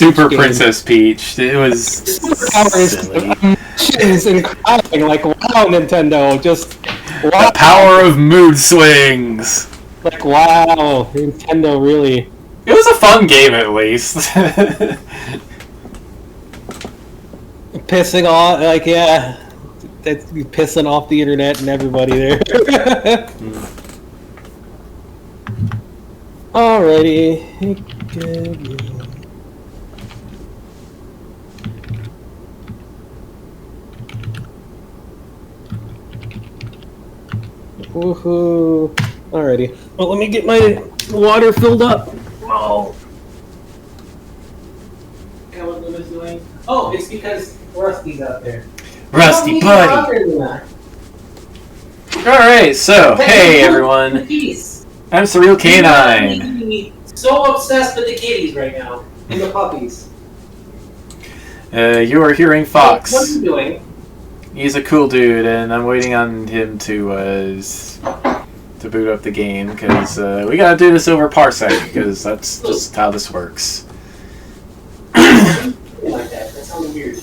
Super Princess Peach. It was silly. And crying like, wow, Nintendo, just wow. The power of mood swings. Like, wow, Nintendo really. It was a fun game, at least. Pissing off, like, yeah, that's pissing off the internet and everybody there. Alrighty. Woohoo! Alrighty. Well, let me get my water filled up. Whoa. Yeah, what Luna's doing? Oh, it's because Rusty's out there. Rusty buddy. Alright, so, hey everyone. I'm Surreal Canine. So obsessed with the kitties right now. And the puppies. You are hearing Fox. What are you doing? He's a cool dude, and I'm waiting on him to boot up the game, because we gotta do this over Parsec, because that's just how this works. Like that. That sounds weird.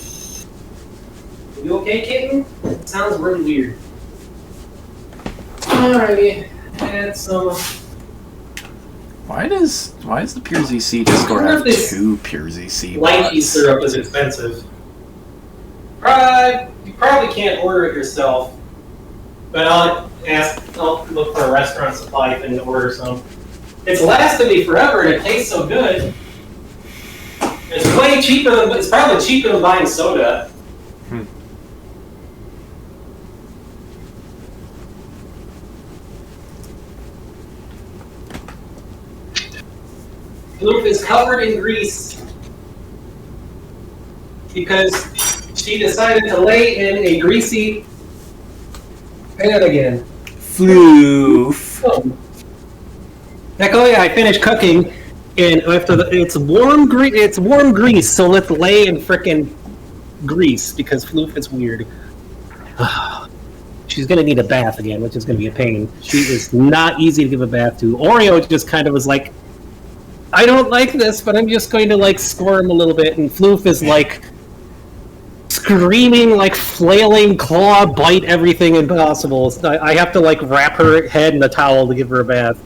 Are you okay, kitten? It sounds really weird. Alrighty. Add some. Why does the Pure ZC Discord have 2 Pure ZC? Lighty syrup is expensive. You probably can't order it yourself, but I'll look for a restaurant supply and order some. It's lasted me forever and it tastes so good. It's way cheaper than, it's probably cheaper than buying soda. Floof is covered in grease because she decided to lay in a greasy pan again. Floof. Oh. Luckily, I finished cooking, and after it's warm grease, so let's lay in frickin' grease because Floof is weird. She's gonna need a bath again, which is gonna be a pain. She is not easy to give a bath to. Oreo just kind of was like, I don't like this, but I'm just going to like squirm a little bit, and Floof is like screaming, like flailing, claw, bite everything impossible. I have to like wrap her head in a towel to give her a bath.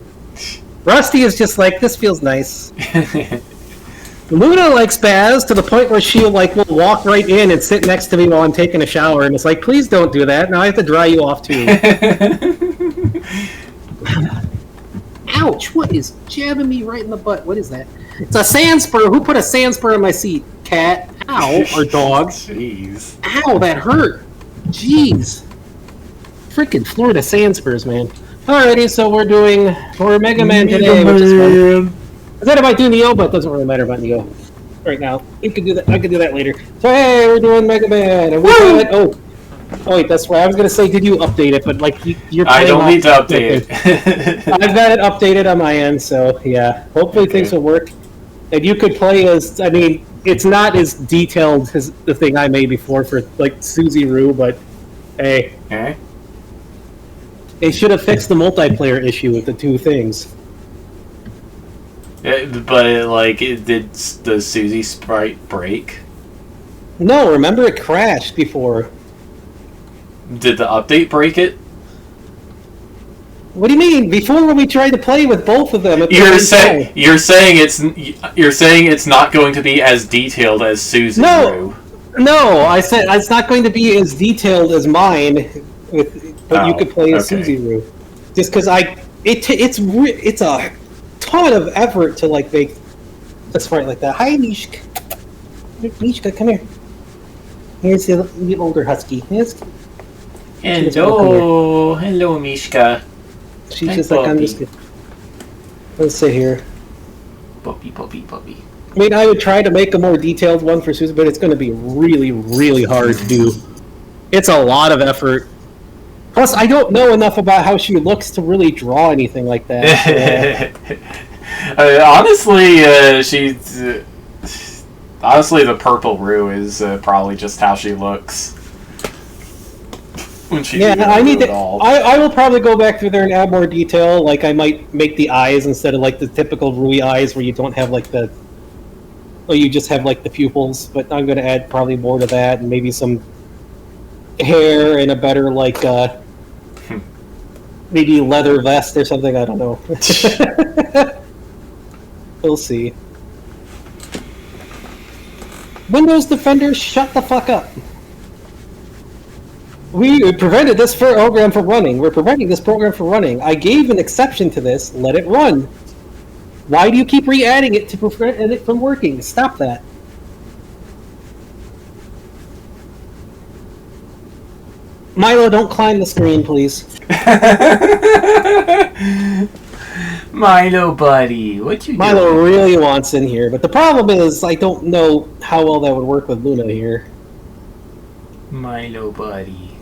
Rusty is just like, this feels nice. Luna likes baths to the point where she will walk right in and sit next to me while I'm taking a shower, and it's like, please don't do that. Now I have to dry you off too. Ouch! What is jabbing me right in the butt? What is that? It's a sand spur. Who put a sand spur in my seat? Cat. Ow. Or dog. Jeez. Ow, that hurt. Jeez. Freaking Florida sand spurs, man. Alrighty, so we're Mega Man today, which is fun. I thought about doing Neo, but it doesn't really matter about Neo right now. We could do that. I could do that later. So hey, we're doing Mega Man, and we got oh wait, that's right. I was gonna say, did you update it? But like you're. I don't need to update it. I've got it updated on my end, so yeah. Hopefully things will work, and you could play as. I mean, it's not as detailed as the thing I made before for like Suzy Roo, but hey. Okay. They should have fixed the multiplayer issue with the two things. But, like, did the Suzy sprite break? No, remember it crashed before. Did the update break it? What do you mean? Before when we tried to play with both of them at the same time. You're saying it's not going to be as detailed as Suzy Roo. No, I said it's not going to be as detailed as mine but you could play as Suzy Roo. Just because it's a ton of effort to like make a sprite like that. Hi, Mishka. Mishka, come here. Here's the older husky. Hello, Mishka. She's just like, I'm just gonna... Let's sit here. Puppy. I mean, I would try to make a more detailed one for Suzy, but it's going to be really, really hard to do. It's a lot of effort. Plus, I don't know enough about how she looks to really draw anything like that. Honestly, the purple Roo is probably just how she looks. When she I will probably go back through there and add more detail. Like, I might make the eyes instead of like the typical Rui eyes where you don't have like the or you just have like the pupils. But I'm going to add probably more to that, and maybe some hair and a better like maybe leather vest or something. I don't know. We'll see. Windows Defender, shut the fuck up. We prevented this program from running. We're preventing this program from running. I gave an exception to this. Let it run. Why do you keep re-adding it to prevent it from working? Stop that. Milo, don't climb the screen, please. Milo, buddy, what you Milo doing? really wants in here, but the problem is I don't know how well that would work with Luna here. Milo, buddy.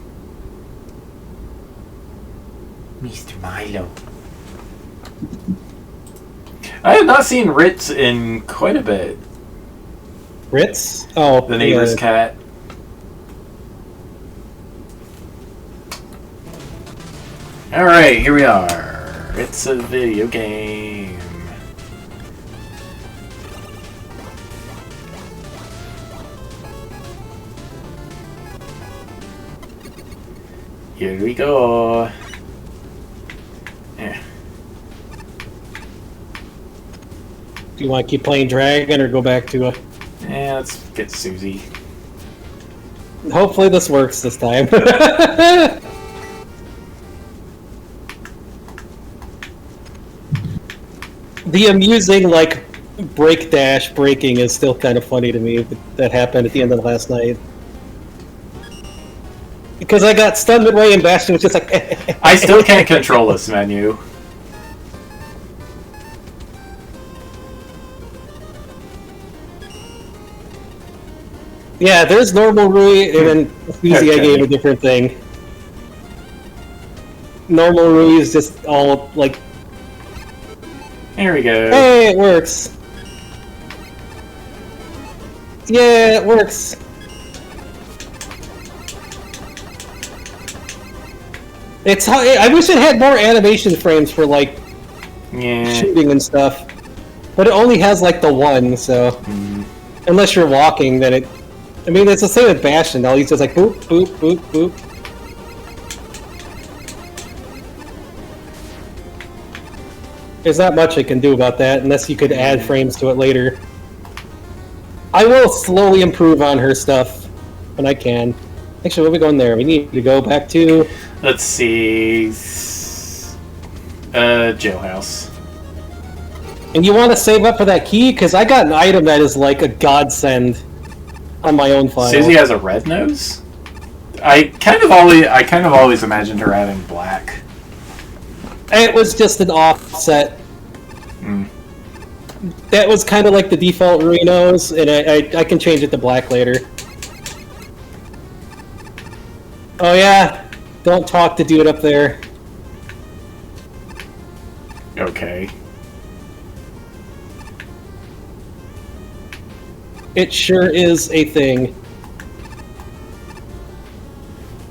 Mr. Milo. I have not seen Ritz in quite a bit. Ritz? Oh, The neighbor's cat. Alright, here we are. It's a video game. Here we go. Yeah. Do you want to keep playing Dragon or go back to a... Yeah, let's get Susie. Hopefully this works this time. The amusing, like, break dash breaking is still kind of funny to me. That happened at the end of last night. Because I got stunned midway and Bastion was just like... I still can't control this menu. Yeah, there's normal Rui, and then Susie Okay. I gave a different thing. Normal Rui is just all, like... Here we go. Hey, it works! Yeah, it works! It's I wish it had more animation frames for, like, Yeah. shooting and stuff. But it only has, like, the one, so... Unless you're walking, then it... I mean, it's the same with Bastion, though. He's just like, boop, boop, boop, boop. There's not much I can do about that, unless you could add frames to it later. I will slowly improve on her stuff when I can. Actually, where are we going there? We need to go back to... Let's see. Jailhouse. And you want to save up for that key? Because I got an item that is like a godsend on my own file. Susie has a red nose? I kind of always imagined her having black. It was just an offset. Mm. That was kind of like the default Rui nose, and I can change it to black later. Oh yeah, don't talk to dude up there. Okay. It sure is a thing.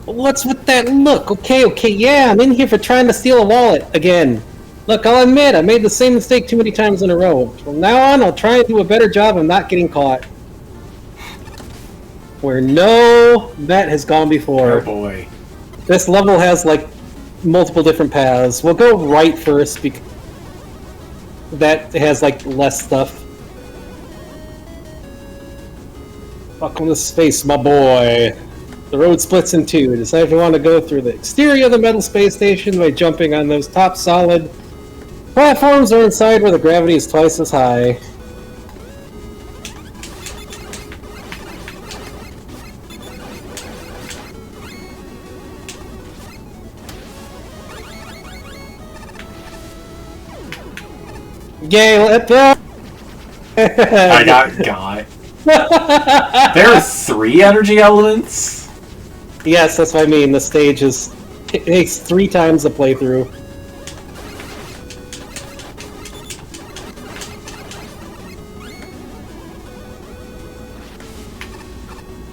What's with that look? Okay, yeah, I'm in here for trying to steal a wallet again. Look, I'll admit, I made the same mistake too many times in a row. From now on, I'll try and do a better job of not getting caught. Where no vet has gone before. Oh boy. This level has, like, multiple different paths. We'll go right first, because that has, like, less stuff. Fuck on the space, my boy. The road splits in two. Decide if you want to go through the exterior of the metal space station by jumping on those top solid platforms or inside where the gravity is twice as high. Yay, let that. I got. There are 3 energy elements? Yes, that's what I mean. The stage is... It takes 3 times the playthrough.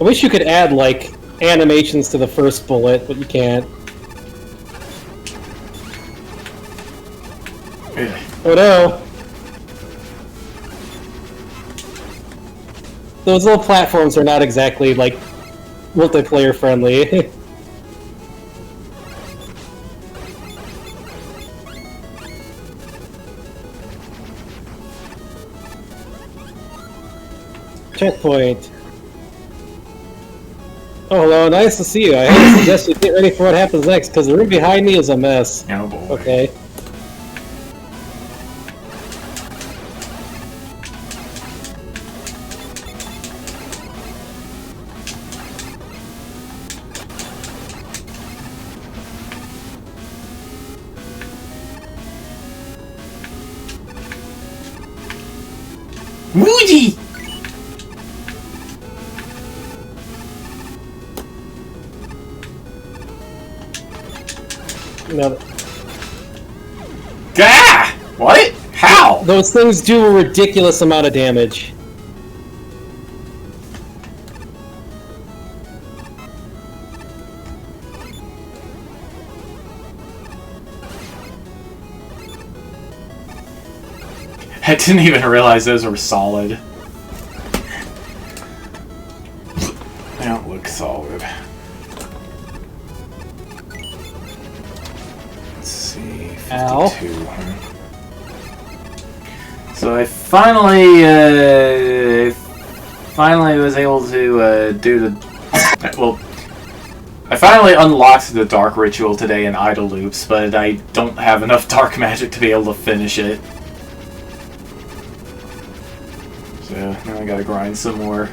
I wish you could add, like, animations to the first bullet, but you can't. Oh no! those little platforms are not exactly like multiplayer friendly. Checkpoint. Oh, hello, nice to see you. I had to suggest you get ready for what happens next, because the room behind me is a mess. Oh boy. Okay. Woogie! No, Gah! What? How? those things do a ridiculous amount of damage. I didn't even realize those were solid. They don't look solid. Let's see, 52. Ow. Huh? So I finally was able to do the well. I finally unlocked the dark ritual today in idle loops, but I don't have enough dark magic to be able to finish it. So now I gotta grind some more.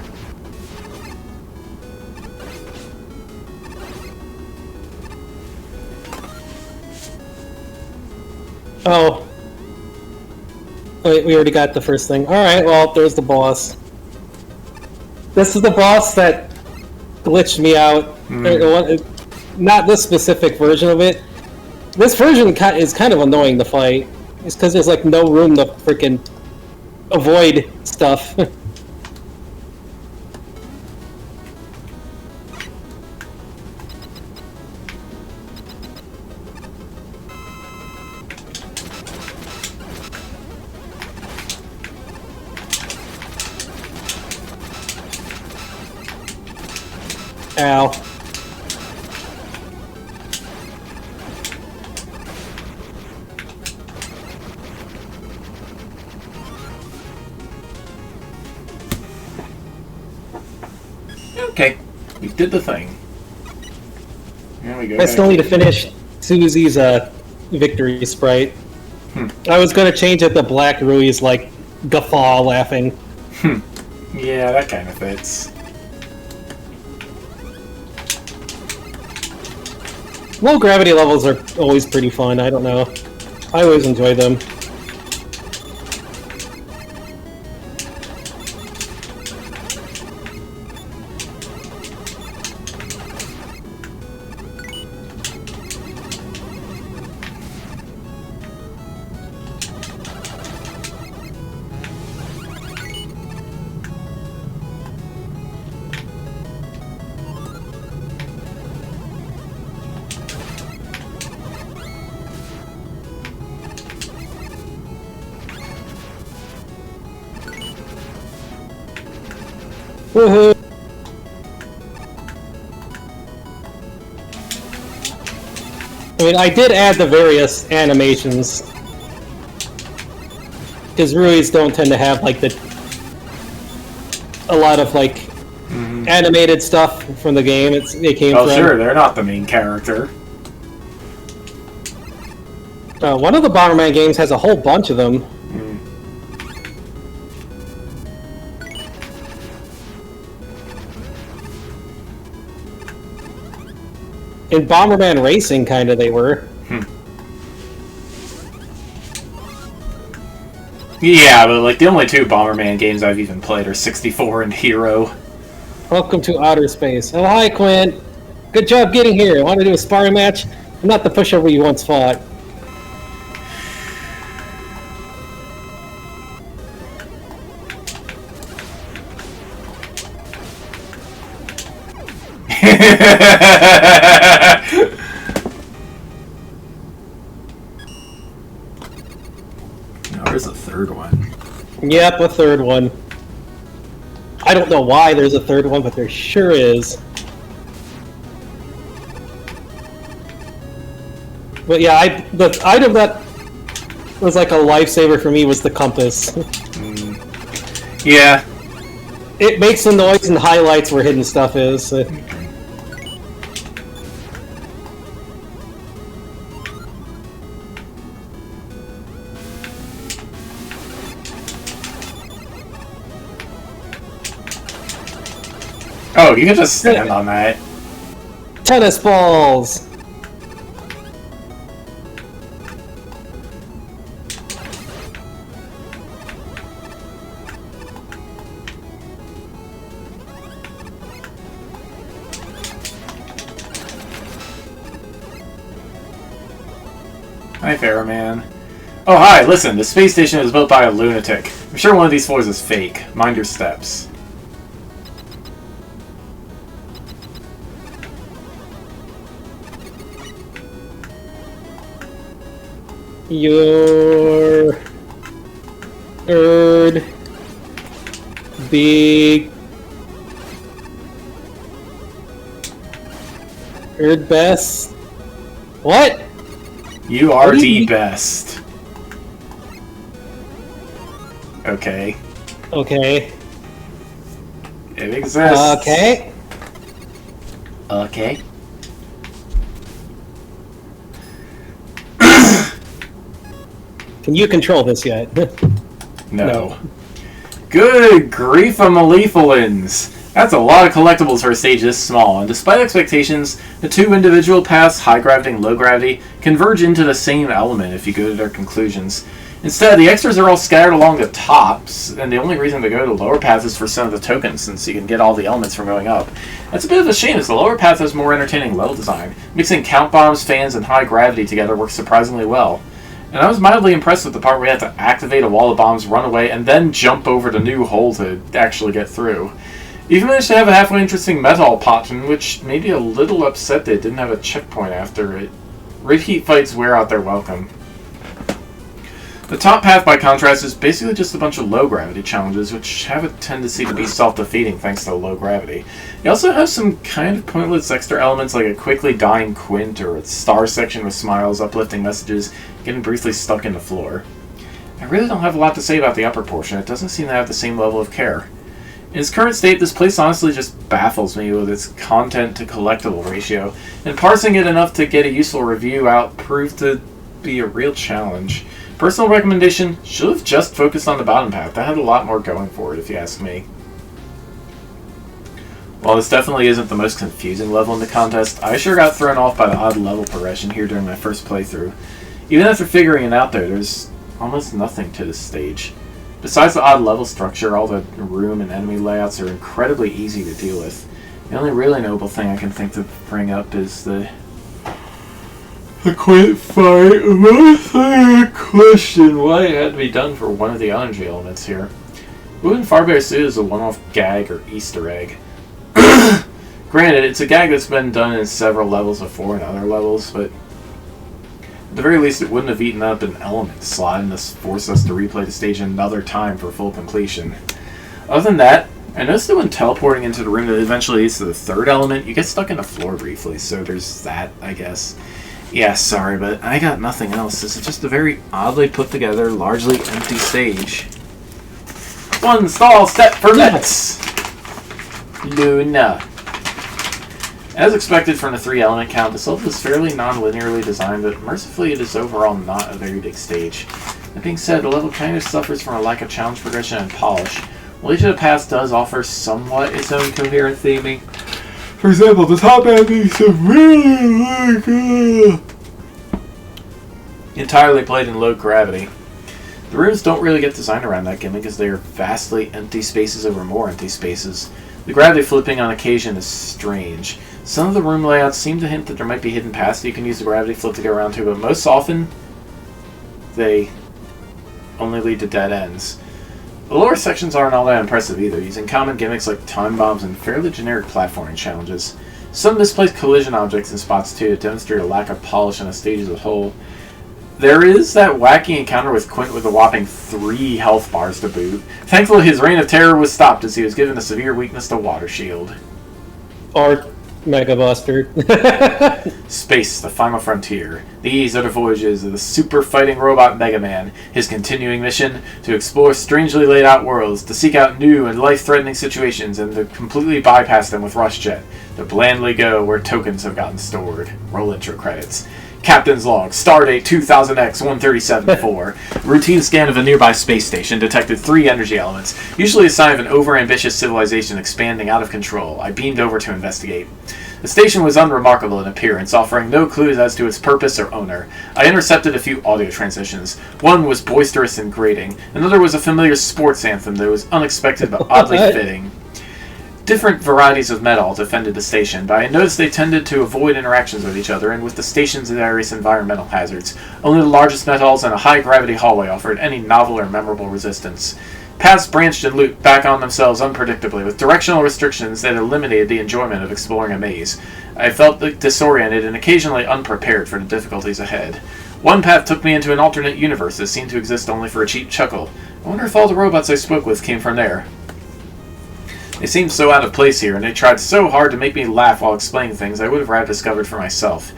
Oh. Wait, we already got the first thing. Alright, well, there's the boss. This is the boss that glitched me out. Not this specific version of it. This version is kind of annoying to fight. It's because there's like no room to freaking avoid stuff. Ow. Okay, we did the thing. There we go. I still need to finish Susie's victory sprite. Hmm. I was going to change it to Black Rui's like guffaw laughing. Yeah, that kind of fits. Low gravity levels are always pretty fun. I don't know. I always enjoy them. Woohoo! I mean, I did add the various animations. Because Rui's don't tend to have, like, a lot of, like, animated stuff from the game. It came from... sure, they're not the main character. One of the Bomberman games has a whole bunch of them. In Bomberman Racing, kind of, they were. Yeah, but like the only two Bomberman games I've even played are 64 and Hero. Welcome to outer space. Oh, hi, Quinn. Good job getting here. Want to do a sparring match? I'm not the pushover you once fought. No, there's a third one. Yep, a third one. I don't know why there's a third one, but there sure is. But yeah, the item that was like a lifesaver for me was the compass. Yeah. It makes the noise and highlights where hidden stuff is. Oh, you can just stand on that. Tennis balls! Hi, Ferroman. Oh, hi, listen, the space station was built by a lunatic. I'm sure one of these floors is fake. Mind your steps. Your big best. What? You are the best. Okay. Okay. It exists. Okay. Okay. Can you control this yet? No. Good grief of Malefolins! That's a lot of collectibles for a stage this small, and despite expectations, the two individual paths, high gravity and low gravity, converge into the same element if you go to their conclusions. Instead, the extras are all scattered along the tops, and the only reason to go to lower paths is for some of the tokens, since you can get all the elements from going up. That's a bit of a shame, as the lower path has more entertaining level design. Mixing count bombs, fans, and high gravity together works surprisingly well. And I was mildly impressed with the part where you had to activate a wall of bombs, run away, and then jump over the new hole to actually get through. Even managed to have a halfway interesting metal option, which made me a little upset they didn't have a checkpoint after it. Red heat fights wear out their welcome. The top path, by contrast, is basically just a bunch of low-gravity challenges, which have a tendency to be self-defeating thanks to low gravity. You also have some kind of pointless extra elements like a quickly dying Quint or a star section with smiles, uplifting messages, getting briefly stuck in the floor. I really don't have a lot to say about the upper portion. It doesn't seem to have the same level of care. In its current state, this place honestly just baffles me with its content to collectible ratio, and parsing it enough to get a useful review out proved to be a real challenge. Personal recommendation, should have just focused on the bottom path. That had a lot more going for it, if you ask me. While this definitely isn't the most confusing level in the contest, I sure got thrown off by the odd level progression here during my first playthrough. Even after figuring it out though, there's almost nothing to this stage. Besides the odd level structure, all the room and enemy layouts are incredibly easy to deal with. The only really notable thing I can think to bring up is the Quint fight. A question why it had to be done for one of the energy elements here. Moving far better suit is a one-off gag or Easter egg. Granted, it's a gag that's been done in several levels before in other levels, but at the very least it wouldn't have eaten up an element slot and thus forced us to replay the stage another time for full completion. Other than that, I noticed that when teleporting into the room that eventually leads to the third element, you get stuck in the floor briefly, so there's that, I guess. Yeah, sorry, but I got nothing else. This is just a very oddly put together, largely empty stage. One stall set for Mets! Luna. As expected from the 3-element count, this level is fairly non-linearly designed, but mercifully it is overall not a very big stage. That being said, the level kind of suffers from a lack of challenge progression and polish. While each of the paths does offer somewhat its own coherent theming. For example, the top half is really entirely played in low gravity. The rooms don't really get designed around that gimmick, as they are vastly empty spaces over more empty spaces. The gravity flipping on occasion is strange. Some of the room layouts seem to hint that there might be hidden paths that you can use the gravity flip to go around to, but most often they only lead to dead ends. The lower sections aren't all that impressive either, using common gimmicks like time bombs and fairly generic platforming challenges. Some misplaced collision objects in spots too that demonstrate a lack of polish on the stage as a whole. There is that wacky encounter with Quint with a whopping 3 health bars to boot. Thankfully, his reign of terror was stopped as he was given a severe weakness to Water Shield. Or Mega Buster. Space, the final frontier. These are the voyages of the super fighting robot Mega Man. His continuing mission, to explore strangely laid out worlds, to seek out new and life-threatening situations, and to completely bypass them with Rush Jet. To blandly go where tokens have gotten stored. Roll intro credits. Captain's log, Stardate 2000X-1374. Routine scan of a nearby space station detected 3 energy elements, usually a sign of an overambitious civilization expanding out of control. I beamed over to investigate. The station was unremarkable in appearance, offering no clues as to its purpose or owner. I intercepted a few audio transmissions. One was boisterous and grating, another was a familiar sports anthem that was unexpected but oddly fitting. Different varieties of metal defended the station, but I noticed they tended to avoid interactions with each other and with the station's various environmental hazards. Only the largest metals and a high-gravity hallway offered any novel or memorable resistance. Paths branched and looped back on themselves unpredictably, with directional restrictions that eliminated the enjoyment of exploring a maze. I felt disoriented and occasionally unprepared for the difficulties ahead. One path took me into an alternate universe that seemed to exist only for a cheap chuckle. I wonder if all the robots I spoke with came from there. They seemed so out of place here, and they tried so hard to make me laugh while explaining things I would have rather discovered for myself.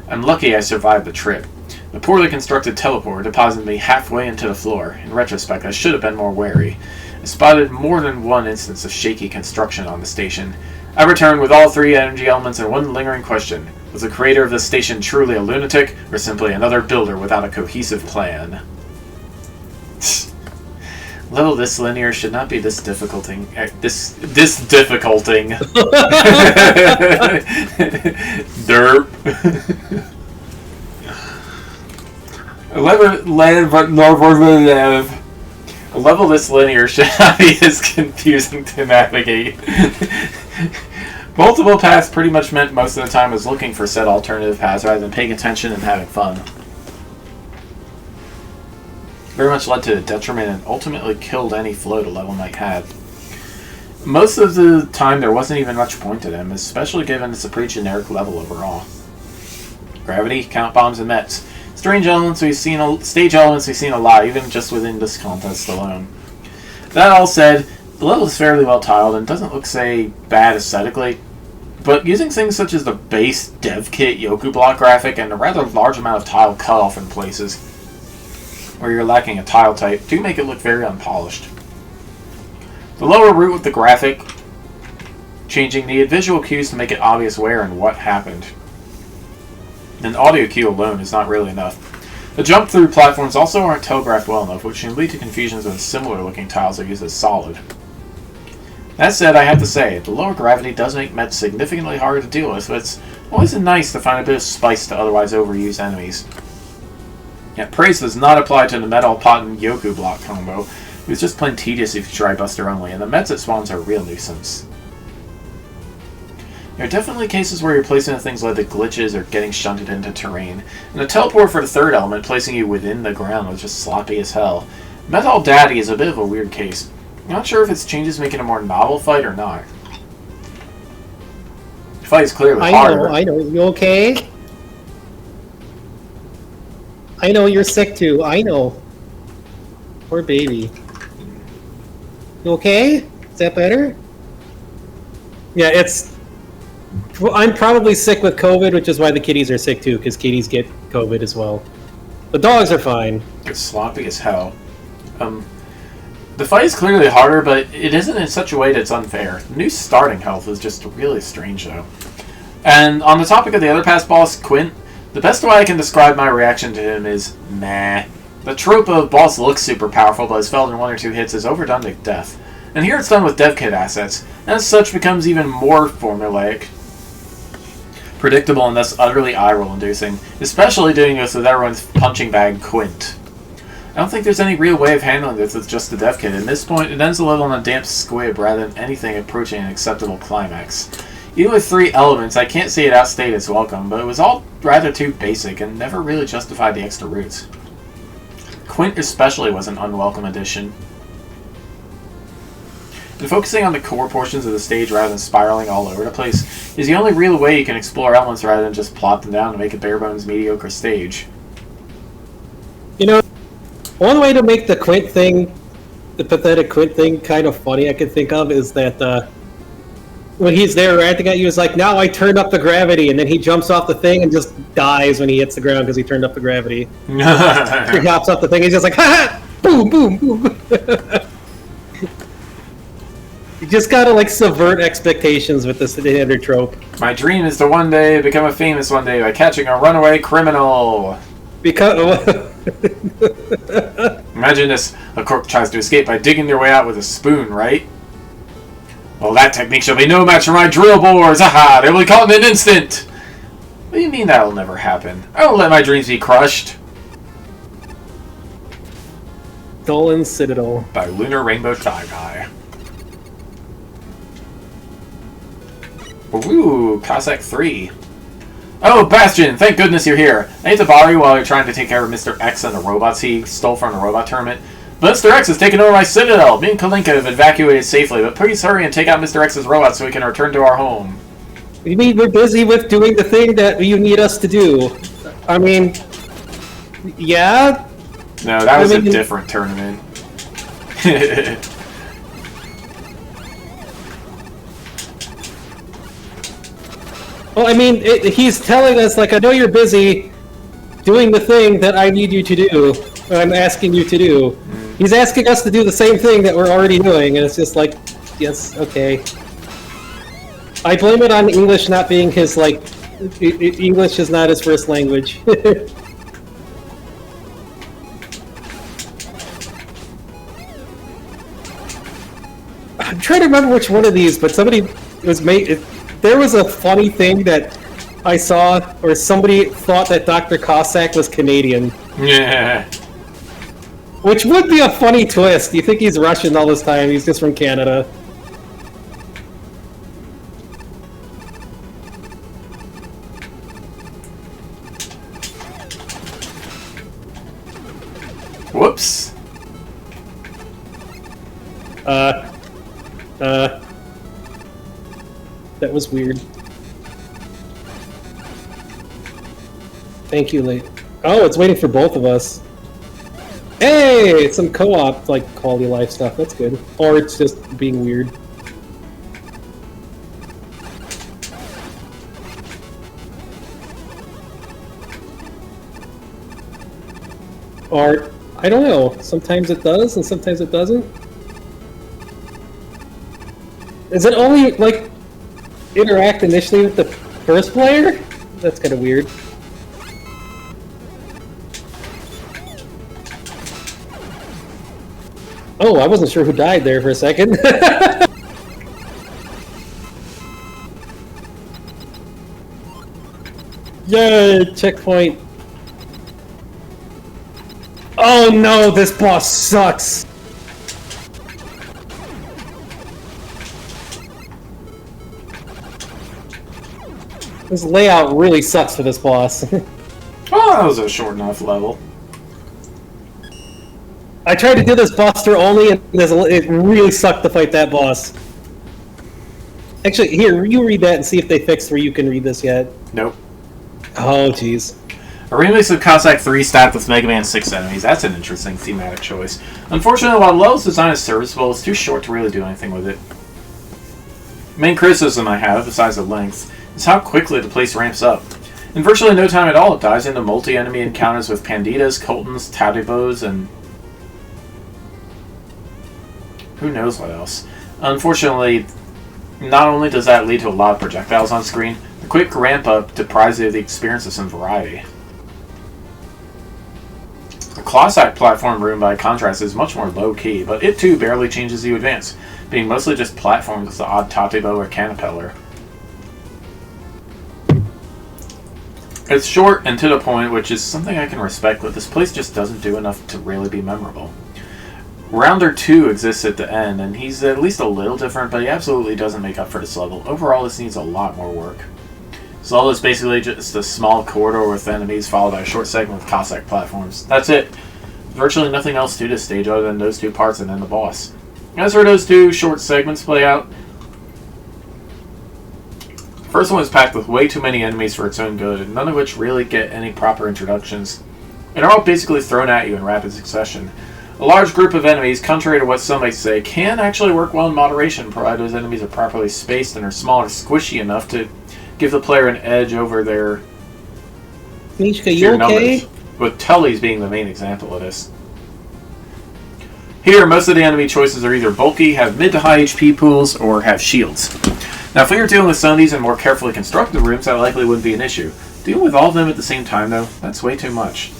I'm lucky I survived the trip. The poorly constructed teleporter deposited me halfway into the floor. In retrospect, I should have been more wary. I spotted more than one instance of shaky construction on the station. I returned with all 3 energy elements and one lingering question. Was the creator of the station truly a lunatic, or simply another builder without a cohesive plan? Level this linear should not be this difficulting. This difficulting. Derp. A level this linear should not be as confusing to navigate. Multiple paths pretty much meant most of the time was looking for said alternative paths rather than paying attention and having fun. Very much led to a detriment and ultimately killed any flow the level might have. Most of the time there wasn't even much point to them, especially given it's a pretty generic level overall. Gravity, count bombs, and mets. Stage elements we've seen a lot, even just within this contest alone. That all said, the level is fairly well tiled and doesn't look, say, bad aesthetically, but using things such as the base dev kit Yoku block graphic and a rather large amount of tile cutoff in places where you're lacking a tile type do make it look very unpolished. The lower root of the graphic, changing the visual cues to make it obvious where and what happened. An audio cue alone is not really enough. The jump through platforms also aren't telegraphed well enough, which can lead to confusions when similar looking tiles are used as solid. That said, I have to say, the lower gravity does make mets significantly harder to deal with, but it's always nice to find a bit of spice to otherwise overused enemies. Yet praise does not apply to the Metal Pot and Yoku block combo. It's just plain tedious if you try Buster only, and the mets it spawns are a real nuisance. There are definitely cases where your placement of things led to glitches or getting shunted into terrain, and the teleport for the third element placing you within the ground was just sloppy as hell. Metal Daddy is a bit of a weird case. I'm not sure if its changes make it a more novel fight or not. The fight is clearly harder. I know. You okay? I know you're sick too. I know. Poor baby. You okay? Is that better? Yeah, it's... Well, I'm probably sick with COVID, which is why the kitties are sick too, because kitties get COVID as well. The dogs are fine. It's sloppy as hell. The fight is clearly harder, but it isn't in such a way that's unfair. The new starting health is just really strange, though. And on the topic of the other past boss, Quint, the best way I can describe my reaction to him is meh. The trope of boss looks super powerful but is felled in 1 or 2 hits is overdone to death. And here it's done with dev kit assets, and as such becomes even more formulaic, predictable, and thus utterly eye-roll inducing, especially doing this with everyone's punching bag Quint. I don't think there's any real way of handling this with just the dev kit. At this point, it ends the level on a damp squib rather than anything approaching an acceptable climax. Even with 3 elements, I can't say it outstayed its welcome, but it was all rather too basic and never really justified the extra routes. Quint especially was an unwelcome addition. And focusing on the core portions of the stage rather than spiraling all over the place is the only real way you can explore elements rather than just plot them down to make a bare-bones mediocre stage. One way to make the Quint thing, the pathetic Quint thing, kind of funny I could think of is that when he's there ranting at you, it's like, now I turned up the gravity, and then he jumps off the thing and just dies when he hits the ground because he turned up the gravity. He hops off the thing, he's just like, ha ha! Boom, boom, boom. You just gotta like subvert expectations with this standard trope. My dream is to one day become a famous one day by catching a runaway criminal. Because Imagine this: a crook tries to escape by digging their way out with a spoon, right? Well, that technique shall be no match for my drill bores. Aha! They will be caught in an instant. What do you mean that'll never happen? I won't let my dreams be crushed. Dolan Citadel By Lunar Rainbow Shy Guy. Ooh, Cossack 3. Oh, Bastion! Thank goodness you're here. I hate to bother you while you're trying to take care of Mr. X and the robots he stole from the robot tournament. But Mr. X has taken over my citadel. Me and Kalinka have evacuated safely, but please hurry and take out Mr. X's robots so we can return to our home. You mean we're busy with doing the thing that you need us to do? I mean, yeah? No, that was a different tournament. Well, I mean, he's telling us, like, I know you're busy doing the thing that I need you to do, or I'm asking you to do. He's asking us to do the same thing that we're already doing, and it's just like, yes, okay. I blame it on English not being his, like, English is not his first language. I'm trying to remember which one of these, but somebody was made. There was a funny thing that I saw where somebody thought that Dr. Cossack was Canadian. Yeah. Which would be a funny twist. You think he's Russian all this time, he's just from Canada. Whoops. That was weird. Thank you, Late. Oh, it's waiting for both of us. Hey, it's some co-op, like, quality of life stuff. That's good. Or it's just being weird. Or, I don't know. Sometimes it does, and sometimes it doesn't. Does it only, like, interact initially with the first player? That's kind of weird. Oh, I wasn't sure who died there for a second. Yay, checkpoint. Oh no, this boss sucks. This layout really sucks for this boss. Oh, that was a short enough level. I tried to do this Buster only, and it really sucked to fight that boss. Actually, here, you read that and see if they fixed where you can read this yet. Nope. Oh, jeez. A remix of Cossack 3 stacked with Mega Man 6 enemies. That's an interesting thematic choice. Unfortunately, while the level's design is serviceable, it's too short to really do anything with it. Main criticism I have, besides the length, is how quickly the place ramps up. In virtually no time at all, it dives into multi-enemy encounters with Panditas, Coltons, Tadibos, and who knows what else. Unfortunately, not only does that lead to a lot of projectiles on screen, the quick ramp-up deprives you of the experience of some variety. The Cossack platform room, by contrast, is much more low-key, but it too barely changes as you advance, being mostly just platforms with the odd Tatibo or Canapeller. It's short and to the point, which is something I can respect, but this place just doesn't do enough to really be memorable. Rounder 2 exists at the end, and he's at least a little different, but he absolutely doesn't make up for this level. Overall, this needs a lot more work. So is basically just a small corridor with enemies followed by a short segment with Cossack platforms. That's it. Virtually nothing else to this stage other than those two parts and then the boss. As for those two short segments play out, the first one is packed with way too many enemies for its own good, none of which really get any proper introductions. and are all basically thrown at you in rapid succession. A large group of enemies, contrary to what some might say, can actually work well in moderation, provided those enemies are properly spaced and are small and squishy enough to give the player an edge over their Mishka, you okay? numbers, with Tully's being the main example of this. Here, most of the enemy choices are either bulky, have mid to high HP pools, or have shields. Now, if we were dealing with some of these in more carefully constructed rooms, that likely wouldn't be an issue. Dealing with all of them at the same time, though, that's way too much.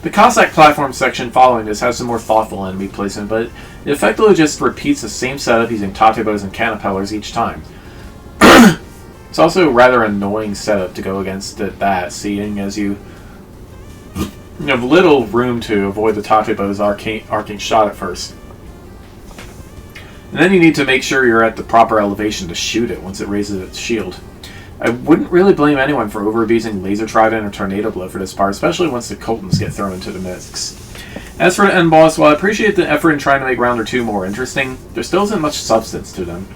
The Cossack platform section following this has some more thoughtful enemy placement, but it effectively just repeats the same setup using Tatebos and Caterpillars each time. It's also a rather annoying setup to go against at that, seeing as you have little room to avoid the Tatebo's arcing shot at first. And then you need to make sure you're at the proper elevation to shoot it once it raises its shield. I wouldn't really blame anyone for over-abusing Laser Trident or Tornado Blow for this part, especially once the Coltons get thrown into the mix. As for the end boss, while I appreciate the effort in trying to make Rounder 2 more interesting, there still isn't much substance to them.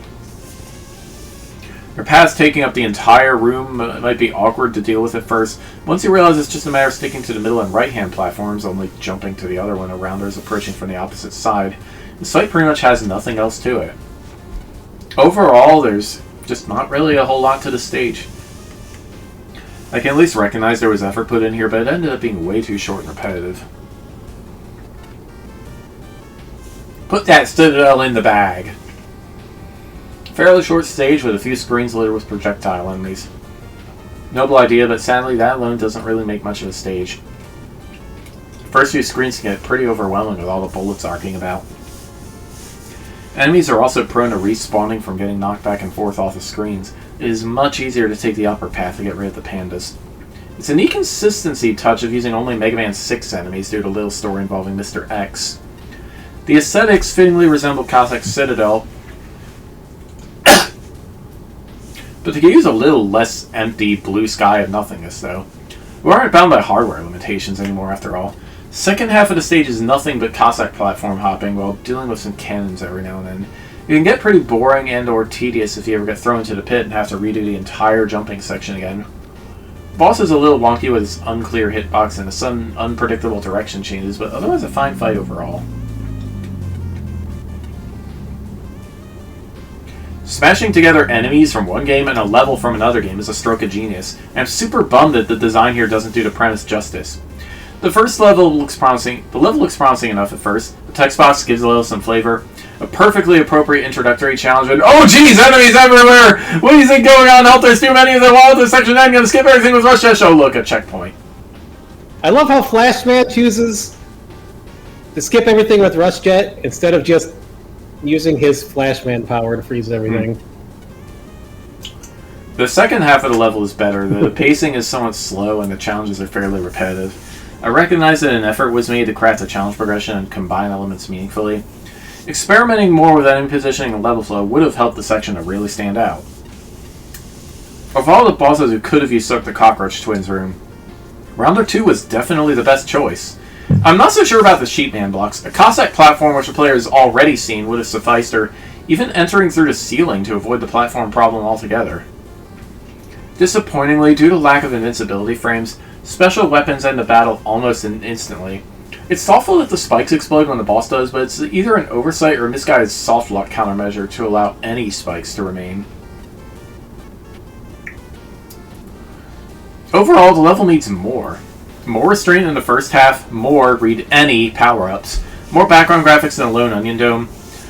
Their paths taking up the entire room might be awkward to deal with at first. Once you realize it's just a matter of sticking to the middle and right-hand platforms, only jumping to the other when a Rounder is approaching from the opposite side, the site pretty much has nothing else to it. Overall, there's just not really a whole lot to the stage. I can at least recognize there was effort put in here, but it ended up being way too short and repetitive. Put that Citadel in the bag. Fairly short stage with a few screens littered with projectile enemies. Noble idea, but sadly that alone doesn't really make much of a stage. The first few screens can get pretty overwhelming with all the bullets arcing about. Enemies are also prone to respawning from getting knocked back and forth off the screens. It is much easier to take the upper path to get rid of the pandas. It's an inconsistency touch of using only Mega Man 6 enemies due to a little story involving Mr. X. The aesthetics fittingly resemble Cossack's Citadel, but they could use a little less empty blue sky of nothingness, though. We aren't bound by hardware limitations anymore, after all. Second half of the stage is nothing but Cossack platform hopping while dealing with some cannons every now and then. It can get pretty boring and or tedious if you ever get thrown into the pit and have to redo the entire jumping section again. The boss is a little wonky with its unclear hitbox and some unpredictable direction changes, but otherwise a fine fight overall. Smashing together enemies from one game and a level from another game is a stroke of genius, and I'm super bummed that the design here doesn't do the premise justice. The level looks promising enough at first. The text box gives a little some flavor. A perfectly appropriate introductory challenge, and oh geez, enemies everywhere! What do you think going on? Help, there's too many of them all to section 9, gonna skip everything with Rush Dash. Oh look, a checkpoint. I love how Flashman chooses to skip everything with Rush Jet instead of just using his Flashman power to freeze everything. The second half of the level is better. The pacing is somewhat slow and the challenges are fairly repetitive. I recognize that an effort was made to craft a challenge progression and combine elements meaningfully. Experimenting more with enemy positioning and level flow would have helped the section to really stand out. Of all the bosses who could have usurped the Cockroach Twins room, Rounder 2 was definitely the best choice. I'm not so sure about the Sheepman blocks. A Cossack platform which the player has already seen would have sufficed, or even entering through the ceiling to avoid the platform problem altogether. Disappointingly, due to lack of invincibility frames, special weapons end the battle almost instantly. It's thoughtful that the spikes explode when the boss does, but it's either an oversight or a misguided soft lock countermeasure to allow any spikes to remain. Overall, the level needs more. More restraint in the first half, more, read any, power-ups, more background graphics than a lone onion dome,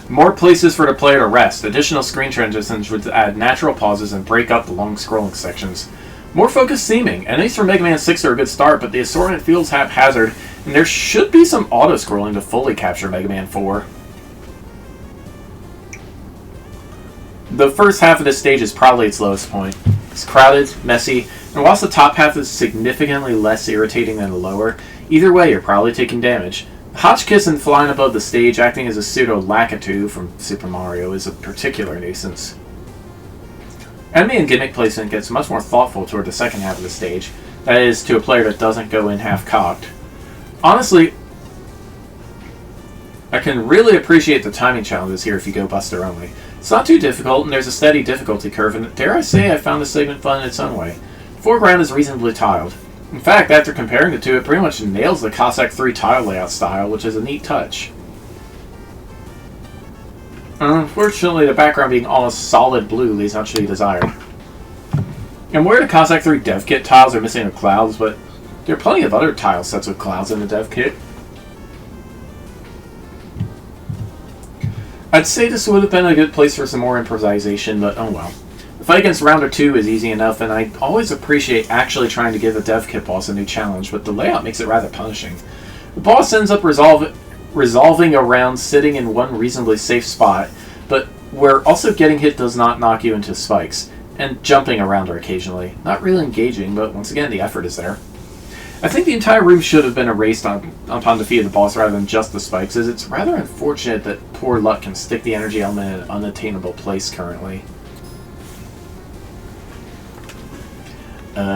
more places for the player to rest, additional screen transitions would add natural pauses and break up the long scrolling sections. More focused theming. Enemies from Mega Man 6 are a good start, but the assortment feels haphazard, and there should be some auto-scrolling to fully capture Mega Man 4. The first half of this stage is probably its lowest point. It's crowded, messy, and whilst the top half is significantly less irritating than the lower, either way you're probably taking damage. Hotchkissing flying above the stage, acting as a pseudo-Lakitu from Super Mario, is a particular nuisance. Enemy and gimmick placement gets much more thoughtful toward the second half of the stage, that is, to a player that doesn't go in half-cocked. Honestly, I can really appreciate the timing challenges here if you go Buster only. It's not too difficult, and there's a steady difficulty curve, and dare I say I found this segment fun in its own way. The foreground is reasonably tiled. In fact, after comparing the two, it pretty much nails the Cossack 3 tile layout style, which is a neat touch. Unfortunately, the background being almost solid blue leaves much to be desired. And where the Cossack 3 dev kit tiles are missing the clouds, but there are plenty of other tile sets with clouds in the dev kit. I'd say this would have been a good place for some more improvisation, but oh well. The fight against Rounder 2 is easy enough, and I always appreciate actually trying to give a dev kit boss a new challenge, but the layout makes it rather punishing. The boss ends up resolving around sitting in one reasonably safe spot, but where also getting hit does not knock you into spikes, and jumping around her occasionally. Not really engaging, but once again, the effort is there. I think the entire room should have been erased upon defeat of the boss rather than just the spikes, as it's rather unfortunate that poor luck can stick the energy element in an unattainable place currently.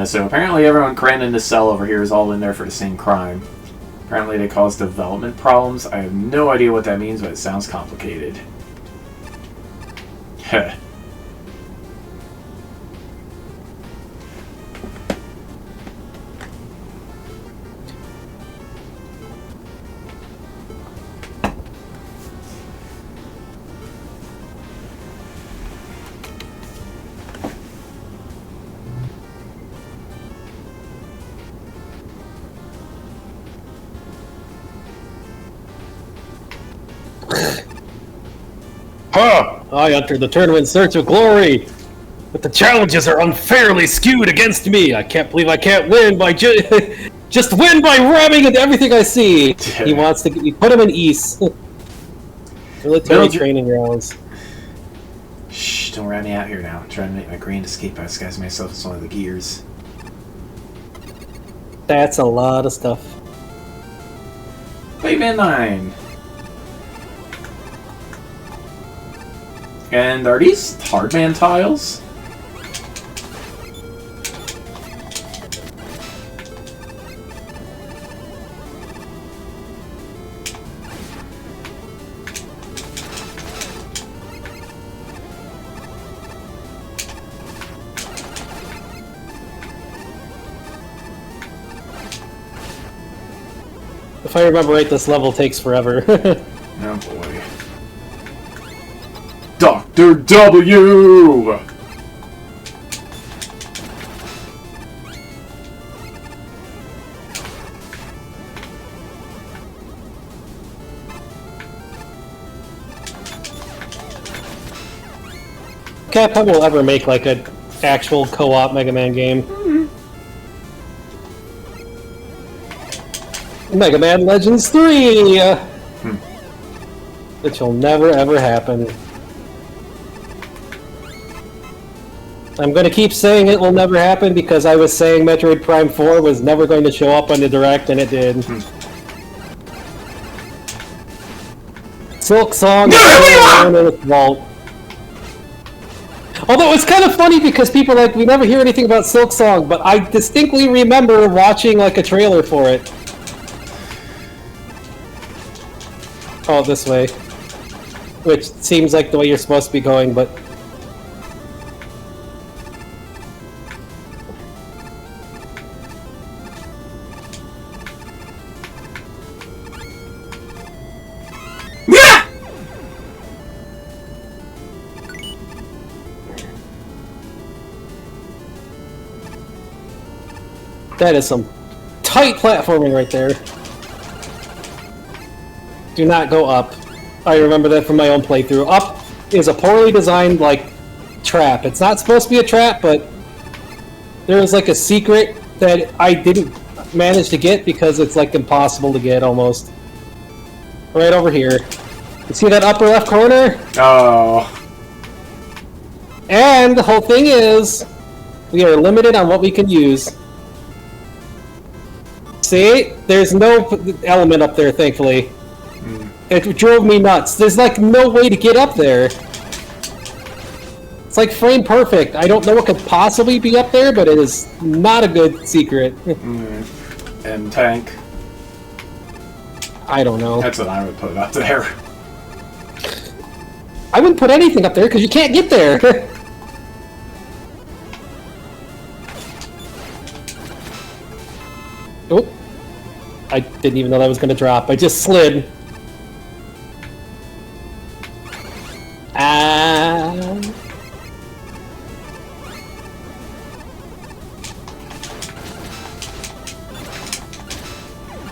So apparently everyone crammed in this cell over here is all in there for the same crime. Apparently they cause development problems. I have no idea what that means, but it sounds complicated. Heh. I entered the tournament in search of glory, but the challenges are unfairly skewed against me. I can't believe I can't win by just win by ramming into everything I see. He wants to put him in East. Military training grounds. Shh, don't rat me out here now. I'm trying to make my grand escape by disguising myself as one of the gears. That's a lot of stuff. Playman 9. And are these hardman tiles? If I remember right, this level takes forever. Oh boy. Dr. W! Capcom will ever make like an actual co-op Mega Man game. Mega Man Legends 3! Which will never ever happen. I'm gonna keep saying it will never happen because I was saying Metroid Prime 4 was never going to show up on the Direct, and it did. Silk Song is in its vault. Although it's kind of funny because people are like, we never hear anything about Silk Song, but I distinctly remember watching like a trailer for it. Oh, this way. Which seems like the way you're supposed to be going, but... That is some tight platforming right there. Do not go up. I remember that from my own playthrough. Up is a poorly designed, like, trap. It's not supposed to be a trap, but there is, like, a secret that I didn't manage to get because it's, like, impossible to get, almost. Right over here. You see that upper left corner? Oh. And the whole thing is, we are limited on what we can use. See? There's no element up there, thankfully. It drove me nuts. There's like no way to get up there. It's like frame perfect. I don't know what could possibly be up there, but it is not a good secret. And tank. I don't know. That's what I would put up there. I wouldn't put anything up there because you can't get there. I didn't even know that was going to drop. I just slid. Ah.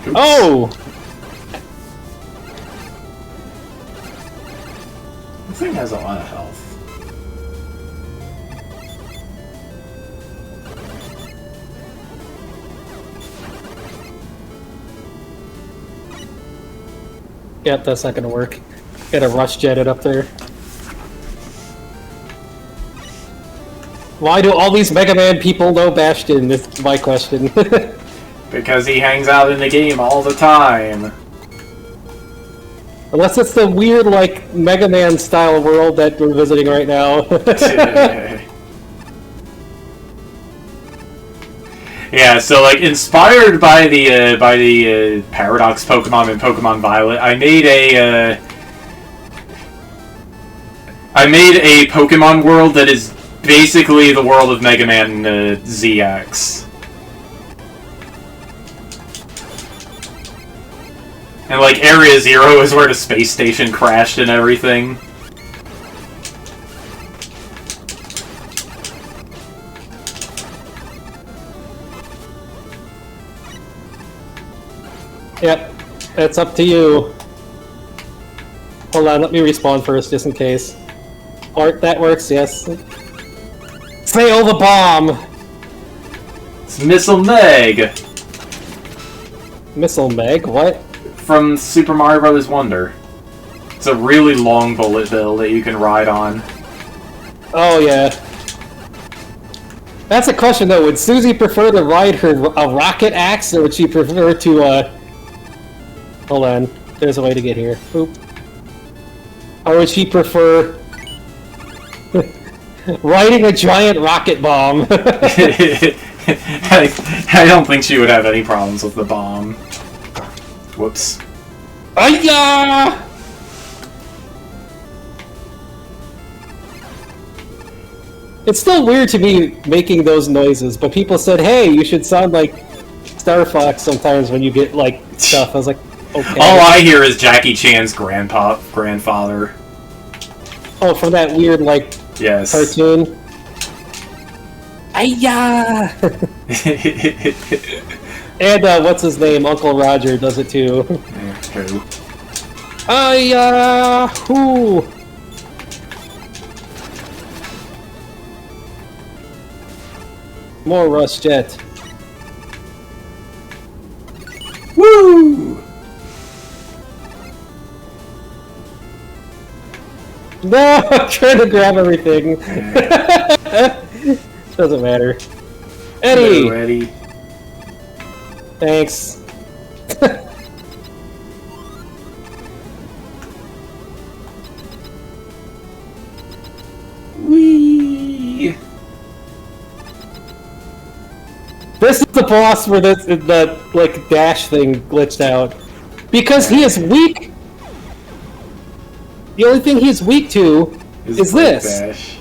Oops. Oh! This thing has a lot of health. Yep, that's not gonna work. Gotta rush jet it up there. Why do all these Mega Man people know Bastion? Is my question. Because he hangs out in the game all the time. Unless it's the weird, like, Mega Man style world that we're visiting right now. Yeah, so like inspired by the Paradox Pokemon and Pokemon Violet, I made a Pokemon world that is basically the world of Mega Man ZX. And like Area Zero is where the space station crashed and everything. Yep, it's up to you. Hold on, let me respawn first, just in case. Art, that works, yes. Sail the bomb! It's Missile Meg! Missile Meg, what? From Super Mario Bros. Wonder. It's a really long bullet bill that you can ride on. Oh, yeah. That's a question, though. Would Susie prefer to ride a rocket axe, or would she prefer to, Hold on. There's a way to get here. Oop. Or would she prefer riding a giant rocket bomb? I don't think she would have any problems with the bomb. Whoops. Ayah! It's still weird to be making those noises, but people said, hey, you should sound like Star Fox sometimes when you get, like, stuff. I was like, okay. All I hear is Jackie Chan's grandfather. Oh, from that weird, like, yes. Cartoon? Ayah! And, what's his name? Uncle Roger does it too. Who? Ayah! Whoo! More Rush Jet. Woo! No! I'm trying to grab everything. Doesn't matter. Eddie! Hello, Eddie. Thanks. Whee! This is the boss where the like dash thing glitched out. Because he is weak. The only thing he's weak to is this. Dash.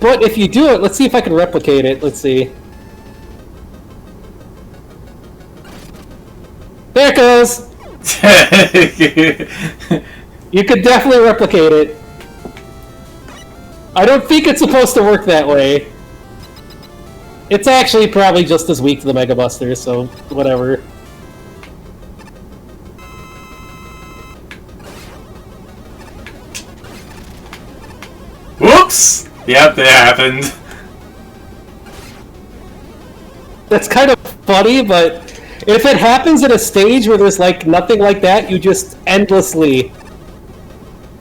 But if you do it, let's see if I can replicate it. Let's see. There it goes! You could definitely replicate it. I don't think it's supposed to work that way. It's actually probably just as weak to the Mega Buster, so whatever. Whoops! Yep, that happened. That's kind of funny, but if it happens at a stage where there's like nothing like that, you just endlessly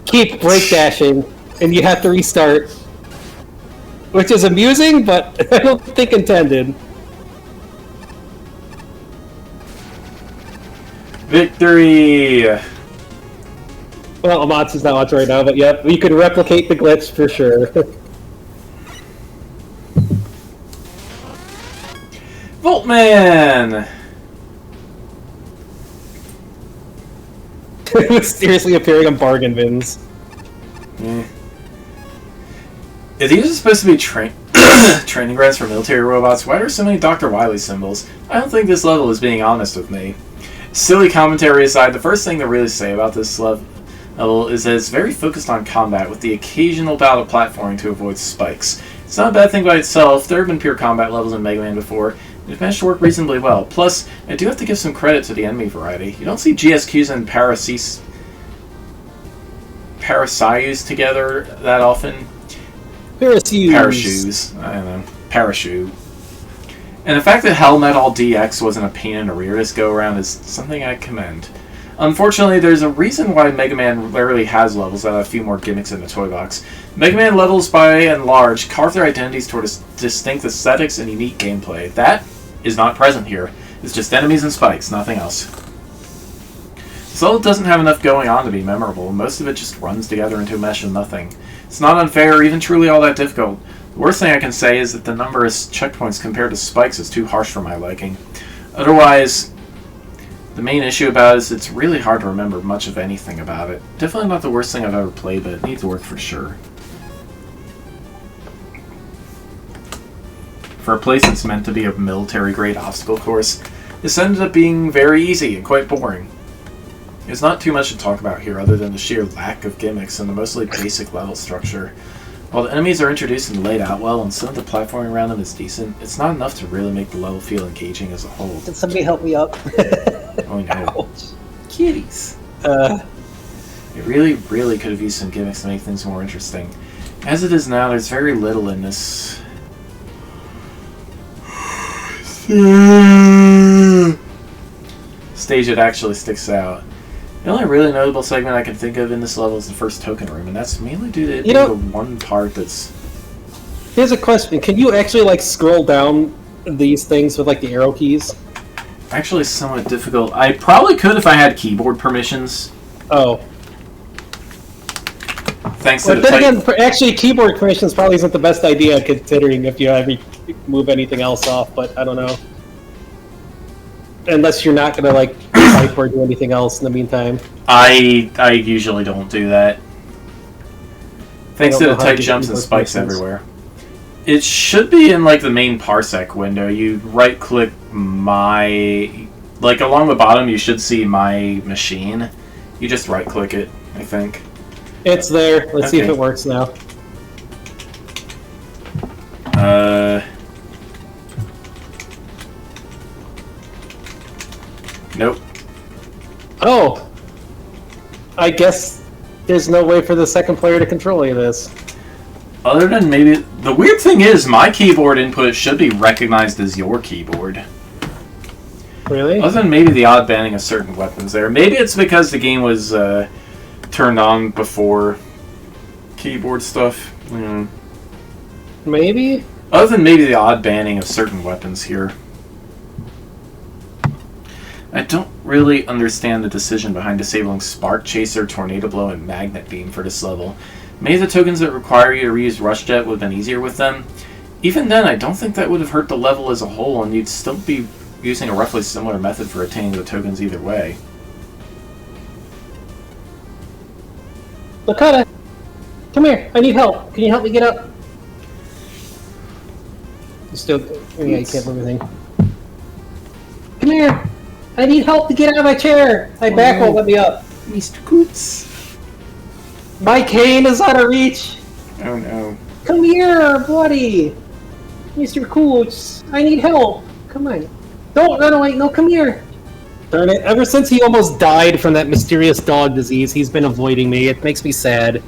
keep breakdashing and you have to restart. Which is amusing, but I don't think intended. Victory! Well, Amatsu's not watching right now, but yep, you can replicate the glitch for sure. Voltman! Mysteriously appearing on bargain bins. Yeah. Is he just supposed to be trained? Training grounds for military robots. Why are so many Dr. Wily symbols? I don't think this level is being honest with me. Silly commentary aside, the first thing to really say about this level is that it's very focused on combat, with the occasional bout of platforming to avoid spikes. It's not a bad thing by itself. There have been pure combat levels in Mega Man before. They've managed to work reasonably well. Plus, I do have to give some credit to the enemy variety. You don't see GSQs and Parasius together that often. Parachutes. I don't know. Parachute. And the fact that Hellmetal DX wasn't a pain in the rear this go-around is something I commend. Unfortunately, there's a reason why Mega Man rarely has levels that have a few more gimmicks in the toy box. Mega Man levels, by and large, carve their identities toward distinct aesthetics and unique gameplay. That is not present here. It's just enemies and spikes, nothing else. This level doesn't have enough going on to be memorable. Most of it just runs together into a mesh of nothing. It's not unfair or even truly all that difficult. The worst thing I can say is that the number of checkpoints compared to spikes is too harsh for my liking. Otherwise, the main issue about it is it's really hard to remember much of anything about it. Definitely not the worst thing I've ever played, but it needs work for sure. For a place that's meant to be a military-grade obstacle course, this ended up being very easy and quite boring. There's not too much to talk about here other than the sheer lack of gimmicks and the mostly basic level structure. While the enemies are introduced and laid out well and some of the platforming around them is decent, it's not enough to really make the level feel engaging as a whole. Can somebody help me up? Oh no. Ouch. Kitties. It really could have used some gimmicks to make things more interesting. As it is now, there's very little in this stage that actually sticks out. The only really notable segment I can think of in this level is the first token room, and that's mainly due to it being the one part that's... Here's a question. Can you actually, like, scroll down these things with, like, the arrow keys? Actually somewhat difficult. I probably could if I had keyboard permissions. Oh. Thanks to But then again, actually, keyboard permissions probably isn't the best idea considering if you ever move anything else off, but I don't know. Unless you're not going to, like, type or do anything else in the meantime. I usually don't do that. Thanks to the tight jumps and spikes everywhere. It should be in, like, the main parsec window. You right-click my... Like, along the bottom, you should see my machine. You just right-click it, I think. It's there. Let's see if it works now. Nope. Oh! I guess there's no way for the second player to control any of this. Other than maybe... The weird thing is, my keyboard input should be recognized as your keyboard. Really? Other than maybe the odd banning of certain weapons there. Maybe it's because the game was turned on before keyboard stuff. Maybe? Other than maybe the odd banning of certain weapons here. I don't really understand the decision behind disabling Spark Chaser, Tornado Blow, and Magnet Beam for this level. Many of the tokens that require you to reuse Rush Jet would have been easier with them. Even then, I don't think that would have hurt the level as a whole, and you'd still be using a roughly similar method for attaining the tokens either way. Lakota! Come here, I need help. Can you help me get up? You still... Yeah, you can't move anything. Come here! I need help to get out of my chair! My back won't let me up. Mr. Coots. My cane is out of reach! Oh no. Come here, buddy! Mr. Coots, I need help! Come on. Don't run away, no, come here! Darn it, ever since he almost died from that mysterious dog disease, he's been avoiding me. It makes me sad.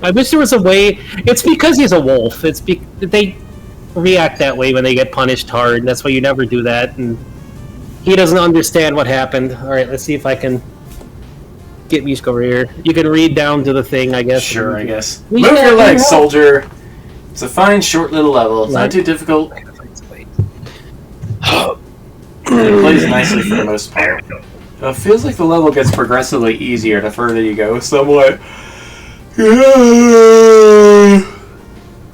I wish there was a way... It's because he's a wolf. They react that way when they get punished hard, and that's why you never do that, and he doesn't understand what happened. Alright, let's see if I can get Mishka over here. You can read down to the thing, I guess. Sure, I guess. Move your legs, soldier! It's a fine, short little level. It's not too difficult. It plays nicely for the most part. It feels like the level gets progressively easier the further you go, somewhat. The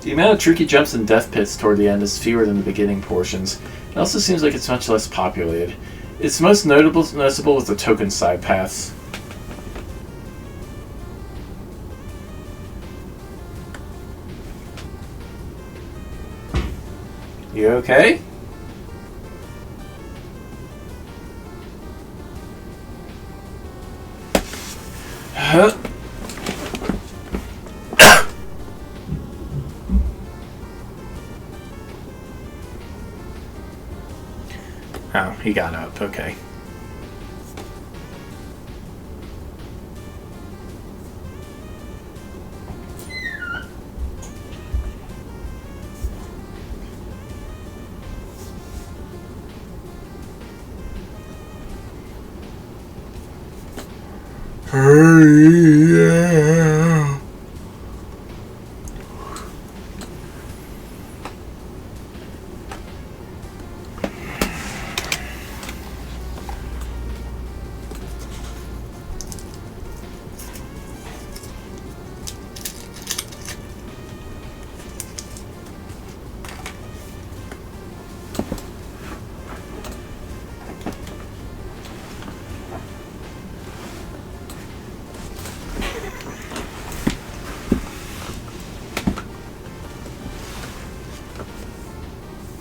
amount of tricky jumps and death pits toward the end is fewer than the beginning portions. It also seems like it's much less populated. It's most noticeable with the token side paths. You okay? Huh? Oh, he got up. Okay. Yeah.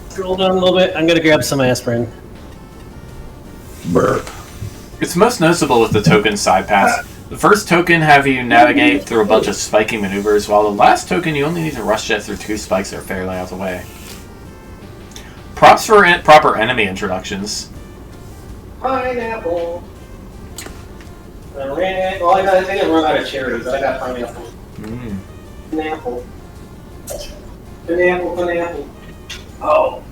Scroll down a little bit. I'm gonna grab some aspirin. Burp. It's most noticeable with the token side pass. The first token have you navigate through a bunch of spiking maneuvers, while the last token you only need to rush jet through 2 spikes that are fairly out of the way. Props for proper enemy introductions. Pineapple. I didn't run out of cherries, but I got pineapple. Pineapple. Pineapple. Oh.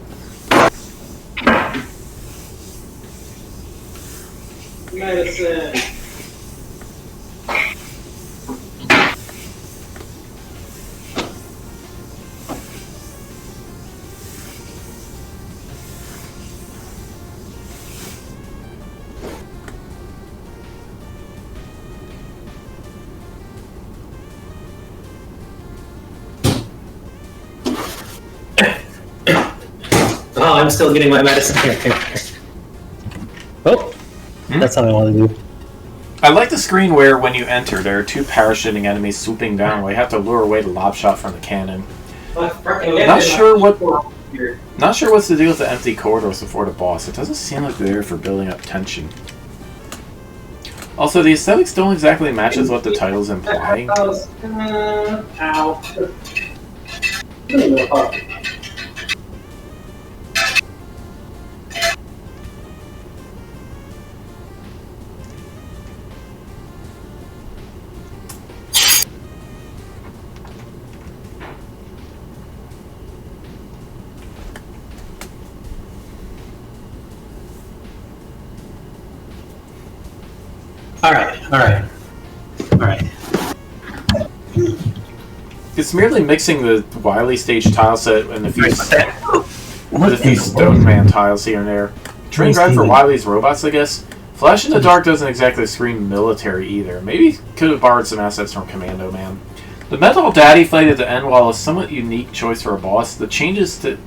Medicine. Oh, I'm still getting my medicine. Oh, that's how I want to do. I like the screen where, when you enter, there are 2 parachuting enemies swooping down where you have to lure away the lob shot from the cannon. Not sure what's the deal with the empty corridors before the boss. It doesn't seem like they're there for building up tension. Also, the aesthetics don't exactly match with what the title's implying. Alright. It's merely mixing the Wily stage tile set and a few Stone Man tiles here and there. Train drive for Wily's robots, I guess. Flash in the Dark doesn't exactly scream military either. Maybe could have borrowed some assets from Commando Man. The Metal Daddy fight at the end, while a somewhat unique choice for a boss, the changes to...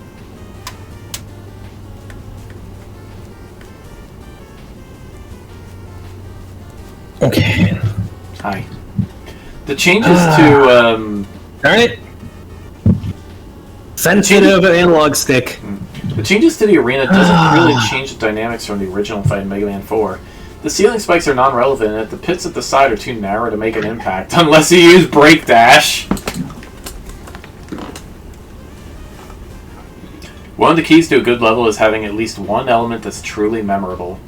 Okay. Hi. The changes to, Darn it! Sensitive analog stick. The changes to the arena doesn't really change the dynamics from the original fight in Mega Man 4. The ceiling spikes are non-relevant, and the pits at the side are too narrow to make an impact, unless you use Break Dash. One of the keys to a good level is having at least one element that's truly memorable.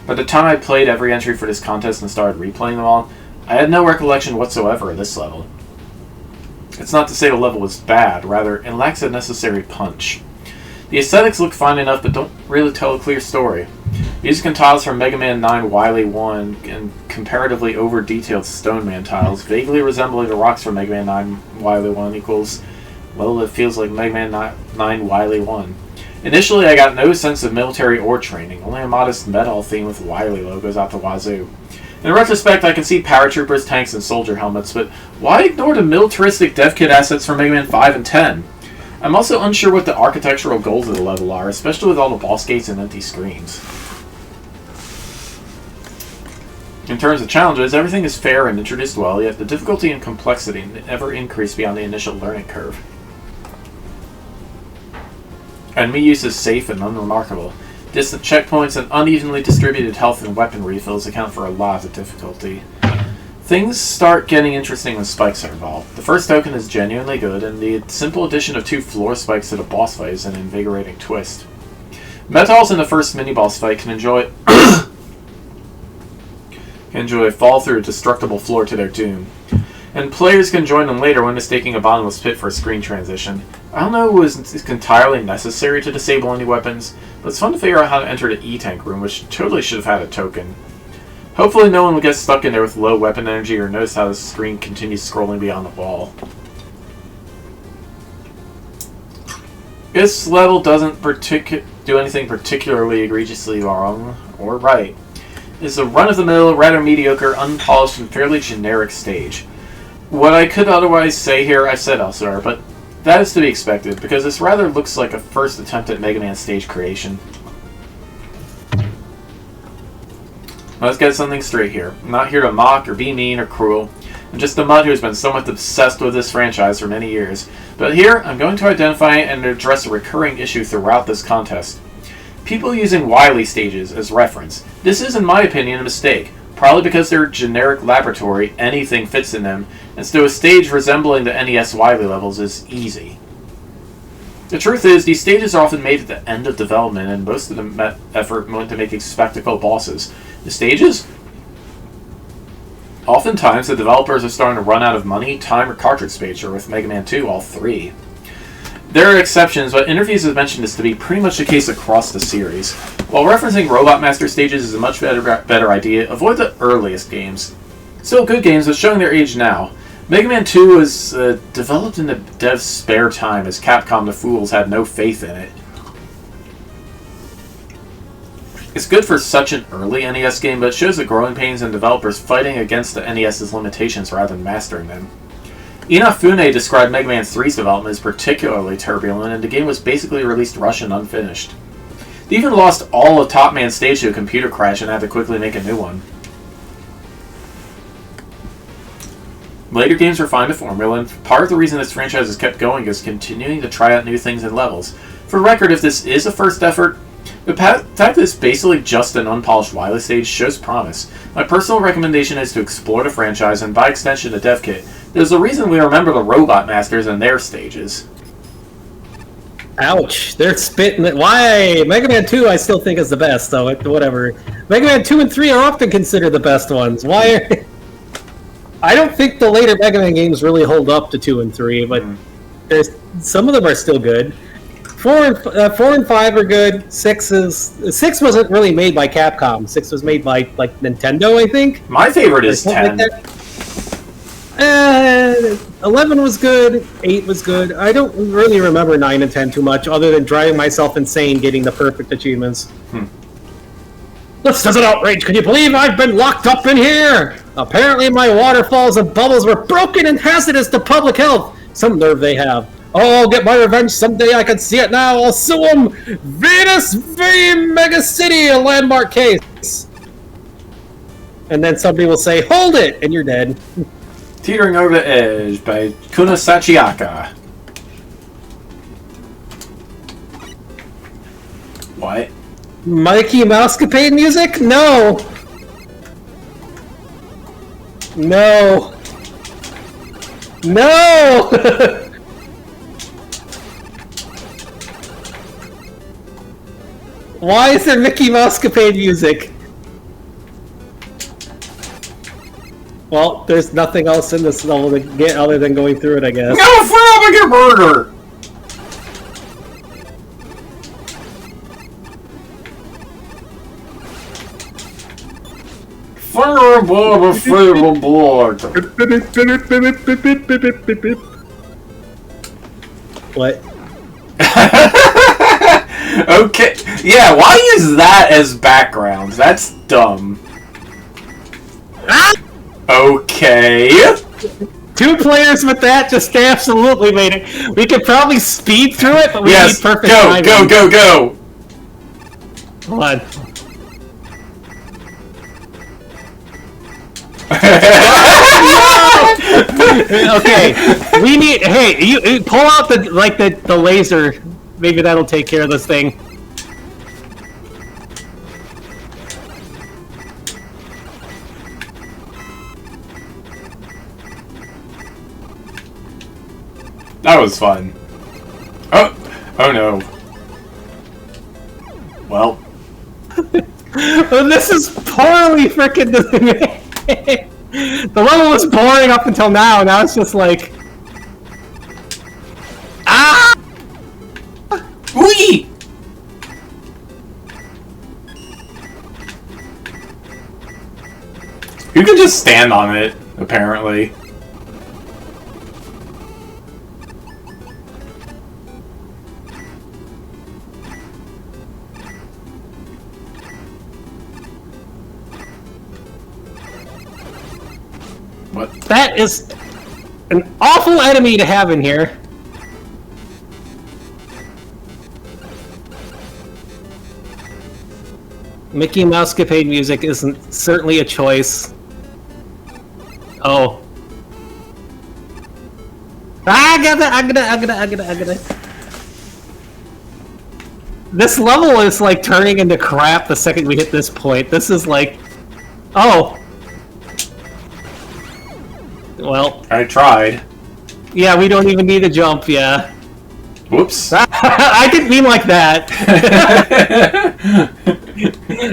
By the time I played every entry for this contest and started replaying them all, I had no recollection whatsoever of this level. It's not to say the level was bad, rather, it lacks a necessary punch. The aesthetics look fine enough, but don't really tell a clear story. Music and tiles from Mega Man 9 Wily 1 and comparatively over-detailed Stone Man tiles, vaguely resembling the rocks from Mega Man 9 Wily 1 equals, well, it feels like Mega Man 9 Wily 1. Initially, I got no sense of military or training, only a modest metal theme with Wily logos out the wazoo. In retrospect, I can see paratroopers, tanks, and soldier helmets, but why ignore the militaristic dev kit assets from Mega Man 5 and 10? I'm also unsure what the architectural goals of the level are, especially with all the boss gates and empty screens. In terms of challenges, everything is fair and introduced well, yet the difficulty and complexity never increase beyond the initial learning curve. Enemy use is safe and unremarkable. Distant checkpoints and unevenly distributed health and weapon refills account for a lot of difficulty. Things start getting interesting when spikes are involved. The first token is genuinely good, and the simple addition of 2 floor spikes to the boss fight is an invigorating twist. Metals in the first mini-boss fight can enjoy a fall through a destructible floor to their doom. And players can join them later when mistaking a bottomless pit for a screen transition. I don't know if it was entirely necessary to disable any weapons, but it's fun to figure out how to enter the E-Tank room, which totally should have had a token. Hopefully no one will get stuck in there with low weapon energy or notice how the screen continues scrolling beyond the wall. This level doesn't do anything particularly egregiously wrong or right. It's a run-of-the-mill, rather mediocre, unpolished, and fairly generic stage. What I could otherwise say here, I've said elsewhere, but that is to be expected, because this rather looks like a first attempt at Mega Man stage creation. Let's get something straight here. I'm not here to mock or be mean or cruel. I'm just a mutt who has been somewhat obsessed with this franchise for many years. But here, I'm going to identify and address a recurring issue throughout this contest. People using Wily stages as reference. This is, in my opinion, a mistake. Probably because they're generic laboratory, anything fits in them, and so a stage resembling the NES Wily levels is easy. The truth is, these stages are often made at the end of development, and most of the effort went to making spectacle bosses. The stages? Oftentimes, the developers are starting to run out of money, time, or cartridge space, or with Mega Man 2, all 3. There are exceptions, but interviews have mentioned this to be pretty much the case across the series. While referencing Robot Master stages is a much better idea, avoid the earliest games. Still good games, but showing their age now. Mega Man 2 was developed in the dev's spare time, as Capcom the fools had no faith in it. It's good for such an early NES game, but it shows the growing pains in developers fighting against the NES's limitations rather than mastering them. Inafune described Mega Man 3's development as particularly turbulent, and the game was basically released Russian unfinished. They even lost all of Top Man stage to a computer crash and had to quickly make a new one. Later games refined the formula, and part of the reason this franchise has kept going is continuing to try out new things and levels. For the record, if this is a first effort, the fact that it's basically just an unpolished Wily stage shows promise. My personal recommendation is to explore the franchise and, by extension, the dev kit. There's a reason we remember the Robot Masters and their stages. Ouch, they're spitting it. Why? Mega Man 2 I still think is the best, so whatever. Mega Man 2 and 3 are often considered the best ones. Why are... I don't think the later Mega Man games really hold up to 2 and 3, but there's some of them are still good. 4 and 5 are good. 6 wasn't really made by Capcom. 6 was made by like Nintendo, I think. My favorite is 10. Like 11 was good. 8 was good. I don't really remember 9 and 10 too much, other than driving myself insane getting the perfect achievements. This is an outrage. Can you believe I've been locked up in here? Apparently my waterfalls and bubbles were broken and hazardous to public health. Some nerve they have. Oh, I'll get my revenge someday. I can see it now. I'll sue them. Venus V Mega City, a landmark case. And then somebody will say, hold it, and you're dead. Teetering Over the Edge by Kuna Sachiaka. What? Mikey Mousecapade music? No. No. No! Why is there Mickey Mousecapade music? Well, there's nothing else in this level to get other than going through it, I guess. Go for a burger! Fire above a flavor board. What? Okay. Yeah, why use that as background? That's dumb. Ah! Okay. 2 players with that just absolutely made it. We could probably speed through it, but we need perfect timing. Go! Hold on. Okay, we need. Hey, you pull out the laser Maybe that'll take care of this thing. That was fun. Oh no. Well. Well, this is poorly frickin' the level was boring up until now. Now it's just like, ah! Whee! You can just stand on it, apparently. What? That is an awful enemy to have in here. Mickey Mousecapade music isn't certainly a choice. Oh. I'm gonna. This level is like turning into crap the second we hit this point. This is like, oh. Well, I tried. Yeah, we don't even need to jump, yeah. Whoops. I didn't mean like that.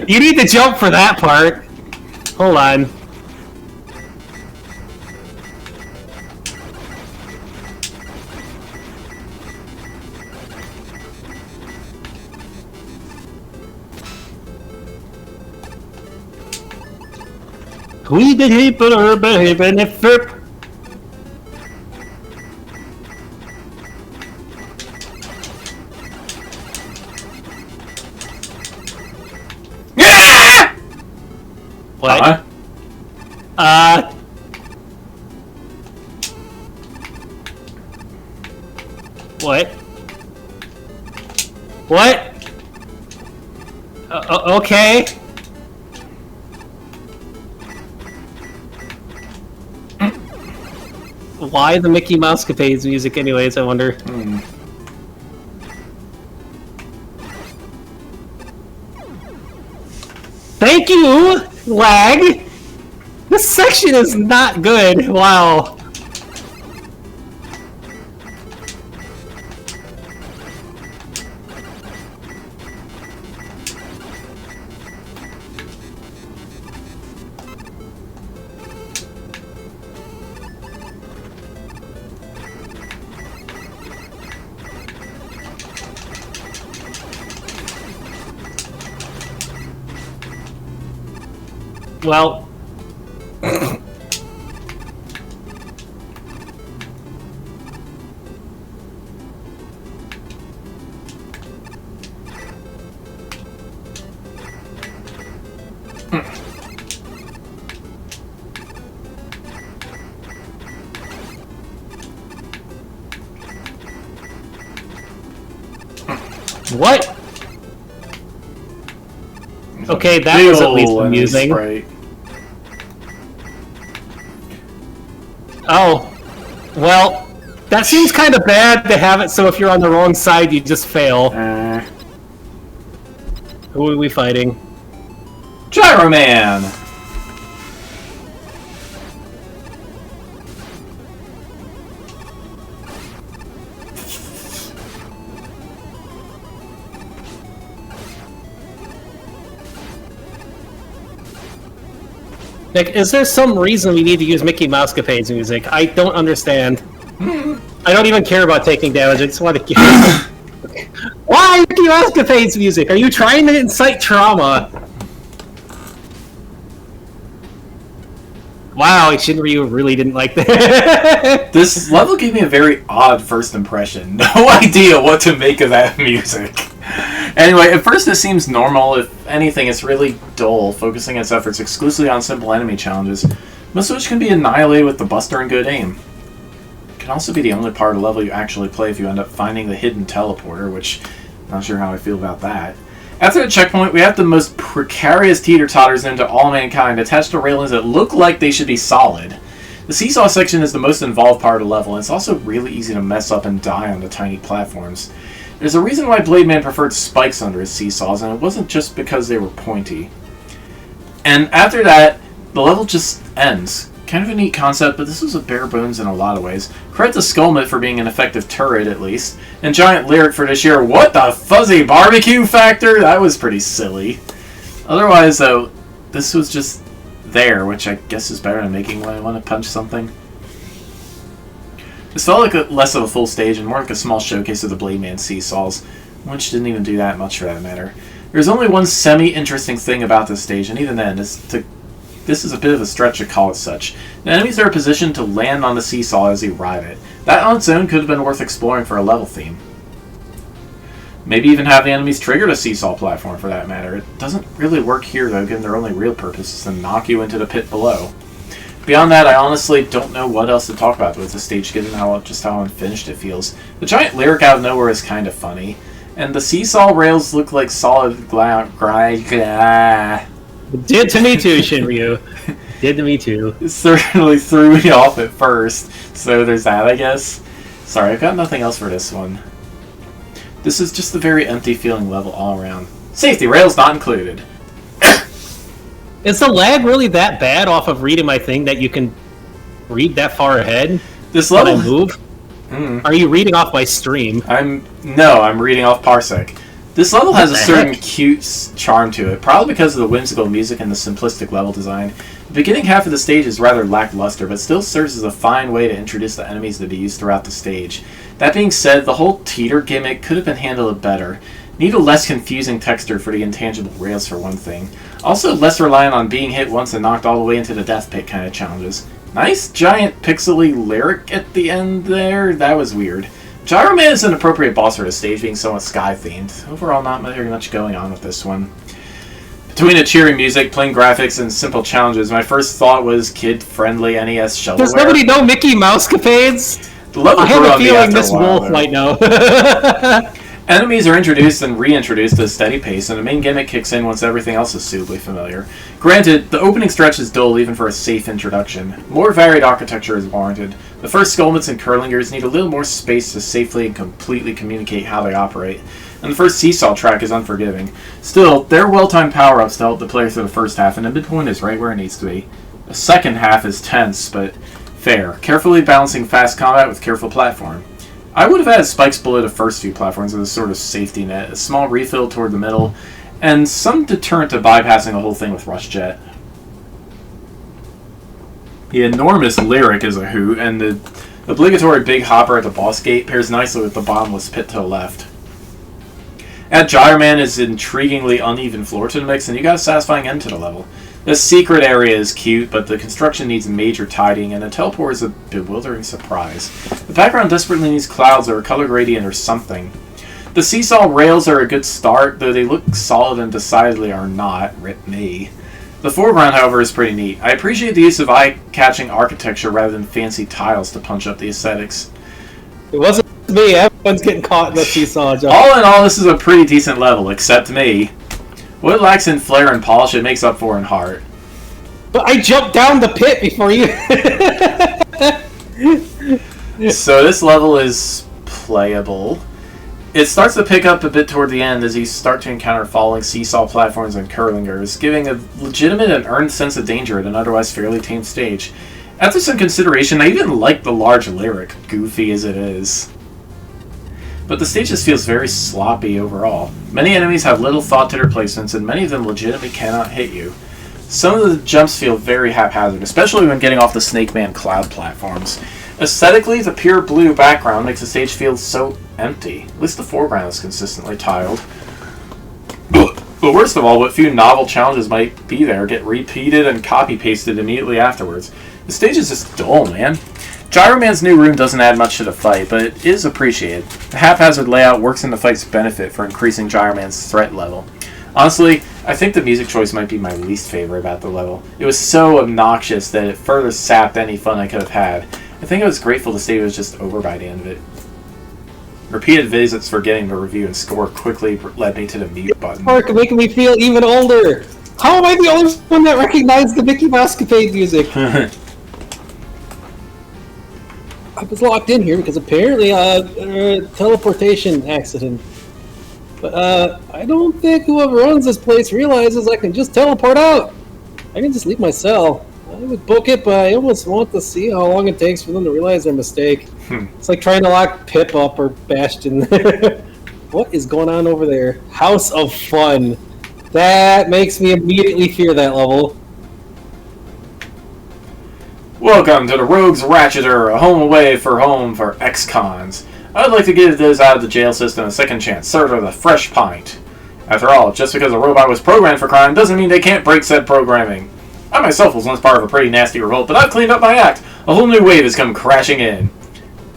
You need to jump for that part. Hold on. We did people are behaving if what? What? What? Okay. Why the Mickey Mousecapades music anyways, I wonder. Thank you, lag! This section is not good, wow. Well, what? Okay, that was at least amusing. Right. Oh, well, that seems kind of bad to have it so if you're on the wrong side, you just fail. Who are we fighting? Gyro Man! Nick, is there some reason we need to use Mickey Mousecapades music? I don't understand. I don't even care about taking damage, I just want to get... Why Mickey Mousecapades music? Are you trying to incite trauma? Wow, Shinryu really didn't like that. This level gave me a very odd first impression. No idea what to make of that music. Anyway, at first this seems normal. If anything, it's really dull, focusing its efforts exclusively on simple enemy challenges, most of which can be annihilated with the Buster and good aim. It can also be the only part of the level you actually play if you end up finding the hidden teleporter, which I'm not sure how I feel about that. After the checkpoint, we have the most precarious teeter-totters into all mankind, attached to railings that look like they should be solid. The seesaw section is the most involved part of the level, and it's also really easy to mess up and die on the tiny platforms. There's a reason why Blade Man preferred spikes under his seesaws, and it wasn't just because they were pointy. And after that, the level just ends. Kind of a neat concept, but this was a bare bones in a lot of ways. Credit to Skullmet for being an effective turret, at least. And Giant Lyric for this year, what the fuzzy barbecue factor? That was pretty silly. Otherwise, though, this was just there, which I guess is better than making when I want to punch something. This felt like less of a full stage and more like a small showcase of the Blade Man seesaws, which didn't even do that much for that matter. There's only one semi-interesting thing about this stage, and even then, this is a bit of a stretch to call it such. The enemies are positioned to land on the seesaw as you ride it. That on its own could have been worth exploring for a level theme. Maybe even have the enemies trigger the seesaw platform for that matter. It doesn't really work here though, given their only real purpose is to knock you into the pit below. Beyond that, I honestly don't know what else to talk about with this stage, given just how unfinished it feels. The Giant Lyric out of nowhere is kind of funny, and the seesaw rails look like solid Did to me too, Shinryu. Did to me too. It certainly threw me off at first, so there's that, I guess. Sorry, I've got nothing else for this one. This is just a very empty feeling level all around. Safety rails not included. Is the lag really that bad off of reading my thing that you can read that far ahead? This level when I move? Are you reading off my stream? I'm reading off Parsec. This level has a certain cute charm to it, probably because of the whimsical music and the simplistic level design. The beginning half of the stage is rather lackluster, but still serves as a fine way to introduce the enemies to be used throughout the stage. That being said, the whole teeter gimmick could have been handled better. Need a less confusing texture for the intangible rails for one thing. Also less reliant on being hit once and knocked all the way into the death pit kind of challenges. Nice giant pixely lyric at the end there, that was weird. Gyro Man is an appropriate boss for the stage, being somewhat sky-themed. Overall, not very much going on with this one. Between the cheery music, plain graphics, and simple challenges, my first thought was kid-friendly NES shovelware. Does nobody know Mickey Mouse capades? I have a feeling this wolf might know. Enemies are introduced and reintroduced at a steady pace, and the main gimmick kicks in once everything else is suitably familiar. Granted, the opening stretch is dull even for a safe introduction. More varied architecture is warranted. The first Skullmets and Curlingers need a little more space to safely and completely communicate how they operate, and the first Seesaw track is unforgiving. Still, they're well-timed power-ups to help the player through the first half, and the midpoint is right where it needs to be. The second half is tense, but fair, carefully balancing fast combat with careful platform. I would have added spikes below the first few platforms as a sort of safety net, a small refill toward the middle, and some deterrent to bypassing the whole thing with Rush Jet. The enormous lyric is a hoot, and the obligatory big hopper at the boss gate pairs nicely with the bottomless pit to the left. Add Gyro Man is intriguingly uneven floor to the mix, and you got a satisfying end to the level. This secret area is cute, but the construction needs major tidying, and the teleport is a bewildering surprise. The background desperately needs clouds or a color gradient or something. The seesaw rails are a good start, though they look solid and decidedly are not. Rip me. The foreground, however, is pretty neat. I appreciate the use of eye-catching architecture rather than fancy tiles to punch up the aesthetics. It wasn't me. Everyone's getting caught in the seesaw. All in all, this is a pretty decent level, except me. What it lacks in flair and polish, it makes up for in heart. But I jumped down the pit before you... So this level is playable. It starts to pick up a bit toward the end as you start to encounter falling seesaw platforms and curlingers, giving a legitimate and earned sense of danger at an otherwise fairly tame stage. After some consideration, I even like the large lyric, goofy as it is. But the stage just feels very sloppy overall. Many enemies have little thought to their placements, and many of them legitimately cannot hit you. Some of the jumps feel very haphazard, especially when getting off the Snake Man cloud platforms. Aesthetically, the pure blue background makes the stage feel so empty. At least the foreground is consistently tiled. But worst of all, what few novel challenges might be there get repeated and copy-pasted immediately afterwards. The stage is just dull, man. Gyro Man's new room doesn't add much to the fight, but it is appreciated. The haphazard layout works in the fight's benefit for increasing Gyro Man's threat level. Honestly, I think the music choice might be my least favorite about the level. It was so obnoxious that it further sapped any fun I could have had. I think I was grateful the stage was just over by the end of it. Repeated visits for getting the review and score quickly led me to the mute button. Mark, making me feel even older. How am I the only one that recognized the Mickey Mouse Capade music? I was locked in here because apparently teleportation accident. I don't think whoever owns this place realizes I can just teleport out. I can just leave my cell. I would book it, but I almost want to see how long it takes for them to realize their mistake. It's like trying to lock Pip up or Bastion. What is going on over there? House of Fun. That makes me immediately fear that level. Welcome to the Rogues Ratcheter, a home away for ex-cons. I'd like to give those out of the jail system a second chance, served with a fresh pint. After all, just because a robot was programmed for crime doesn't mean they can't break said programming. I myself was once part of a pretty nasty revolt, but I've cleaned up my act. A whole new wave has come crashing in.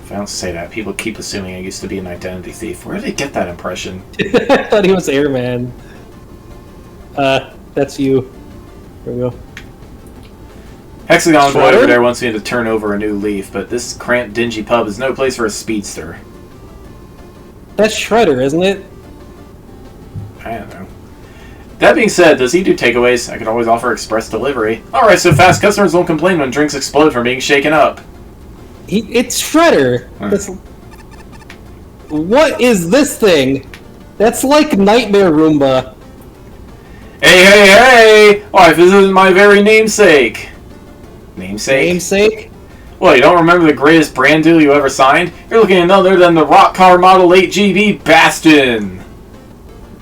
If I don't say that, people keep assuming I used to be an identity thief. Where did they get that impression? I thought he was Airman. That's you. There we go. Hexagon boy over there wants me to turn over a new leaf, but this cramped, dingy pub is no place for a speedster. That's Shredder, isn't it? I don't know. That being said, does he do takeaways? I could always offer express delivery. Alright, so fast customers won't complain when drinks explode from being shaken up. It's Shredder. What is this thing? That's like Nightmare Roomba. Hey, hey, hey! Why, this isn't my very namesake. Namesake? Namesake? Well, you don't remember the greatest brand deal you ever signed? You're looking at none other than the Rock Car Model 8GB Bastion!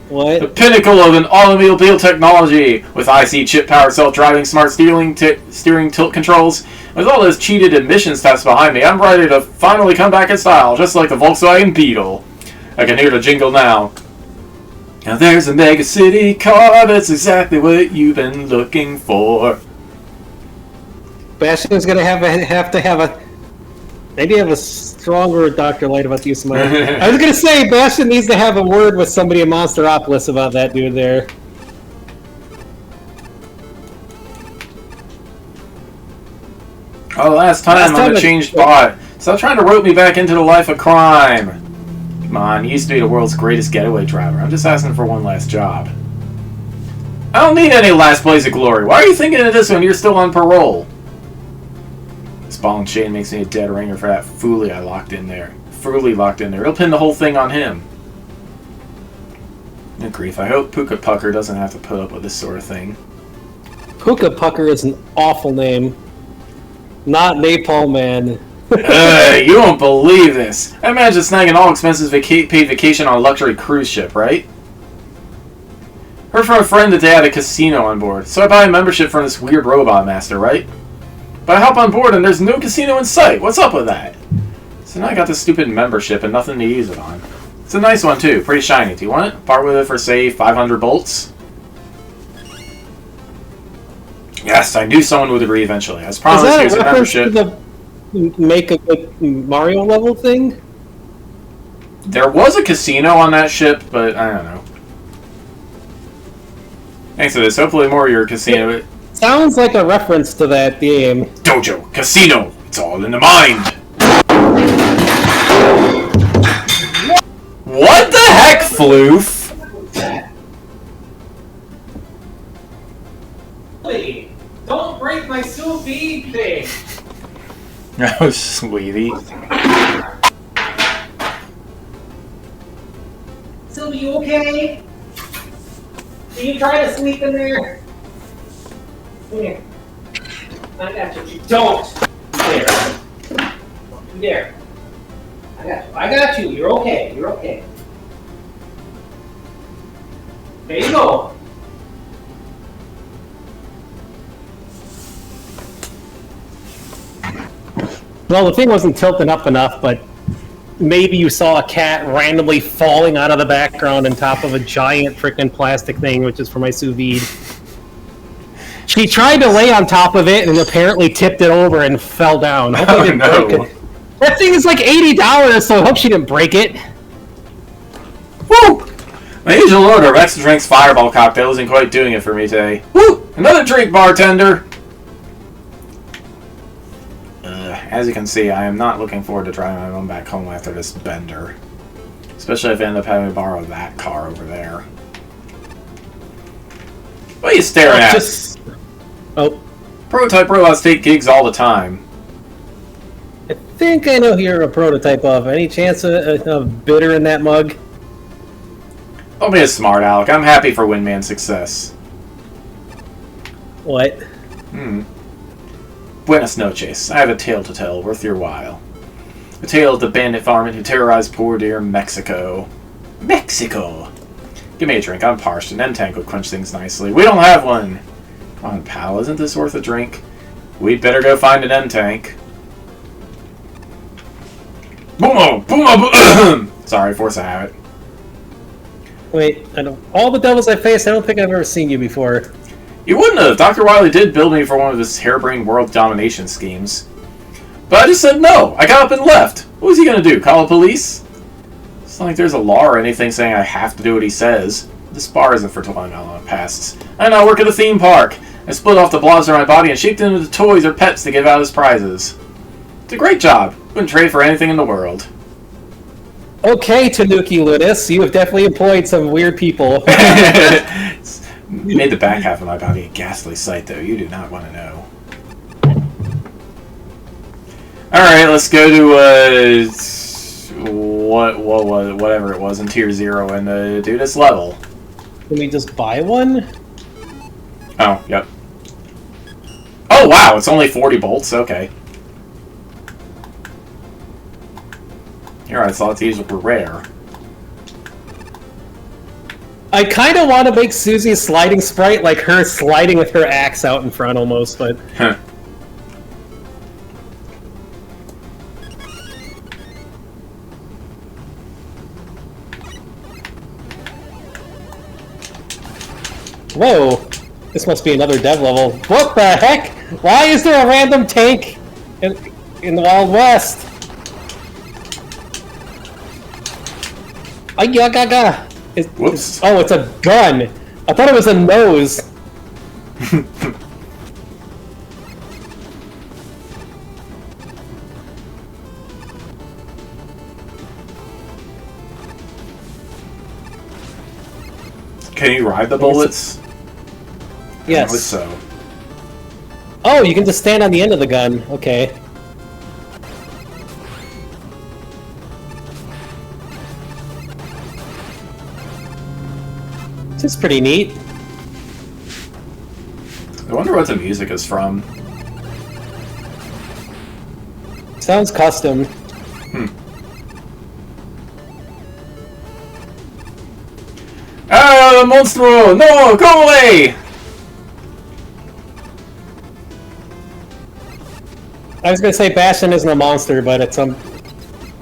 What? The pinnacle of an automobile technology, with IC chip-powered self-driving smart steering tilt controls. With all those cheated emissions tests behind me, I'm ready to finally come back in style, just like the Volkswagen Beetle. I can hear the jingle now. Now there's a mega city car that's exactly what you've been looking for. Bastion's gonna have to have a maybe have a stronger Dr. Light about the use of my. I was gonna say Bastion needs to have a word with somebody in Monsteropolis about that dude there. Oh, last time I'm a changed bot. Stop trying to rope me back into the life of crime. Come on, you used to be the world's greatest getaway driver. I'm just asking for one last job. I don't need any last blaze of glory. Why are you thinking of this when you're still on parole? This ball and chain makes me a dead ringer for that Foolie I locked in there. Foolie locked in there. It'll pin the whole thing on him. Good grief, I hope Puka Pucker doesn't have to put up with this sort of thing. Puka Pucker is an awful name. Not Napalm Man. You won't believe this. I imagine snagging all expenses paid vacation on a luxury cruise ship, right? Heard from a friend that they had a casino on board, so I buy a membership from this weird robot master, right? But I hop on board and there's no casino in sight. What's up with that? So now I got this stupid membership and nothing to use it on. It's a nice one too, pretty shiny. Do you want it? Part with it for, say, 500 bolts? Yes, I knew someone would agree eventually. As promised, here's a membership. Is that a reference to the make a good Mario level thing? There was a casino on that ship, but I don't know. Thanks to this, hopefully more of your casino. Sounds like a reference to that game. Dojo, casino, it's all in the mind. What the heck, Floof? Don't break my sous vide thing. Oh, sweetie. Sylvie, you okay? Can you try to sleep in there? Come here. I got you. Don't! There. Don't you dare. I got you. I got you. You're okay. You're okay. There you go. Well, the thing wasn't tilting up enough, but maybe you saw a cat randomly falling out of the background on top of a giant freaking plastic thing, which is for my sous vide. She tried to lay on top of it and apparently tipped it over and fell down. Hopefully didn't break it. That thing is like $80, so I hope she didn't break it. Woo! My usual order of extra drinks fireball cocktail isn't quite doing it for me today. Woo! Another drink, bartender! As you can see, I am not looking forward to driving my own back home after this bender. Especially if I end up having to borrow that car over there. What are you staring at? Oh. Prototype robots take gigs all the time. I think I know who you're a prototype of. Any chance of bitter in that mug? Don't be a smart aleck. I'm happy for Windman's success. What? Buenas noches. I have a tale to tell worth your while. A tale of the bandit varmint who terrorized poor dear Mexico. Mexico! Give me a drink. I'm parched. An M-Tank would quench things nicely. We don't have one! Come on, pal. Isn't this worth a drink? We'd better go find an M-Tank. Boomo! Boomo! Sorry, force a habit. Wait, I don't. All the devils I faced, I don't think I've ever seen you before. You wouldn't have. Dr. Wily did build me for one of his harebrained world domination schemes. But I just said no. I got up and left. What was he going to do? Call the police? It's not like there's a law or anything saying I have to do what he says. This bar isn't for $20 passes. I now work at a theme park. I split off the blobs on my body and shaped them into toys or pets to give out as prizes. It's a great job. Wouldn't trade for anything in the world. Okay, Tanuki Lunis, you have definitely employed some weird people. Made the back half of my body a ghastly sight, though. You do not want to know. Alright, let's go to, whatever it was in Tier 0 and do this level. Can we just buy one? Oh, yep. Oh, wow, it's only 40 bolts? Okay. Here, I thought these were rare. I kind of want to make Susie's sliding sprite like her sliding with her axe out in front almost, but... Huh. Whoa! This must be another dev level. What the heck? Why is there a random tank in the Wild West? Whoops. Oh, it's a gun! I thought it was a nose! Can you ride the bullets? Yes. I so. Oh, you can just stand on the end of the gun. Okay. This is pretty neat. I wonder what the music is from. Sounds custom. Ah, monstro! No, go away! I was gonna say Bastion isn't a monster, but it's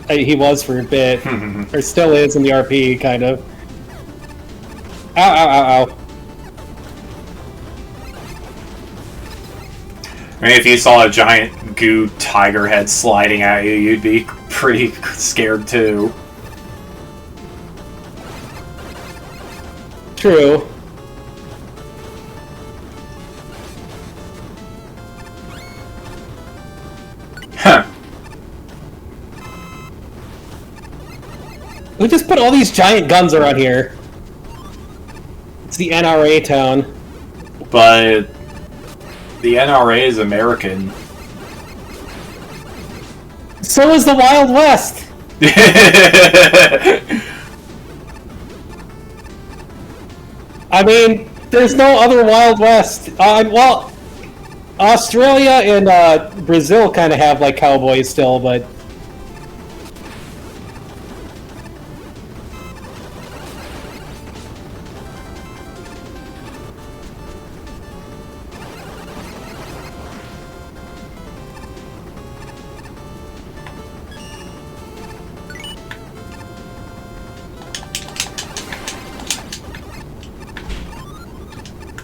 he was for a bit, or still is in the RP, kind of. Ow! Ow! Ow! Ow! I mean, if you saw a giant goo tiger head sliding at you, you'd be pretty scared too. True. Huh. We just put all these giant guns around here. It's the NRA town. But the NRA is American. So is the Wild West! I mean, there's no other Wild West. Well, Australia and Brazil kind of have, like, cowboys still, but...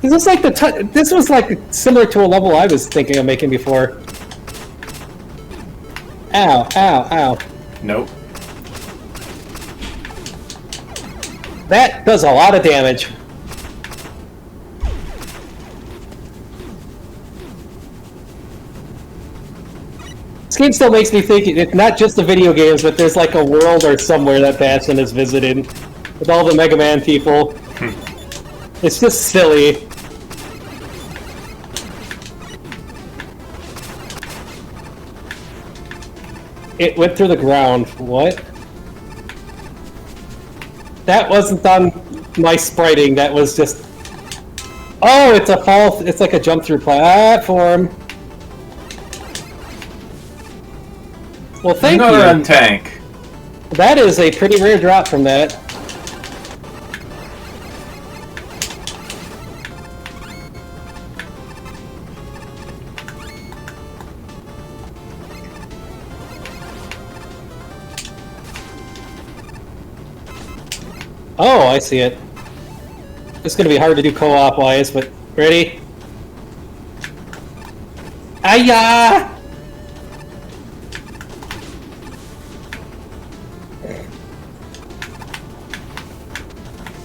This was like this was like similar to a level I was thinking of making before. Ow! Ow! Ow! Nope. That does a lot of damage. This game still makes me think it's not just the video games, but there's like a world or somewhere that Bastion has visited with all the Mega Man people. It's just silly. It went through the ground. What? That wasn't on my spriting. That was just. Oh, it's a fall. It's like a jump through platform. Well, thank Another you. tank. That is a pretty rare drop from that. Oh, I see it. It's going to be hard to do co-op wise, but ready? Aya!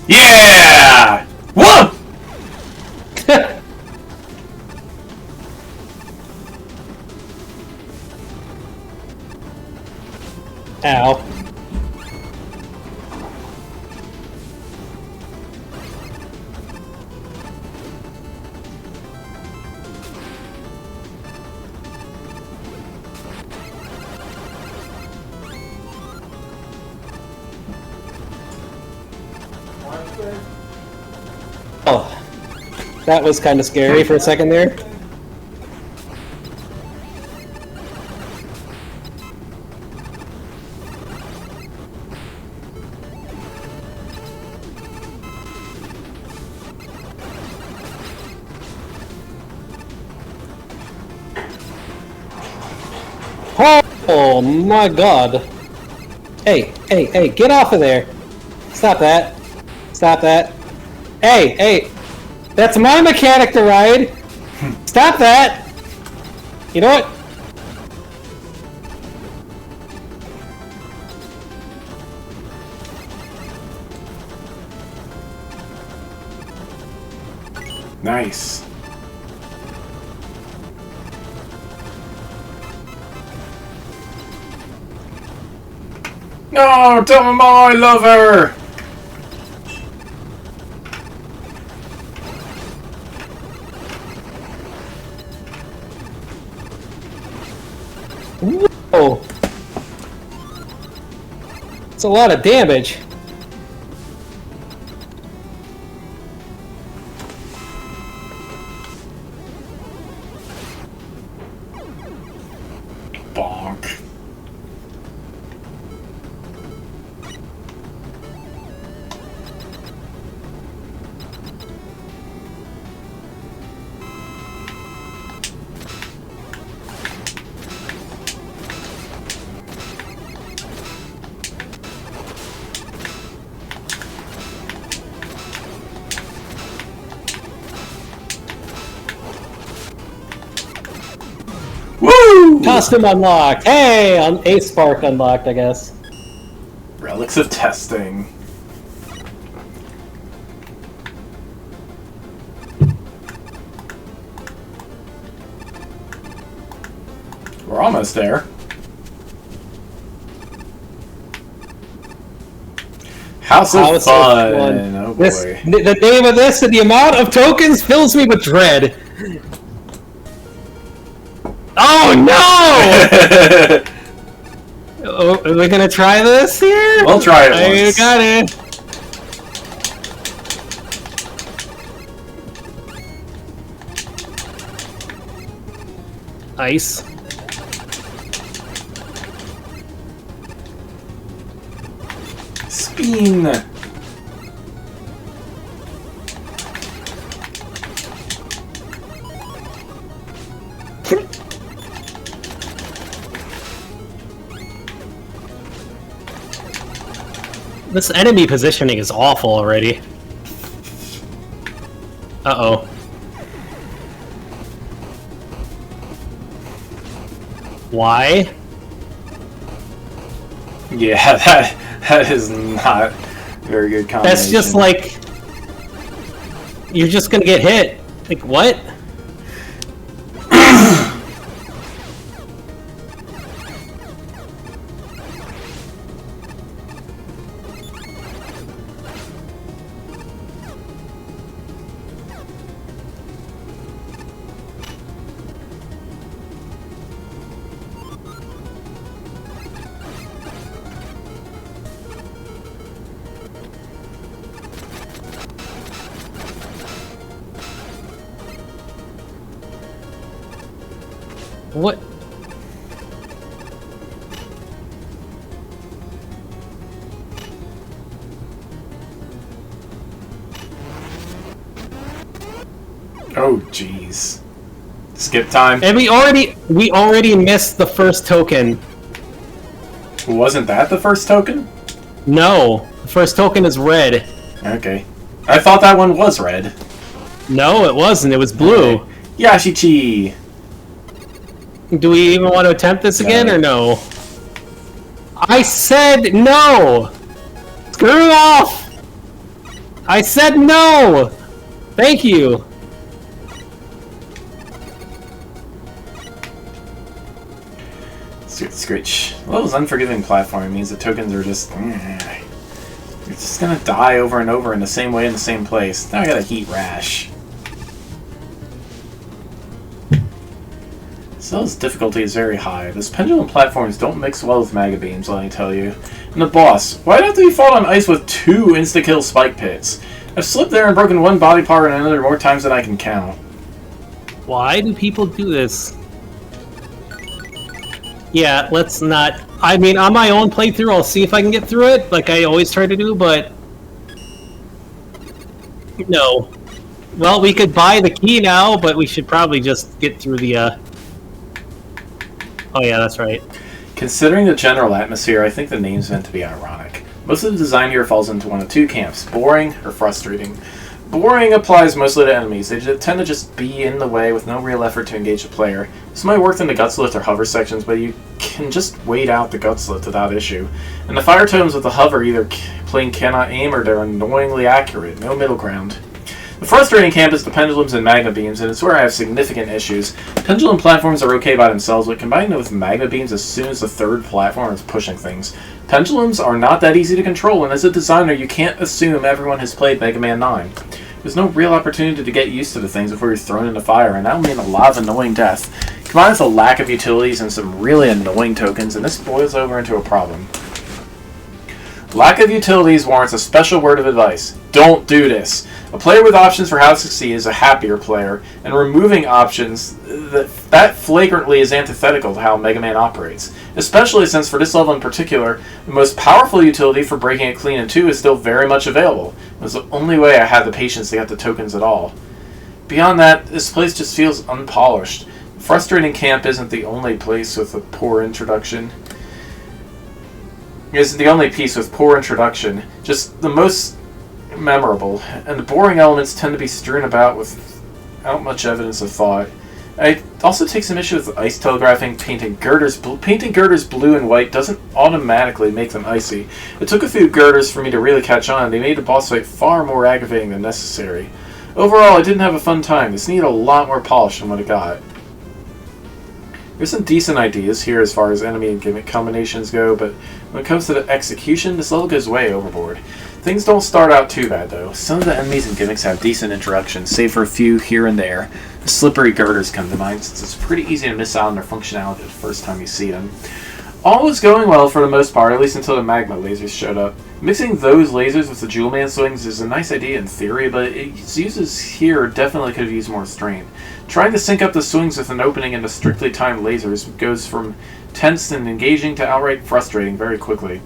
Yeah! Whoa! Ow. Oh, that was kind of scary for a second there. Oh my god. Hey, hey, hey, get off of there. Stop that. Stop that. Hey, hey. That's my mechanic to ride. Stop that. You know what? Nice. No, tell my mom I love her. Whoa. It's a lot of damage. Bonk. Woo! Custom unlocked. Hey, a spark unlocked, I guess. Relics of testing. We're almost there. House of Fun. Oh boy. The name of this and the amount of tokens fills me with dread. Oh no! Oh, are we gonna try this here? We'll try it I once. got it. Ice. Spin. This enemy positioning is awful already. Uh-oh. Why? Yeah, that is not a very good combination. That's just like... You're just gonna get hit. Like, what? What? Oh, jeez. Skip time. And we already missed the first token. Wasn't that the first token? No, the first token is red. Okay. I thought that one was red. No, it wasn't. It was blue. Okay. Yashichi! Do we even want to attempt this again, or no? I said no! Screw off! I said no! Thank you! Screech. Well, this unforgiving platforming means the tokens are just... You're just gonna die over and over in the same way in the same place. Now I got a heat rash. Cell's difficulty is very high. Those pendulum platforms don't mix well with Maga Beams, let me tell you. And the boss. Why don't we fall on ice with 2 insta-kill spike pits? I've slipped there and broken one body part and another more times than I can count. Why do people do this? Yeah, let's not... I mean, on my own playthrough, I'll see if I can get through it, like I always try to do, but... No. Well, we could buy the key now, but we should probably just get through the, Oh yeah, that's right. Considering the general atmosphere, I think the name's meant to be ironic. Most of the design here falls into one of 2 camps, boring or frustrating. Boring applies mostly to enemies. They tend to just be in the way with no real effort to engage the player. This might work in the guts lift or hover sections, but you can just wait out the guts lift without issue. And the fire totems with the hover either plain cannot aim or they're annoyingly accurate. No middle ground. The frustrating camp is the pendulums and magma beams, and it's where I have significant issues. Pendulum platforms are okay by themselves, but combining them with magma beams as soon as the 3rd platform is pushing things. Pendulums are not that easy to control, and as a designer, you can't assume everyone has played Mega Man 9. There's no real opportunity to get used to the things before you're thrown into fire, and that'll mean a lot of annoying death. Combined with a lack of utilities and some really annoying tokens, and this boils over into a problem. Lack of utilities warrants a special word of advice. Don't do this. A player with options for how to succeed is a happier player, and removing options that flagrantly is antithetical to how Mega Man operates. Especially since for this level in particular, the most powerful utility for breaking it clean in 2 is still very much available. It was the only way I had the patience to get the tokens at all. Beyond that, this place just feels unpolished. Frustrating Camp isn't the only place with a poor introduction. It isn't the only piece with poor introduction, just the most memorable, and the boring elements tend to be strewn about without much evidence of thought. I also take some issue with ice telegraphing. Painting girders blue and white doesn't automatically make them icy. It took a few girders for me to really catch on. They made the boss fight far more aggravating than necessary. Overall, I didn't have a fun time. This needed a lot more polish than what it got. There's some decent ideas here as far as enemy and gimmick combinations go, but when it comes to the execution, this level goes way overboard. Things don't start out too bad, though. Some of the enemies and gimmicks have decent introductions, save for a few here and there. The slippery girders come to mind, since it's pretty easy to miss out on their functionality the first time you see them. All was going well for the most part, at least until the magma lasers showed up. Mixing those lasers with the Jewel Man swings is a nice idea in theory, but its uses here definitely could have used more restraint. Trying to sync up the swings with an opening into strictly timed lasers goes from tense and engaging to outright frustrating very quickly.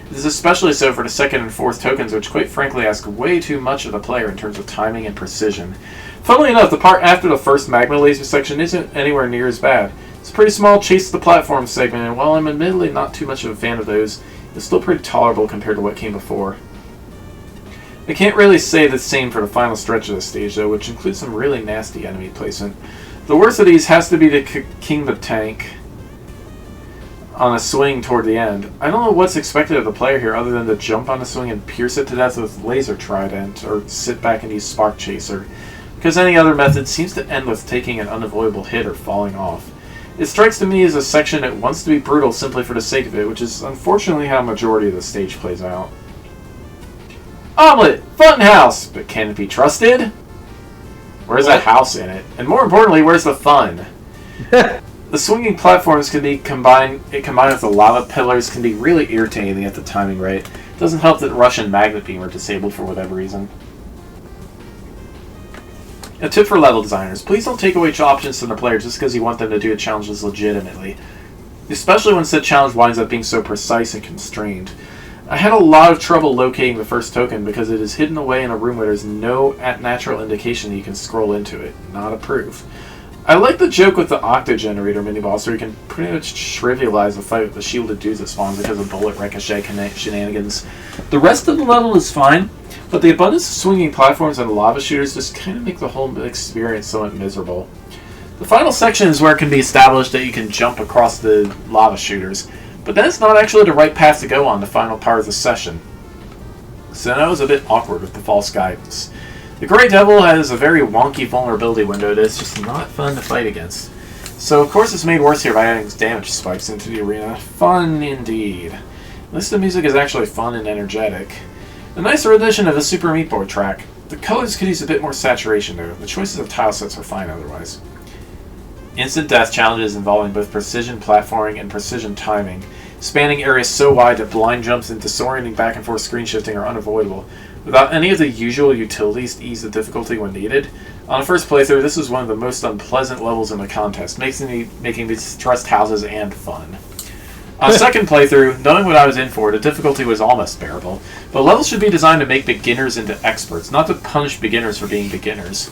This is especially so for the 2nd and 4th tokens, which quite frankly ask way too much of the player in terms of timing and precision. Funnily enough, the part after the first magma laser section isn't anywhere near as bad. It's a pretty small chase the platform segment, and while I'm admittedly not too much of a fan of those, it's still pretty tolerable compared to what came before. I can't really say the same for the final stretch of the stage, though, which includes some really nasty enemy placement. The worst of these has to be the King the Tank on a swing toward the end. I don't know what's expected of the player here other than to jump on the swing and pierce it to death with Laser Trident, or sit back and use Spark Chaser, because any other method seems to end with taking an unavoidable hit or falling off. It strikes to me as a section that wants to be brutal simply for the sake of it, which is unfortunately how a majority of the stage plays out. Omelet! Fun house! But can it be trusted? Where's that house in it? And more importantly, where's the fun? The swinging platforms can be combined with the lava pillars can be really irritating to get the timing right. It doesn't help that Rush and Magnet Beam are disabled for whatever reason. A tip for level designers: please don't take away options from the player just because you want them to do a challenge legitimately. Especially when said challenge winds up being so precise and constrained. I had a lot of trouble locating the first token because it is hidden away in a room where there's no natural indication that you can scroll into it. Not approved. I like the joke with the Octo Generator mini-boss where you can pretty much trivialize the fight with the shielded dudes that spawn because of bullet ricochet shenanigans. The rest of the level is fine, but the abundance of swinging platforms and lava shooters just kind of make the whole experience somewhat miserable. The final section is where it can be established that you can jump across the lava shooters, but that is not actually the right path to go on the final part of the session. So that was a bit awkward with the false guidance. The Grey Devil has a very wonky vulnerability window that is just not fun to fight against. So of course it's made worse here by adding damage spikes into the arena. Fun indeed. At least the music is actually fun and energetic. A nice rendition of a Super Meat Boy track. The colors could use a bit more saturation though. The choices of tile sets are fine otherwise. Instant death challenges involving both precision platforming and precision timing, spanning areas so wide that blind jumps and disorienting back and forth screen shifting are unavoidable, without any of the usual utilities to ease the difficulty when needed. On a first playthrough, this is one of the most unpleasant levels in the contest, making me distrust houses and fun. On a second playthrough, knowing what I was in for, the difficulty was almost bearable, but levels should be designed to make beginners into experts, not to punish beginners for being beginners.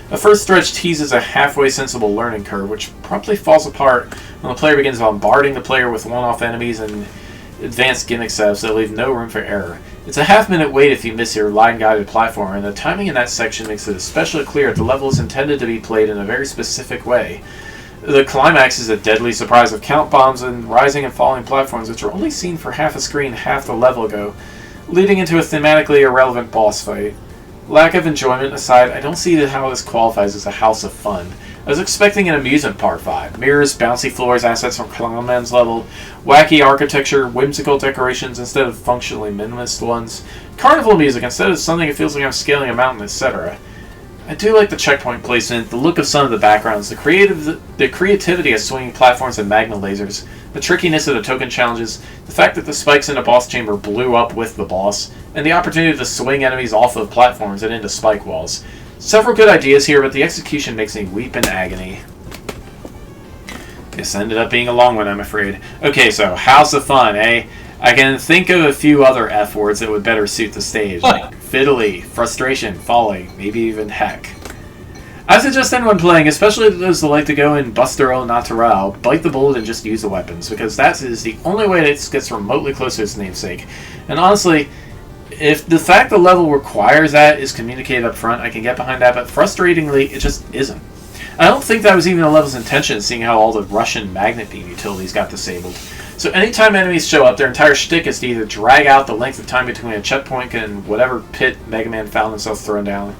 The first stretch teases a halfway sensible learning curve, which promptly falls apart when the player begins bombarding the player with one-off enemies and advanced gimmick setups that leave no room for error. It's a half-minute wait if you miss your line-guided platform, and the timing in that section makes it especially clear that the level is intended to be played in a very specific way. The climax is a deadly surprise of count bombs and rising and falling platforms, which were only seen for half a screen half the level ago, leading into a thematically irrelevant boss fight. Lack of enjoyment aside, I don't see how this qualifies as a house of fun. I was expecting an amusement park vibe. Mirrors, bouncy floors, assets from Clown Man's level, wacky architecture, whimsical decorations instead of functionally minimalist ones, carnival music instead of something that feels like I'm scaling a mountain, etc. I do like the checkpoint placement, the look of some of the backgrounds, the creativity of swinging platforms and magma lasers, the trickiness of the token challenges, the fact that the spikes in the boss chamber blew up with the boss, and the opportunity to swing enemies off of platforms and into spike walls. Several good ideas here, but the execution makes me weep in agony. This ended up being a long one, I'm afraid. Okay, so House of Fun, eh? I can think of a few other F words that would better suit the stage, like fiddly, frustration, folly, maybe even heck. I suggest anyone playing, especially those that like to go in Buster Natural, bite the bullet and just use the weapons, because that is the only way it gets remotely close to its namesake. And honestly, if the fact the level requires that is communicated up front, I can get behind that, but frustratingly, it just isn't. I don't think that was even the level's intention, seeing how all the Russian magnet beam utilities got disabled. So anytime enemies show up, their entire shtick is to either drag out the length of time between a checkpoint and whatever pit Mega Man found themselves thrown down,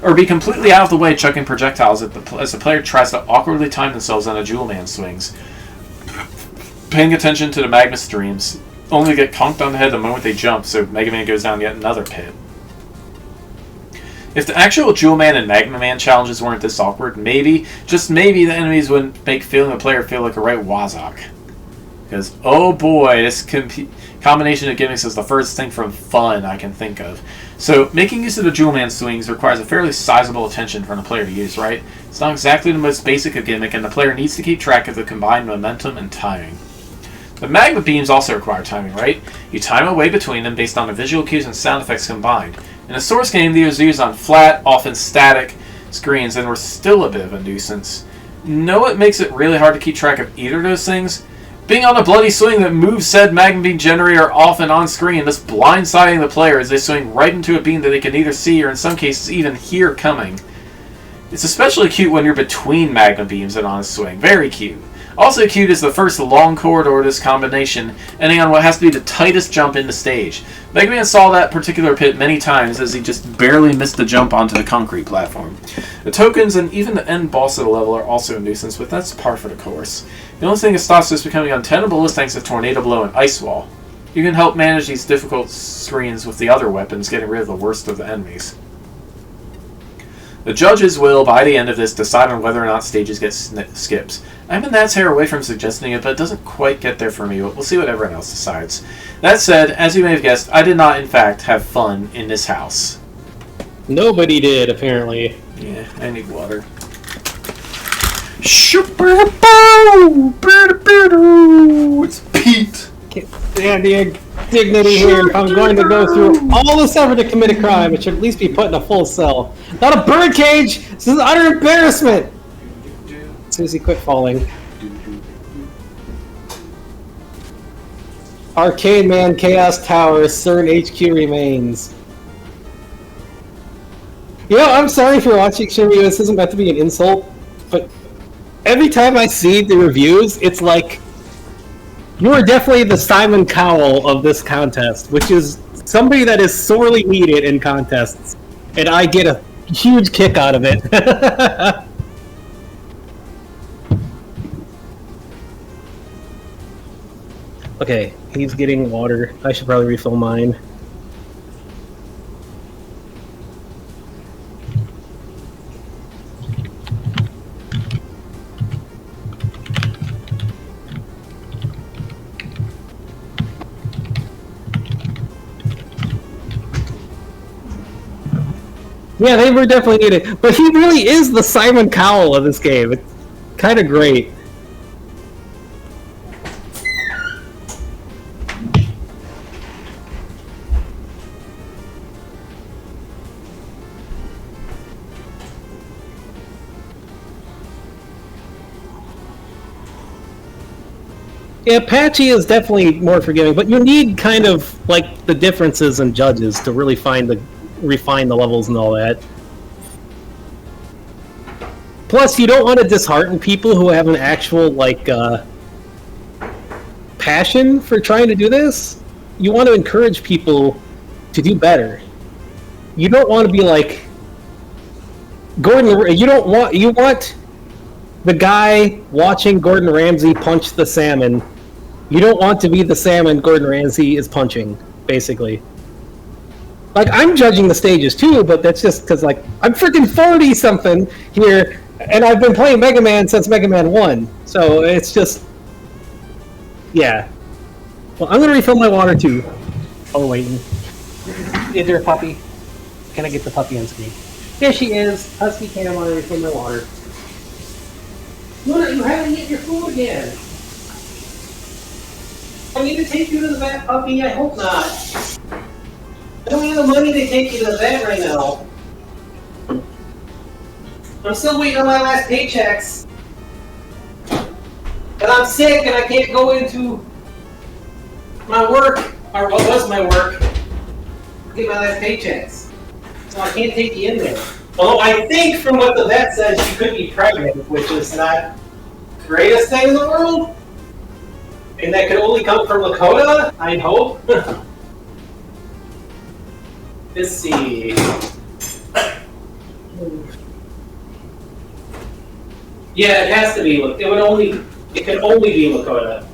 or be completely out of the way chucking projectiles as the player tries to awkwardly time themselves on a Jewel Man swings, paying attention to the magma streams, only to get conked on the head the moment they jump, so Mega Man goes down yet another pit. If the actual Jewel Man and Magma Man challenges weren't this awkward, maybe, just maybe, the enemies wouldn't make feeling the player feel like a right Wazok. Because, oh boy, this combination of gimmicks is the first thing from fun I can think of. So, making use of the Jewel Man swings requires a fairly sizable attention from the player to use, right? It's not exactly the most basic of gimmick, and the player needs to keep track of the combined momentum and timing. The magma beams also require timing, right? You time away between them based on the visual cues and sound effects combined. In a Source game, these are used on flat, often static screens, and were still a bit of a nuisance. Know what makes it really hard to keep track of either of those things? Being on a bloody swing that moves said magma beam generator off and on screen, thus blindsiding the player as they swing right into a beam that they can neither see or in some cases even hear coming. It's especially cute when you're between magma beams and on a swing. Very cute. Also cute is the first long corridor of this combination, ending on what has to be the tightest jump in the stage. Mega Man saw that particular pit many times as he just barely missed the jump onto the concrete platform. The tokens and even the end boss of the level are also a nuisance, but that's par for the course. The only thing that stops this becoming untenable is thanks to Tornado Blow and Ice Wall. You can help manage these difficult screens with the other weapons, getting rid of the worst of the enemies. The judges will, by the end of this, decide on whether or not stages get skips. I'm a gnat's hair away from suggesting it, but it doesn't quite get there for me, but we'll see what everyone else decides. That said, as you may have guessed, I did not, in fact, have fun in this house. Nobody did, apparently. Yeah, I need water. It's Pete. Yeah, the dignity here. If I'm going to go through all this effort to commit a crime, it should at least be put in a full cell. Not a birdcage! This is utter embarrassment! Susie, quit falling. Arcade Man, Chaos Tower, CERN HQ remains. You know, I'm sorry for watching Shimmy. This isn't meant to be an insult, but every time I see the reviews, it's like, you are definitely the Simon Cowell of this contest, which is somebody that is sorely needed in contests, and I get a huge kick out of it. Okay, he's getting water. I should probably refill mine. Yeah, they were definitely needed. But he really is the Simon Cowell of this game. It's kind of great. Yeah, Patchy is definitely more forgiving, but you need kind of like the differences in judges to really refine the levels and all that. Plus, you don't want to dishearten people who have an actual like passion for trying to do this. You want to encourage people to do better. You don't want to be like Gordon. You want the guy watching Gordon Ramsay punch the salmon. You don't want to be the salmon Gordon Ramsay is punching, basically. Like, I'm judging the stages too, but that's just because, like, I'm freaking 40-something here, and I've been playing Mega Man since Mega Man 1. So it's just... Yeah. Well, I'm going to refill my water too. Oh, wait. Is there a puppy? Can I get the puppy on screen? There she is. Husky Cam, I'm going to refill my water. Luna, you haven't eaten your food yet. I need to take you to the vet, puppy. I hope not. I don't have the money to take you to the vet right now. I'm still waiting on my last paychecks. And I'm sick and I can't go into my work, or what was my work, to get my last paychecks. So I can't take you in there. Although I think from what the vet says, you could be pregnant, which is not the greatest thing in the world. And that could only come from Lakota, I'd hope. Let's see. Yeah, it has to be. It can only be Lakota.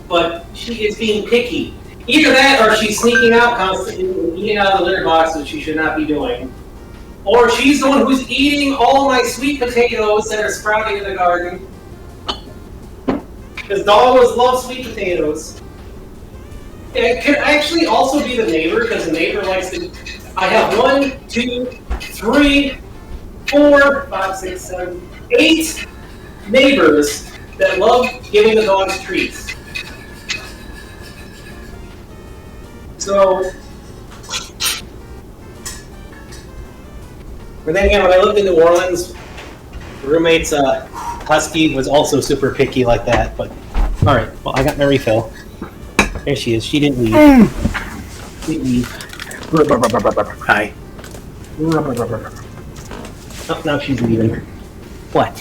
But she is being picky. Either that, or she's sneaking out constantly and eating out of the litter box, which she should not be doing. Or she's the one who's eating all my sweet potatoes that are sprouting in the garden. Because dogs love sweet potatoes. It could actually also be the neighbor, because the neighbor likes to... I have 1, 2, 3, 4, 5, 6, 7, 8 neighbors that love giving the dogs treats. So... But then again, when I lived in New Orleans, the roommate's husky was also super picky like that. But all right, well, I got my refill. There she is. She didn't leave. She didn't leave. Hi. Oh, now she's leaving. What?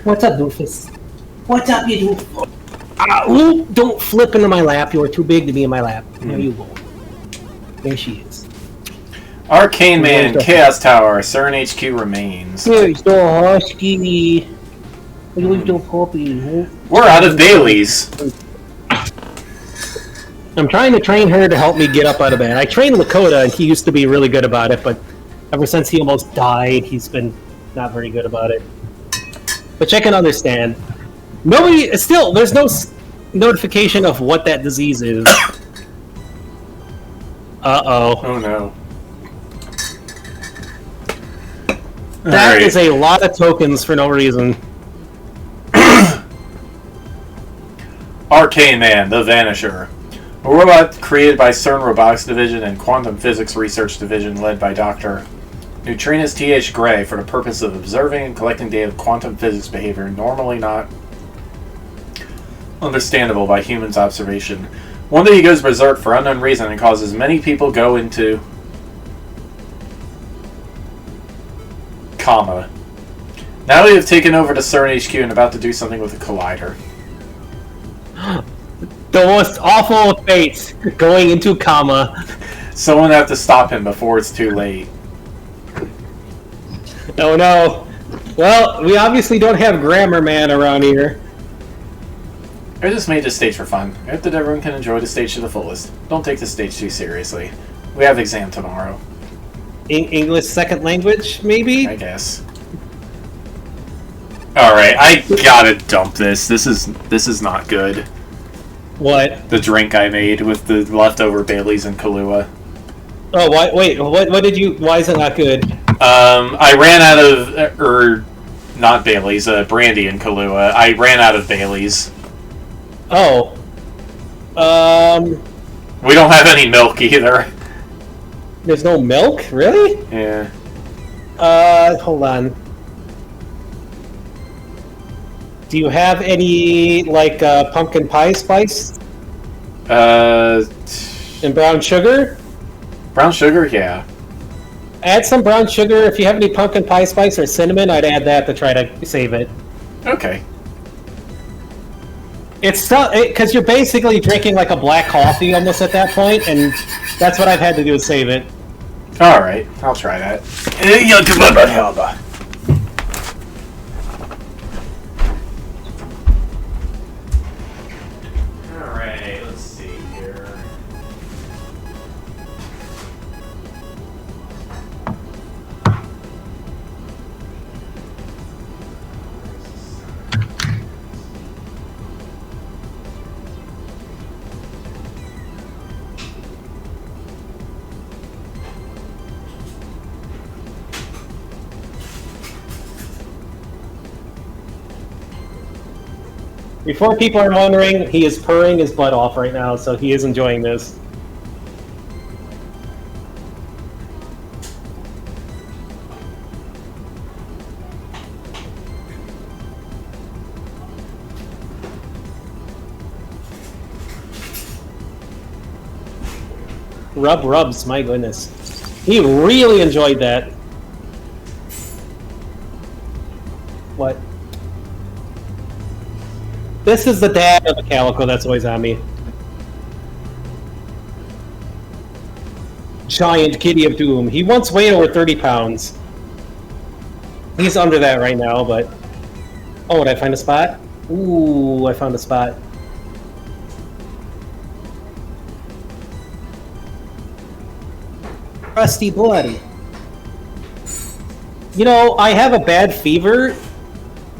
What's up, Doofus? What's up, you doofus? Ooh, don't flip into my lap. You're too big to be in my lap. There you go. There she is. Arcane Man, Chaos Tower, CERN HQ remains. Here's the husky. Here's the puppy. We're out of Baileys. I'm trying to train her to help me get up out of bed. I trained Lakota, and he used to be really good about it, but ever since he almost died, he's been not very good about it. Which I can understand. Nobody, still, there's no notification of what that disease is. Uh-oh. Oh no. That is a lot of tokens for no reason. Arcane Man, the Vanisher. A robot created by CERN Robotics Division and Quantum Physics Research Division led by Dr. Neutrinos T.H. Gray for the purpose of observing and collecting data of quantum physics behavior normally not understandable by humans' observation. One day he goes berserk for unknown reason and causes many people go into coma. Now we have taken over the CERN HQ and about to do something with the collider. The most awful of fates, going into coma. Someone have to stop him before it's too late. Oh no. Well, we obviously don't have Grammar Man around here. I just made this stage for fun. I hope that everyone can enjoy the stage to the fullest. Don't take this stage too seriously. We have exam tomorrow. English second language, maybe? I guess. Alright, I gotta dump this. This is not good. What? The drink I made with the leftover Baileys and Kahlua. Oh, wait, what did you... Why is it not good? I ran out of... not Baileys, brandy and Kahlua. I ran out of Baileys. Oh. We don't have any milk either. There's no milk? Really? Yeah. Hold on. Do you have any, like, pumpkin pie spice? And brown sugar? Brown sugar? Yeah. Add some brown sugar. If you have any pumpkin pie spice or cinnamon, I'd add that to try to save it. Okay. It's because you're basically drinking like a black coffee almost at that point, and that's what I've had to do is save it. Alright, I'll try that. Alright, let's see here. Before people are wondering, he is purring his butt off right now, so he is enjoying this. Rubs, my goodness. He really enjoyed that. What? This is the dad of the Calico that's always on me. Giant Kitty of Doom. He once weighed over 30 pounds. He's under that right now, but... Oh, did I find a spot? Ooh, I found a spot. Rusty Bloody. You know, I have a bad fever.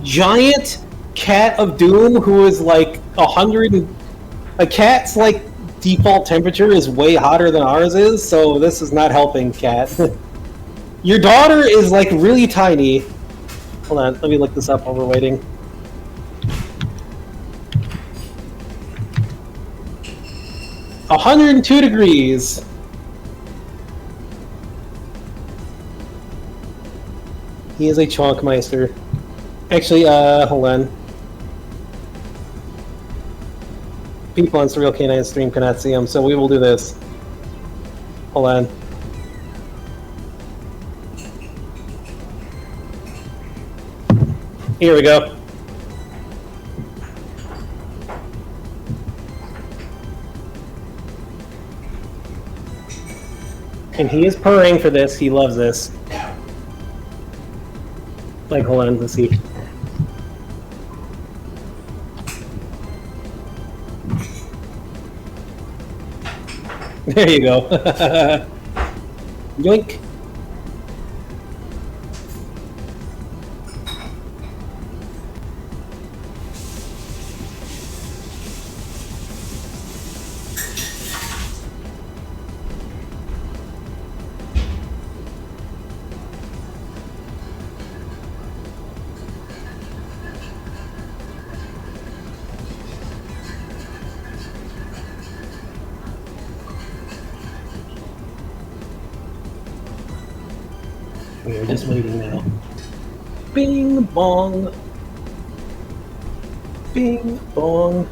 Giant Cat of Doom, who is like 100... A cat's like default temperature is way hotter than ours is, so this is not helping, Cat. Your daughter is like really tiny. Hold on, let me look this up while we're waiting. $102 degrees. He is a Chonkmeister. Actually, hold on. People on Surreal K9 stream cannot see him, so we will do this. Hold on. Here we go. And he is purring for this. He loves this. Like, hold on, let's see. There you go. Yoink. We're just waiting now. Bing bong. Bing bong.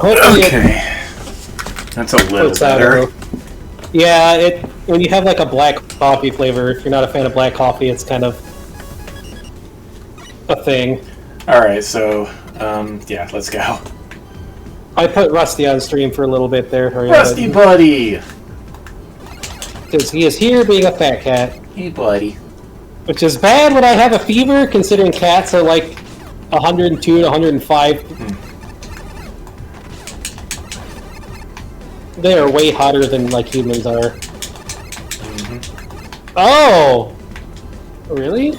Hopefully Okay. That's a little better. Yeah, when you have like a black coffee flavor, if you're not a fan of black coffee, it's kind of a thing. Alright, so, yeah, let's go. I put Rusty on stream for a little bit there. Rusty buddy! Because he is here being a fat cat. Hey, buddy. Which is bad when I have a fever, considering cats are like 102 to 105. They are way hotter than like humans are. Oh! Really?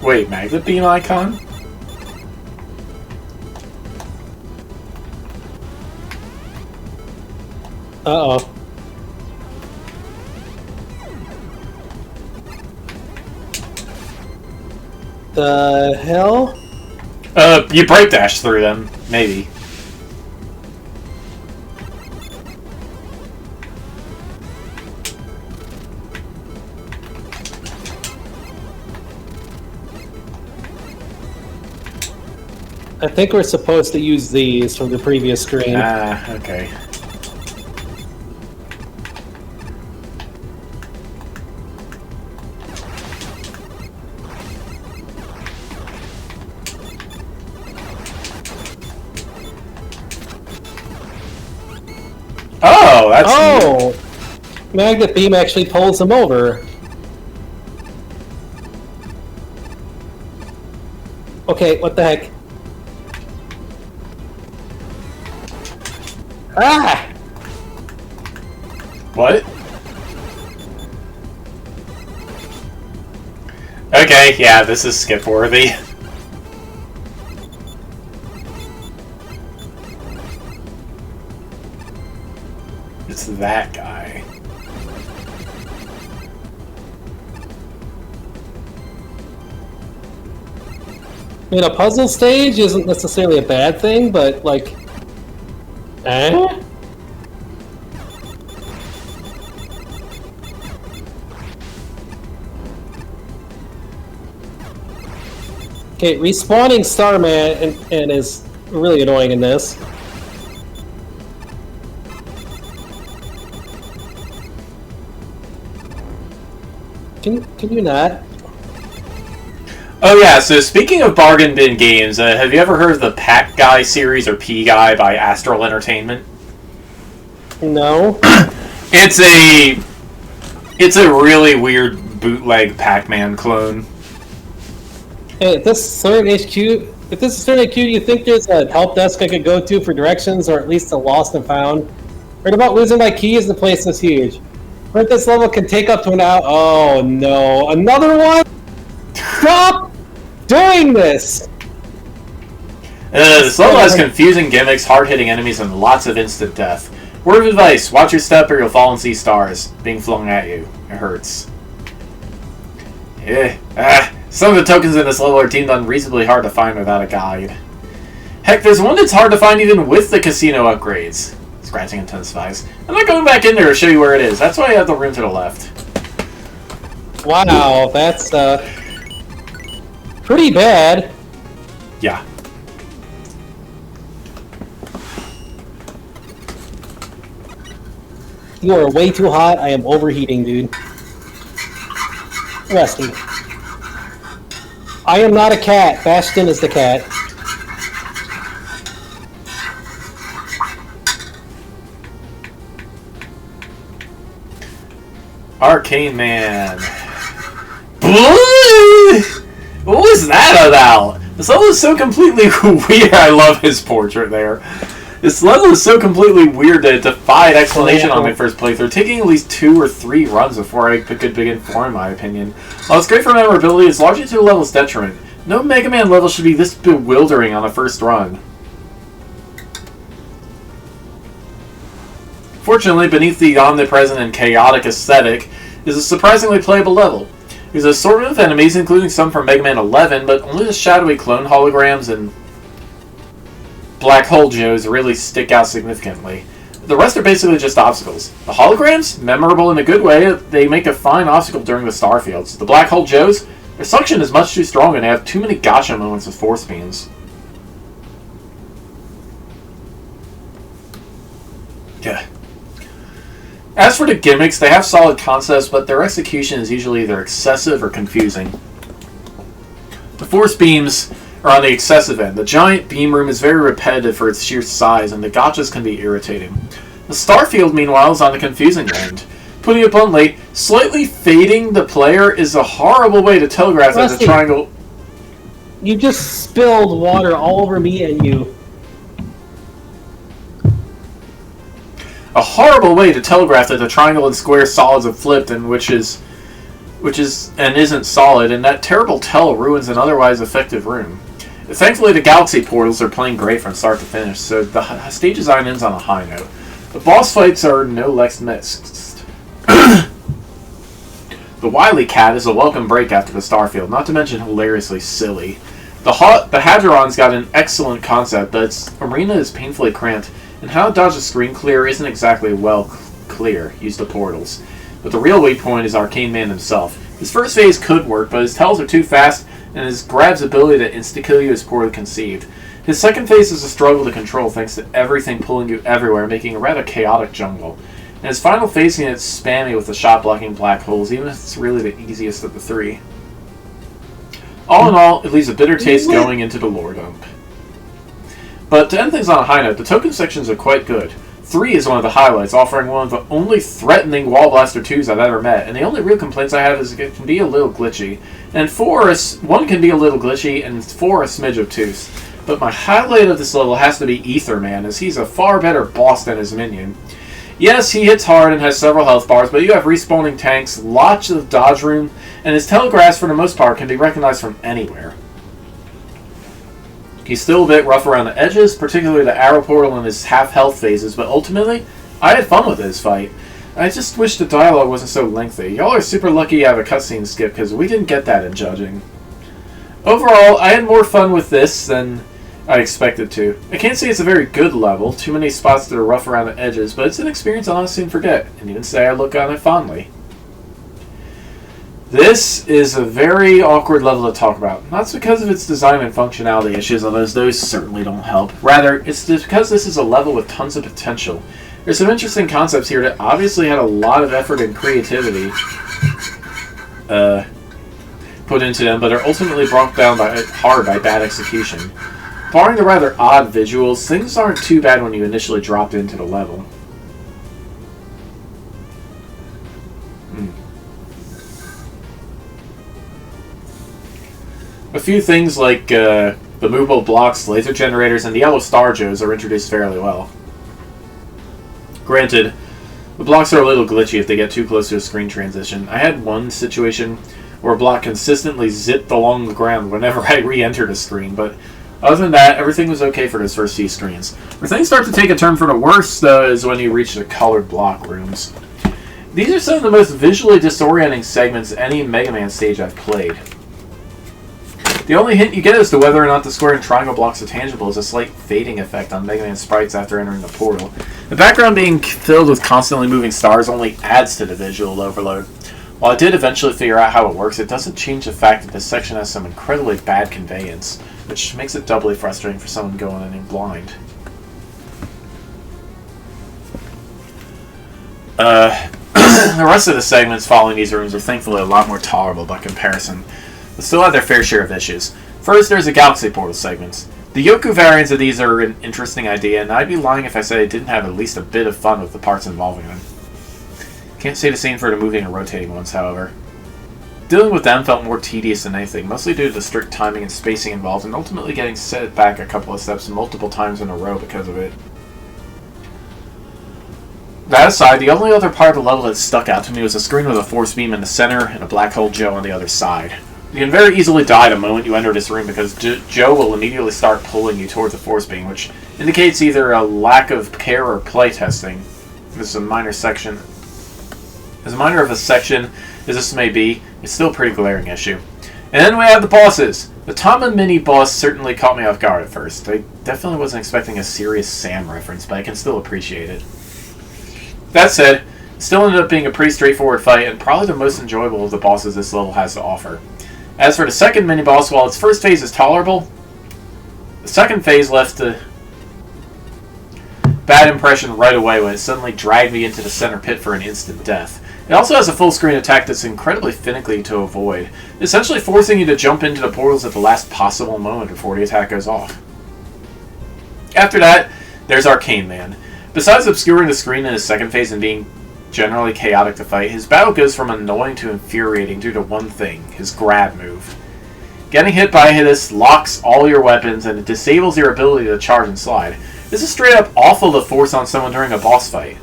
Wait, magnet beam icon? Uh-oh. The hell? You break dash through them, maybe. I think we're supposed to use these from the previous screen. Ah, okay. Oh, that's Oh! Magnet beam actually pulls him over. Okay, what the heck? Ah! What? Okay, yeah, this is skip-worthy. It's that guy. I mean, a puzzle stage isn't necessarily a bad thing, but, like... Eh? Okay, respawning Starman and is really annoying in this. Can you not? Oh yeah, so speaking of bargain bin games, have you ever heard of the Pack Guy series, or P Guy, by Astral Entertainment? No. It's a really weird bootleg Pac-Man clone. Hey, if this is Third HQ, do you think there's a help desk I could go to for directions, or at least a lost and found? Heard about losing my keys, the place is huge. Heard this level can take up to an hour. Oh no, another one? Stop doing this! This level has confusing gimmicks, hard-hitting enemies, and lots of instant death. Word of advice, watch your step or you'll fall and see stars being flung at you. It hurts. Some of the tokens in this level are deemed unreasonably hard to find without a guide. Heck, there's one that's hard to find even with the casino upgrades. Scratching intensifies. I'm not going back in there to show you where it is. That's why I have the room to the left. Wow, that's pretty bad. Yeah. You are way too hot. I am overheating, dude. Rusty. I am not a cat. Bastion is the cat. Arcane Man. What was that about? This level is so completely weird. I love his portrait there. This level is so completely weird that it defied explanation on my first playthrough, taking at least 2 or 3 runs before I could begin forming my opinion. While it's great for memorability, it's largely to the level's detriment. No Mega Man level should be this bewildering on the first run. Fortunately, beneath the omnipresent and chaotic aesthetic is a surprisingly playable level. There's an assortment of enemies, including some from Mega Man 11, but only the shadowy clone holograms and Black Hole Joes really stick out significantly. The rest are basically just obstacles. The holograms, memorable in a good way, they make a fine obstacle during the star fields. The Black Hole Joes, their suction is much too strong and they have too many gotcha moments with force beams. Yeah. As for the gimmicks, they have solid concepts, but their execution is usually either excessive or confusing. The force beams are on the excessive end. The giant beam room is very repetitive for its sheer size, and the gotchas can be irritating. The starfield, meanwhile, is on the confusing end. Putting it bluntly, slightly fading the player is a horrible way to telegraph that the triangle... You just spilled water all over me and you. A horrible way to telegraph that the triangle and square solids have flipped, and which isn't solid, and that terrible tell ruins an otherwise effective room. Thankfully, the galaxy portals are playing great from start to finish, so the stage design ends on a high note. The boss fights are no less mixed. The Wily Cat is a welcome break after the Starfield, not to mention hilariously silly. The Hadron's got an excellent concept, but its arena is painfully cramped, and how to dodge a screen clear isn't exactly clear. Use the portals. But the real weak point is Arcane Man himself. His first phase could work, but his tells are too fast, and his grab's ability to insta-kill you is poorly conceived. His second phase is a struggle to control thanks to everything pulling you everywhere, making a rather chaotic jungle. And his final phase can get spammy with the shot-blocking black holes, even if it's really the easiest of the 3. All in all, it leaves a bitter taste going into the lore dump. But to end things on a high note, the token sections are quite good. 3 is one of the highlights, offering one of the only threatening Wall Blaster 2s I've ever met, and the only real complaints I have is it can be a little glitchy. And 1 can be a little glitchy, and 4 a smidge obtuse. But my highlight of this level has to be Ether Man, as he's a far better boss than his minion. Yes, he hits hard and has several health bars, but you have respawning tanks, lots of dodge room, and his telegraphs for the most part can be recognized from anywhere. He's still a bit rough around the edges, particularly the arrow portal in his half-health phases, but ultimately, I had fun with this fight. I just wish the dialogue wasn't so lengthy. Y'all are super lucky you have a cutscene skip, because we didn't get that in judging. Overall, I had more fun with this than I expected to. I can't say it's a very good level, too many spots that are rough around the edges, but it's an experience I'll not soon forget, and even say I look on it fondly. This is a very awkward level to talk about. Not because of its design and functionality issues, although those certainly don't help. Rather, it's because this is a level with tons of potential. There's some interesting concepts here that obviously had a lot of effort and creativity put into them, but are ultimately brought down hard by bad execution. Barring the rather odd visuals, things aren't too bad when you initially dropped into the level. A few things like the movable blocks, laser generators, and the yellow star joes are introduced fairly well. Granted, the blocks are a little glitchy if they get too close to a screen transition. I had one situation where a block consistently zipped along the ground whenever I re-entered a screen, but other than that, everything was okay for those first few screens. Where things start to take a turn for the worse, though, is when you reach the colored block rooms. These are some of the most visually disorienting segments any Mega Man stage I've played. The only hint you get as to whether or not the square and triangle blocks are tangible is a slight fading effect on Mega Man sprites after entering the portal. The background being filled with constantly moving stars only adds to the visual overload. While I did eventually figure out how it works, it doesn't change the fact that this section has some incredibly bad conveyance, which makes it doubly frustrating for someone going in blind. The rest of the segments following these rooms are thankfully a lot more tolerable by comparison, but still have their fair share of issues. First, there's the Galaxy Portal segments. The Yoku variants of these are an interesting idea, and I'd be lying if I said I didn't have at least a bit of fun with the parts involving them. Can't say the same for the moving and rotating ones, however. Dealing with them felt more tedious than anything, mostly due to the strict timing and spacing involved, and ultimately getting set back a couple of steps multiple times in a row because of it. That aside, the only other part of the level that stuck out to me was a screen with a force beam in the center and a black hole Joe on the other side. You can very easily die the moment you enter this room because Joe will immediately start pulling you towards the force beam, which indicates either a lack of care or playtesting. This is a minor section. As minor of a section as this may be, it's still a pretty glaring issue. And then we have the bosses. The Tama mini boss certainly caught me off guard at first. I definitely wasn't expecting a serious Sam reference, but I can still appreciate it. That said, it still ended up being a pretty straightforward fight and probably the most enjoyable of the bosses this level has to offer. As for the second mini-boss, while its first phase is tolerable, the second phase left a bad impression right away when it suddenly dragged me into the center pit for an instant death. It also has a full-screen attack that's incredibly finicky to avoid, essentially forcing you to jump into the portals at the last possible moment before the attack goes off. After that, there's Arcane Man. Besides obscuring the screen in his second phase and being generally chaotic to fight, his battle goes from annoying to infuriating due to one thing, his grab move. Getting hit by this locks all your weapons and it disables your ability to charge and slide. This is straight up awful to force on someone during a boss fight.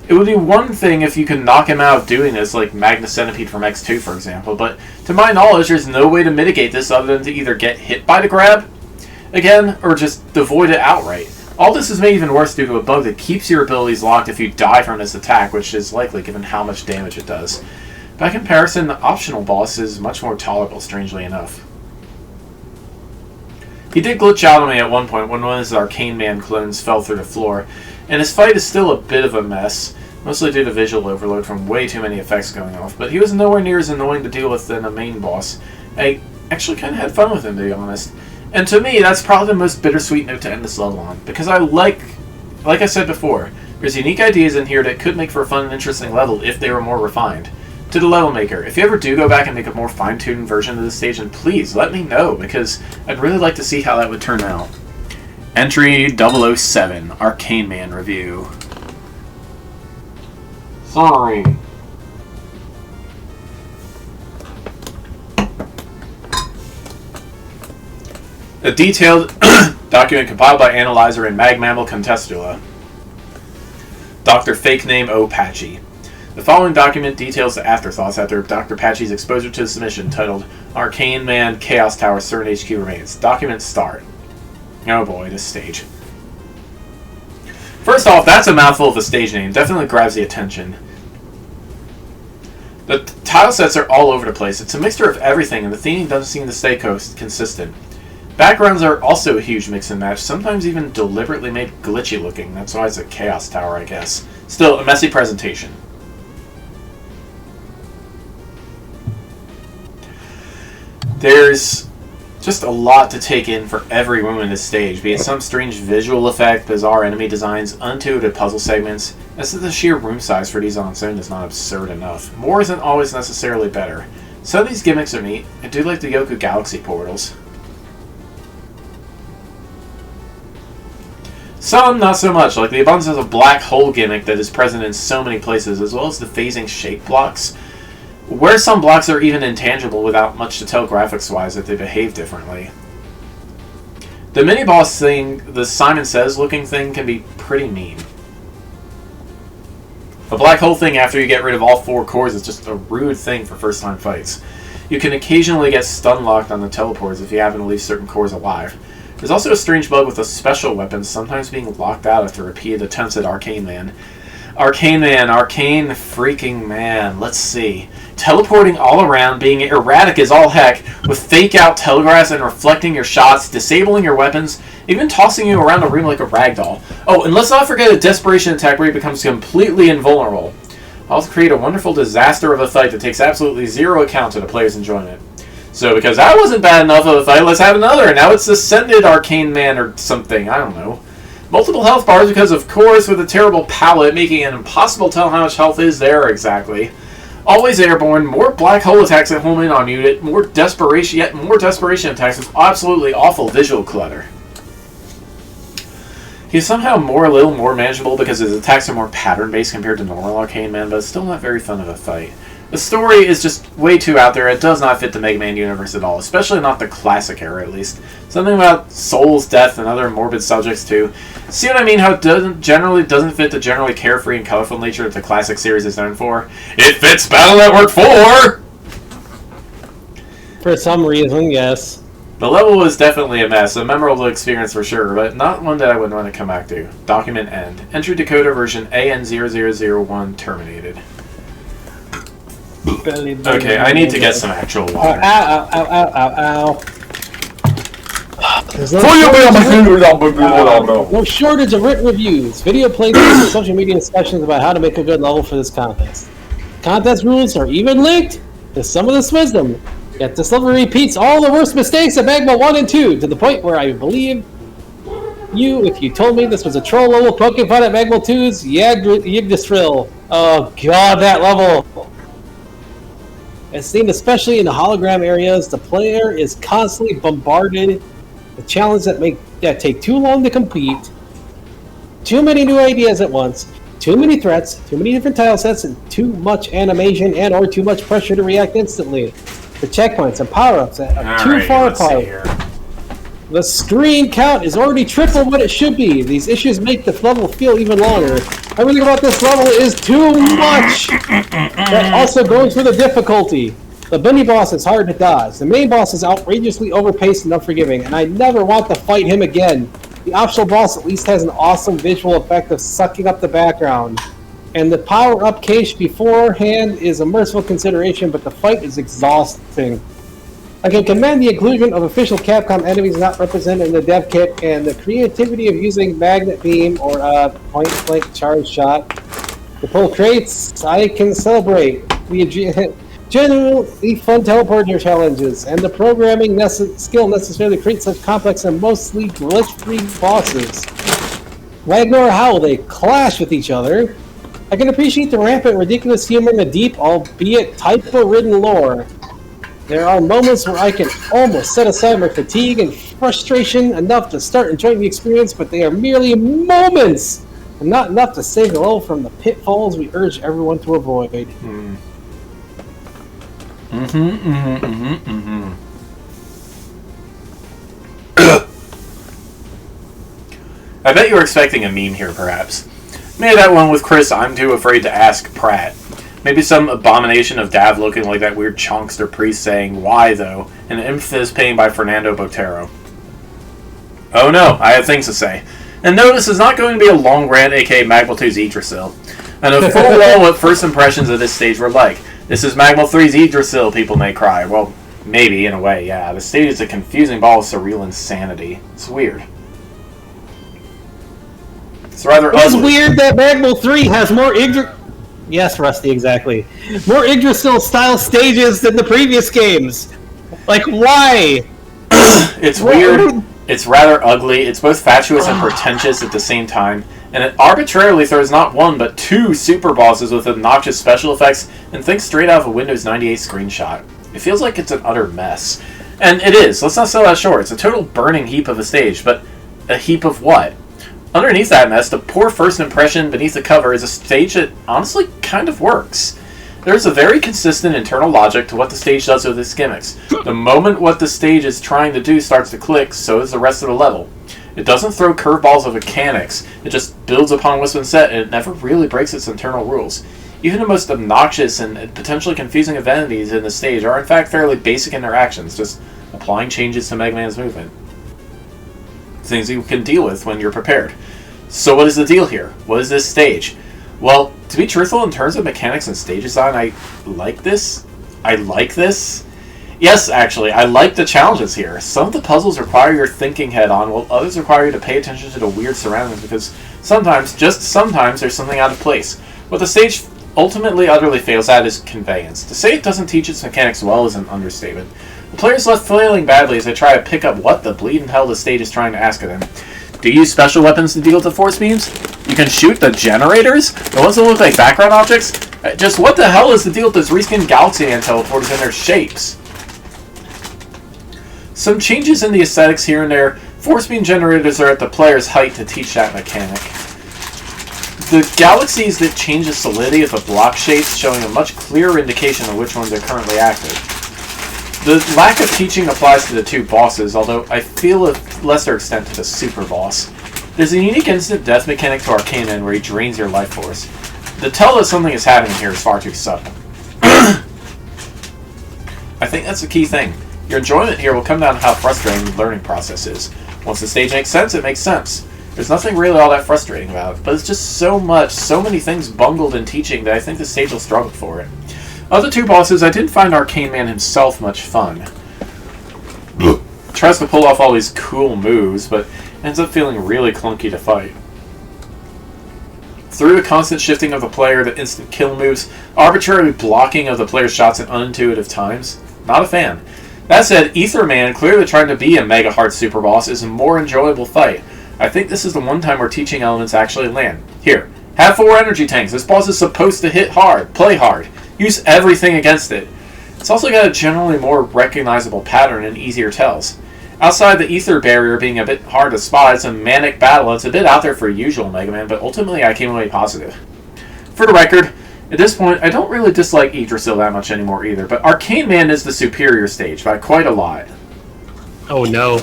It would be one thing if you could knock him out of doing this, like Magna Centipede from X2 for example, but to my knowledge there's no way to mitigate this other than to either get hit by the grab again, or just avoid it outright. All this is made even worse due to a bug that keeps your abilities locked if you die from this attack, which is likely given how much damage it does. By comparison, the optional boss is much more tolerable, strangely enough. He did glitch out on me at one point when one of his Arcane Man clones fell through the floor, and his fight is still a bit of a mess, mostly due to visual overload from way too many effects going off, but he was nowhere near as annoying to deal with than a main boss. I actually kind of had fun with him, to be honest. And to me, that's probably the most bittersweet note to end this level on, because I like I said before, there's unique ideas in here that could make for a fun and interesting level if they were more refined. To the level maker, if you ever do go back and make a more fine-tuned version of this stage, then please let me know, because I'd really like to see how that would turn out. Entry 007, Arcane Man Review. Sorry. A detailed document compiled by Analyzer in MaGMML Contestula. Dr. Fake Name O. Patchy. The following document details the afterthoughts after Dr. Patchy's exposure to the submission titled Arcane Man Chaos Tower CERN HQ Remains. Document start. Oh boy, this stage. First off, that's a mouthful of a stage name. Definitely grabs the attention. The tile sets are all over the place. It's a mixture of everything, and the theming doesn't seem to stay consistent. Backgrounds are also a huge mix and match, sometimes even deliberately made glitchy looking. That's why it's a Chaos Tower, I guess. Still, a messy presentation. There's just a lot to take in for every room in this stage, be it some strange visual effect, bizarre enemy designs, unintuitive puzzle segments. As the sheer room size for these on its own is not absurd enough. More isn't always necessarily better. Some of these gimmicks are neat. I do like the Yoku Galaxy portals. Some, not so much, like the abundance of a black hole gimmick that is present in so many places, as well as the phasing shape blocks, where some blocks are even intangible without much to tell graphics-wise that they behave differently. The mini-boss thing, the Simon Says looking thing, can be pretty mean. The black hole thing after you get rid of all 4 cores is just a rude thing for first-time fights. You can occasionally get stun-locked on the teleports if you happen to leave certain cores alive. There's also a strange bug with the special weapons sometimes being locked out after repeated attempts at Arcane Man. Arcane freaking man, let's see. Teleporting all around, being erratic as all heck, with fake-out telegraphs and reflecting your shots, disabling your weapons, even tossing you around the room like a ragdoll. Oh, and let's not forget a desperation attack where he becomes completely invulnerable. I'll create a wonderful disaster of a fight that takes absolutely zero account of the player's enjoyment. So, because that wasn't bad enough of a fight, let's have another, and now it's Ascended Arcane Man or something, I don't know. Multiple health bars because, of course, with a terrible palette, making it impossible to tell how much health is there exactly. Always airborne, more black hole attacks that home in on you, yet more desperation attacks with absolutely awful visual clutter. He's somehow a little more manageable because his attacks are more pattern-based compared to normal Arcane Man, but it's still not very fun of a fight. The story is just way too out there. It does not fit the Mega Man universe at all, especially not the classic era, at least. Something about souls, death, and other morbid subjects, too. See what I mean? How it doesn't fit the generally carefree and colorful nature that the classic series is known for? It fits Battle Network 4! For some reason, yes. The level was definitely a mess, a memorable experience for sure, but not one that I would want to come back to. Document end. Entry decoder version AN0001 terminated. Okay, I need to get some actual water. Ow. There's no shortage of written reviews, video playthroughs, and social media discussions about how to make a good level for this contest. Contest rules are even linked to some of this wisdom, yet this level repeats all the worst mistakes of Magma 1 and 2, to the point where I believe you if you told me this was a troll level poking fun at Magma 2's Yggdrasil. Oh god, that level! As seen especially in the hologram areas, the player is constantly bombarded with challenges that take too long to complete, too many new ideas at once, too many threats, too many different tile sets, and too much animation and or too much pressure to react instantly. The checkpoints and power-ups that are too far apart. The screen count is already triple what it should be. These issues make the level feel even longer. Everything about this level is too much! That also goes for the difficulty. The bunny boss is hard to dodge. The main boss is outrageously overpaced and unforgiving, and I never want to fight him again. The optional boss at least has an awesome visual effect of sucking up the background. And the power-up cache beforehand is a merciful consideration, but the fight is exhausting. I can commend the inclusion of official Capcom enemies not represented in the dev kit, and the creativity of using magnet beam or point-blank charge shot to pull crates. I can celebrate the genuinely fun teleporter challenges and the programming skill necessary to create such complex and mostly glitch-free bosses. I ignore how they clash with each other. I can appreciate the rampant, ridiculous humor in the deep, albeit typo-ridden lore. There are moments where I can almost set aside my fatigue and frustration enough to start enjoying the experience, but they are merely moments, and not enough to save the level from the pitfalls we urge everyone to avoid. I bet you were expecting a meme here, perhaps. Maybe that one with Chris, I'm too afraid to ask Pratt. Maybe some abomination of Dav looking like that weird chunkster priest saying, "Why, though?" and an emphasis painting by Fernando Botero. Oh no, I have things to say. And no, this is not going to be a long rant, aka Magma 2's Yggdrasil. I know full well what first impressions of this stage were like. This is Magma 3's Yggdrasil, people may cry. Well, maybe, in a way, yeah. The stage is a confusing ball of surreal insanity. It's weird. It's rather ugly. It's weird that Magma 3 has more Yes, Rusty, exactly. More Yggdrasil-style stages than the previous games. Like, why? It's weird. It's rather ugly. It's both fatuous and pretentious at the same time. And it arbitrarily throws not one, but two super bosses with obnoxious special effects and things straight out of a Windows 98 screenshot. It feels like it's an utter mess. And it is. Let's not sell that short. It's a total burning heap of a stage. But a heap of what? Underneath that mess, the poor first impression beneath the cover is a stage that honestly kind of works. There's a very consistent internal logic to what the stage does with its gimmicks. The moment what the stage is trying to do starts to click, so does the rest of the level. It doesn't throw curveballs of mechanics, it just builds upon what's been set, and it never really breaks its internal rules. Even the most obnoxious and potentially confusing events in the stage are in fact fairly basic interactions, just applying changes to Mega Man's movement. Things you can deal with when you're prepared. So what is the deal here? What is this stage? Well, to be truthful, in terms of mechanics and stage design, I like this. Yes, actually, I like the challenges here. Some of the puzzles require your thinking head on, while others require you to pay attention to the weird surroundings, because sometimes, just sometimes, there's something out of place. What the stage ultimately utterly fails at is conveyance. To say it doesn't teach its mechanics well is an understatement. The player's left feeling badly as they try to pick up what the bleeding hell the stage is trying to ask of them. Do you use special weapons to deal with the force beams? You can shoot the generators? The ones that look like background objects? Just what the hell is the deal with those reskinned Galaxy Man teleporters and their shapes? Some changes in the aesthetics here and there. Force beam generators are at the player's height to teach that mechanic. The galaxies that change the solidity of the block shapes, showing a much clearer indication of which ones are currently active. The lack of teaching applies to the two bosses, although I feel a lesser extent to the super boss. There's a unique instant death mechanic to Arcane Man where he drains your life force. The tell that something is happening here is far too subtle. I think that's the key thing. Your enjoyment here will come down to how frustrating the learning process is. Once the stage makes sense, it makes sense. There's nothing really all that frustrating about it, but it's just so many things bungled in teaching that I think the stage will struggle for it. Of the two bosses, I didn't find Arcane Man himself much fun. He tries to pull off all these cool moves, but ends up feeling really clunky to fight. Through the constant shifting of the player, the instant kill moves, arbitrary blocking of the player's shots at unintuitive times, not a fan. That said, Ether Man, clearly trying to be a mega hard super boss, is a more enjoyable fight. I think this is the one time where teaching elements actually land. Here, have 4 energy tanks. This boss is supposed to hit hard, play hard, use everything against it. It's also got a generally more recognizable pattern and easier tells. Outside the ether barrier being a bit hard to spot, it's a manic battle. It's a bit out there for usual Mega Man, but ultimately I came away positive. For the record, at this point, I don't really dislike Yggdrasil that much anymore either, but Arcane Man is the superior stage by quite a lot. Oh no.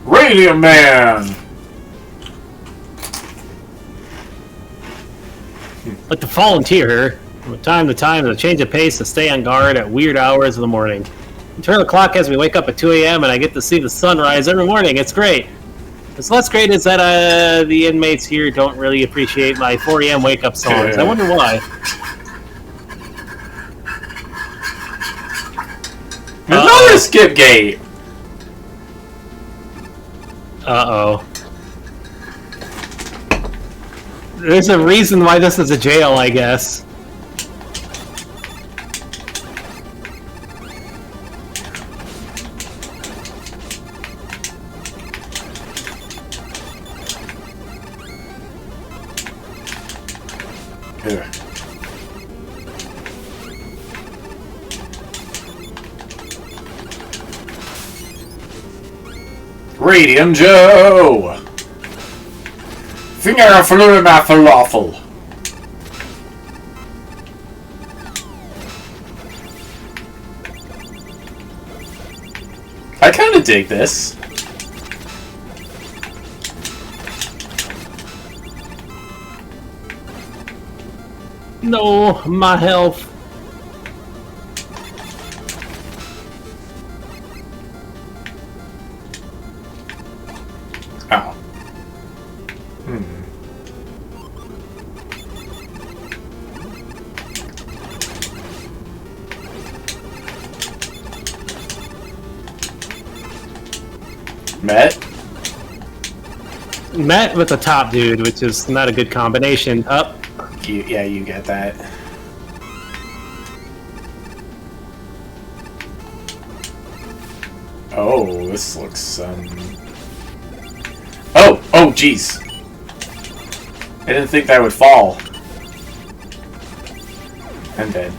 Radium Man! Like the volunteer, from time to time, to change of pace to stay on guard at weird hours of the morning. You turn the clock as we wake up at 2 a.m. and I get to see the sunrise every morning. It's great. What's less great is that the inmates here don't really appreciate my 4 a.m. wake-up songs. I wonder why. Another skip gate! Uh-oh. There's a reason why this is a jail, I guess. Here. Radium Joe! Finger flew my falafel. I kinda dig this. No, my health. Ow. Met with the top dude, which is not a good combination. Up. Yeah, you get that. Oh, this looks, Oh, jeez. I didn't think that would fall. I'm dead.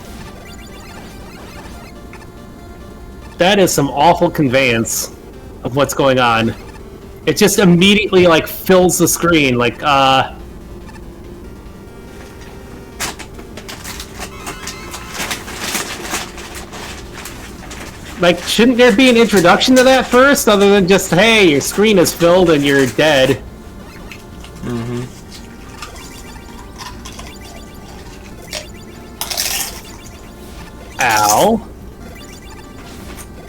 That is some awful conveyance of what's going on. It just immediately, like, fills the screen, like, Like, shouldn't there be an introduction to that first, other than just, hey, your screen is filled and you're dead? Mm-hmm. Ow.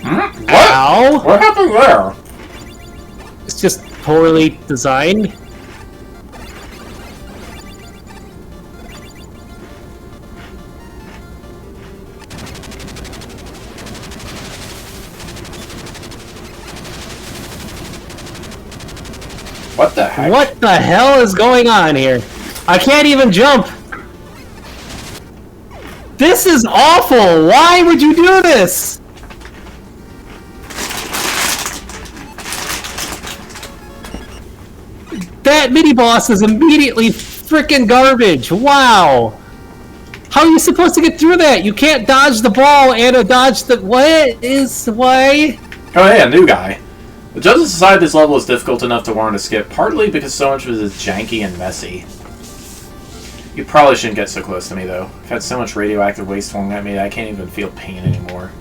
What? Ow. What happened there? It's just poorly designed. What the heck? What the hell is going on here? I can't even jump! This is awful! Why would you do this? That mini-boss is immediately frickin' garbage! Wow! How are you supposed to get through that? You can't dodge the ball and dodge the... What is... Why? Oh yeah, new guy. The judges decided this level is difficult enough to warrant a skip, partly because so much of it is janky and messy. You probably shouldn't get so close to me, though. I've had so much radioactive waste flung at me that I can't even feel pain anymore.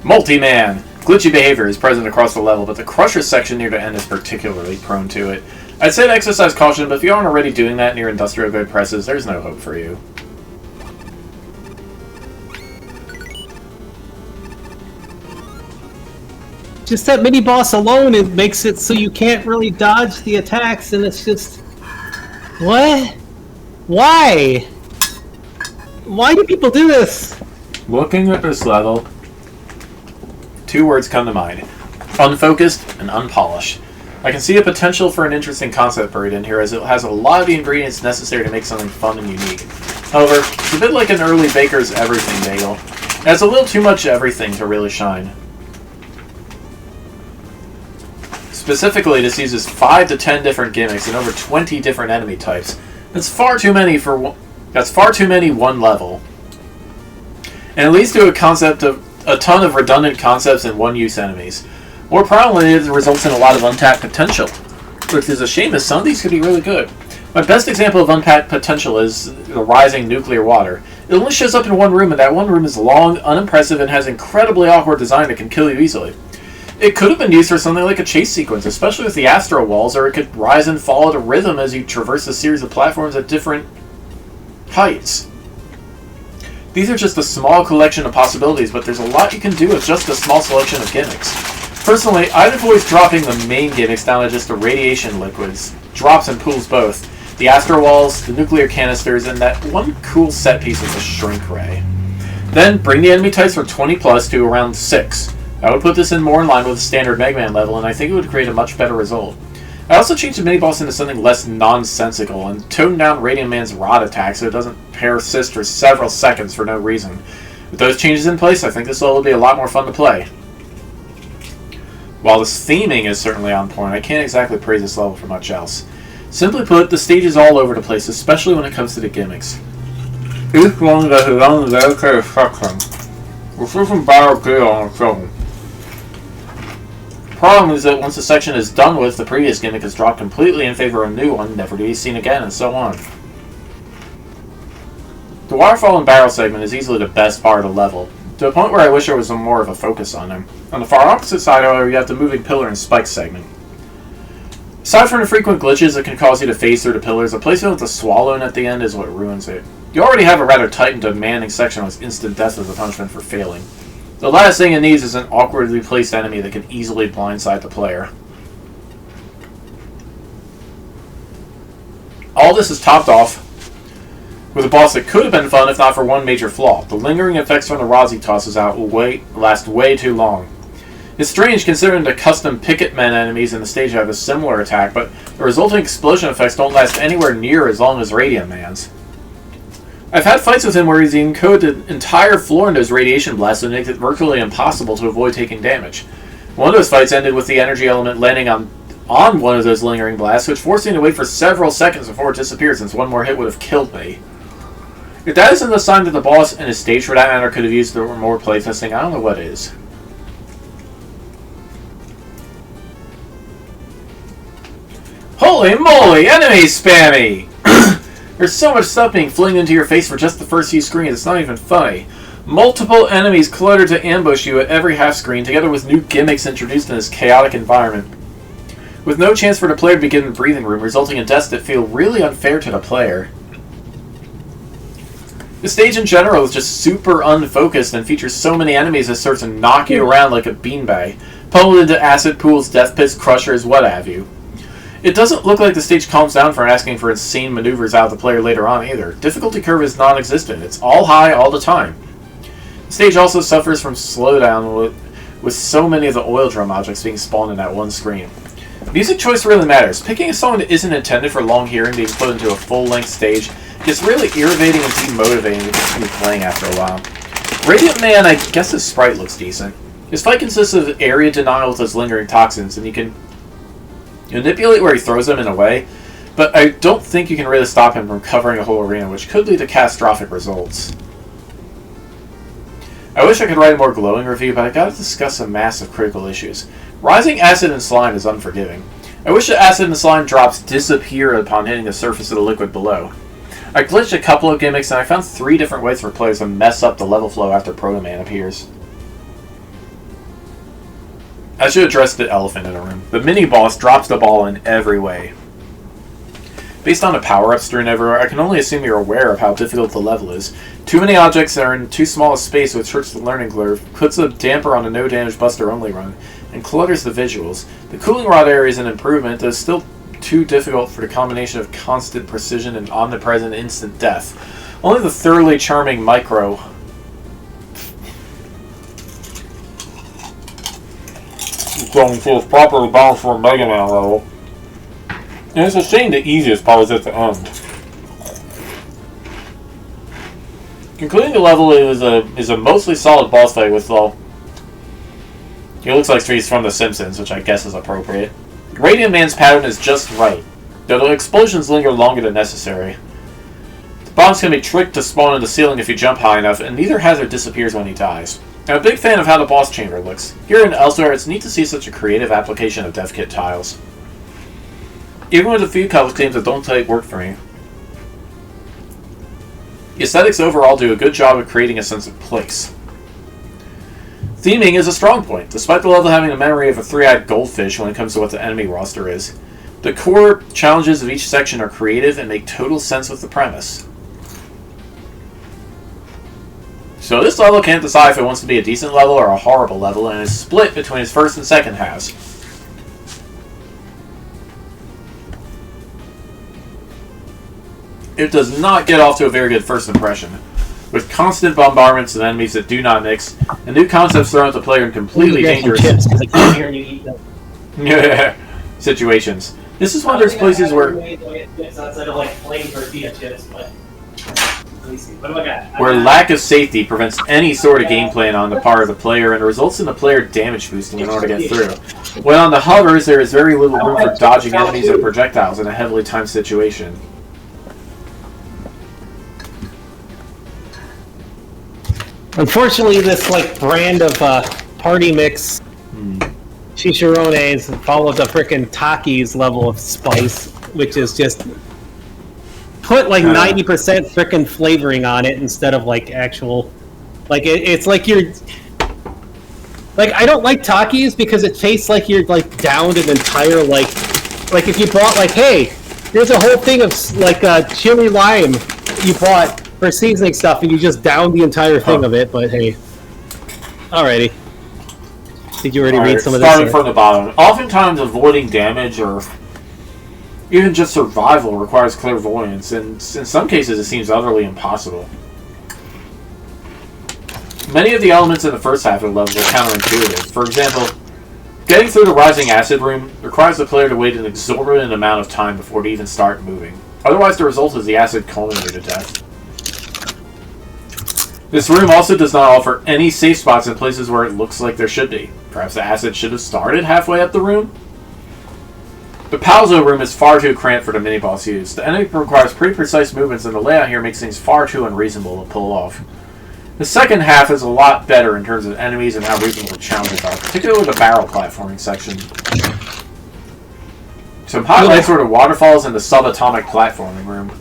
Multi-Man! Glitchy behavior is present across the level, but the Crusher section near the end is particularly prone to it. I'd say to exercise caution, but if you aren't already doing that near industrial grade presses, there's no hope for you. Just that mini boss alone, it makes it so you can't really dodge the attacks, and it's just... What? Why? Why do people do this? Looking at this level, two words come to mind. Unfocused and unpolished. I can see a potential for an interesting concept buried in here, as it has a lot of the ingredients necessary to make something fun and unique. However, it's a bit like an early baker's everything bagel. It has a little too much everything to really shine. Specifically, this uses 5 to 10 different gimmicks and over 20 different enemy types. That's far too many one level. And it leads to a ton of redundant concepts and one-use enemies. More prominently, it results in a lot of untapped potential, which is a shame, as some of these could be really good. My best example of untapped potential is the rising nuclear water. It only shows up in one room, and that one room is long, unimpressive, and has incredibly awkward design that can kill you easily. It could have been used for something like a chase sequence, especially with the astral walls, or it could rise and fall at a rhythm as you traverse a series of platforms at different heights. These are just a small collection of possibilities, but there's a lot you can do with just a small selection of gimmicks. Personally, I'd avoid dropping the main gimmicks down to just the radiation liquids, drops and pools both, the astral walls, the nuclear canisters, and that one cool set piece with the shrink ray. Then bring the enemy types from 20 plus to around 6. I would put this more in line with the standard Mega Man level, and I think it would create a much better result. I also changed the mini-boss into something less nonsensical, and toned down Radiant Man's rod attack so it doesn't persist for several seconds for no reason. With those changes in place, I think this level will be a lot more fun to play. While this theming is certainly on point, I can't exactly praise this level for much else. Simply put, the stage is all over the place, especially when it comes to the gimmicks. Each one does its own dedicated section, with different battle gear on its own. The problem is that once the section is done with, the previous gimmick is dropped completely in favor of a new one, never to be seen again, and so on. The waterfall and barrel segment is easily the best part of the level, to a point where I wish there was more of a focus on them. On the far opposite side, however, you have the moving pillar and spike segment. Aside from the frequent glitches that can cause you to phase through the pillars, the placement with the swallow at the end is what ruins it. You already have a rather tight and demanding section with instant death as a punishment for failing. The last thing it needs is an awkwardly placed enemy that can easily blindside the player. All this is topped off with a boss that could have been fun if not for one major flaw. The lingering effects from the rods he tosses out will last way too long. It's strange considering the custom Picket Men enemies in the stage have a similar attack, but the resulting explosion effects don't last anywhere near as long as Radiant Man's. I've had fights with him where he's encoded the entire floor into his radiation blast, so it makes it virtually impossible to avoid taking damage. One of those fights ended with the energy element landing on one of those lingering blasts, which forced me to wait for several seconds before it disappeared, since one more hit would have killed me. If that isn't a sign that the boss and his stage, for that matter, could have used more playtesting, I don't know what is. Holy moly, enemy spammy! There's so much stuff being flinged into your face for just the first few screens, it's not even funny. Multiple enemies clutter to ambush you at every half screen, together with new gimmicks introduced in this chaotic environment. With no chance for the player to be given breathing room, resulting in deaths that feel really unfair to the player. The stage in general is just super unfocused and features so many enemies that serve to knock you around like a beanbag, pummeled into acid pools, death pits, crushers, what have you. It doesn't look like the stage calms down for asking for insane maneuvers out of the player later on either. Difficulty curve is non-existent. It's all high all the time. The stage also suffers from slowdown with so many of the oil drum objects being spawned in that one screen. Music choice really matters. Picking a song that isn't intended for long hearing being put into a full-length stage gets really irritating and demotivating to continue playing after a while. Radiant Man, I guess his sprite looks decent. His fight consists of area denial with those lingering toxins, and you can manipulate where he throws them in a way, but I don't think you can really stop him from covering a whole arena, which could lead to catastrophic results. I wish I could write a more glowing review, but I gotta discuss some massive critical issues. Rising acid and slime is unforgiving. I wish the acid and slime drops disappear upon hitting the surface of the liquid below. I glitched a couple of gimmicks, and I found 3 different ways for players to mess up the level flow after Proto Man appears. I should address the elephant in the room. The mini-boss drops the ball in every way. Based on the power-ups strewn everywhere, I can only assume you're aware of how difficult the level is. Too many objects are in too small a space, which hurts the learning curve, puts a damper on a no-damage buster-only run, and clutters the visuals. The cooling rod area is an improvement, but is still too difficult for the combination of constant precision and omnipresent instant death. Only the thoroughly charming Micro don't feel properly balanced for a Mega Man level. And it's a shame the easiest part is at the end. Concluding the level is a mostly solid boss fight with, well, he looks like he's from The Simpsons, which I guess is appropriate. Radiant Man's pattern is just right, though the explosions linger longer than necessary. The bombs can be tricked to spawn in the ceiling if you jump high enough, and neither hazard disappears when he dies. I'm a big fan of how the boss chamber looks. Here and elsewhere, it's neat to see such a creative application of dev kit tiles. Even with a few color schemes that don't take work for me. The aesthetics overall do a good job of creating a sense of place. Theming is a strong point, despite the level having a memory of a 3-eyed goldfish when it comes to what the enemy roster is. The core challenges of each section are creative and make total sense with the premise. So this level can't decide if it wants to be a decent level or a horrible level, and is split between its first and second halves. It does not get off to a very good first impression, with constant bombardments of enemies that do not mix, and new concepts thrown at the player in completely dangerous situations. This is one of those places where lack of safety prevents any sort of game plan on the part of the player and results in the player damage boosting in order to get through. When on the hovers, there is very little room for dodging enemies and projectiles in a heavily timed situation. Unfortunately, this brand of party mix chicharrones followed the frickin' Takis level of spice, which is just put 90% frickin' flavoring on it instead of actual it's like you're I don't like Takis because it tastes like you're downed an entire if you bought hey, here's a whole thing of chili lime you bought for seasoning stuff, and you just down the entire thing of it, but hey. Alrighty. Did you already read some of this? Starting from the bottom. Oftentimes avoiding damage or even just survival requires clairvoyance, and in some cases it seems utterly impossible. Many of the elements in the first half of the level are counterintuitive. For example, getting through the rising acid room requires the player to wait an exorbitant amount of time before they even start moving. Otherwise, the result is the acid culling you to death. This room also does not offer any safe spots in places where it looks like there should be. Perhaps the acid should have started halfway up the room? The Palzo room is far too cramped for the mini-boss use. The enemy requires pretty precise movements, and the layout here makes things far too unreasonable to pull off. The second half is a lot better in terms of enemies and how reasonable the challenges are, particularly the barrel platforming section. Some highlights were the waterfalls and the subatomic platforming room.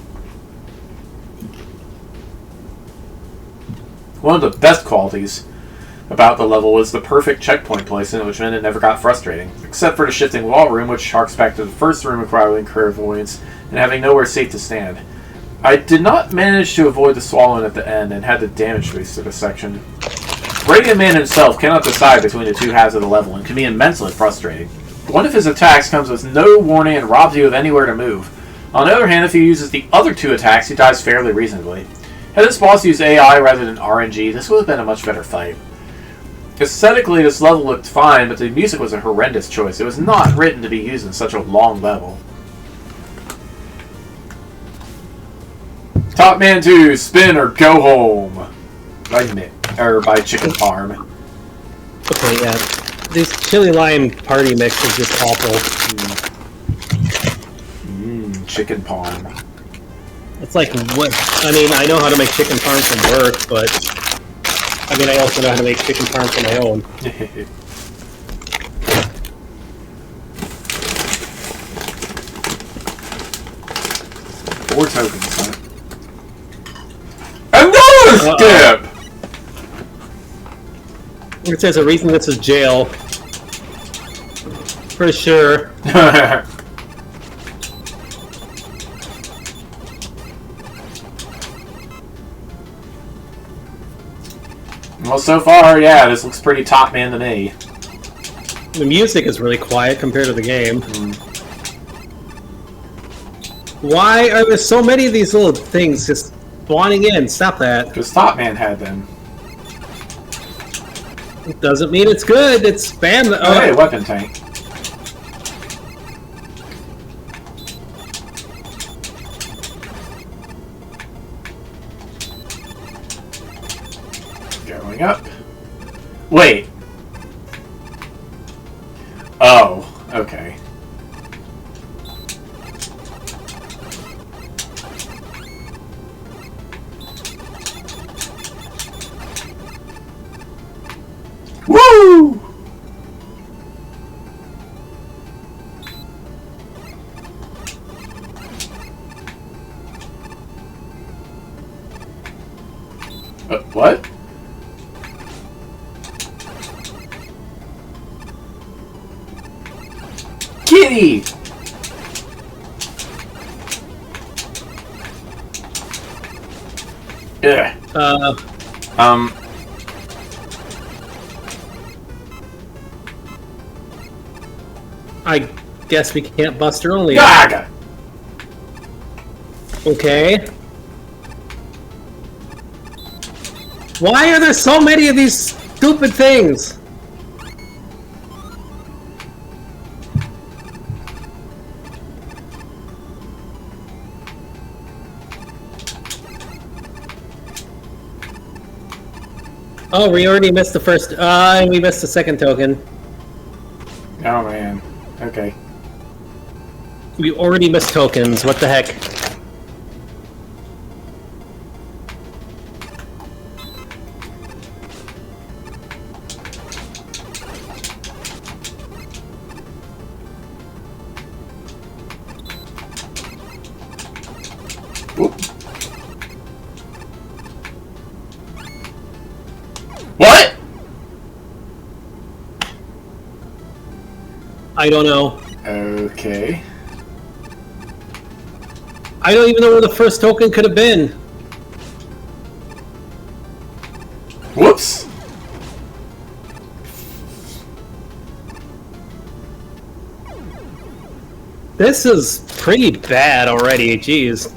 One of the best qualities about the level was the perfect checkpoint placement, which meant it never got frustrating, except for the shifting wall room, which harks back to the first room requiring clairvoyance and having nowhere safe to stand. I did not manage to avoid the swallowing at the end and had the damage boost to this section. Radiant Man himself cannot decide between the two halves of the level and can be immensely frustrating. One of his attacks comes with no warning and robs you of anywhere to move. On the other hand, if he uses the other two attacks, he dies fairly reasonably. Had this boss used AI rather than RNG, this would have been a much better fight. Aesthetically, this level looked fine, but the music was a horrendous choice. It was not written to be used in such a long level. Top Man 2, Spin or Go Home by Chicken Farm. Okay, yeah. This chili lime party mix is just awful. Chicken Parm. It's what? I mean, I know how to make chicken parm from work, but I mean, I also know how to make chicken farms on my own. 4 tokens, huh? Another skip! It says a reason this is jail. For sure. Well, so far, yeah, this looks pretty top man to me. The music is really quiet compared to the game. Why are there so many of these little things just spawning in? Stop that. Because Top Man had them. It doesn't mean it's good. It's spam. Oh, hey, weapon tank. Going up. Wait. Oh, okay. Woo! What? Kitty! Yeah. I guess we can't bust her only. Gaga! Okay. Why are there so many of these stupid things? Oh, we already missed the first. And we missed the second token. Oh man. Okay. We already missed tokens. What the heck? Whoop. What? I don't know. Okay. I don't even know where the first token could have been. Whoops. This is pretty bad already, jeez.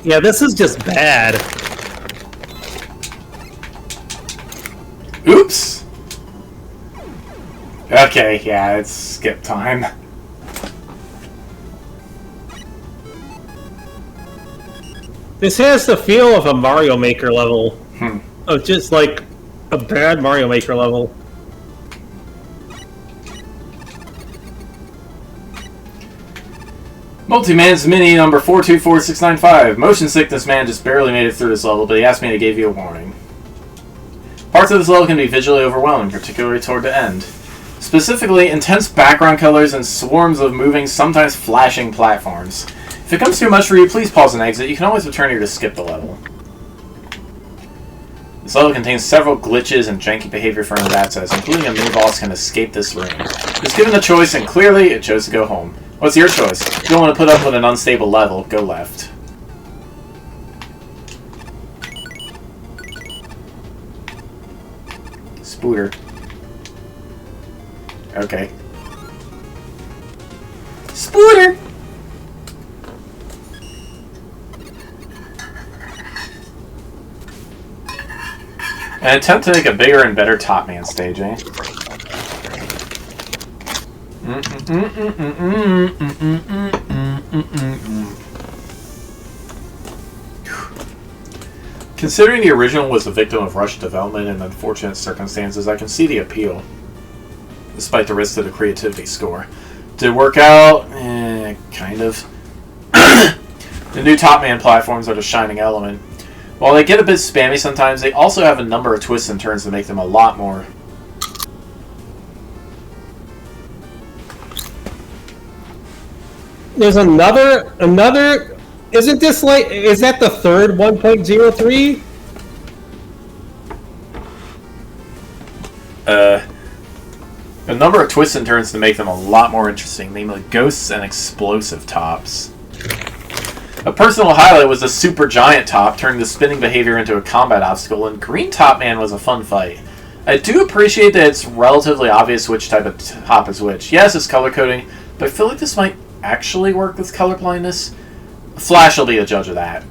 Yeah, this is just bad. Oops. Okay, yeah, it's skip time. This has the feel of a Mario Maker level. Of just like a bad Mario Maker level. Multi-Man's Mini number 424695. Motion sickness man just barely made it through this level, but he asked me to give you a warning. Parts of this level can be visually overwhelming, particularly toward the end. Specifically, intense background colors and swarms of moving, sometimes flashing platforms. If it comes too much for you, please pause and exit. You can always return here to skip the level. This level contains several glitches and janky behavior from the access, including a mini-boss can escape this room. It was given a choice, and clearly, it chose to go home. What's your choice? If you don't want to put up with an unstable level, go left. Spooter. Okay. Spooter! An attempt to make a bigger and better Top Man stage, eh? Considering the original was the victim of rushed development and unfortunate circumstances, I can see the appeal, despite the risk to the creativity score. Did it work out? Kind of. The new Top Man platforms are the shining element. While they get a bit spammy sometimes, they also have a number of twists and turns that make them a lot more. There's another. Isn't this like? Is that the third 1.03? A number of twists and turns to make them a lot more interesting, namely ghosts and explosive tops. A personal highlight was the super giant top, turning the spinning behavior into a combat obstacle, and Green Top Man was a fun fight. I do appreciate that it's relatively obvious which type of top is which. Yes, it's color coding, but I feel like this might actually work with color blindness. Flash will be the judge of that.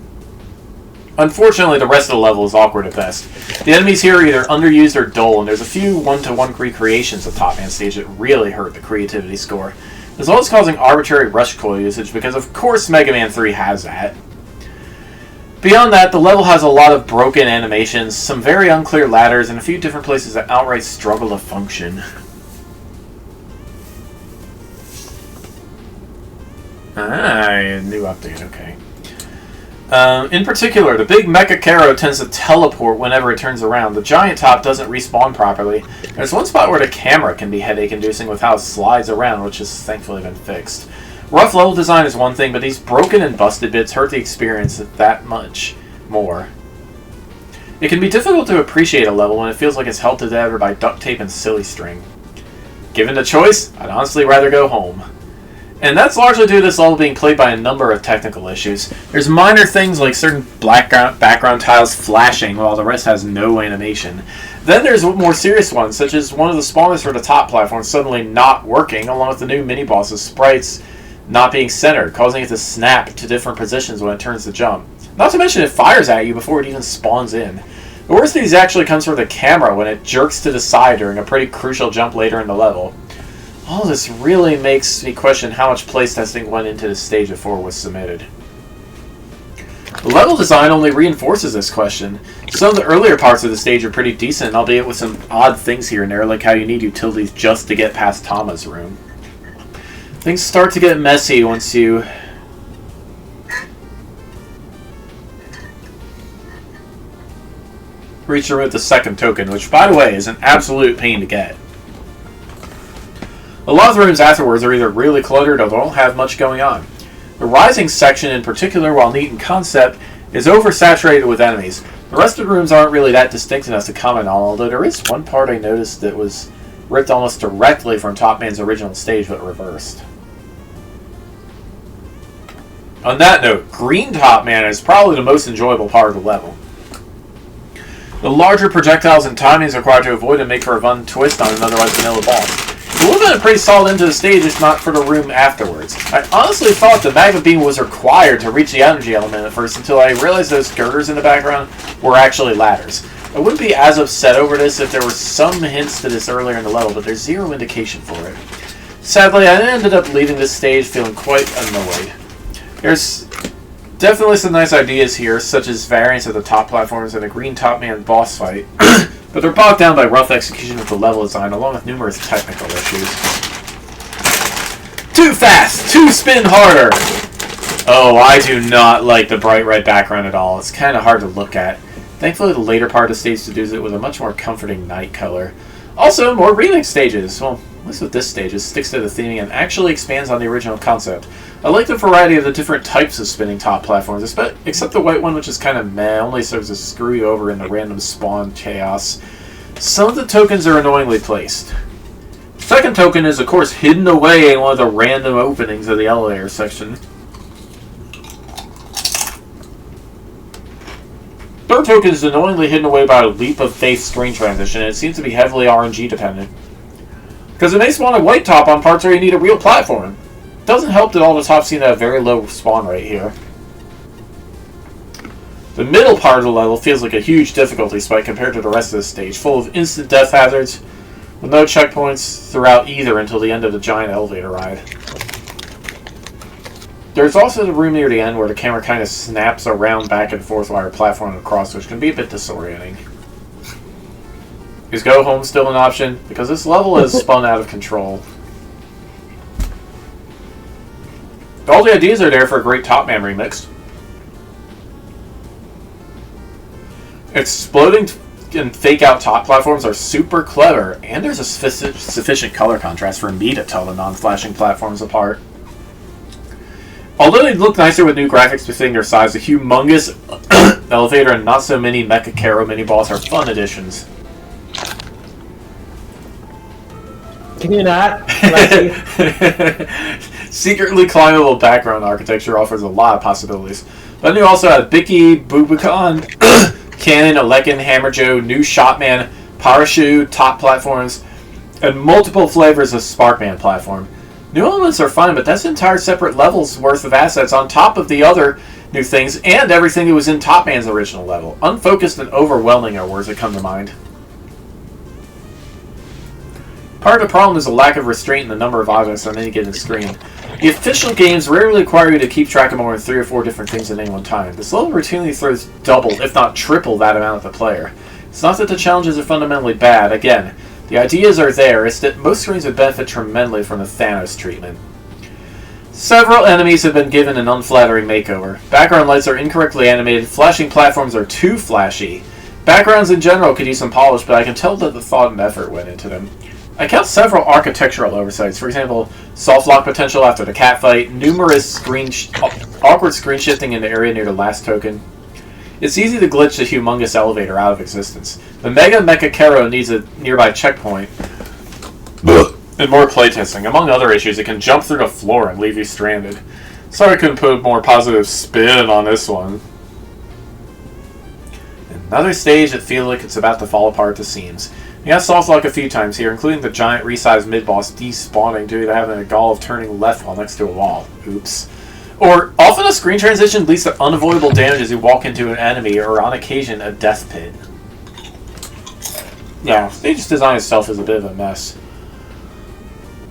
Unfortunately, the rest of the level is awkward at best. The enemies here are either underused or dull, and there's a few one-to-one recreations of Top Man stage that really hurt the creativity score, as well as causing arbitrary rush coil usage, because of course Mega Man 3 has that. Beyond that, the level has a lot of broken animations, some very unclear ladders, and a few different places that outright struggle to function. New update, okay. In particular, the big Mecha Caro tends to teleport whenever it turns around. The giant top doesn't respawn properly. There's one spot where the camera can be headache-inducing with how it slides around, which has thankfully been fixed. Rough level design is one thing, but these broken and busted bits hurt the experience that much more. It can be difficult to appreciate a level when it feels like it's held together by duct tape and silly string. Given the choice, I'd honestly rather go home. And that's largely due to this level being played by a number of technical issues. There's minor things like certain background tiles flashing while the rest has no animation. Then there's more serious ones, such as one of the spawners for the top platform suddenly not working, along with the new mini-boss's sprites not being centered, causing it to snap to different positions when it turns to jump. Not to mention it fires at you before it even spawns in. The worst of these actually comes from the camera when it jerks to the side during a pretty crucial jump later in the level. All this really makes me question how much playtesting went into this stage before it was submitted. The level design only reinforces this question. Some of the earlier parts of the stage are pretty decent, albeit with some odd things here and there, like how you need utilities just to get past Tama's room. Things start to get messy once you reach the room with the second token, which, by the way, is an absolute pain to get. A lot of the rooms afterwards are either really cluttered or don't have much going on. The Rising section in particular, while neat in concept, is oversaturated with enemies. The rest of the rooms aren't really that distinct enough to comment on, although there is one part I noticed that was ripped almost directly from Top Man's original stage but reversed. On that note, Green Top Man is probably the most enjoyable part of the level. The larger projectiles and timings required to avoid and make for a fun twist on an otherwise vanilla boss. It would have been a pretty solid end to the stage if not for the room afterwards. I honestly thought the magma beam was required to reach the energy element at first until I realized those girders in the background were actually ladders. I wouldn't be as upset over this if there were some hints to this earlier in the level, but there's zero indication for it. Sadly, I ended up leaving this stage feeling quite annoyed. There's definitely some nice ideas here, such as variants of the top platforms and a Green Top Man boss fight. But they're bogged down by rough execution of the level design, along with numerous technical issues. Too fast! Too spin harder! Oh, I do not like the bright red background at all. It's kind of hard to look at. Thankfully, the later part of the stage subdues it with a much more comforting night color. Also, more remix stages. Well, at least with this stage, it sticks to the theming and actually expands on the original concept. I like the variety of the different types of spinning top platforms, except the white one, which is kind of meh, only serves to screw you over in the random spawn chaos. Some of the tokens are annoyingly placed. The second token is, of course, hidden away in one of the random openings of the elevator section. Third token is annoyingly hidden away by a leap of faith screen transition, and it seems to be heavily RNG dependent. Because it may spawn a white top on parts where you need a real platform. It doesn't help that all the tops seem to have very low spawn rate here. The middle part of the level feels like a huge difficulty spike compared to the rest of the stage, full of instant death hazards, with no checkpoints throughout either until the end of the giant elevator ride. There's also the room near the end where the camera kind of snaps around back and forth while you're platforming across, which can be a bit disorienting. Is go home still an option? Because this level is spun out of control. All the ideas are there for a great Top Man remix. Exploding and fake-out top platforms are super clever, and there's a sufficient color contrast for me to tell the non-flashing platforms apart. Although they look nicer with new graphics befitting their size, the humongous elevator and not so many Mecha Caro mini-boss are fun additions. Can you not? Secretly climbable background architecture offers a lot of possibilities. But then you also have Bicky, Bubukan, Cannon, Alekin, Hammerjoe, new Shotman, Parachute, top platforms, and multiple flavors of Sparkman platform. New elements are fine, but that's entire separate levels worth of assets on top of the other new things and everything that was in Top Man's original level. Unfocused and overwhelming are words that come to mind. Part of the problem is a lack of restraint in the number of objects on any given screen. The official games rarely require you to keep track of more than 3 or 4 different things at any one time. This level routinely throws double, if not triple, that amount at the player. It's not that the challenges are fundamentally bad. Again, the ideas are there. It's that most screens would benefit tremendously from the Thanos treatment. Several enemies have been given an unflattering makeover. Background lights are incorrectly animated. Flashing platforms are too flashy. Backgrounds in general could use some polish, but I can tell that the thought and effort went into them. I count several architectural oversights. For example, soft lock potential after the cat fight, numerous awkward screen shifting in the area near the last token. It's easy to glitch the humongous elevator out of existence. The Mega Mecha Caro needs a nearby checkpoint and more playtesting. Among other issues, it can jump through the floor and leave you stranded. Sorry I couldn't put a more positive spin on this one. Another stage that feels like it's about to fall apart at the seams. You got soft lock a few times here, including the giant resized mid-boss despawning due to having a gall of turning left while next to a wall. Oops. Or, often a screen transition leads to unavoidable damage as you walk into an enemy, or on occasion, a death pit. Yeah, stage design itself is a bit of a mess.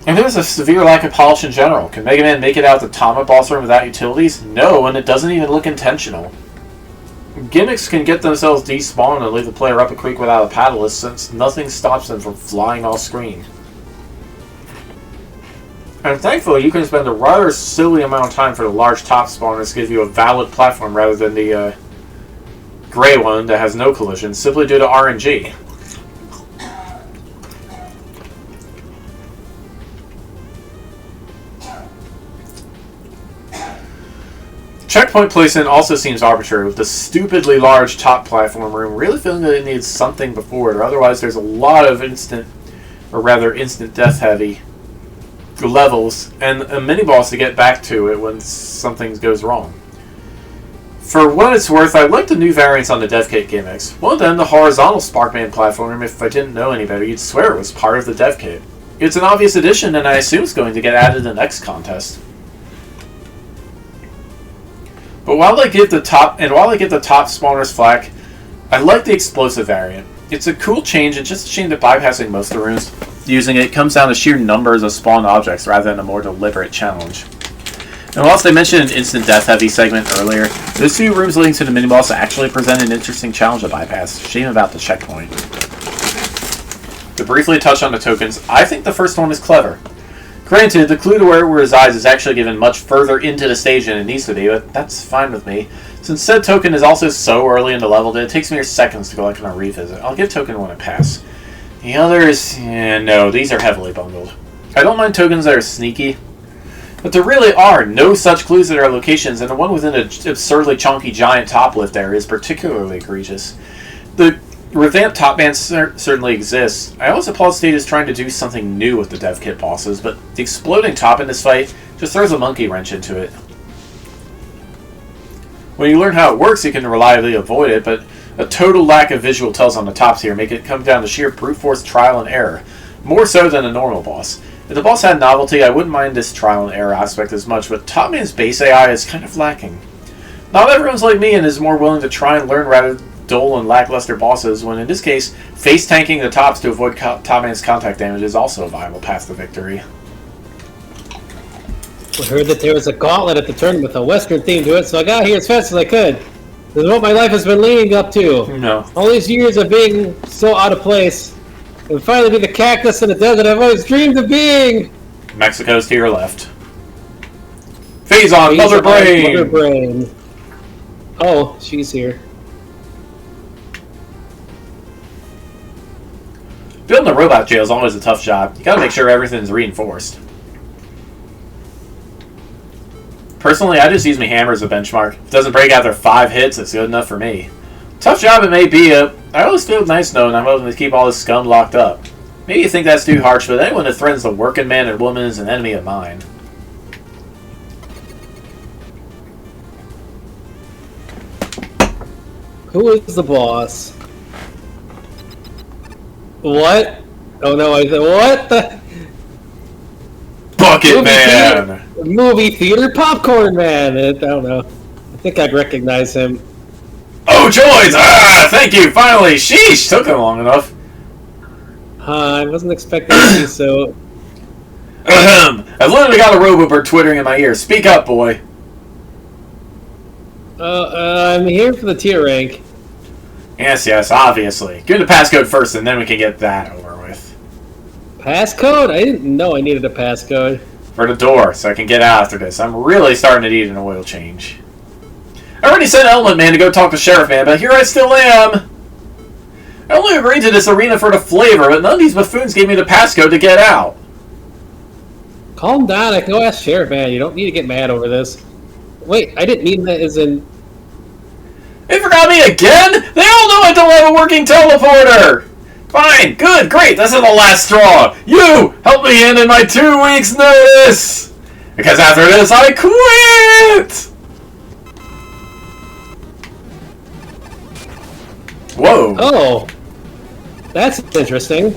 And there's a severe lack of polish in general. Can Mega Man make it out the Tama boss room without utilities? No, and it doesn't even look intentional. Gimmicks can get themselves despawned and leave the player up a creek without a paddle, since nothing stops them from flying off screen. And thankfully, you can spend a rather silly amount of time for the large top spawners to give you a valid platform rather than the gray one that has no collision, simply due to RNG. Checkpoint placement also seems arbitrary, with the stupidly large top platform room really feeling that it needs something before it, or otherwise there's a lot of instant death heavy levels, and a mini-boss to get back to it when something goes wrong. For what it's worth, I like the new variants on the dev kit gimmicks. One of them, the horizontal Sparkman platform, if I didn't know any better, you'd swear it was part of the dev kit. It's an obvious addition, and I assume it's going to get added in the next contest. But while I give the top spawners flack, I like the explosive variant. It's a cool change, and just a shame that bypassing most of the rooms using it comes down to sheer numbers of spawned objects rather than a more deliberate challenge. And whilst I mentioned an instant death heavy segment earlier, those 2 rooms leading to the mini-boss actually present an interesting challenge to bypass. Shame about the checkpoint. To briefly touch on the tokens, I think the first one is clever. Granted, the clue to where it resides is actually given much further into the stage than it needs to be, but that's fine with me. Since said token is also so early in the level that it takes mere seconds to go like on a revisit, I'll give token 1 a pass. The others, no, these are heavily bungled. I don't mind tokens that are sneaky, but there really are no such clues at our locations, and the one within an absurdly chunky giant top lift area is particularly egregious. The revamped Top Man certainly exists. I also applaud Status trying to do something new with the dev kit bosses, but the exploding top in this fight just throws a monkey wrench into it. When you learn how it works, you can reliably avoid it, but a total lack of visual tells on the tops here make it come down to sheer brute force trial and error, more so than a normal boss. If the boss had novelty, I wouldn't mind this trial and error aspect as much, but Top Man's base AI is kind of lacking. Not everyone's like me and is more willing to try and learn rather dull and lackluster bosses, when in this case, face tanking the tops to avoid top man's contact damage is also a viable path to victory. I heard that there was a gauntlet at the tournament with a Western theme to it, so I got here as fast as I could. This is what my life has been leading up to. No. All these years of being so out of place. And finally be the cactus in the desert I've always dreamed of being! Mexico's to your left. Phase on, Mother Brain! Mother Brain. Oh, she's here. Building a robot jail is always a tough job. You gotta make sure everything's reinforced. Personally, I just use my hammer as a benchmark. If it doesn't break after 5 hits, it's good enough for me. Tough job it may be, I always feel nice knowing I'm hoping to keep all this scum locked up. Maybe you think that's too harsh, but anyone that threatens the working man and woman is an enemy of mine. Who is the boss? What? Oh no, what the? Bucket Man! Movie theater popcorn man! I don't know. I think I'd recognize him. Oh, joys! Ah, thank you, finally! Sheesh! Took him long enough. I wasn't expecting to be so... Ahem! I've literally got a robobird twittering in my ear. Speak up, boy! I'm here for the tier rank. Yes, obviously. Give me the passcode first, and then we can get that over with. Passcode? I didn't know I needed a passcode. For the door, so I can get out after this. I'm really starting to need an oil change. I already sent Element Man to go talk to Sheriff Man, but here I still am! I only agreed to this arena for the flavor, but none of these buffoons gave me the passcode to get out. Calm down, I can go ask Sheriff Man. You don't need to get mad over this. Wait, I didn't mean that as in... They forgot me again? They all know I don't have a working teleporter! Fine, good, great, this is the last straw. You, help me end in my 2 weeks' notice! Because after this, I quit! Whoa. Oh! That's interesting.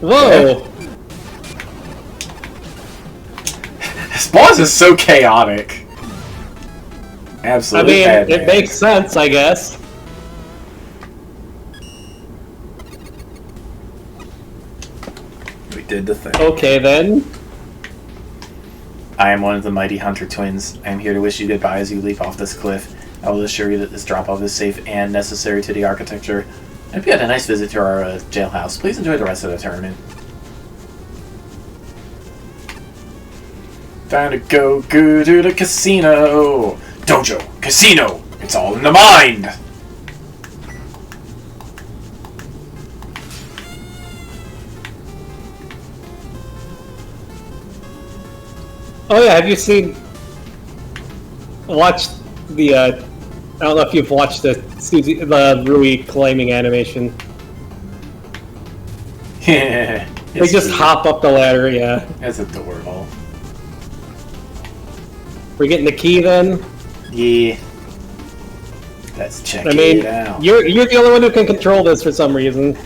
Whoa! This boss is so chaotic. Absolutely. I mean, it makes sense, I guess. We did the thing. Okay, then. I am one of the mighty Hunter twins. I am here to wish you goodbye as you leap off this cliff. I will assure you that this drop-off is safe and necessary to the architecture. I hope you had a nice visit to our jailhouse. Please enjoy the rest of the tournament. Time to go to the casino. Dojo, casino, it's all in the mind. Oh yeah, have you seen... Watched the, I don't know if you've watched the Rui claiming animation. Yeah. They just hop up the ladder, yeah. That's adorable. We're getting the key then? Yeah. Let's check it out. You're the only one who can control this for some reason.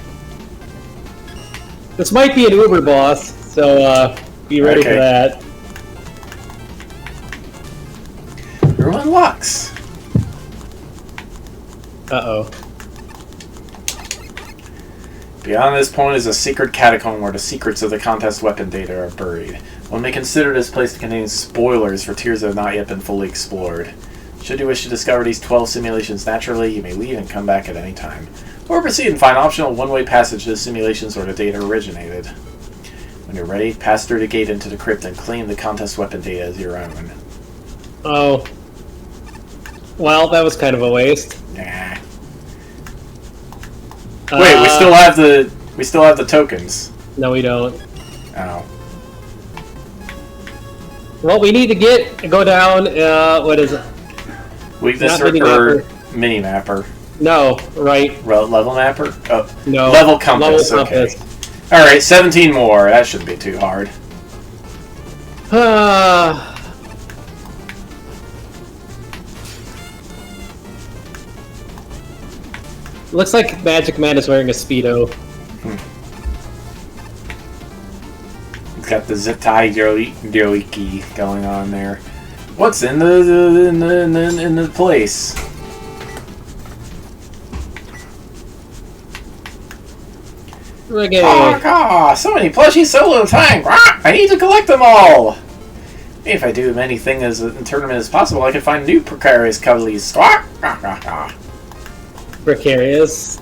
This might be an Uber boss, so be ready for that. Room unlocks. Uh-oh. Beyond this point is a secret catacomb where the secrets of the contest weapon data are buried. One may consider this place to contain spoilers for tiers that have not yet been fully explored. Should you wish to discover these 12 simulations naturally, you may leave and come back at any time. Or proceed and find optional one-way passage to the simulations where the data originated. When you're ready, pass through the gate into the crypt and claim the contest weapon data as your own. Oh. Well, that was kind of a waste. Nah. Wait, we still have the tokens. No, we don't. Oh. Well, we need to go down, what is it? Weakness or mini-mapper? No, right. Level mapper? Oh. No. Level compass, Level okay. compass. Alright, 17 more. That shouldn't be too hard. Looks like Magic Man is wearing a Speedo. He's got the zip tie yoiki going on there. What's in the place? So many plushies, so little time. I need to collect them all. Maybe if I do as many things in tournament as possible, I can find new precarious cuddlies. Precarious.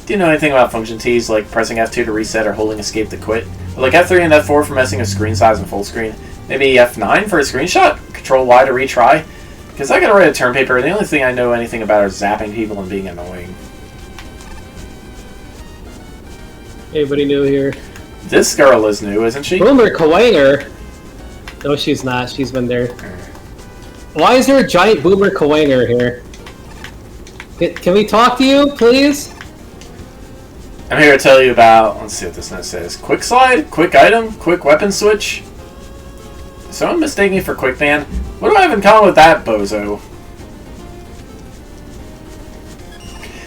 Do you know anything about function keys, like pressing F2 to reset or holding escape to quit? Or like F3 and F4 for messing with screen size and full screen? Maybe F9 for a screenshot? Control Y to retry? Because I gotta write a term paper, and the only thing I know anything about is zapping people and being annoying. Anybody new here? This girl is new, isn't she? Boomer Kawanger. No, she's not. She's been there. Why is there a giant Boomer Kawanger here? Can we talk to you, please? I'm here to tell you about, let's see what this note says. Quick slide, quick item, quick weapon switch. Is someone mistake me for Quick Man? What do I have in common with that bozo?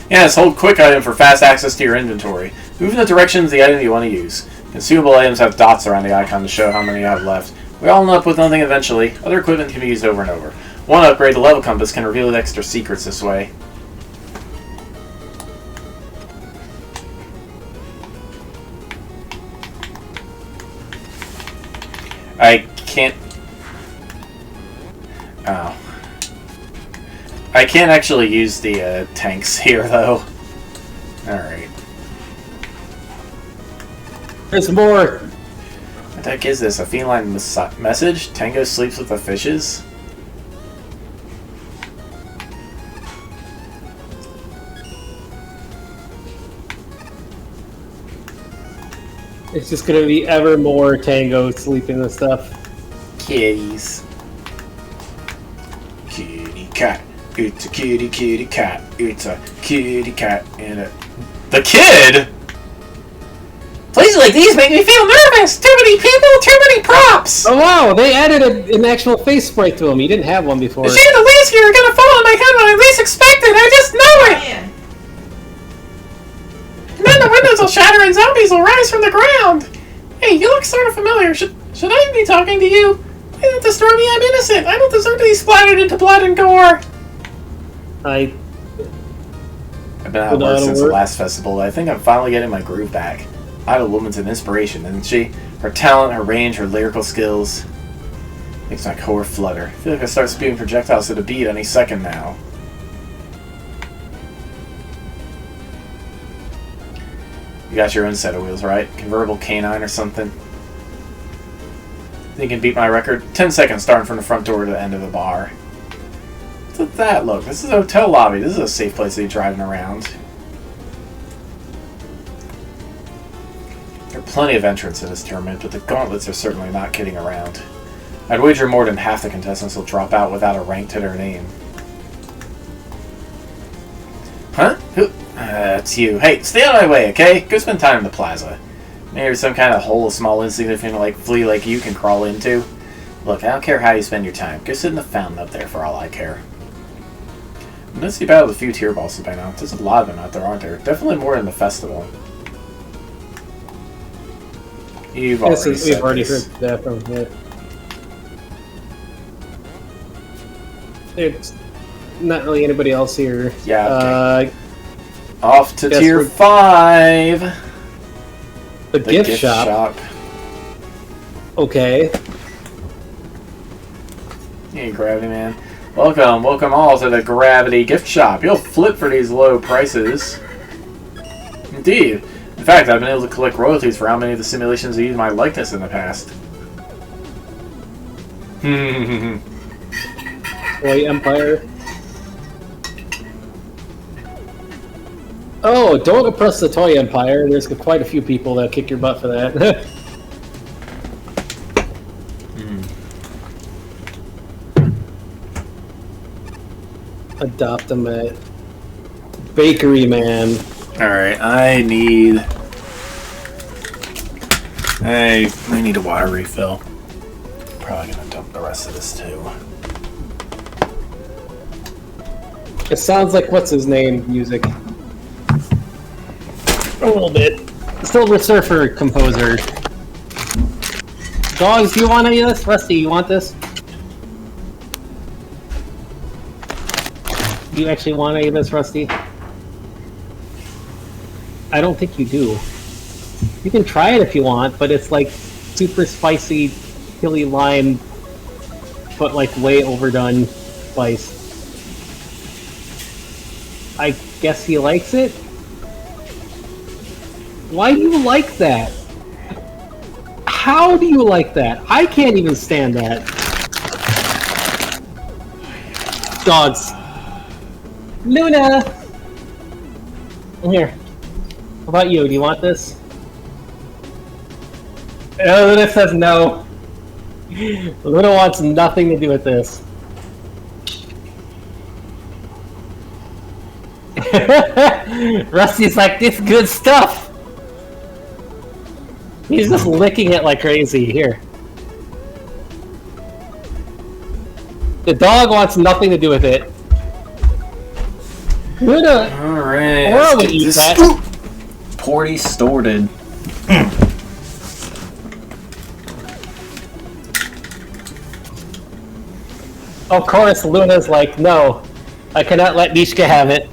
Yes, hold quick item for fast access to your inventory. Move in the direction of the item you want to use. Consumable items have dots around the icon to show how many you have left. We all end up with nothing eventually. Other equipment can be used over and over. One upgrade, the level compass, can reveal extra secrets this way. I can't... Oh. I can't actually use the tanks here, though. Alright. There's more. What the heck is this? A feline message? Tango sleeps with the fishes? It's just gonna be ever more Tango sleeping and stuff. Kitties. Kitty cat. It's a kitty kitty cat. It's a kitty cat and a... The kid?! Places like these make me feel nervous! Too many people, too many props! Oh wow, they added an actual face sprite to him. He didn't have one before. The chandeliers here are gonna fall on my head when I least expect it! I just know it! And then the windows will shatter and zombies will rise from the ground! Hey, you look sort of familiar. Should I be talking to you? Please don't destroy me, I'm innocent! I don't deserve to be splattered into blood and gore! I've been out of work since the last festival, but I think I'm finally getting my groove back. Idle Woman's an inspiration, isn't she? Her talent, her range, her lyrical skills makes my core flutter. I feel like I start spewing projectiles to the beat any second now. You got your own set of wheels, right? Convertible canine or something? Think you can beat my record? 10 seconds starting from the front door to the end of the bar. What's that look? This is a hotel lobby. This is a safe place to be driving around. There are plenty of entrants in this tournament, but the gauntlets are certainly not kidding around. I'd wager more than half the contestants will drop out without a rank to their name. Huh? Who? It's you. Hey, stay out of my way, okay? Go spend time in the plaza. Maybe there's some kind of hole a small insignificant like flea like you can crawl into. Look, I don't care how you spend your time. Go sit in the fountain up there for all I care. I noticed you battled a few tier bosses by now. There's a lot of them out there, aren't there? Definitely more than the festival. We've already heard that from it. There's not really anybody else here. Yeah. Okay. Off to tier 5. The gift shop. Okay. Hey, Gravity Man. Welcome all to the Gravity Gift Shop. You'll flip for these low prices. Indeed. In fact, I've been able to collect royalties for how many of the simulations have used my likeness in the past. Toy Empire. Oh, don't oppress the Toy Empire. There's quite a few people that kick your butt for that. Adopt a man. Bakery Man. Alright, I need a water refill. Probably gonna dump the rest of this too. It sounds like what's his name music. A little bit. Silver Surfer composer. Dogs, do you want any of this? Rusty, you want this? Do you actually want any of this, Rusty? I don't think you do. You can try it if you want, but it's like super spicy, chili lime, but like way overdone spice. I guess he likes it? Why do you like that? How do you like that? I can't even stand that. Dogs. Luna! Here. How about you? Do you want this? Luna says no. Luna wants nothing to do with this. Rusty's like, this good stuff! He's just licking it like crazy. Here. The dog wants nothing to do with it. Luna! Alright. Laura would eat that. Porty storted. Of course, Luna's like, no, I cannot let Mishka have it.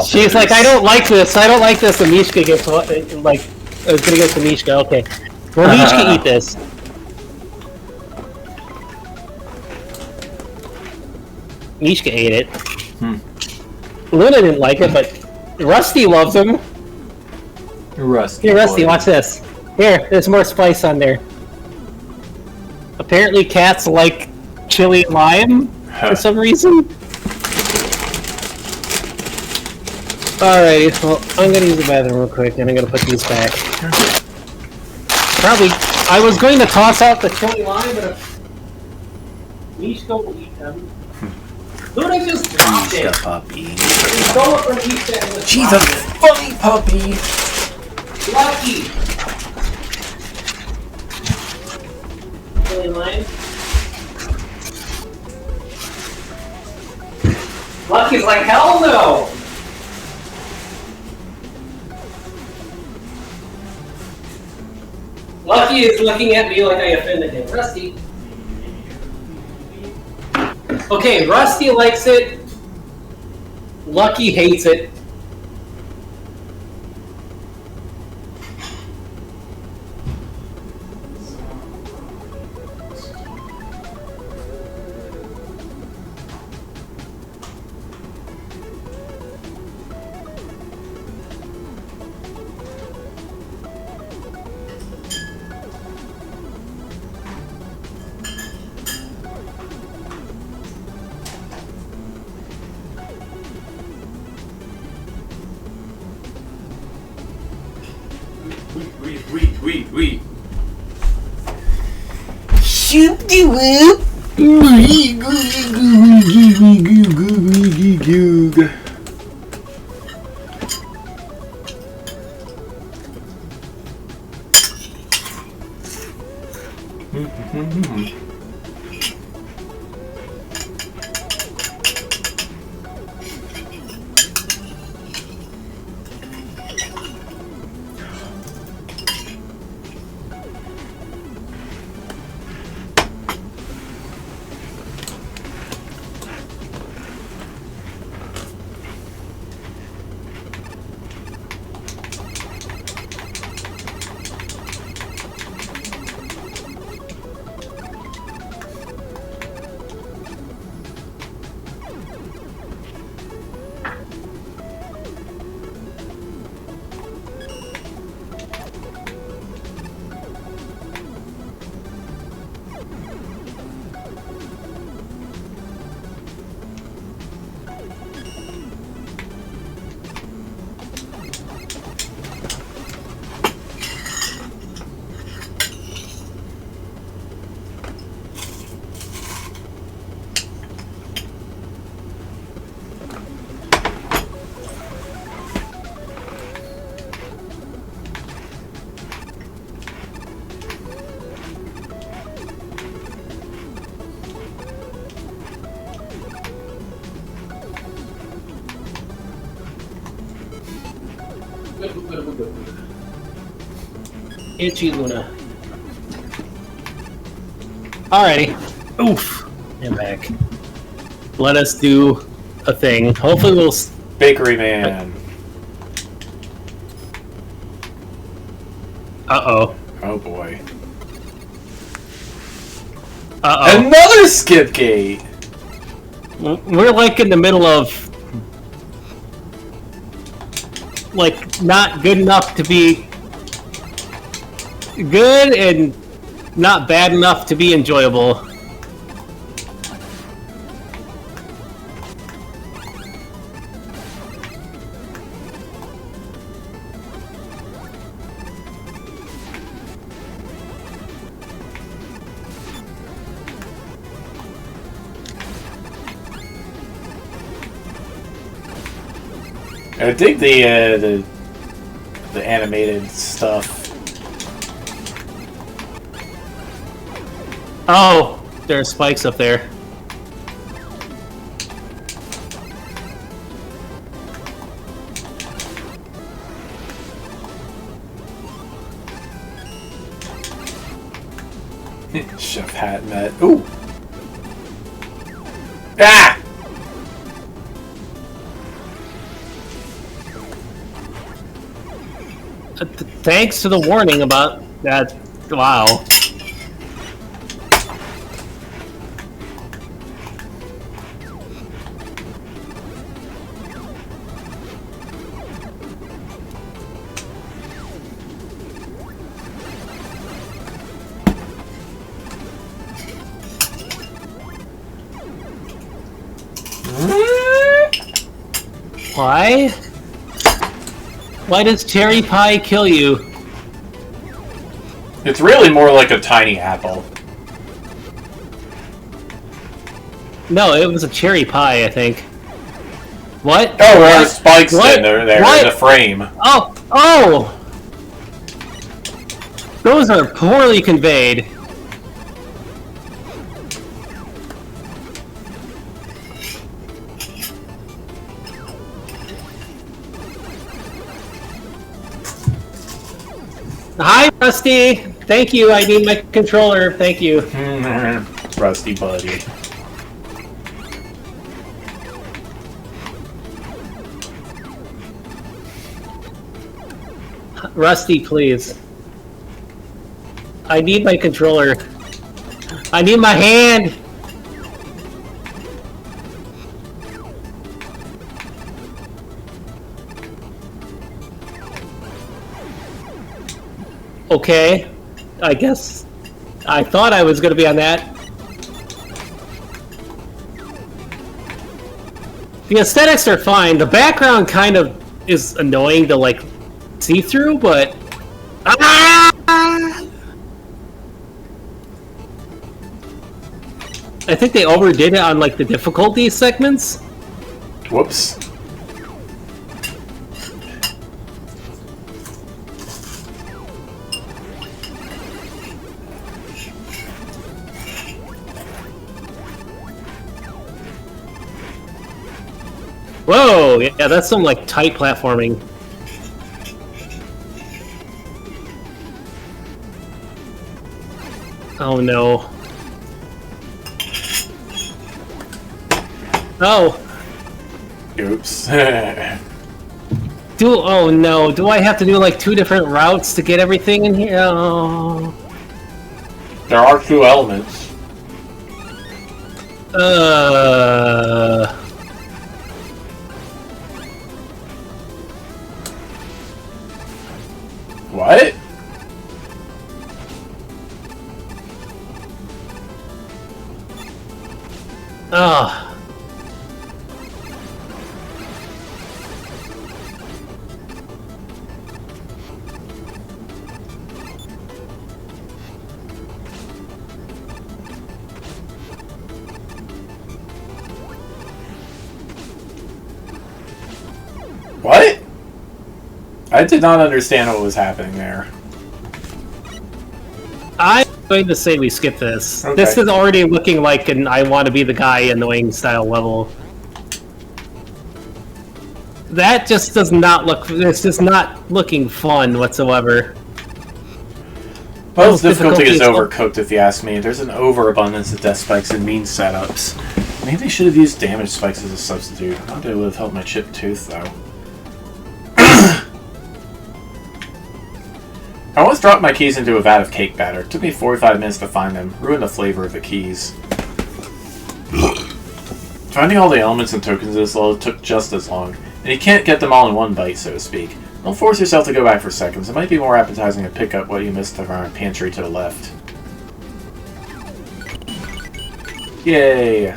She's like, I don't like this, and Mishka gets like, I was gonna get to Mishka, okay. Well, Mishka eat this. Mishka ate it. Luna didn't like it, but Rusty loves him. Rusty. Here, Rusty, watch this. Here, there's more spice on there. Apparently cats like chili lime for some reason. Alrighty, well, I'm gonna use the bathroom real quick, and I'm gonna put these back. Probably, I was going to toss out the chili lime, but if Mishka will eat them. Luna just dropped it. Mishka puppy. Stole it from Mishka and just She's a dropped it. funny puppy. Lucky. Chili lime. Lucky's like, hell no! Lucky is looking at me like I offended him. Rusty. Okay, Rusty likes it. Lucky hates it. Wee. Shoop de whoop. Itchy Luna. Alrighty. Oof. And back. Let us do a thing. Hopefully we'll... Bakery Man. Uh-oh. Oh boy. Uh-oh. Another skip gate! We're like in the middle of... like, not good enough to be good and not bad enough to be enjoyable. I dig the animated stuff. Oh, there are spikes up there. Chef Hat Met. Ooh! Ah! Thanks to the warning about that. Wow. Why? Why does cherry pie kill you? It's really more like a tiny apple. No, it was a cherry pie, I think. What? Oh, there are spikes What? in there in the frame. Oh! Oh! Those are poorly conveyed. Hi, Rusty! Thank you, I need my controller. Thank you. Rusty buddy. Rusty, please. I need my controller. I need my hand! Okay. I guess... I thought I was gonna be on that. The aesthetics are fine. The background kind of is annoying to, like, see through, but... Ah! I think they overdid it on, like, the difficulty segments. Whoops. Whoa! Yeah, that's some, like, tight platforming. Oh no. Oh! Oops. Oh no, do I have to do like 2 different routes to get everything in here? Oh. There are 2 elements. What? Ah. What? I did not understand what was happening there. I'm going to say we skip this. Okay. This is already looking like an I want to be the guy annoying style level. that just does not look. It's just not looking fun whatsoever. Well, its difficulty is overcooked, if you ask me. There's an overabundance of death spikes and mean setups. Maybe they should have used damage spikes as a substitute. I thought it would have helped my chipped tooth, though. I once dropped my keys into a vat of cake batter. It took me 45 minutes to find them. Ruined the flavor of the keys. Finding all the elements and tokens of this level took just as long. And you can't get them all in one bite, so to speak. Don't force yourself to go back for seconds. It might be more appetizing to pick up what you missed over our pantry to the left. Yay!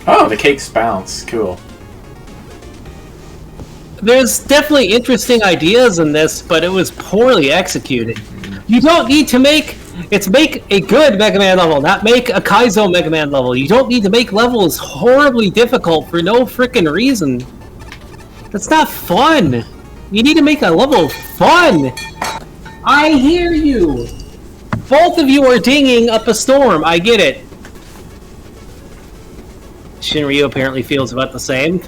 Oh, the cakes bounce. Cool. There's definitely interesting ideas in this, but it was poorly executed. You don't need to make a good Mega Man level, not make a Kaizo Mega Man level. You don't need to make levels horribly difficult for no freaking reason. That's not fun. You need to make a level fun. I hear you. Both of you are dinging up a storm. I get it. Shinryu apparently feels about the same.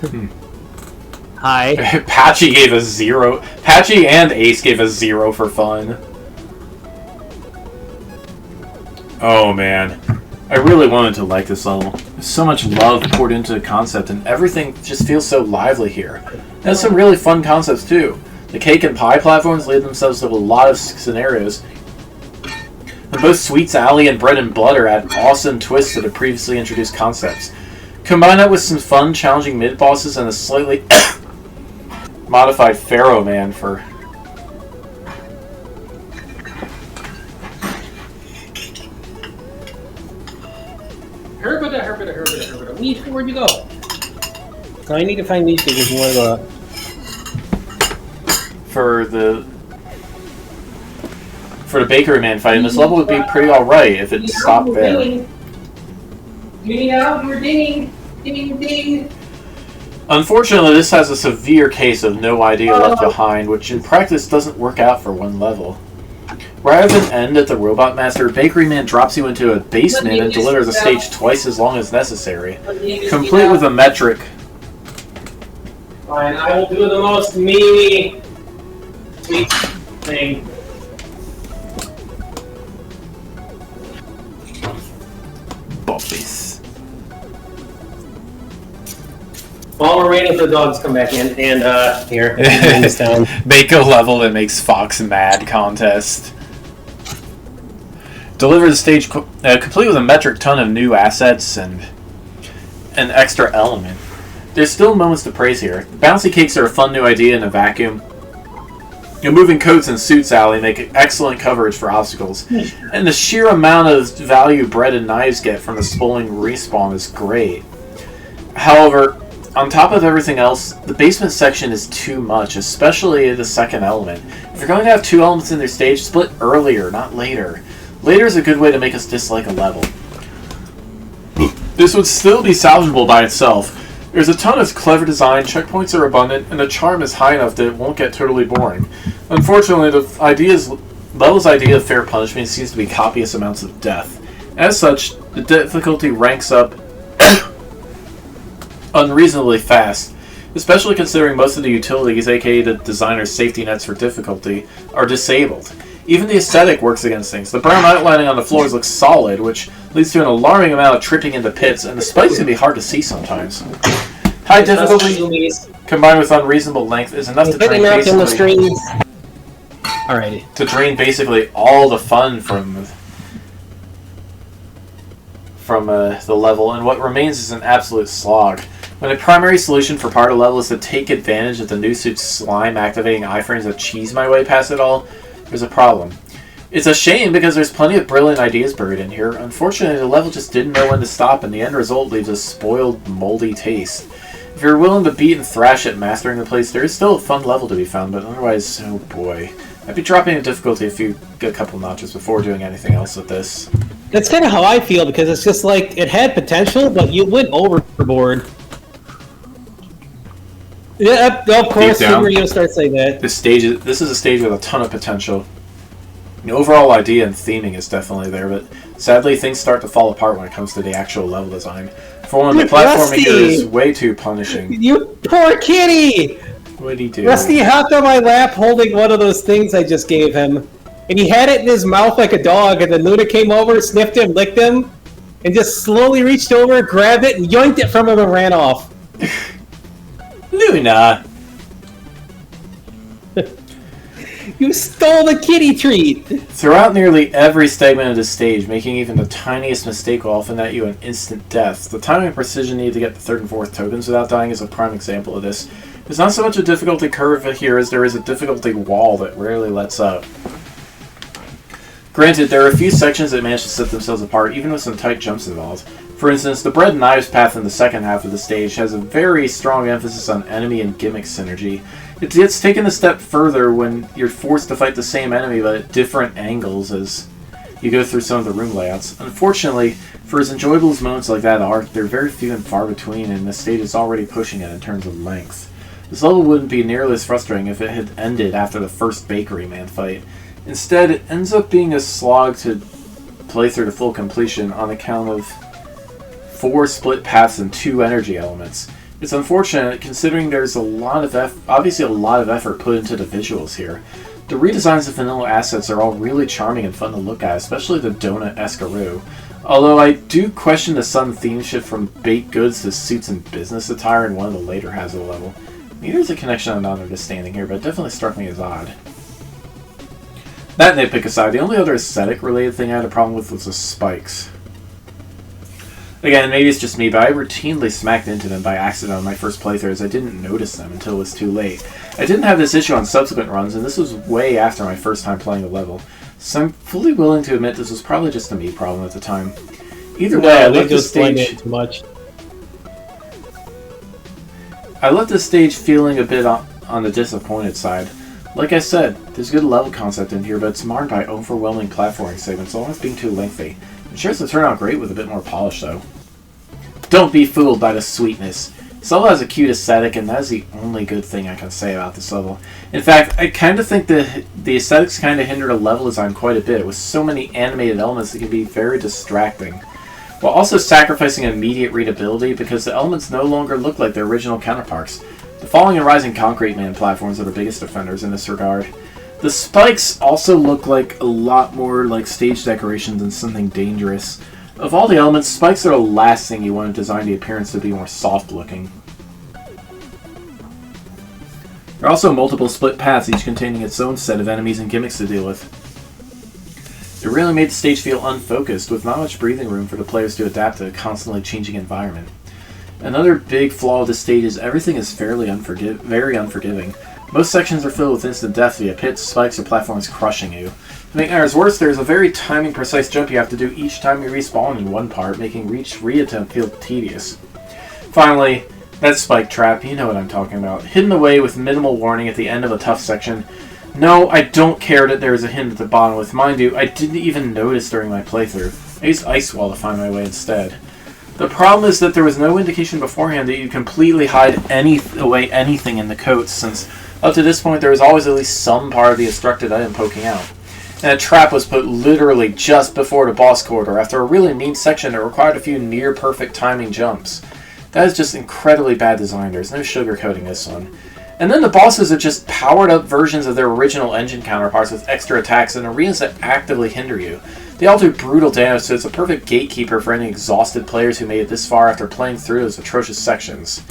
Hi. Patchy gave a 0. Patchy and Ace gave a 0 for fun. Oh man, I really wanted to like this level. There's so much love poured into the concept, and everything just feels so lively here. It has some really fun concepts too. The cake and pie platforms lead themselves to a lot of scenarios. And both Sweets Alley and Bread and Butter add awesome twists to the previously introduced concepts. Combine that with some fun, challenging mid-bosses and a slightly modified Pharaoh Man for... Herbita. Weed, where'd you go? I need to find these because you want to go up. For the Bakery Man fight, and this level would be pretty alright if it stopped there. Ding out, we're dinging. Ding, ding. Unfortunately, this has a severe case of no idea left behind, which in practice doesn't work out for one level. Rather than end at the Robot Master, Bakery Man drops you into a basement and delivers a stage twice as long as necessary, complete with a metric. Fine, I will do the most meaty thing. Boppies. While we're waiting for the dogs to come back in, and here, this down. Make a level that makes Fox mad contest. Deliver the stage complete with a metric ton of new assets and an extra element. There's still moments to praise here. Bouncy cakes are a fun new idea in a vacuum. Moving coats and Suits Alley make excellent coverage for obstacles. And the sheer amount of value bread and knives get from the spooling respawn is great. However, on top of everything else, the basement section is too much, especially the second element. If you're going to have two elements in their stage, split earlier, not later. Later is a good way to make us dislike a level. This would still be salvageable by itself. There's a ton of clever design, checkpoints are abundant, and the charm is high enough that it won't get totally boring. Unfortunately, the level's idea of fair punishment seems to be copious amounts of death. As such, the difficulty ranks up unreasonably fast, especially considering most of the utilities, aka the designer's safety nets for difficulty, are disabled. Even the aesthetic works against things. The brown outlining on the floors looks solid, which leads to an alarming amount of tripping into pits, and the spikes can be hard to see sometimes. High difficulty, combined with unreasonable length, is enough to drain basically all the fun from the level, and what remains is an absolute slog. When the primary solution for part of the level is to take advantage of the new suit's slime activating iframes that cheese my way past it all, there's a problem. It's a shame because there's plenty of brilliant ideas buried in here. Unfortunately, the level just didn't know when to stop, and the end result leaves a spoiled, moldy taste. If you're willing to beat and thrash at mastering the place, there is still a fun level to be found, but otherwise, oh boy. I'd be dropping the difficulty a couple notches before doing anything else with this. That's kind of how I feel, because it's just like, it had potential, but you went overboard. Yeah, of course, we're going to start saying that. This is a stage with a ton of potential. The overall idea and theming is definitely there, but sadly things start to fall apart when it comes to the actual level design. For For one, the platforming here is way too punishing. You poor kitty! What did he do? Rusty hopped on my lap holding one of those things I just gave him. And he had it in his mouth like a dog, and then Luna came over, sniffed him, licked him, and just slowly reached over, grabbed it, and yoinked it from him and ran off. Luna! You stole the kitty treat! Throughout nearly every segment of the stage, making even the tiniest mistake will often net you an instant death. The timing and precision needed to get the third and fourth tokens without dying is a prime example of this. There's not so much a difficulty curve here as there is a difficulty wall that rarely lets up. Granted, there are a few sections that manage to set themselves apart, even with some tight jumps involved. For instance, the bread and knives path in the second half of the stage has a very strong emphasis on enemy and gimmick synergy. It gets taken a step further when you're forced to fight the same enemy but at different angles as you go through some of the room layouts. Unfortunately, for as enjoyable as moments like that are, they're very few and far between, and the stage is already pushing it in terms of length. This level wouldn't be nearly as frustrating if it had ended after the first Bakery Man fight. Instead, it ends up being a slog to play through to full completion on account of 4 split paths and 2 energy elements. It's unfortunate considering there's obviously a lot of effort put into the visuals here. The redesigns of vanilla assets are all really charming and fun to look at, especially the donut escargot. Although I do question the sudden theme shift from baked goods to suits and business attire in one of the later Hazard level. Maybe there's a connection I'm not understanding here, but it definitely struck me as odd. That nitpick aside, the only other aesthetic related thing I had a problem with was the spikes. Again, maybe it's just me, but I routinely smacked into them by accident on my first playthrough as I didn't notice them until it was too late. I didn't have this issue on subsequent runs, and this was way after my first time playing the level, so I'm fully willing to admit this was probably just a me problem at the time. Either way, I left the stage too much. I left the stage feeling a bit on the disappointed side. Like I said, there's good level concept in here, but it's marred by overwhelming platforming segments, along with being too lengthy. It sure to turn out great with a bit more polish, though. Don't be fooled by the sweetness. This level has a cute aesthetic, and that is the only good thing I can say about this level. In fact, I kind of think the aesthetics kind of hinder the level design quite a bit, with so many animated elements that can be very distracting, while also sacrificing immediate readability because the elements no longer look like their original counterparts. The falling and rising concrete man platforms are the biggest offenders in this regard. The spikes also look like a lot more like stage decorations than something dangerous. Of all the elements, spikes are the last thing you want to design the appearance to be more soft looking. There are also multiple split paths, each containing its own set of enemies and gimmicks to deal with. It really made the stage feel unfocused, with not much breathing room for the players to adapt to a constantly changing environment. Another big flaw of this stage is everything is very unforgiving. Most sections are filled with instant death via pits, spikes, or platforms crushing you. To make matters worse, there is a very timing precise jump you have to do each time you respawn in one part, making each reattempt feel tedious. Finally, that spike trap, you know what I'm talking about. Hidden away with minimal warning at the end of a tough section. No, I don't care that there is a hint at the bottom with, mind you, I didn't even notice during my playthrough. I used Ice Wall to find my way instead. The problem is that there was no indication beforehand that you completely hide away anything in the coats, since up to this point there was always at least some part of the obstructed item poking out. And a trap was put literally just before the boss corridor after a really mean section that required a few near-perfect timing jumps. That is just incredibly bad design. There's no sugarcoating this one. And then the bosses are just powered-up versions of their original engine counterparts with extra attacks and arenas that actively hinder you. They all do brutal damage, so it's a perfect gatekeeper for any exhausted players who made it this far after playing through those atrocious sections.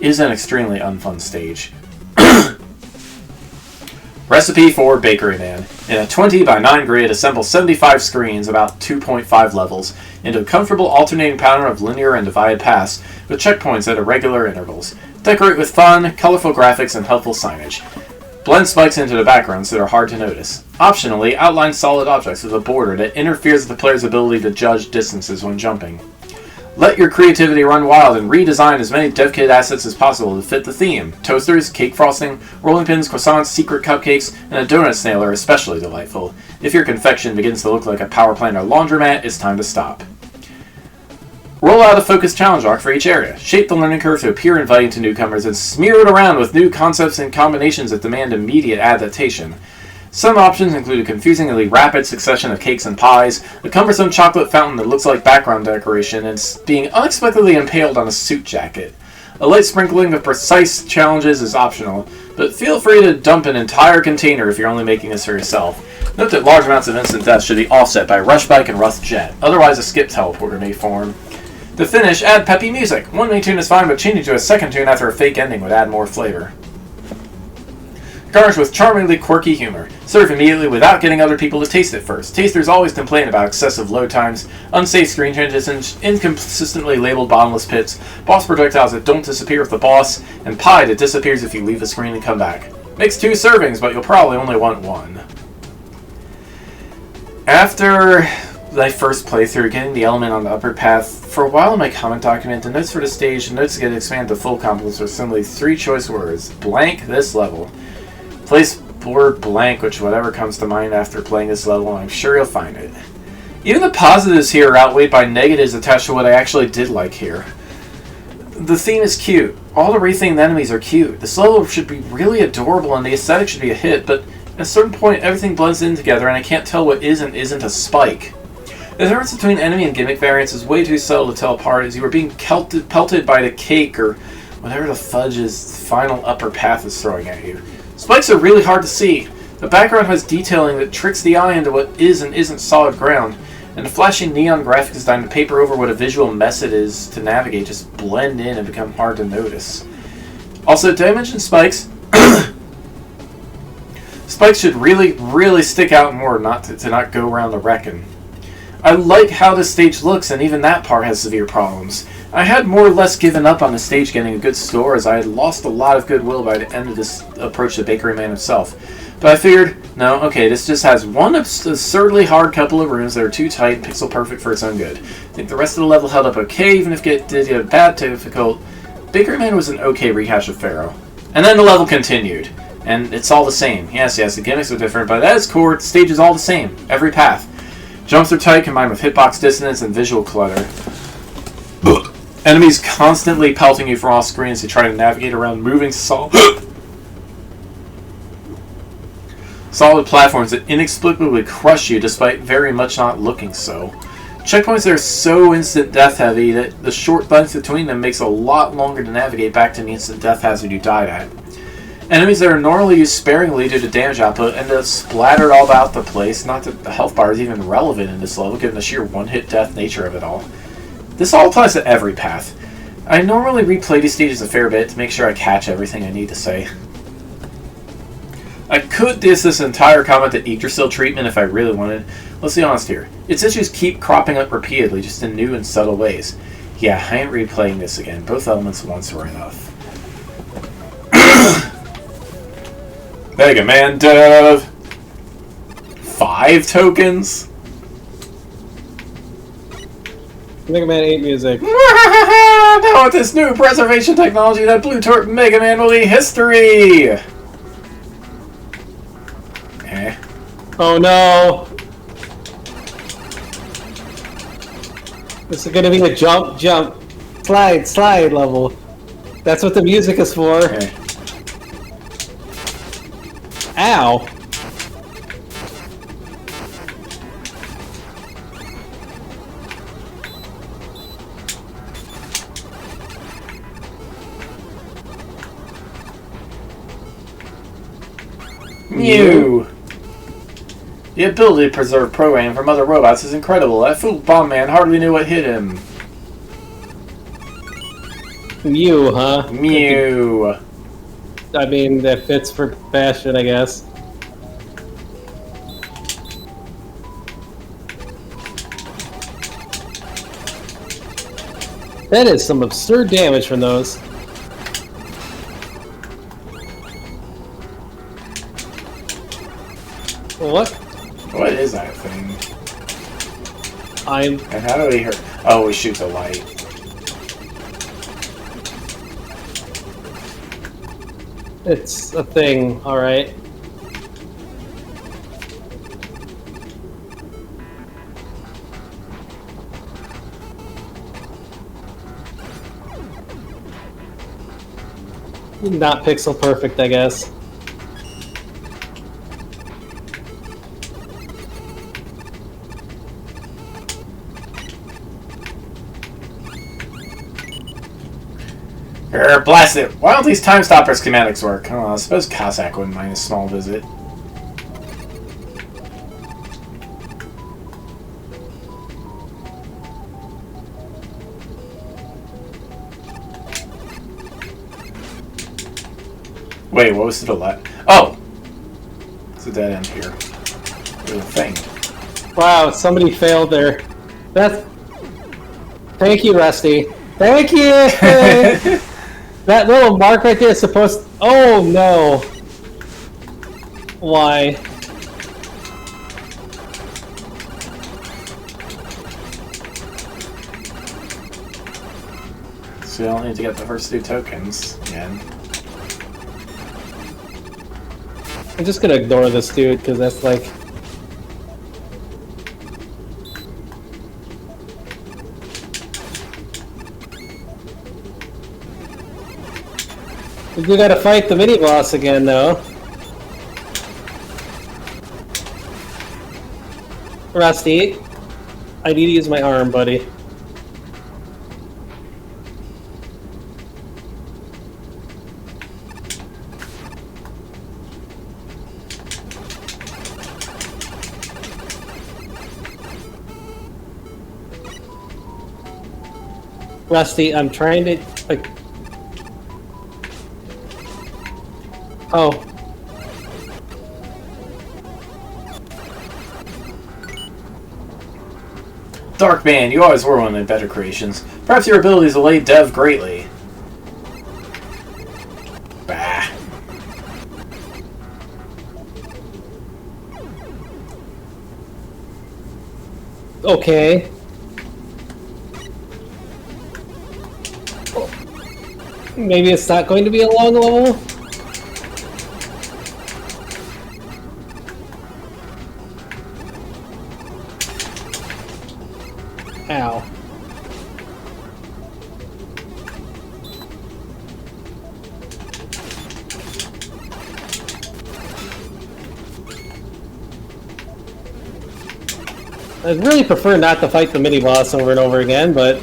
It is an extremely unfun stage. Recipe for Bakery Man. In a 20 by 9 grid, assemble 75 screens, about 2.5 levels, into a comfortable alternating pattern of linear and divided paths, with checkpoints at irregular intervals. Decorate with fun, colorful graphics, and helpful signage. Blend spikes into the backgrounds that are hard to notice. Optionally, outline solid objects with a border that interferes with the player's ability to judge distances when jumping. Let your creativity run wild and redesign as many dev kit assets as possible to fit the theme. Toasters, cake frosting, rolling pins, croissants, secret cupcakes, and a donut snail are especially delightful. If your confection begins to look like a power plant or laundromat, it's time to stop. Roll out a focused challenge arc for each area. Shape the learning curve to appear inviting to newcomers and smear it around with new concepts and combinations that demand immediate adaptation. Some options include a confusingly rapid succession of cakes and pies, a cumbersome chocolate fountain that looks like background decoration, and being unexpectedly impaled on a suit jacket. A light sprinkling of precise challenges is optional, but feel free to dump an entire container if you're only making this for yourself. Note that large amounts of instant death should be offset by Rush Bike and Rust Jet, otherwise a skip teleporter may form. To finish, add peppy music. One main tune is fine, but changing to a second tune after a fake ending would add more flavor. Garnished with charmingly quirky humor. Serve immediately without getting other people to taste it first. Tasters always complain about excessive load times, unsafe screen changes, and inconsistently labeled bottomless pits, boss projectiles that don't disappear with the boss, and pie that disappears if you leave the screen and come back. Makes 2 servings, but you'll probably only want 1. After my first playthrough, getting the element on the upper path, for a while in my comment document, the notes for the stage and notes to get expanded to full compliments are simply 3 choice words. Blank this level. Place word blank, which whatever comes to mind after playing this level, and I'm sure you'll find it. Even the positives here are outweighed by negatives attached to what I actually did like here. The theme is cute. All the rethemed enemies are cute. This level should be really adorable and the aesthetic should be a hit, but at a certain point everything blends in together and I can't tell what is and isn't a spike. The difference between enemy and gimmick variants is way too subtle to tell apart as you are being pelted by the cake or whatever the fudge's final upper path is throwing at you. Spikes are really hard to see. The background has detailing that tricks the eye into what is and isn't solid ground, and the flashing neon graphics designed to paper over what a visual mess it is to navigate just blend in and become hard to notice. Also, did I mention spikes? Spikes should really stick out more to not go around the wrecking. I like how this stage looks, and even that part has severe problems. I had more or less given up on the stage getting a good score, as I had lost a lot of goodwill by the end of this approach to Bakery Man himself. But I figured, no, okay, this just has one absurdly hard couple of rooms that are too tight and pixel perfect for its own good. I think the rest of the level held up okay, even if it did get bad difficult. Bakery Man was an okay rehash of Pharaoh. And then the level continued. And it's all the same. Yes, the gimmicks are different, but at its core, the stage is all the same. Every path. Jumps are tight, combined with hitbox dissonance and visual clutter. Enemies constantly pelting you from all screens to try to navigate around moving solid platforms that inexplicably crush you despite very much not looking so. Checkpoints are so instant death heavy that the short length between them makes it a lot longer to navigate back to the instant death hazard you died at. Enemies that are normally used sparingly due to damage output end up splattered all about the place, not that the health bar is even relevant in this level given the sheer one-hit death nature of it all. This all applies to every path. I normally replay these stages a fair bit to make sure I catch everything I need to say. I could diss this entire comment to Yggdrasil treatment if I really wanted. Let's be honest here. Its issues keep cropping up repeatedly, just in new and subtle ways. Yeah, I ain't replaying this again. Both elements once were enough. Mega Man Dev! 5 tokens? Mega Man 8 music. Now with this new preservation technology, that Blue Torp Mega Man will be history! Eh. Oh no! This is gonna be a jump, slide level. That's what the music is for. Eh. Ow! Mew! The ability to preserve program from other robots is incredible. That fool Bomb Man hardly knew what hit him. Mew, huh? Mew! I mean, that fits for fashion, I guess. That is some absurd damage from those. What? What is that thing? And how do we hurt? Oh, we shoot the light. It's a thing, alright. Not pixel perfect, I guess. Blast it! Why don't these time stopper schematics work? Oh, I suppose Cossack wouldn't mind a small visit. Wait, what was to the left? Oh! It's a dead end here. There's a thing. Wow, somebody failed there. Thank you, Rusty. Thank you! That little mark right there is supposed... Oh, no. Why? So you don't need to get the first 2 tokens again. I'm just gonna ignore this dude, because that's like... We gotta fight the mini-boss again, though. Rusty, I need to use my arm, buddy. Rusty, I'm trying to, like... Oh. Darkman, you always were one of my better creations. Perhaps your abilities will aid Dev greatly. Bah. Okay. Maybe it's not going to be a long level? Ow. I'd really prefer not to fight the mini-boss over and over again, but...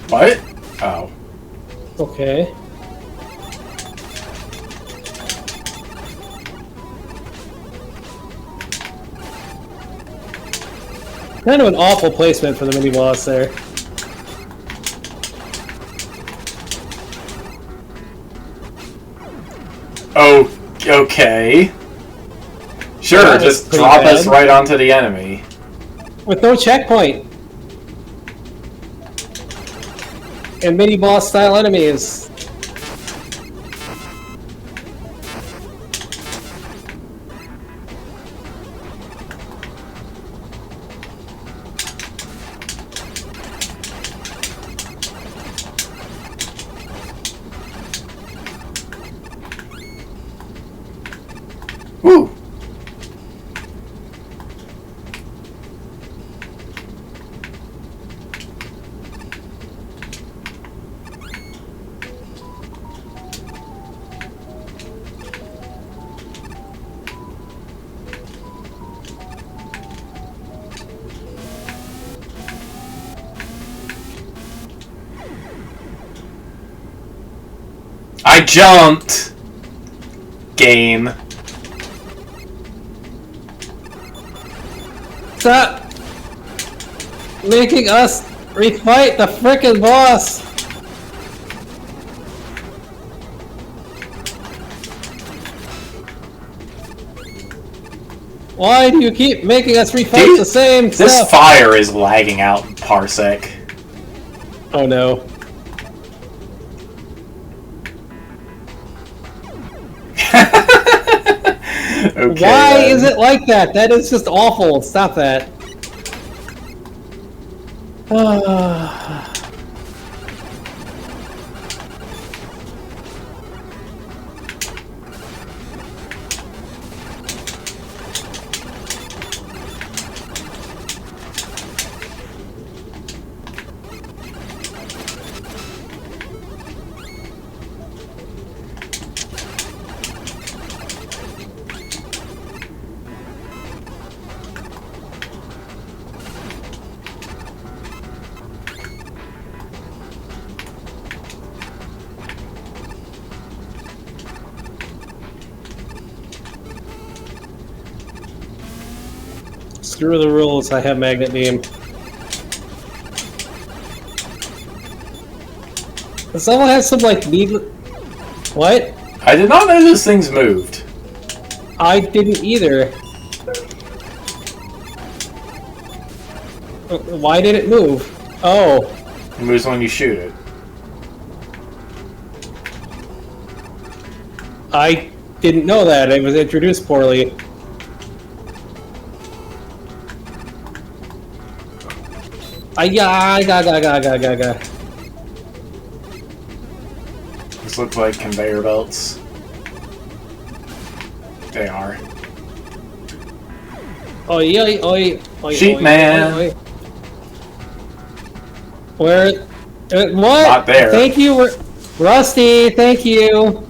What? Oh. Okay. Kind of an awful placement for the mini-boss there. Oh, okay. Sure, just drop us right onto the enemy. With no checkpoint. And mini-boss style enemies. Woo! I jumped! Game. Stop making us refight the frickin' boss! Why do you keep making us refight the same stuff? This fire is lagging out in Parsec. Oh no. Okay, why is it like that? That is just awful. Stop that. Screw the rules, I have Magnet Beam. Does someone have some, like, What? I did not know those things moved. I didn't either. Why did it move? Oh. It moves when you shoot it. I didn't know that. It was introduced poorly. Ga. This looks like conveyor belts. They are. Oi. Sheep man. Where? What? Not there. Thank you, Rusty. Thank you.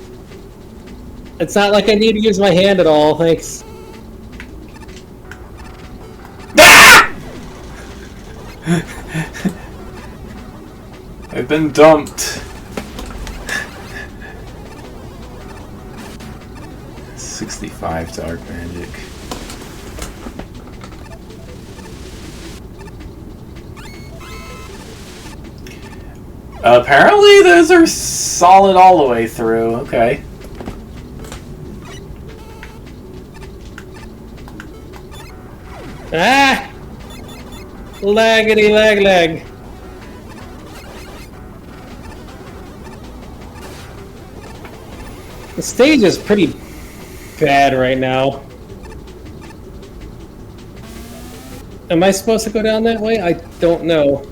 It's not like I need to use my hand at all. Thanks. Ah! I've been dumped. 65 dark magic. Apparently those are solid all the way through. Okay. Ah! Laggity lag. The stage is pretty bad right now. Am I supposed to go down that way? I don't know.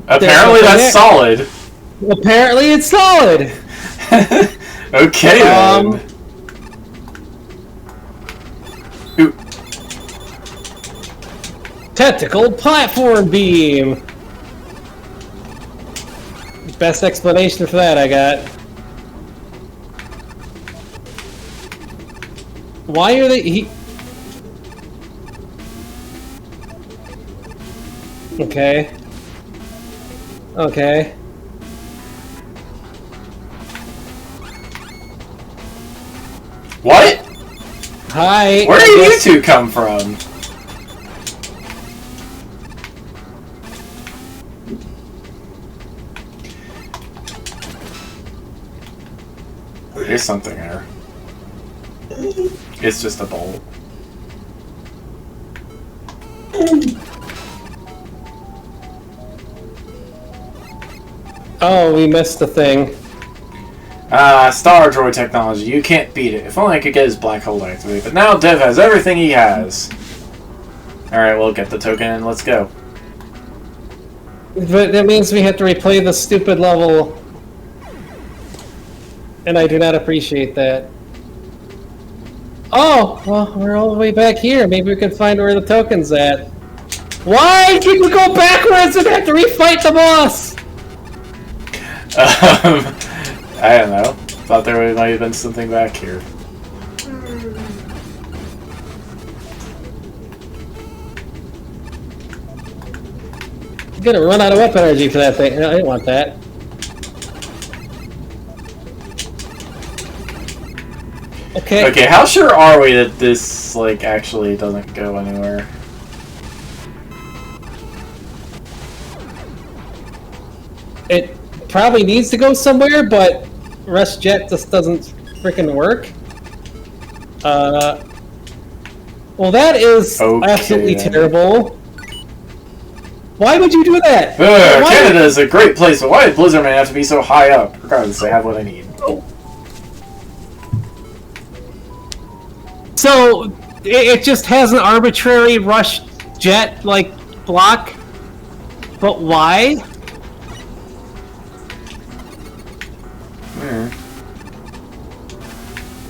Apparently that's solid. Apparently it's solid. Okay then. Ooh. Tentacle platform beam. Best explanation for that I got. Why are they? Okay. Okay. What? Hi. Where did you two come from? There's something there. It's just a bolt. Oh, we missed the thing. Star Droid technology. You can't beat it. If only I could get his black hole to activate. But now Dev has everything he has. Alright, we'll get the token and let's go. But that means we have to replay the stupid level. And I do not appreciate that. Oh, well, we're all the way back here. Maybe we can find where the token's at. Why did we go backwards and have to refight the boss? I don't know. Thought there might have been something back here. I'm gonna run out of weapon energy for that thing. I didn't want that. Okay. Okay, how sure are we that this, like, actually doesn't go anywhere? It probably needs to go somewhere, but Rush Jet just doesn't freaking work. Well, that is absolutely terrible. Why would you do that? Canada is a great place, but why did Blizzard Man have to be so high up? Regardless, I have what I need. So, it just has an arbitrary Rush Jet, like, block? But why?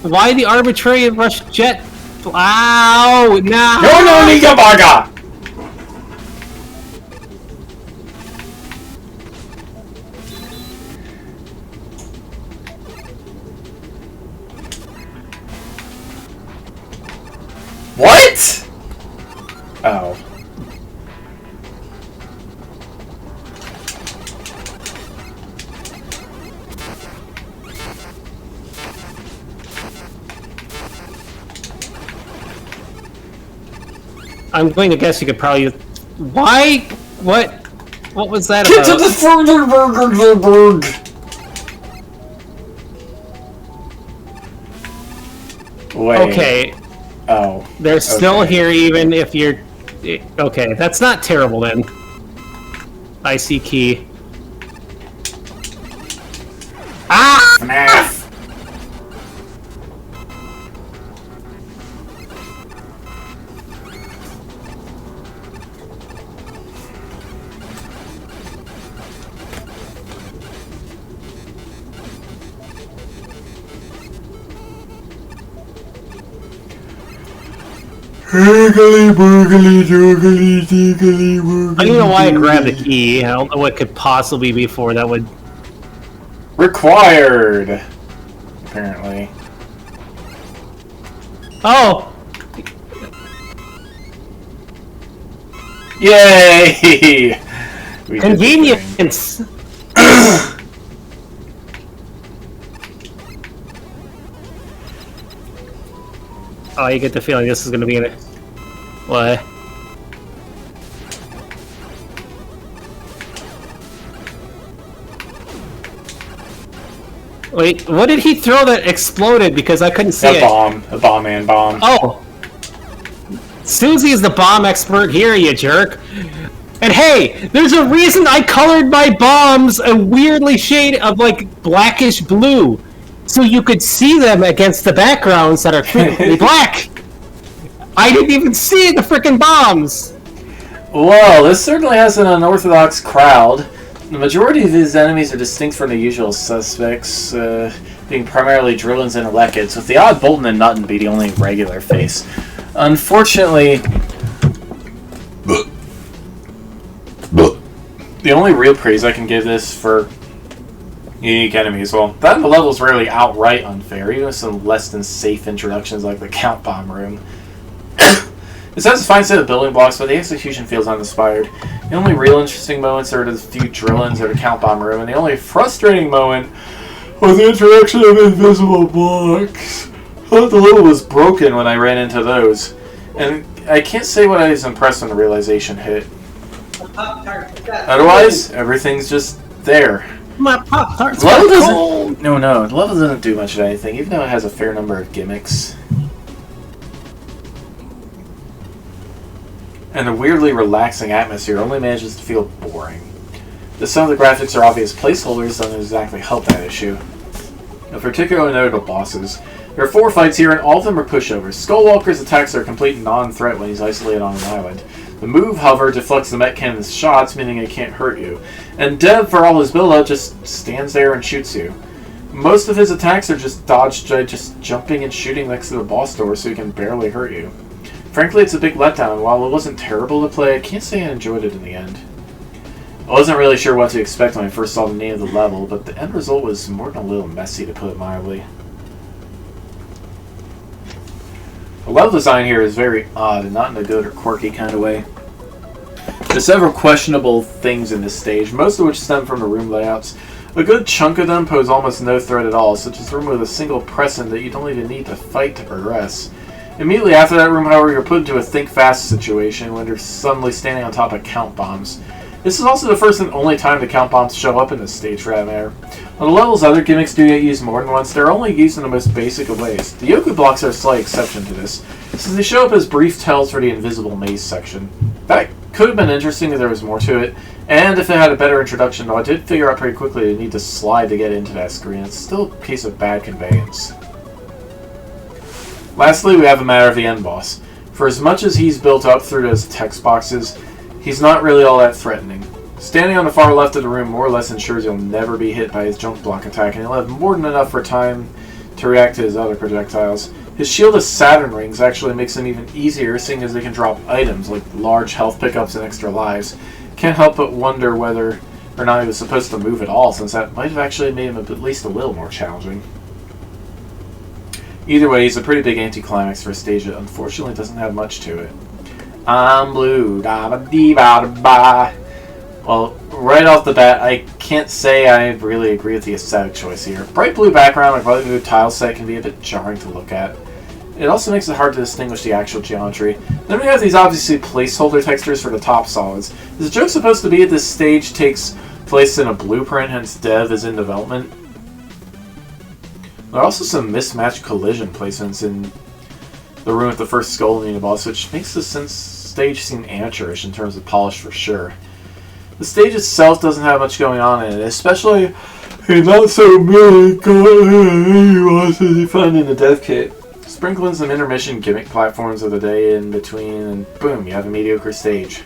Why the arbitrary Rush Jet? Ow! No! No, Nika Baga! What? Oh. I'm going to guess you could probably... Why? What was that Get about? to the further burger. Wait. Okay. Oh. They're still here even if you're... Okay, that's not terrible then. IC key. Ah! FNAF. Higgly boogly doogly deegly boogly. I don't know why I grabbed the key. I don't know what could possibly be for that would... Required. Apparently. Oh! Yay! We did the thing. Convenience! Oh, you get the feeling this is going to be in it. What? Wait, what did he throw that exploded? Because I couldn't see it. A bomb man bomb. Oh! Susie's the bomb expert here, you jerk. And hey, there's a reason I colored my bombs a weirdly shade of, like, blackish blue. So you could see them against the backgrounds that are frequently black. I didn't even see the frickin' bombs. Well, this certainly has an unorthodox crowd. The majority of his enemies are distinct from the usual suspects, being primarily Drillins and Elekkids, with the odd Bolton and Nutton be the only regular face. Unfortunately, the only real praise I can give this for unique enemies, well, that in the level is rarely outright unfair, even with some less than safe introductions like the Count Bomb Room. It has a fine set of building blocks, but the execution feels uninspired. The only real interesting moments are the few Drillins or the Count Bomb Room, and the only frustrating moment was the introduction of invisible blocks. I thought the level was broken when I ran into those. And I can't say what I was impressed when the realization hit. Otherwise, everything's just there. My Pop-Tarts The level are cold! No, the level doesn't do much of anything, even though it has a fair number of gimmicks. And the weirdly relaxing atmosphere only manages to feel boring. Some of the graphics are obvious placeholders don't exactly help that issue. Of particularly notable bosses. There are 4 fights here, and all of them are pushovers. Skullwalker's attacks are a complete non-threat when he's isolated on an island. The move, however, deflects the mech cannon's shots, meaning it can't hurt you. And Dev, for all his build-up, just stands there and shoots you. Most of his attacks are just dodged by just jumping and shooting next to the boss door so he can barely hurt you. Frankly, it's a big letdown. While it wasn't terrible to play, I can't say I enjoyed it in the end. I wasn't really sure what to expect when I first saw the name of the level, but the end result was more than a little messy, to put it mildly. The level design here is very odd, and not in a good or quirky kind of way. There's several questionable things in this stage, most of which stem from the room layouts. A good chunk of them pose almost no threat at all, such as a room with a single precedent that you don't even need to fight to progress. Immediately after that room, however, you're put into a think fast situation when you're suddenly standing on top of count bombs. This is also the first and only time the count bombs show up in this stage for that matter. On the levels, other gimmicks do get used more than once. They're only used in the most basic of ways. The Yoku blocks are a slight exception to this, since they show up as brief tells for the invisible maze section. That could have been interesting if there was more to it, and if it had a better introduction, though I did figure out pretty quickly you need to slide to get into that screen. It's still a piece of bad conveyance. Lastly, we have a matter of the end boss. For as much as he's built up through those text boxes, he's not really all that threatening. Standing on the far left of the room more or less ensures you'll never be hit by his junk block attack, and he'll have more than enough for time to react to his other projectiles. His shield of Saturn rings actually makes him even easier, seeing as they can drop items like large health pickups and extra lives. Can't help but wonder whether or not he was supposed to move at all, since that might have actually made him at least a little more challenging. Either way, he's a pretty big anticlimax for a stage that unfortunately doesn't have much to it. I'm blue, da-ba-dee-ba-da-ba. Well, right off the bat, I can't say I really agree with the aesthetic choice here. Bright blue background and bright blue tile set can be a bit jarring to look at. It also makes it hard to distinguish the actual geometry. Then we have these obviously placeholder textures for the top solids. Is the joke supposed to be that this stage takes place in a blueprint, hence dev is in development? There are also some mismatched collision placements in the room with the first skull mini-boss, which makes the stage seem amateurish in terms of polish for sure. The stage itself doesn't have much going on in it, especially not so many bosses you find in the dev kit. Sprinkle in some intermission gimmick platforms of the day in between, and boom, you have a mediocre stage.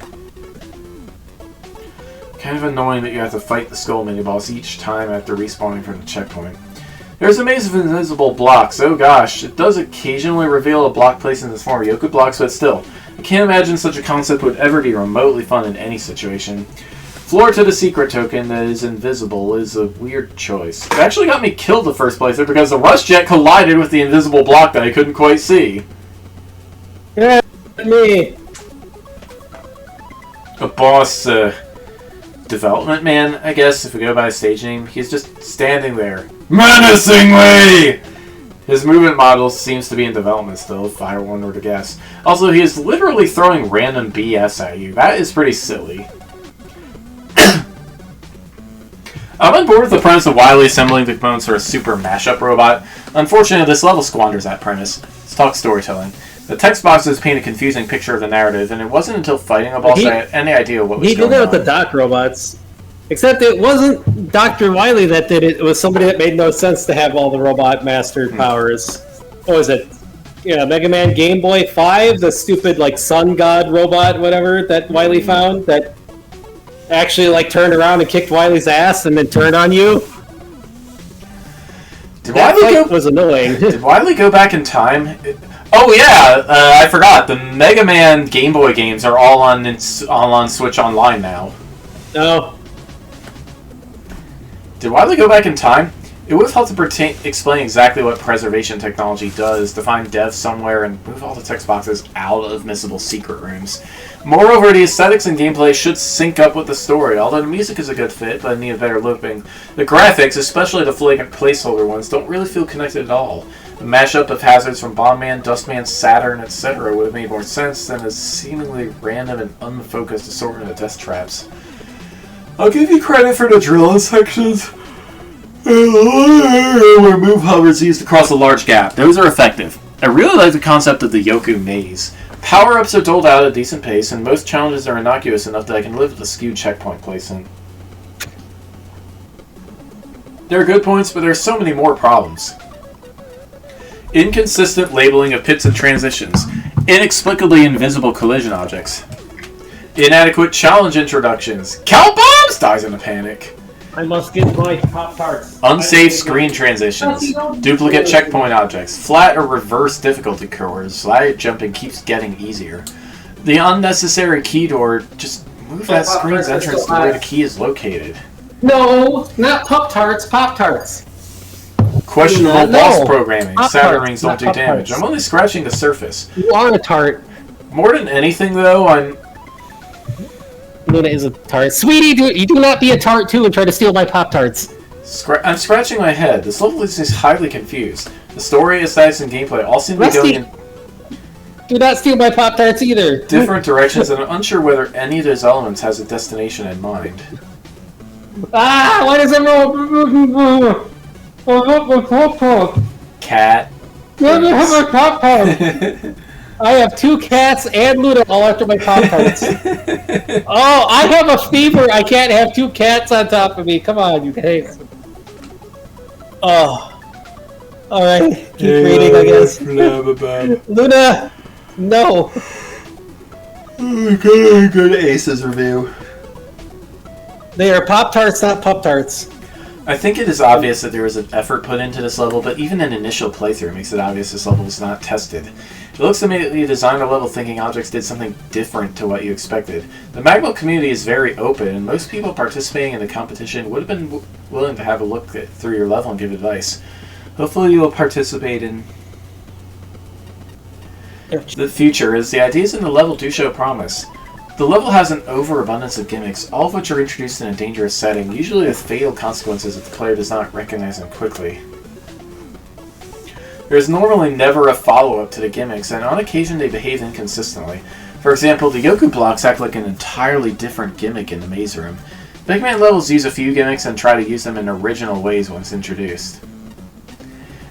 Kind of annoying that you have to fight the skull mini-boss each time after respawning from the checkpoint. There's a maze of invisible blocks. Oh gosh, it does occasionally reveal a block placed in this form of Yoku blocks, but still, I can't imagine such a concept would ever be remotely fun in any situation. Floor to the secret token that is invisible is a weird choice. It actually got me killed the first playthrough because the rush jet collided with the invisible block that I couldn't quite see. Yeah, me. A boss, development man, I guess, if we go by stage name. He's just standing there, menacingly! His movement model seems to be in development still, if I were to guess. Also, he is literally throwing random BS at you. That is pretty silly. I'm on board with the premise of Wily assembling the components for a super mashup robot. Unfortunately, this level squanders that premise. Let's talk storytelling. The text boxes paint a confusing picture of the narrative, and it wasn't until fighting a boss that I had any idea what was going on. He did that with the Doc robots. Except it wasn't Dr. Wily that did it. It was somebody that made no sense to have all the robot master powers. What was it? Yeah, Mega Man Game Boy 5, the stupid like sun god robot, whatever, that Wily found, that actually like turned around and kicked Wily's ass and then turned on you. Was annoying. Did Wily go back in time? Oh yeah, I forgot. The Mega Man Game Boy games are all on Switch Online now. No. Did Wily go back in time? It would have helped to explain exactly what preservation technology does, to find devs somewhere and move all the text boxes out of missable secret rooms. Moreover, the aesthetics and gameplay should sync up with the story, although the music is a good fit, but need a better looping. The graphics, especially the flagrant placeholder ones, don't really feel connected at all. The mashup of hazards from Bomb Man, Dust Man, Saturn, etc. would have made more sense than a seemingly random and unfocused assortment of death traps. I'll give you credit for the drill sections where move hovers used to cross a large gap. Those are effective. I really like the concept of the Yoku maze. Power-ups are doled out at a decent pace, and most challenges are innocuous enough that I can live with a skewed checkpoint placement. There are good points, but there are so many more problems. Inconsistent labeling of pits and transitions. Inexplicably invisible collision objects. Inadequate challenge introductions. Count Bombs dies in a panic. I must get my Pop-Tarts. Unsafe screen transitions. Duplicate checkpoint objects. Flat or reverse difficulty curves. Slide jumping keeps getting easier. The unnecessary key door. Just move that screen's entrance to where the key is located. No, not Pop-Tarts. Pop-Tarts. Questionable boss programming. Saturn rings don't do damage. I'm only scratching the surface. You are a tart. More than anything, though, I'm... Luna is a tart. Sweetie, you do not be a tart too and try to steal my Pop-Tarts. I'm scratching my head. This level is just highly confused. The story, aesthetics, and gameplay all seem to be going in... Do not steal my Pop-Tarts either. Different directions, and I'm unsure whether any of those elements has a destination in mind. Ah! Why does everyone... Cat. Let me have my Pop-Tarts. I have 2 cats and Luna all after my Pop-Tarts. Oh, I have a fever. I can't have 2 cats on top of me. Come on, you guys. Oh. Alright. Keep reading, I guess. Luna! No. Good Aces review. They are Pop-Tarts, not Pop-Tarts. I think it is obvious that there was an effort put into this level, but even an initial playthrough makes it obvious this level was not tested. It looks to me that you designed a level thinking objects did something different to what you expected. The MaGMML community is very open, and most people participating in the competition would have been willing to have a look through your level and give advice. Hopefully you will participate in the future, as the ideas in the level do show promise. The level has an overabundance of gimmicks, all of which are introduced in a dangerous setting, usually with fatal consequences if the player does not recognize them quickly. There's normally never a follow-up to the gimmicks, and on occasion they behave inconsistently. For example, the Yoku blocks act like an entirely different gimmick in the maze room. Mega Man levels use a few gimmicks and try to use them in original ways once introduced.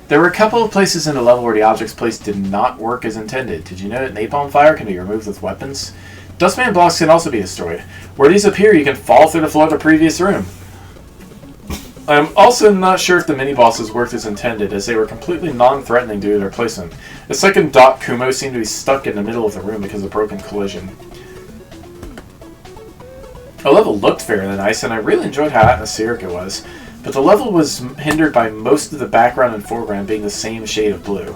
There were a couple of places in the level where the objects placed did not work as intended. Did you know that napalm fire can be removed with weapons? Dustman blocks can also be destroyed. Where these appear, you can fall through the floor of the previous room. I'm also not sure if the mini-bosses worked as intended, as they were completely non-threatening due to their placement. The second Dot Kumo seemed to be stuck in the middle of the room because of a broken collision. The level looked fairly nice, and I really enjoyed how atmospheric it was, but the level was hindered by most of the background and foreground being the same shade of blue.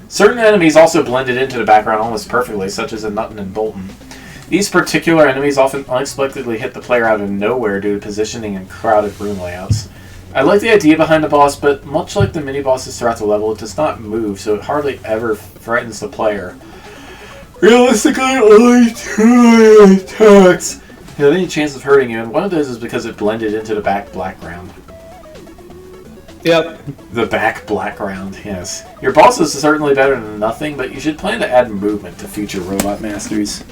Certain enemies also blended into the background almost perfectly, such as a Nutton and Bolton. These particular enemies often unexpectedly hit the player out of nowhere due to positioning and crowded room layouts. I like the idea behind the boss, but much like the mini-bosses throughout the level, it does not move, so it hardly ever threatens the player. Realistically, only 2 attacks have any chance of hurting you, and one of those is because it blended into the background. Yep. The background, yes. Your boss is certainly better than nothing, but you should plan to add movement to future Robot Masters.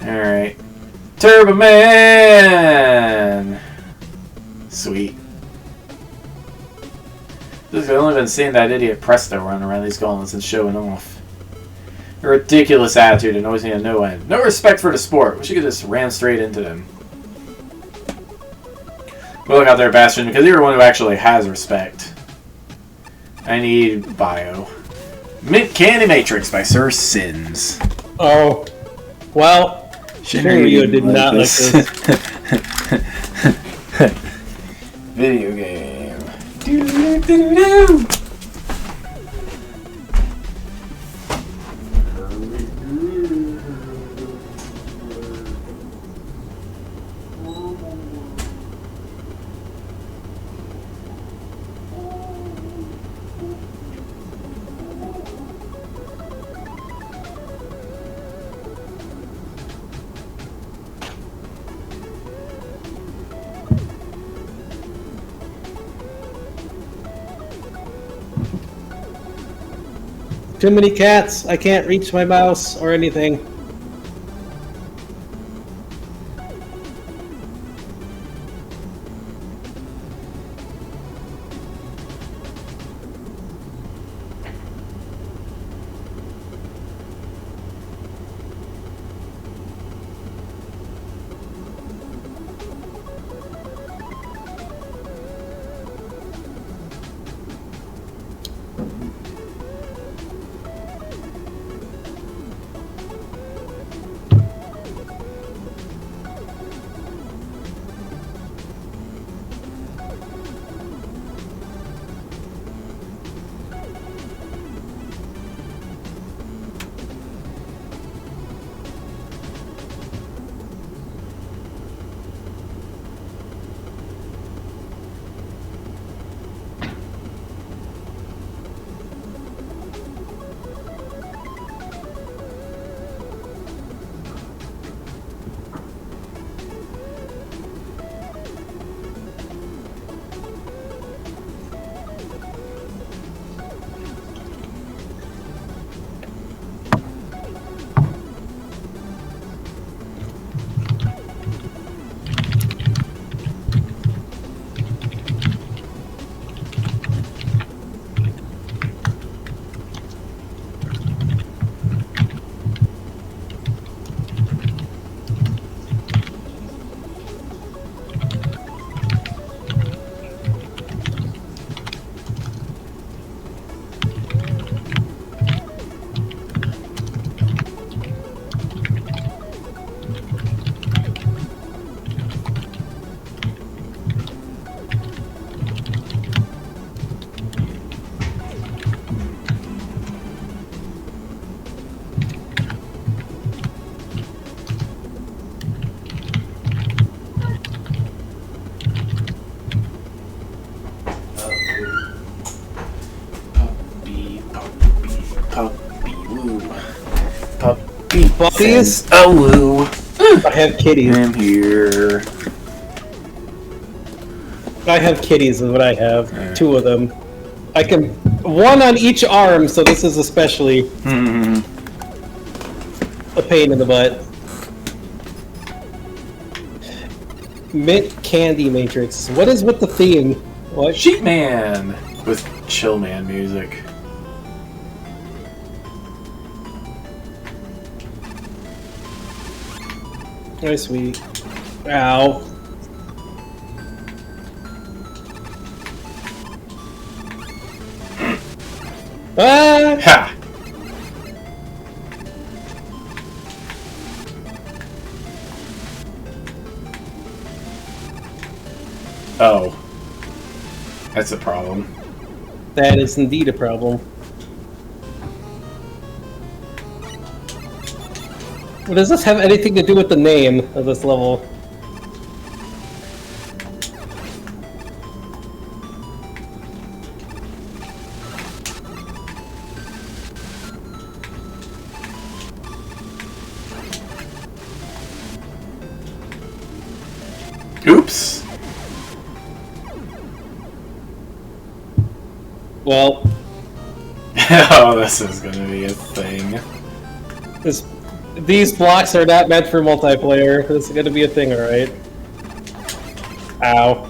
Alright. Turbo Man! Sweet. I've only been seeing that idiot Presto run around these gauntlets and showing off. A ridiculous attitude annoys me to no end. No respect for the sport. Wish you could just ram straight into them. Well, look out there, Bastion, because you're one who actually has respect. I need bio. Mint Candy Matrix by Sir Sins. Oh. Well... Shinryu did not like this. Video game. Do-do-do-do-do. Too many cats. I can't reach my mouse or anything. Puppies? Oh, woo. I have kitties. I'm here. I have kitties is what I have. Right. 2 of them. I can... 1 on each arm, so this is especially... a pain in the butt. Mint Candy Matrix. What is with the theme? What? Sheep Man! With Chill Man music. Very sweet. Ow. Ah! Ha! Oh. That's a problem. That is indeed a problem. Well, does this have anything to do with the name of this level? Oops. Well. Oh, this is gonna be a thing. These blocks are not meant for multiplayer. This is gonna be a thing, alright. Ow.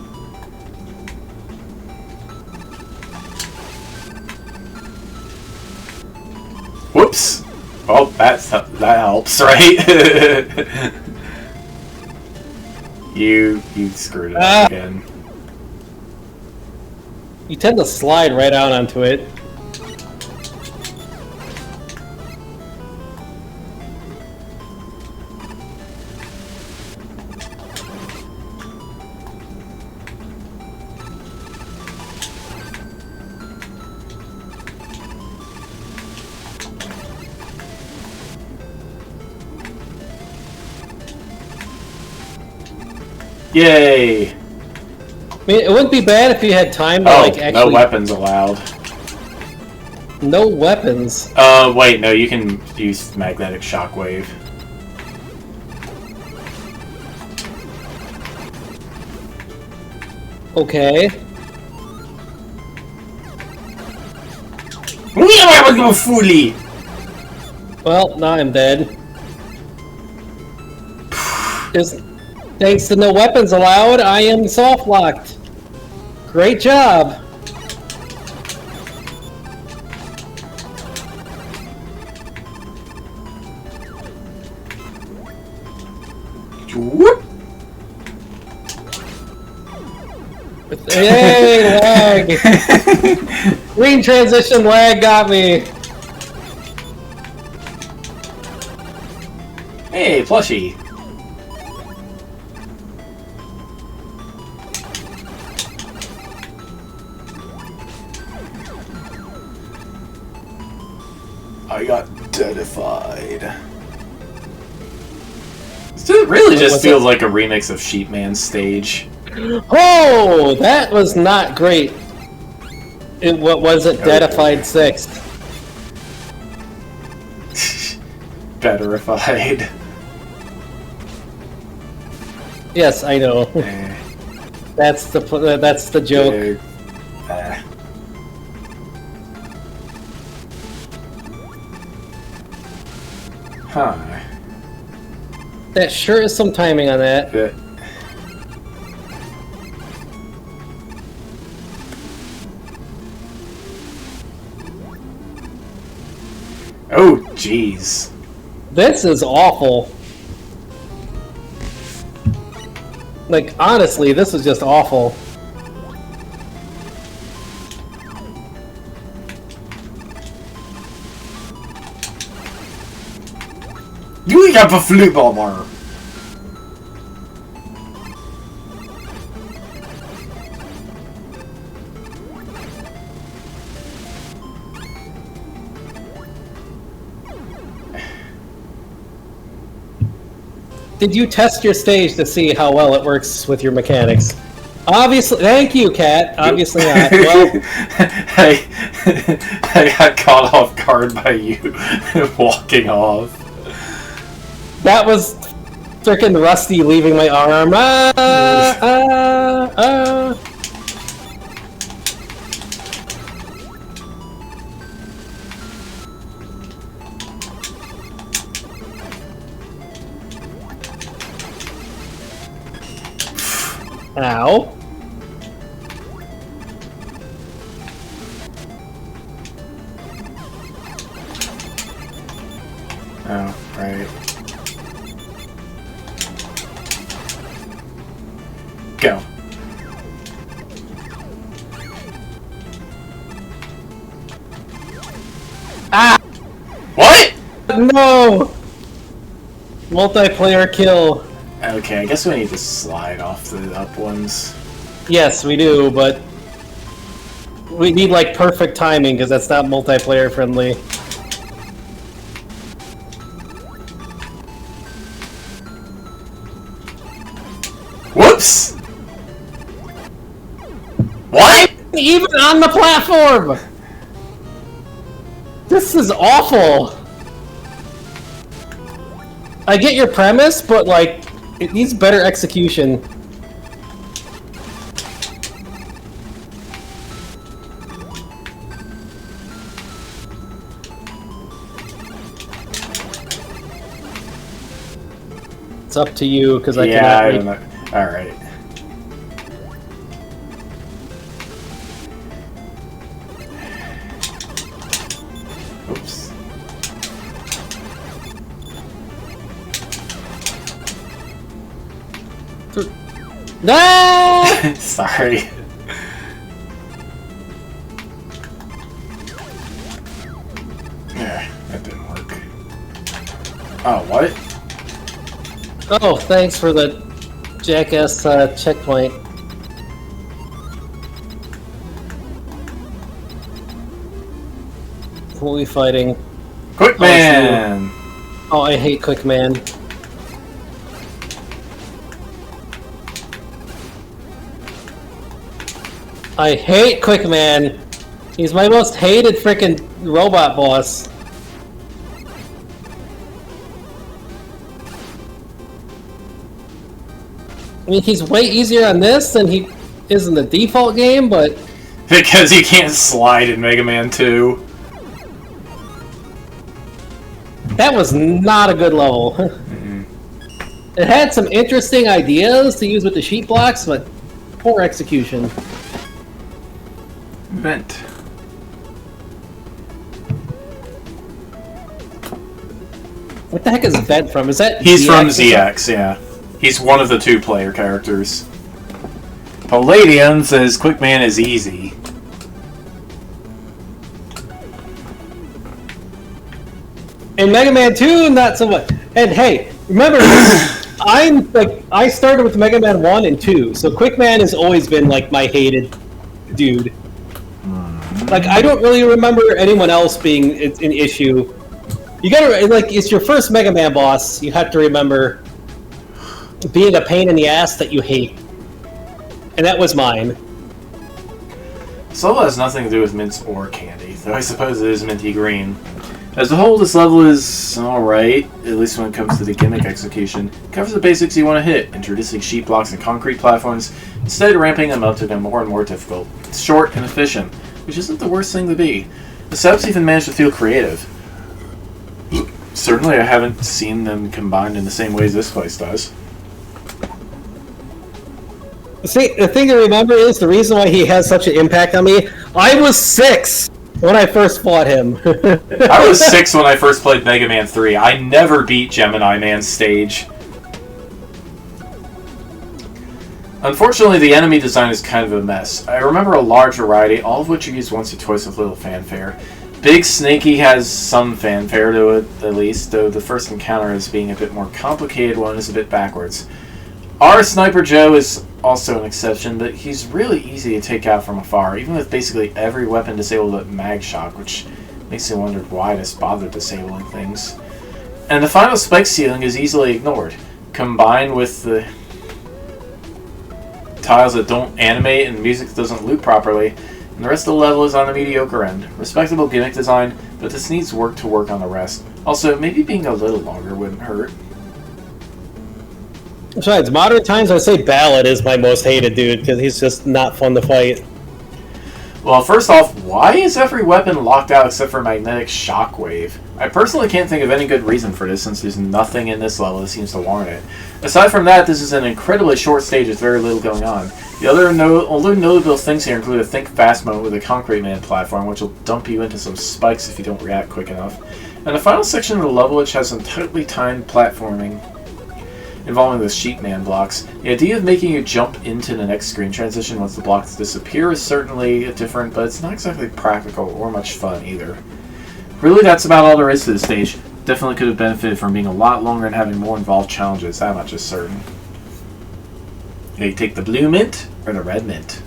Whoops. Oh, that helps, right? You screwed it up again. You tend to slide right out onto it. Yay! I mean, it wouldn't be bad if you had time to, like, actually... no weapons allowed. No weapons? Wait, no, you can use magnetic shockwave. Okay. Well, now I'm dead. Thanks to no weapons allowed, I am soft locked. Great job. Whoop. Yay, lag! Green transition lag got me. Hey, plushie. I got deadified. It really just feels like a remix of Sheepman's stage. Oh, that was not great. What was it? Deadified 6. Betterified. Yes, I know. That's the joke. Huh. That sure is some timing on that. Yeah. Oh, jeez. This is awful. Like, honestly, this is just awful. You got a flip armor. Did you test your stage to see how well it works with your mechanics? Obviously, thank you, Kat. Obviously not. Well, I got caught off guard by you walking off. That was frickin' Rusty leaving my arm. Ow. Oh, right. Go. Ah! What? No! Multiplayer kill. Okay, I guess we need to slide off the up ones. Yes, we do, but we need like perfect timing because that's not multiplayer friendly. Whoops! What? Even on the platform! This is awful! I get your premise, but like, it needs better execution. It's up to you, because I I don't cannot... know. Alright. Oops. No! Sorry. Yeah, that didn't work. Oh, what? Oh, thanks for the jackass checkpoint. Who are we fighting? Quick Man! Oh, I hate Quick Man. I hate Quick Man. He's my most hated freaking robot boss. I mean, he's way easier on this than he is in the default game, but... Because you can't slide in Mega Man 2. That was not a good level. It had some interesting ideas to use with the sheet blocks, but poor execution. Vent. What the heck is Vent from? Is that He's ZX from or something? ZX, yeah. He's one of the two-player characters. Palladium says Quick Man is easy. In Mega Man 2, not so much. And hey, remember, I started with Mega Man 1 and 2, so Quick Man has always been like my hated dude. Like, I don't really remember anyone else being an issue. You gotta, like, it's your first Mega Man boss, you have to remember being a pain in the ass that you hate. And that was mine. Solo has nothing to do with mints or candy, though I suppose it is minty green. As a whole, this level is alright, at least when it comes to the gimmick execution. It covers the basics you want to hit, introducing sheet blocks and concrete platforms, instead of ramping them up to become more and more difficult. It's short and efficient, which isn't the worst thing to be. The setups even manage to feel creative. Certainly I haven't seen them combined in the same ways this place does. See, the thing to remember is the reason why he has such an impact on me, I was 6 when I first fought him. I was 6 when I first played Mega Man 3. I never beat Gemini Man's stage. Unfortunately, the enemy design is kind of a mess. I remember a large variety, all of which are used once or twice with little fanfare. Big Snaky has some fanfare to it, at least, though the first encounter as being a bit more complicated one is a bit backwards. Our Sniper Joe is also an exception, but he's really easy to take out from afar, even with basically every weapon disabled at Mag Shock, which makes me wonder why this bothered disabling things. And the final spike ceiling is easily ignored, combined with the tiles that don't animate and the music that doesn't loop properly, and the rest of the level is on the mediocre end. Respectable gimmick design, but this needs work to work on the rest. Also, maybe being a little longer wouldn't hurt. Besides, modern times, I say Ballad is my most hated dude, because he's just not fun to fight. Well, first off, why is every weapon locked out except for magnetic shockwave? I personally can't think of any good reason for this since there's nothing in this level that seems to warrant it. Aside from that, this is an incredibly short stage with very little going on. The other notable things here include a think fast moment with a Concrete Man platform, which will dump you into some spikes if you don't react quick enough, and the final section of the level which has some tightly timed platforming involving the Sheep Man blocks. The idea of making you jump into the next screen transition once the blocks disappear is certainly different, but it's not exactly practical or much fun either. Really, that's about all there is to this stage. Definitely could have benefited from being a lot longer and having more involved challenges, that much is certain. Okay, take the blue mint or the red mint.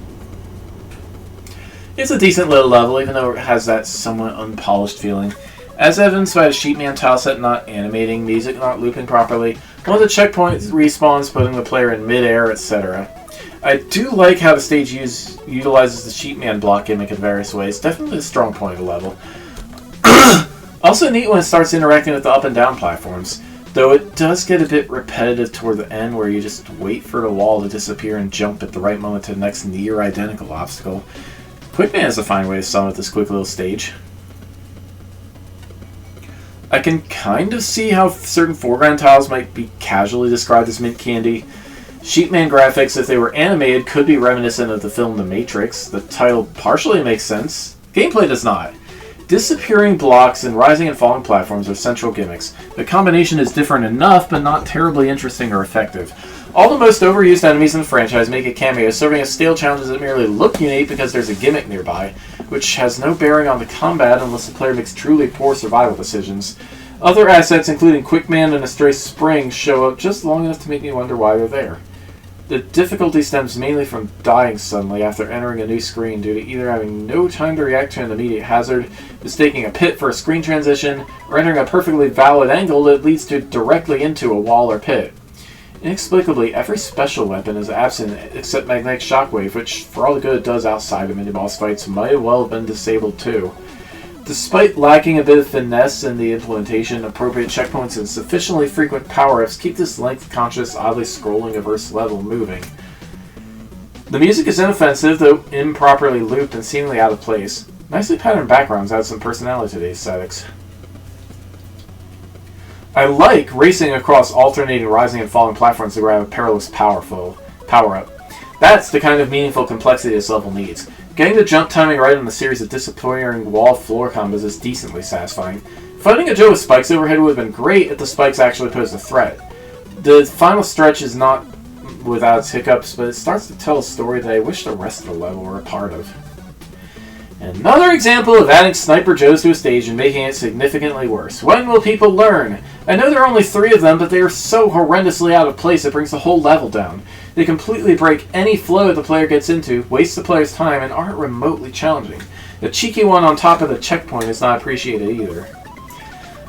It's a decent little level, even though it has that somewhat unpolished feeling. As evidenced by the Sheepman tileset not animating, music not looping properly, one of the checkpoints respawns putting the player in mid-air, etc. I do like how the stage utilizes the Sheepman block gimmick in various ways, definitely a strong point of the level. Also neat when it starts interacting with the up and down platforms, though it does get a bit repetitive toward the end where you just wait for the wall to disappear and jump at the right moment to the next near identical obstacle. Quickman is a fine way to sum up this quick little stage. I can kind of see how certain foreground tiles might be casually described as mint candy. Sheepman graphics, if they were animated, could be reminiscent of the film The Matrix. The title partially makes sense. Gameplay does not. Disappearing blocks and rising and falling platforms are central gimmicks. The combination is different enough, but not terribly interesting or effective. All the most overused enemies in the franchise make a cameo, serving as stale challenges that merely look unique because there's a gimmick nearby, which has no bearing on the combat unless the player makes truly poor survival decisions. Other assets, including Quickman and a Stray Spring, show up just long enough to make me wonder why they're there. The difficulty stems mainly from dying suddenly after entering a new screen due to either having no time to react to an immediate hazard, mistaking a pit for a screen transition, or entering a perfectly valid angle that leads directly into a wall or pit. Inexplicably, every special weapon is absent except Magnetic Shockwave, which, for all the good it does outside of mini-boss fights, might have well been disabled too. Despite lacking a bit of finesse in the implementation, appropriate checkpoints and sufficiently frequent power-ups keep this length-conscious, oddly scrolling averse level moving. The music is inoffensive, though improperly looped and seemingly out of place. Nicely patterned backgrounds add some personality to the aesthetics. I like racing across alternating rising and falling platforms to grab a perilous power-up. That's the kind of meaningful complexity this level needs. Getting the jump timing right on the series of disappearing wall-floor combos is decently satisfying. Fighting a Joe with spikes overhead would have been great if the spikes actually posed a threat. The final stretch is not without its hiccups, but it starts to tell a story that I wish the rest of the level were a part of. Another example of adding Sniper Joes to a stage and making it significantly worse. When will people learn? I know there are only 3 of them, but they are so horrendously out of place it brings the whole level down. They completely break any flow the player gets into, waste the player's time, and aren't remotely challenging. The cheeky one on top of the checkpoint is not appreciated either.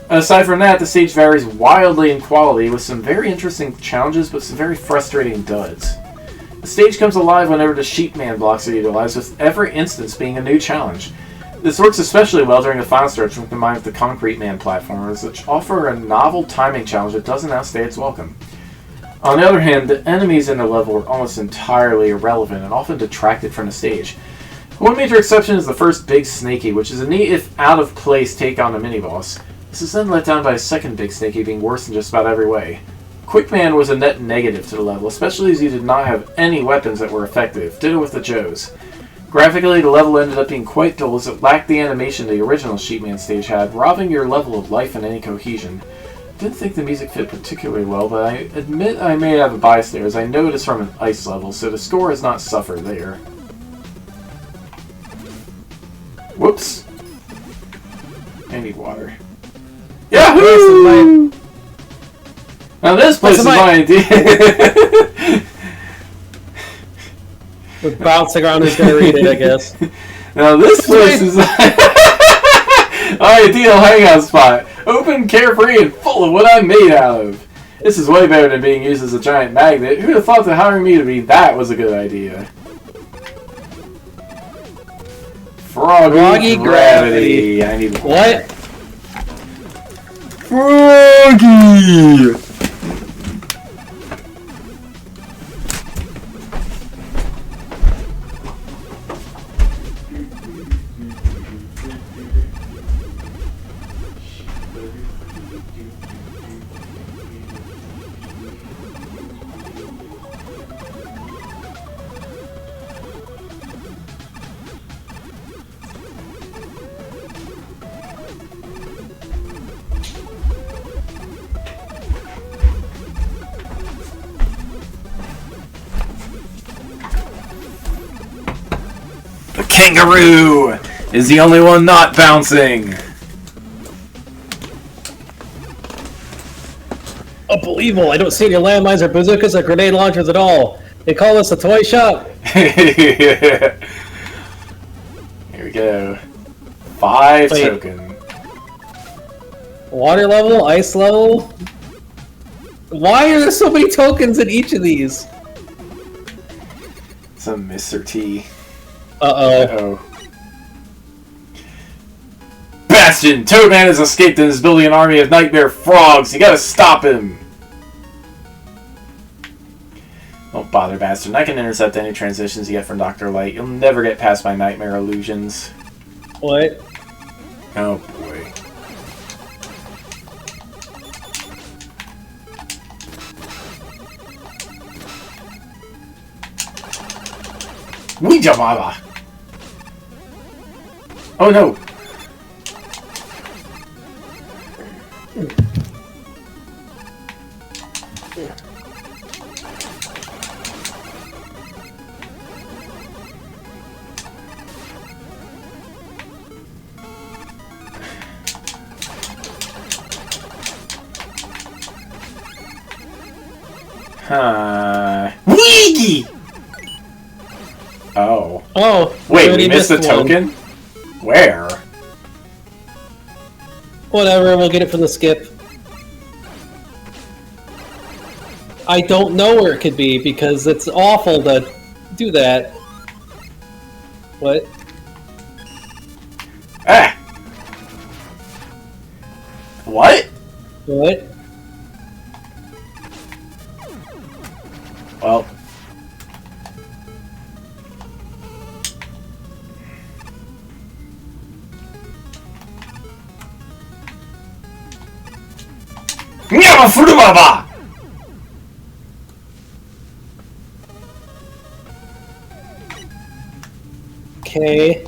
Aside from that, the stage varies wildly in quality, with some very interesting challenges, but some very frustrating duds. The stage comes alive whenever the Sheepman blocks are utilized, with every instance being a new challenge. This works especially well during the final stretch when combined with the Concrete Man platformers, which offer a novel timing challenge that doesn't outstay its welcome. On the other hand, the enemies in the level are almost entirely irrelevant and often detracted from the stage. One major exception is the first Big Snakey, which is a neat if out-of-place take on a mini-boss. This is then let down by a second Big Snakey being worse in just about every way. Quickman was a net negative to the level, especially as you did not have any weapons that were effective, ditto with the Joes. Graphically, the level ended up being quite dull as it lacked the animation the original Sheepman stage had, robbing your level of life and any cohesion. Didn't think the music fit particularly well, but I admit I may have a bias there, as I know it is from an ice level, so the score has not suffered there. Whoops. I need water. Yahoo! Now this place is my idea. With bouncing around who's gonna read it, I guess. Now this place is ideal hangout spot. Open, carefree, and full of what I'm made out of. This is way better than being used as a giant magnet. Who would have thought that hiring me to be that was a good idea? Froggy gravity. I need water. What? Froggy! kangaroo is the only one not bouncing. Unbelievable. I don't see any landmines or bazookas or grenade launchers at all. They call this a toy shop. Here we go. 5 Wait. token. Water level, ice level. Why are there so many tokens in each of these? Some Mr. T. Uh-oh. Uh-oh. Bastion! Toadman has escaped and is building an army of nightmare frogs. You gotta stop him! Don't bother, Bastion. I can intercept any transitions you get from Dr. Light. You'll never get past my nightmare illusions. What? Oh, boy. Ouija Baba! Oh, no! Weegee! Oh. Oh. Wait, we missed a one. token? Where? Whatever, we'll get it from the skip. I don't know where it could be because it's awful to do that. What? Ah! What? What? Well. Nyama Furubaba! Okay.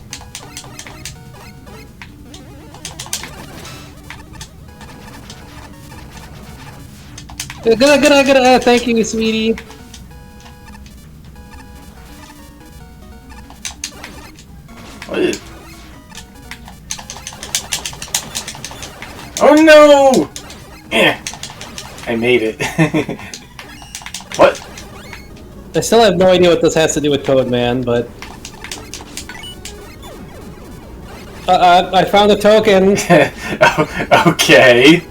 Good. Thank you, sweetie. What is... Oh no! Eh. I made it. What? I still have no idea what this has to do with Toadman, but... I found a token. Oh, okay.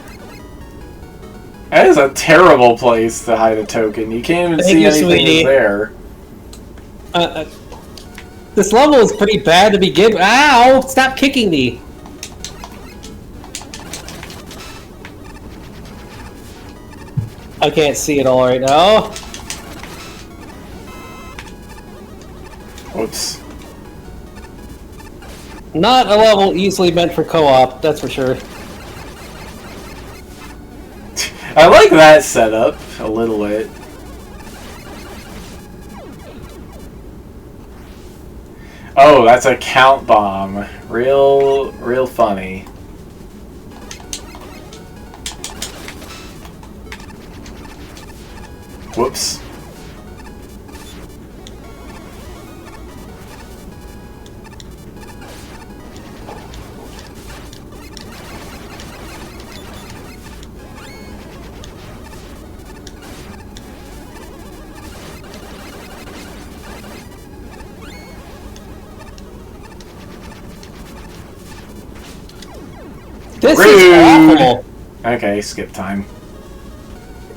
That is a terrible place to hide a token. You can't even see anything sweetie. there. This level is pretty bad to begin with. Ow! Stop kicking me! I can't see it all right now. Oops. Not a level easily meant for co-op, that's for sure. I like that setup a little bit. Oh, that's a count bomb. Real funny. Whoops. This is awful! Okay, skip time.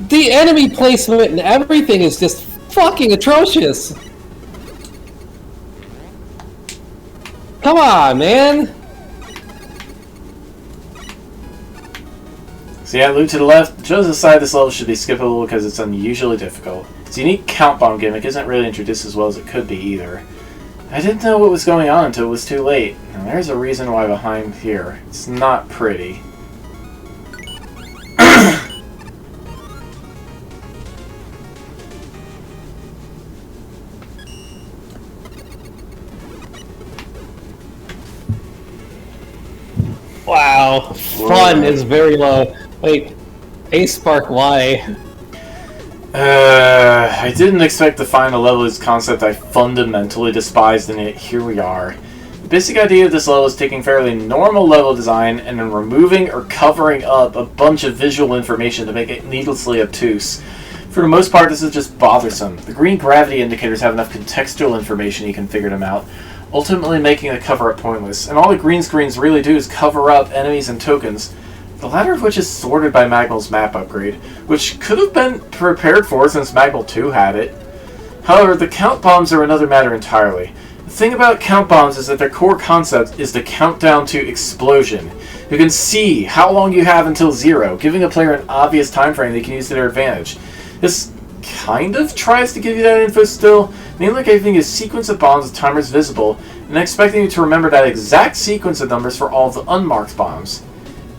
The enemy placement and everything is just fucking atrocious! Come on, man! So yeah, loot to the left. Joseph's side of this level should be skippable because it's unusually difficult. Its unique count bomb gimmick isn't really introduced as well as it could be either. I didn't know what was going on until it was too late. And there's a reason why behind here. It's not pretty. Wow, fun is very low. Wait, A-Spark, why? I didn't expect to find a level of this concept I fundamentally despised, and yet here we are. basic idea of this level is taking fairly normal level design and then removing or covering up a bunch of visual information to make it needlessly obtuse. For the most part, this is just bothersome. The green gravity indicators have enough contextual information you can figure them out, ultimately making the cover-up pointless. And all the green screens really do is cover up enemies and tokens, the latter of which is sorted by MaGMML's map upgrade, which could have been prepared for since MaGMML 2 had it. However, the count bombs are another matter entirely. The thing about count bombs is that their core concept is the countdown to explosion. You can see how long you have until 0, giving a player an obvious time frame they can use to their advantage. This kind of tries to give you that info still, mainly giving you a sequence of bombs with timers visible, and expecting you to remember that exact sequence of numbers for all the unmarked bombs.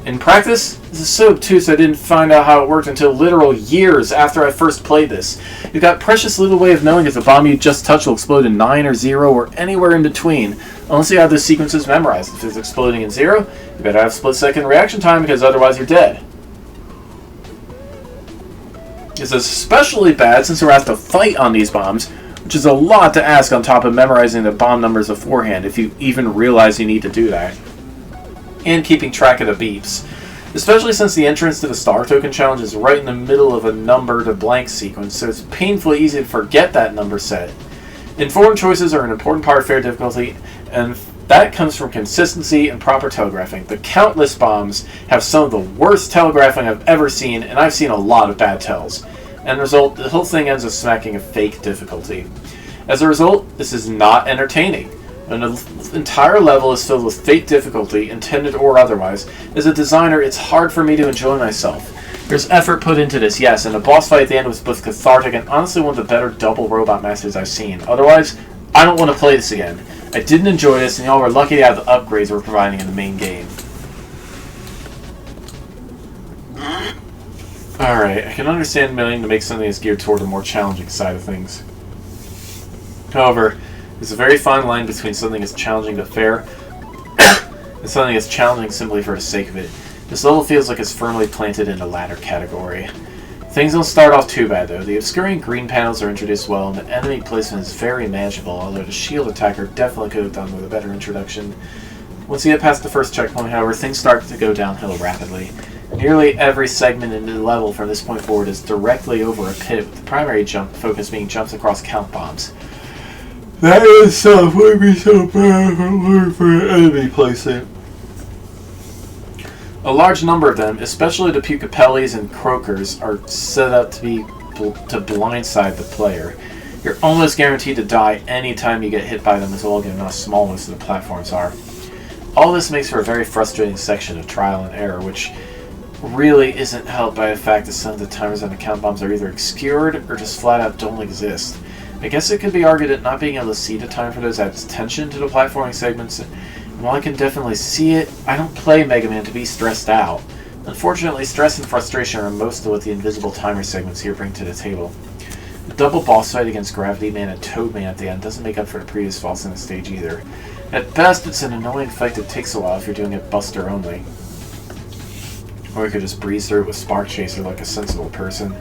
In practice, this is so obtuse I didn't find out how it worked until literal years after I first played this. You've got precious little way of knowing if the bomb you just touched will explode in 9 or 0 or anywhere in between, unless you have those sequences memorized. If it's exploding in 0, you better have split-second reaction time because otherwise you're dead. This is especially bad since we're asked to fight on these bombs, which is a lot to ask on top of memorizing the bomb numbers beforehand, if you even realize you need to do that. And keeping track of the beeps. Especially since the entrance to the Star Token Challenge is right in the middle of a number to blank sequence, so it's painfully easy to forget that number set. Informed choices are an important part of fair difficulty, and that comes from consistency and proper telegraphing. The countless bombs have some of the worst telegraphing I've ever seen, and I've seen a lot of bad tells. As a result, the whole thing ends up smacking a fake difficulty. As a result, this is not entertaining. When an entire level is filled with fake difficulty, intended or otherwise, as a designer, it's hard for me to enjoy myself. There's effort put into this, yes, and the boss fight at the end was both cathartic and honestly one of the better double robot masters I've seen. Otherwise, I don't want to play this again. I didn't enjoy this, and y'all were lucky to have the upgrades we're providing in the main game. Alright, I can understand wanting to make something that's geared toward a more challenging side of things. However, there's a very fine line between something that's challenging but fair and something that's challenging simply for the sake of it. This level feels like it's firmly planted in the latter category. Things don't start off too bad though. The obscuring green panels are introduced well, and the enemy placement is very manageable, although the shield attacker definitely could have done with a better introduction. Once you get past the first checkpoint, however, things start to go downhill rapidly. Nearly every segment in the level from this point forward is directly over a pit, with the primary jump focus being jumps across count bombs. That is stuff would be so bad for enemy placement. A large number of them, especially the Pucapellis and Croakers, are set up to blindside the player. You're almost guaranteed to die anytime you get hit by them as well, given how small most of the platforms are. All this makes for a very frustrating section of trial and error, which really isn't helped by the fact that some of the timers on the count bombs are either obscured or just flat out don't exist. I guess it could be argued that not being able to see the time for those adds tension to the platforming segments, and while I can definitely see it, I don't play Mega Man to be stressed out. Unfortunately, stress and frustration are most of what the invisible timer segments here bring to the table. The double boss fight against Gravity Man and Toad Man at the end doesn't make up for the previous faults in the stage either. At best, it's an annoying fight that takes a while if you're doing it Buster only. Or you could just breeze through it with Spark Chaser like a sensible person.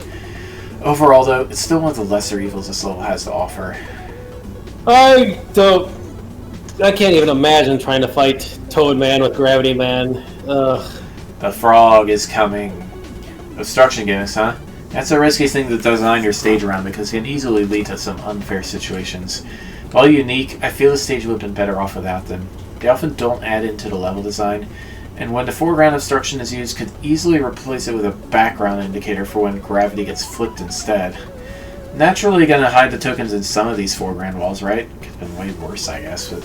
Overall, though, it's still one of the lesser evils this level has to offer. I can't even imagine trying to fight Toad Man with Gravity Man. Ugh. The frog is coming. Obstruction gimmicks, huh? That's a risky thing to design your stage around because it can easily lead to some unfair situations. While unique, I feel the stage would have been better off without them. They often don't add into the level design, and when the foreground obstruction is used, could easily replace it with a background indicator for when gravity gets flipped instead. Naturally gonna hide the tokens in some of these foreground walls, right? Could have been way worse, I guess, but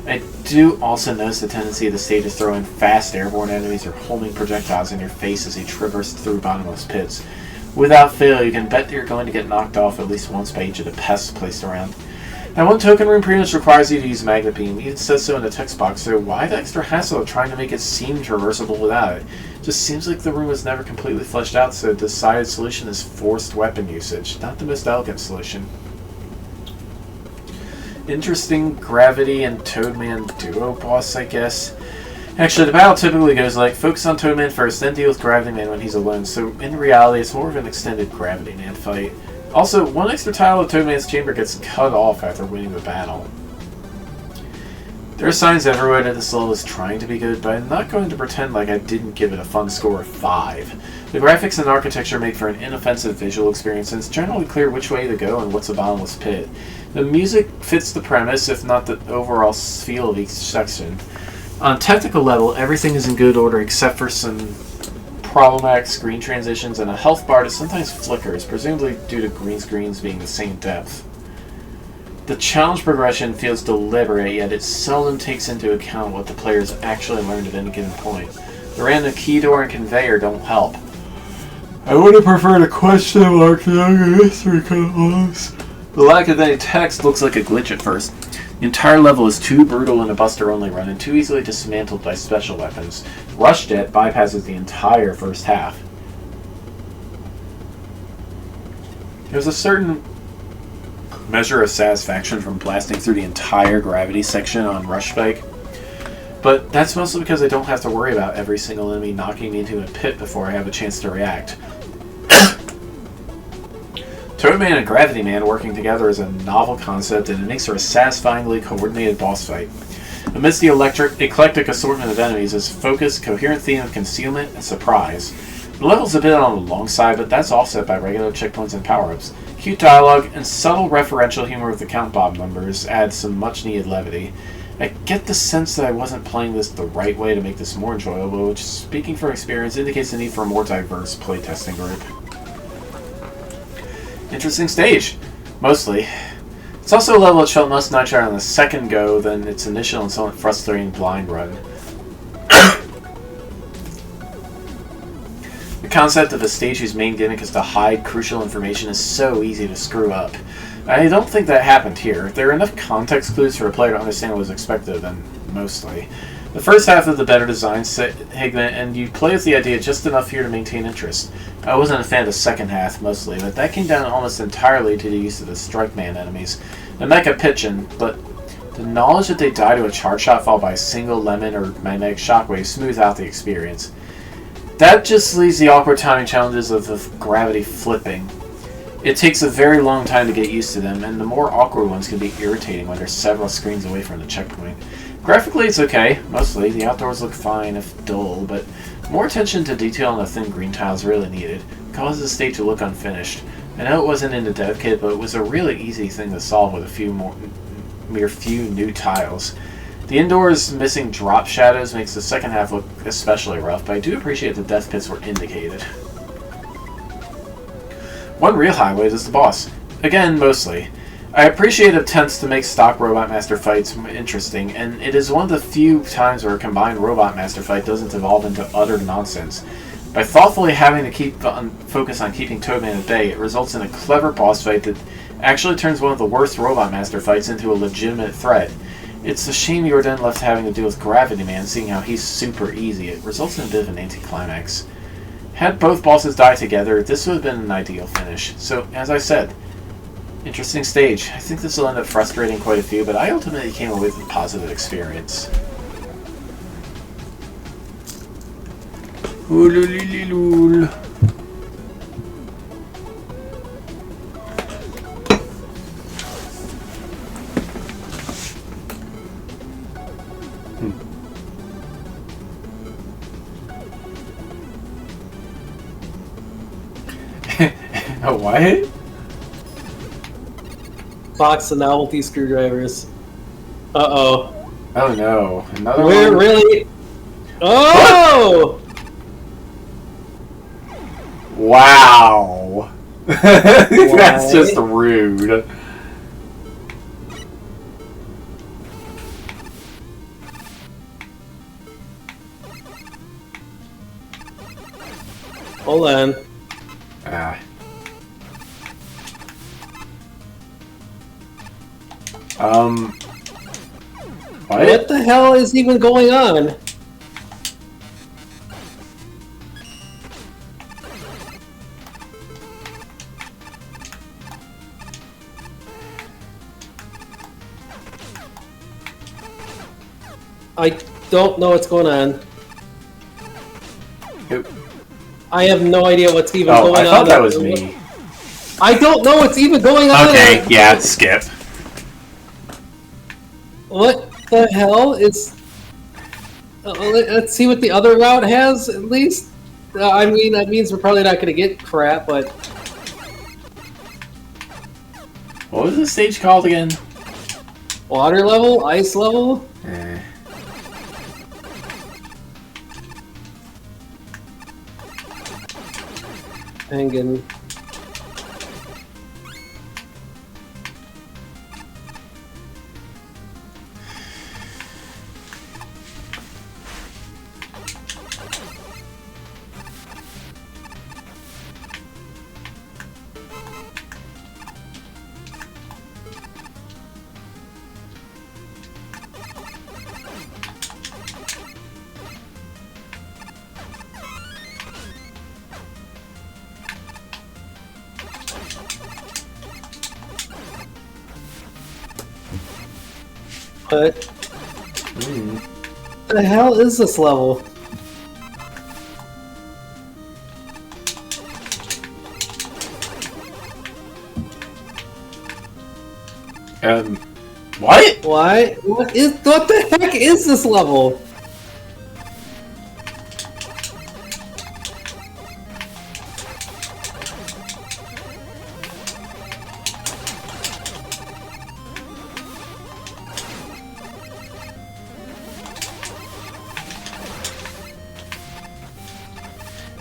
I do also notice the tendency of the stage to throw in fast airborne enemies or homing projectiles in your face as you traverse through bottomless pits. Without fail, you can bet that you're going to get knocked off at least once by each of the pests placed around. Now, one token room pretty much requires you to use Magnet Beam. It says so in the text box, so why the extra hassle of trying to make it seem traversable without it? Just seems like the room was never completely fleshed out, so the decided solution is forced weapon usage. Not the most elegant solution. Interesting Gravity and Toadman duo boss, I guess. Actually, the battle typically goes like, focus on Toadman first, then deal with Gravity Man when he's alone, so in reality it's more of an extended Gravity Man fight. Also, one extra tile of Toadman's chamber gets cut off after winning the battle. There are signs everywhere that this level is trying to be good, but I'm not going to pretend like I didn't give it a fun score of 5. The graphics and architecture make for an inoffensive visual experience, and it's generally clear which way to go and what's a bottomless pit. The music fits the premise, if not the overall feel of each section. On a technical level, everything is in good order except for some problematic screen transitions and a health bar that sometimes flickers, presumably due to green screens being the same depth. The challenge progression feels deliberate, yet it seldom takes into account what the players actually learned at any given point. The random key door and conveyor don't help. I would have preferred a question mark to younger history columns. The lack of any text looks like a glitch at first. The entire level is too brutal in a buster-only run and too easily dismantled by special weapons. Rush Jet bypasses the entire first half. There's a certain measure of satisfaction from blasting through the entire gravity section on Rush Spike, but that's mostly because I don't have to worry about every single enemy knocking me into a pit before I have a chance to react. Toadman and Gravity Man working together is a novel concept, and it makes for a satisfyingly coordinated boss fight. Amidst the eclectic assortment of enemies is a focused, coherent theme of concealment and surprise. The level's a bit on the long side, but that's offset by regular checkpoints and power-ups. Cute dialogue and subtle referential humor with the Count Bob numbers add some much-needed levity. I get the sense that I wasn't playing this the right way to make this more enjoyable, which, speaking from experience, indicates the need for a more diverse playtesting group. Interesting stage. Mostly. It's also a level that felt much nicer on the second go than its initial and somewhat frustrating blind run. The concept of a stage whose main gimmick is to hide crucial information is so easy to screw up. I don't think that happened here. There are enough context clues for a player to understand what was expected of them, mostly. The first half of the better designed segment, and you play with the idea just enough here to maintain interest. I wasn't a fan of the second half, mostly, but that came down almost entirely to the use of the Strike Man enemies. The Mecha Pitchin', but the knowledge that they die to a charge shot followed by a single lemon or magnetic shockwave smooths out the experience. That just leaves the awkward timing challenges of the gravity flipping. It takes a very long time to get used to them, and the more awkward ones can be irritating when they're several screens away from the checkpoint. Graphically, it's okay, mostly. The outdoors look fine, if dull, but more attention to detail on the thin green tiles really needed. It causes the stage to look unfinished. I know it wasn't in the dev kit, but it was a really easy thing to solve with a few new tiles. The indoors missing drop shadows makes the second half look especially rough, but I do appreciate the death pits were indicated. One real highlight is the boss. Again, mostly. I appreciate attempts to make stock Robot Master fights interesting, and it is one of the few times where a combined Robot Master fight doesn't evolve into utter nonsense. By thoughtfully having to focus on keeping Toadman at bay, it results in a clever boss fight that actually turns one of the worst Robot Master fights into a legitimate threat. It's a shame you are then left having to deal with Gravity Man, seeing how he's super easy. It results in a bit of an anticlimax. Had both bosses die together, this would have been an ideal finish. So, as I said, interesting stage. I think this will end up frustrating quite a few, but I ultimately came away with a positive experience. Oolulilulul. A what? Box of novelty screwdrivers. Uh-oh. Oh no. Another We're one? really... Oh! Wow. That's just rude. Hold on. Ah. What the hell is even going on? I don't know what's going on. Oop. I have no idea what's even going on. I thought that was me. I don't know what's even going on. Okay, yeah, skip. What? the hell is... let's see what the other route has, at least. I mean, that means we're probably not going to get crap, but... What was this stage called again? Water level? Ice level? Hanging. What the hell is this level? What? Why? What the heck is this level?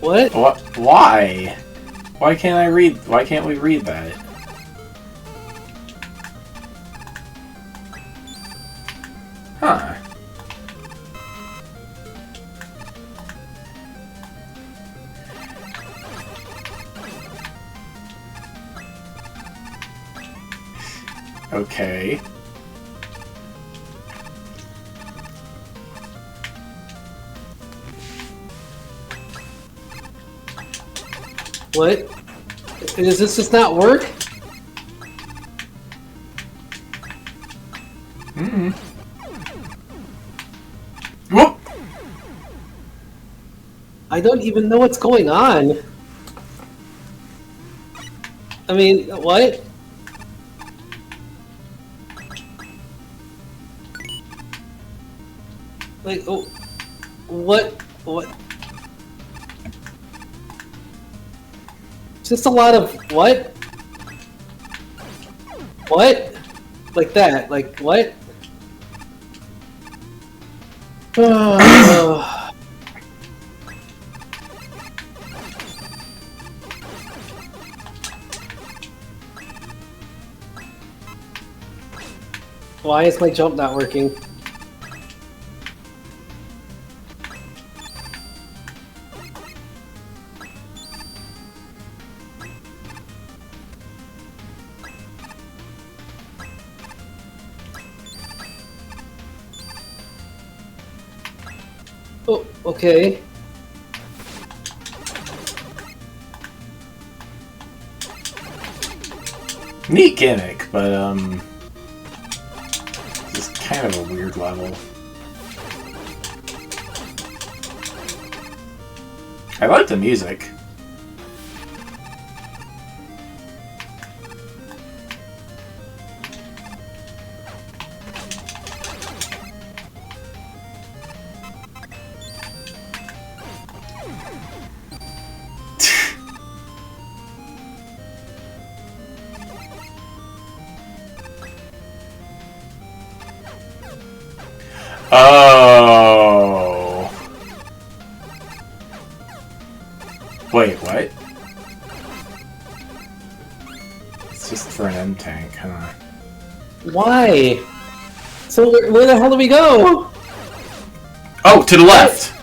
What? What? Why? Why can't I read? Why can't we read that? Huh. Okay. What? Does this just not work? Whoop! I don't even know what's going on. I mean, what? Like, oh, what? Just a lot of what? What? Like that? Like what? Why is my jump not working? Oh, okay. Neat gimmick, but it's kind of a weird level. I like the music. Oh. Wait, what? It's just for an M tank, huh? Why? So where the hell do we go? Oh, to the left!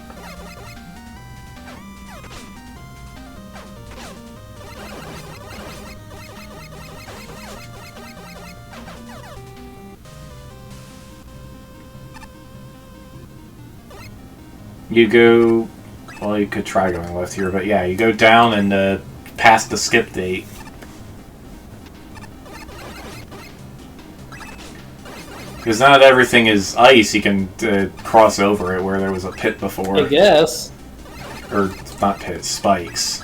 You go... Well, you could try going left here, but yeah, you go down and past the skip date. Because not everything is ice, you can cross over it where there was a pit before. I guess. Or, not pit, spikes.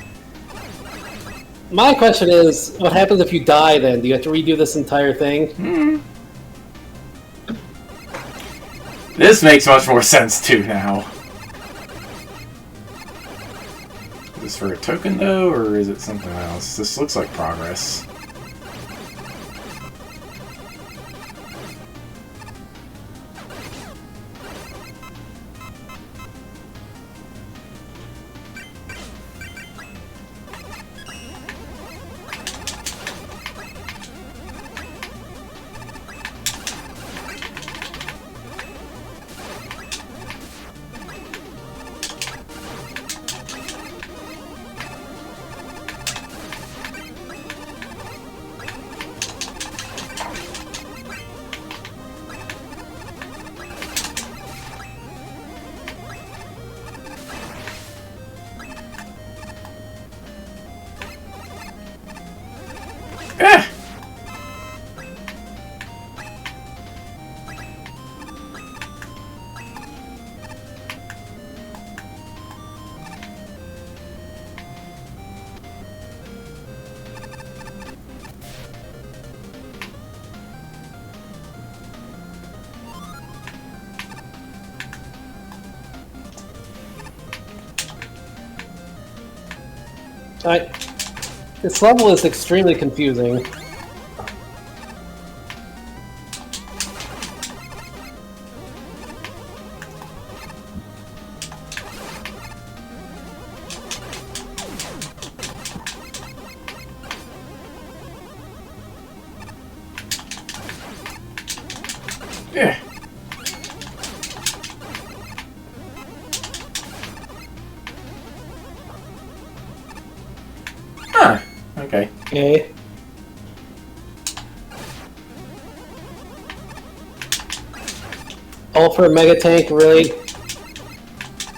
My question is, what happens if you die then? Do you have to redo this entire thing? This makes much more sense too now. Is this for a token though, or is it something else? This looks like progress. Eh! This level is extremely confusing. Yeah. Huh. Okay. Okay. All for a mega tank, really?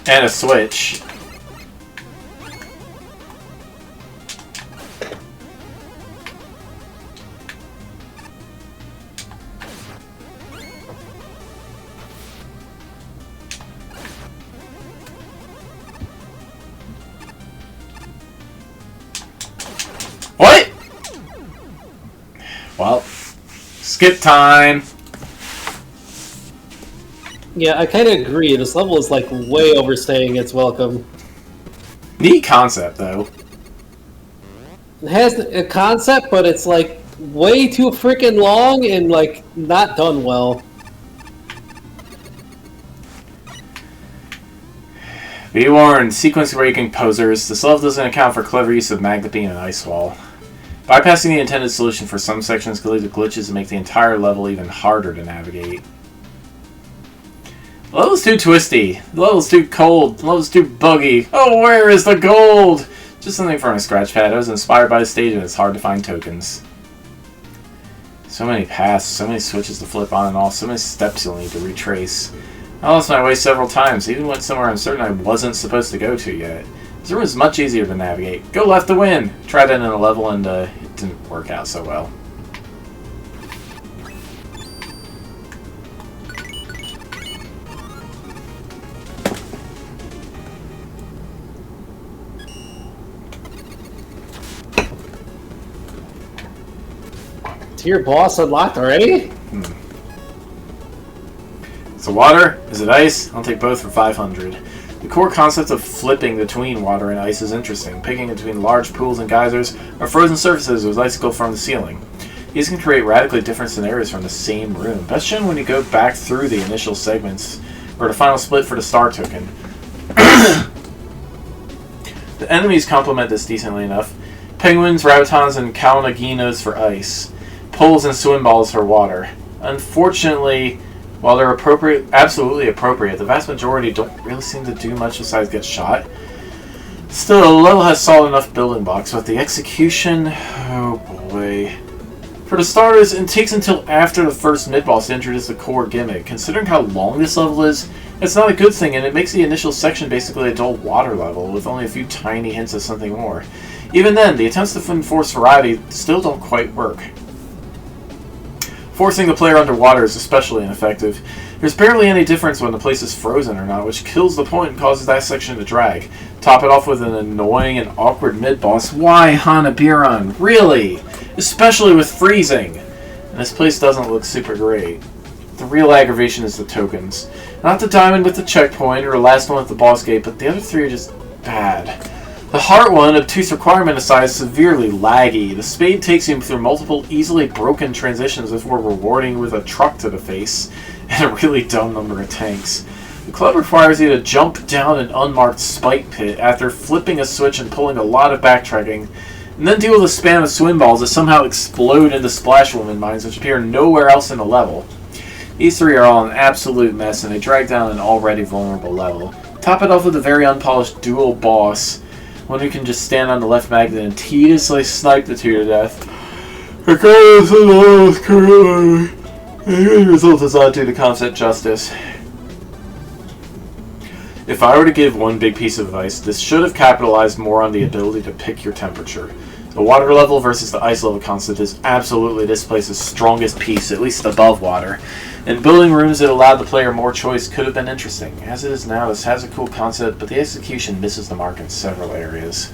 And a switch. What? Well, skip time. Yeah, I kind of agree. This level is like way overstaying its welcome. Neat concept, though. It has a concept, but it's like way too freaking long and like not done well. Be warned, sequence breaking posers. This level doesn't account for clever use of Magnet Beam and Ice Wall. Bypassing the intended solution for some sections could lead to glitches and make the entire level even harder to navigate. The level's too twisty. The level's too cold. The level's too buggy. Oh, where is the gold? Just something from a scratch pad. I was inspired by the stage and it's hard to find tokens. So many paths, so many switches to flip on and off, so many steps you'll need to retrace. I lost my way several times, even went somewhere I'm certain I wasn't supposed to go to yet. This room is much easier to navigate. Go left to win! Tried that in a level and it didn't work out so well. Tier boss unlocked already? So water? Is it ice? I'll take both for 500. The core concept of flipping between water and ice is interesting, picking between large pools and geysers or frozen surfaces with icicle from the ceiling. These can create radically different scenarios from the same room, best shown when you go back through the initial segments or the final split for the star token. The enemies complement this decently enough. Penguins, rabitons, and Kalnaginos for ice. Poles and swim balls for water. Unfortunately, while they're absolutely appropriate, the vast majority don't really seem to do much besides get shot. Still, the level has solid enough building blocks, but the execution... oh boy. For the starters, it takes until after the first mid-boss to introduce the core gimmick. Considering how long this level is, it's not a good thing, and it makes the initial section basically a dull water level, with only a few tiny hints of something more. Even then, the attempts to enforce variety still don't quite work. Forcing the player underwater is especially ineffective. There's barely any difference when the place is frozen or not, which kills the point and causes that section to drag. Top it off with an annoying and awkward mid-boss. Why Hanabiran? Really? Especially with freezing! And this place doesn't look super great. The real aggravation is the tokens. Not the diamond with the checkpoint or the last one at the boss gate, but the other three are just bad. The heart one, obtuse requirement aside, is severely laggy. The spade takes you through multiple easily broken transitions before rewarding with a truck to the face and a really dumb number of tanks. The club requires you to jump down an unmarked spike pit after flipping a switch and pulling a lot of backtracking, and then deal with a spam of swim balls that somehow explode into Splash Woman mines which appear nowhere else in the level. These three are all an absolute mess and they drag down an already vulnerable level. Top it off with a very unpolished dual boss, one who can just stand on the left magnet and tediously snipe the two to death. Regardless of the level's currently, the result does not do the concept justice. If I were to give one big piece of advice, this should have capitalized more on the ability to pick your temperature. The water level versus the ice level concept is absolutely this place's strongest piece, at least above water. And building rooms that allowed the player more choice could have been interesting. As it is now, this has a cool concept, but the execution misses the mark in several areas.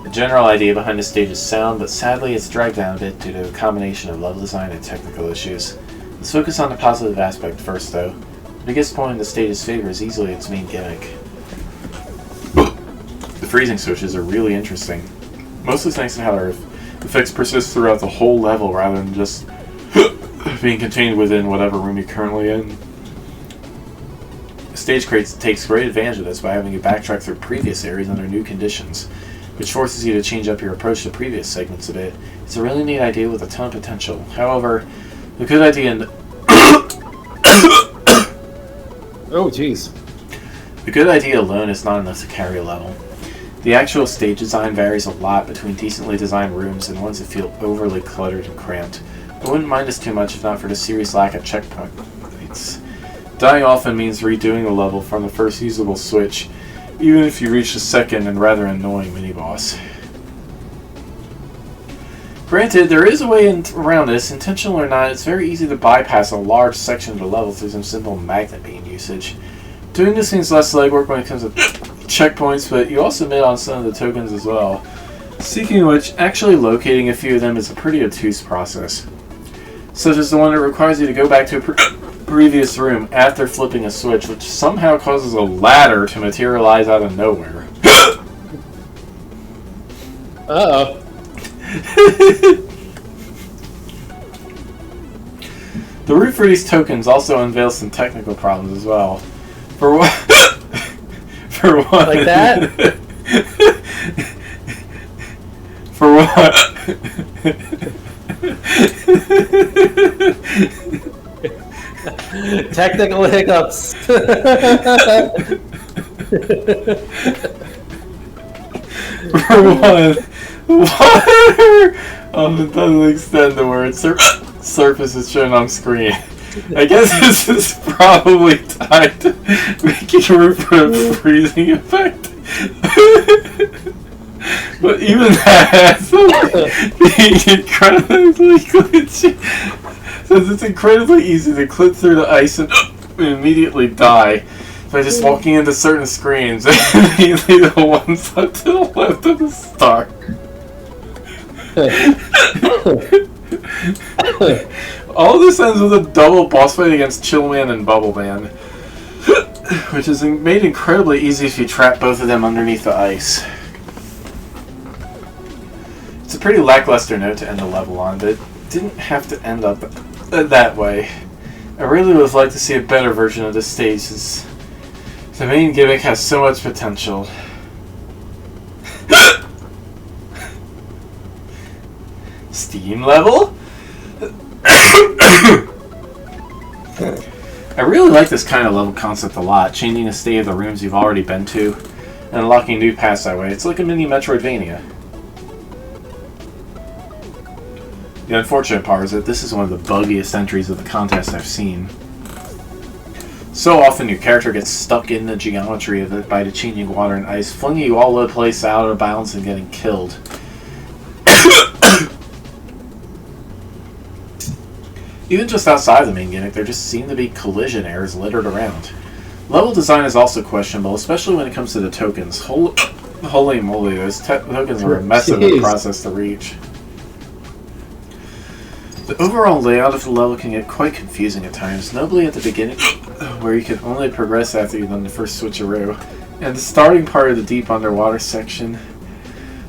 The general idea behind the stage is sound, but sadly it's dragged down a bit due to a combination of level design and technical issues. Let's focus on the positive aspect first, though. The biggest point in the stage's favor is easily its main gimmick. The freezing switches are really interesting, mostly thanks to how their effects persist throughout the whole level rather than just being contained within whatever room you're currently in. The stage takes great advantage of this by having you backtrack through previous areas under new conditions, which forces you to change up your approach to previous segments a bit. It's a really neat idea with a ton of potential. However, the good idea and Oh, jeez. the good idea alone is not enough to carry a level. The actual stage design varies a lot between decently designed rooms and ones that feel overly cluttered and cramped. I wouldn't mind this too much if not for the serious lack of checkpoints. Dying often means redoing the level from the first usable switch, even if you reach the second and rather annoying mini-boss. Granted, there is a way around this. Intentional or not, it's very easy to bypass a large section of the level through some simple magnet beam usage. Doing this means less legwork when it comes to checkpoints, but you also miss on some of the tokens as well. Speaking of which, actually locating a few of them is a pretty obtuse process. Such as the one that requires you to go back to a previous room after flipping a switch, which somehow causes a ladder to materialize out of nowhere. Uh-oh. The route for these tokens also unveils some technical problems as well. For one, Like that? For one, Technical hiccups. for one, water. It doesn't extend the word surface is shown on screen. I guess this is probably tied to making room for a freezing effect. But even that being incredibly glitchy, since it's incredibly easy to clip through the ice and immediately die by just walking into certain screens, mainly the ones up to the left of the star. All this ends with a double boss fight against Chillman and Bubbleman, which is made incredibly easy if you trap both of them underneath the ice. It's a pretty lackluster note to end the level on, but it didn't have to end up that way. I really would have liked to see a better version of this stage, since the main gimmick has so much potential. Steam level? I really like this kind of level concept a lot, changing the state of the rooms you've already been to, and unlocking new paths that way. It's like a mini Metroidvania. The unfortunate part is that this is one of the buggiest entries of the contest I've seen. So often your character gets stuck in the geometry of it by the changing water and ice, flinging you all over the place out of bounds and getting killed. Even just outside of the main gimmick, there just seem to be collision errors littered around. Level design is also questionable, especially when it comes to the tokens. Holy moly, those tokens are a mess of a process to reach. The overall layout of the level can get quite confusing at times, notably at the beginning, where you can only progress after you've done the first switcheroo, and the starting part of the deep underwater section,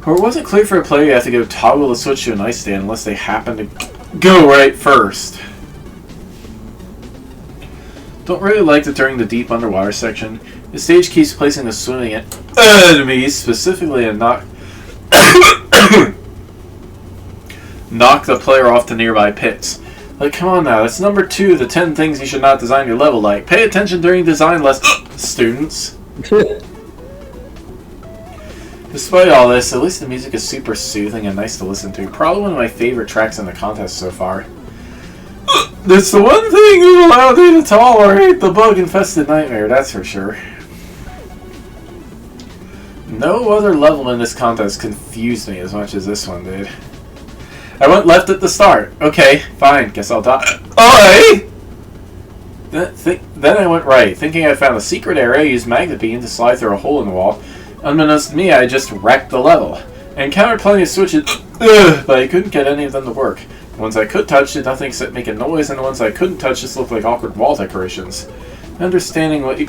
where it wasn't clear for a player you have to go toggle the switch to an ice stand unless they happen to go right first. Don't really like that during the deep underwater section, the stage keeps placing the swimming enemies, specifically a knock the player off to nearby pits. Like, come on now, that's number 2 of the 10 things you should not design your level like. Pay attention during design lessons, students. Despite all this, at least the music is super soothing and nice to listen to. Probably one of my favorite tracks in the contest so far. It's the one thing that allowed me to tolerate the bug-infested nightmare, that's for sure. No other level in this contest confused me as much as this one did. I went left at the start. Okay, fine, guess I'll die. Alright! Then I went right, thinking I found a secret area, used magnet beam to slide through a hole in the wall. Unbeknownst to me, I just wrecked the level. I encountered plenty of switches, but I couldn't get any of them to work. The ones I could touch did nothing except make a noise, and the ones I couldn't touch just looked like awkward wall decorations. Understanding what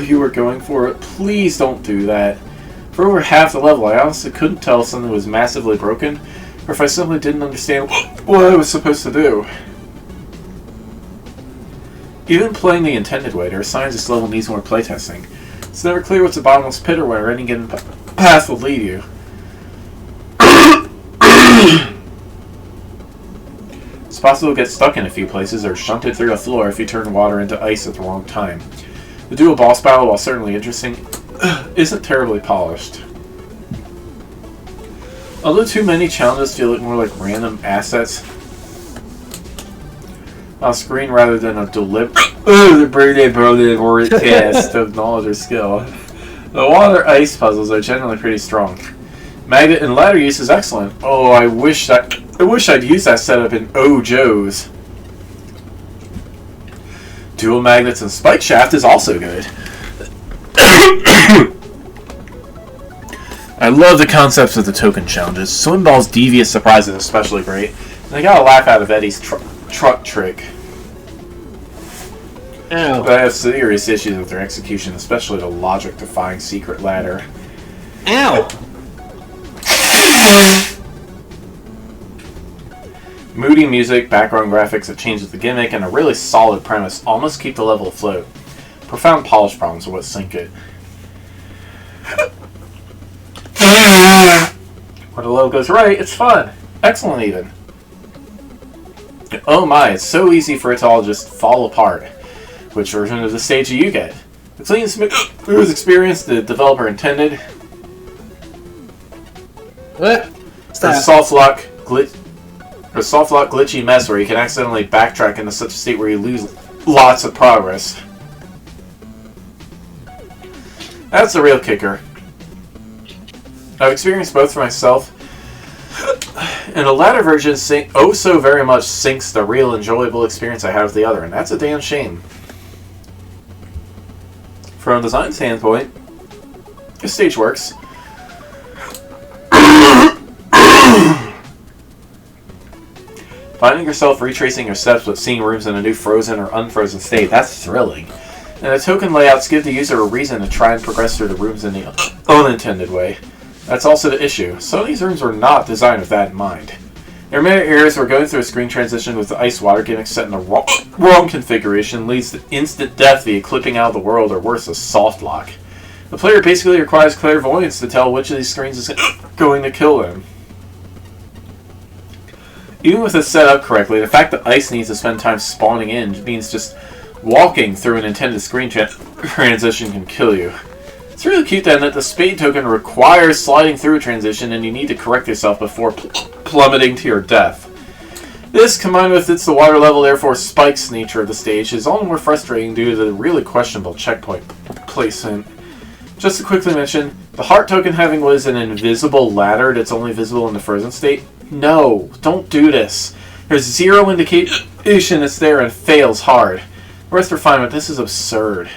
you were going for, please don't do that. For over half the level, I honestly couldn't tell if something was massively broken, or if I simply didn't understand what I was supposed to do. Even playing the intended way, there are signs this level needs more playtesting. It's never clear what's a bottomless pit or where any given path will lead you. It's possible to get stuck in a few places or shunted through the floor if you turn water into ice at the wrong time. The dual boss battle, while certainly interesting, isn't terribly polished. Although too many challenges feel more like random assets on screen rather than a deliberate test of knowledge or skill. The water ice puzzles are generally pretty strong. Magnet and ladder use is excellent. Oh, I wish I'd use that setup in Joe's. Dual magnets and spike shaft is also good. I love the concepts of the token challenges. Swimball's devious surprise is especially great. And I got a laugh out of Eddie's truck trick. Ow. But I have serious issues with their execution, especially the logic-defying secret ladder. Ow! Moody music, background graphics that changes the gimmick, and a really solid premise almost keep the level afloat. Profound polish problems are what sink it. When the level goes right, it's fun. Excellent, even. Oh my, it's so easy for it to all just fall apart. Which version of the stage do you get? The clean, smooth experience the developer intended? What? Or soft lock glitchy mess where you can accidentally backtrack into such a state where you lose lots of progress? That's the real kicker. I've experienced both for myself, and the latter version so very much sinks the real enjoyable experience I had with the other, and that's a damn shame. From a design standpoint, this stage works. Finding yourself retracing your steps but seeing rooms in a new frozen or unfrozen state, that's thrilling. And the token layouts give the user a reason to try and progress through the rooms in the unintended way. That's also the issue. Some of these rooms were not designed with that in mind. There are many areas where going through a screen transition with the ice-water gimmick set in the wrong configuration leads to instant death via clipping out of the world, or worse, a soft lock. The player basically requires clairvoyance to tell which of these screens is going to kill them. Even with it set up correctly, the fact that ice needs to spend time spawning in means just walking through an intended screen transition can kill you. It's really cute then that the spade token requires sliding through a transition and you need to correct yourself before plummeting to your death. This, combined with it's the water level therefore spikes nature of the stage, is all the more frustrating due to the really questionable checkpoint placement. Just to quickly mention, the heart token having what is an invisible ladder that's only visible in the frozen state? No, don't do this. There's zero indication it's there and fails hard. The rest are fine, but this is absurd.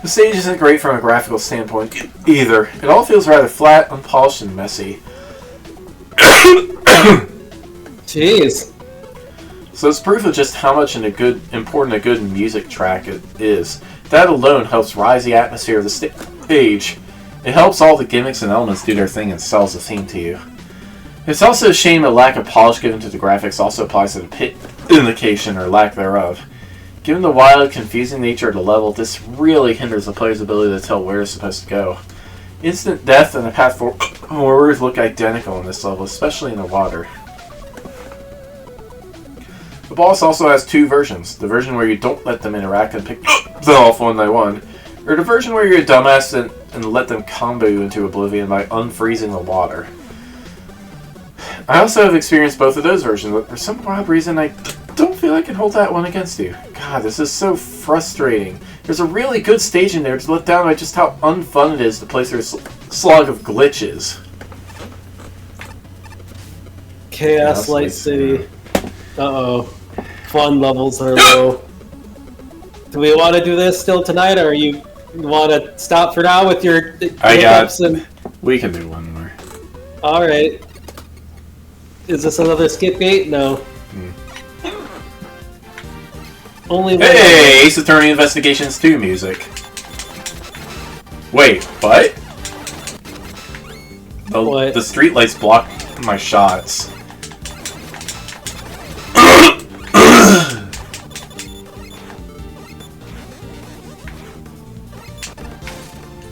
The stage isn't great from a graphical standpoint either. It all feels rather flat, unpolished, and messy. Jeez. So it's proof of just how much important a good music track it is. That alone helps rise the atmosphere of the stage. It helps all the gimmicks and elements do their thing and sells the theme to you. It's also a shame the lack of polish given to the graphics also applies to the pit indication or lack thereof. Given the wild, confusing nature of the level, this really hinders the player's ability to tell where it's supposed to go. Instant death and the path forward look identical in this level, especially in the water. The boss also has two versions. The version where you don't let them interact and pick them off one by one, or the version where you're a dumbass and let them combo you into oblivion by unfreezing the water. I also have experienced both of those versions, but for some wild reason I don't feel I can hold that one against you. God, this is so frustrating. There's a really good stage in there to let down by just how unfun it is to play through a slog of glitches. Chaos Light City. Uh-oh. Fun levels are low. Do we want to do this still tonight, or you want to stop for now with your hiccups? We can do one more. Alright. Is this another skip gate? No. Only one. Hey! Ace Attorney Investigations 2 music. Wait, what? What? The streetlights block my shots.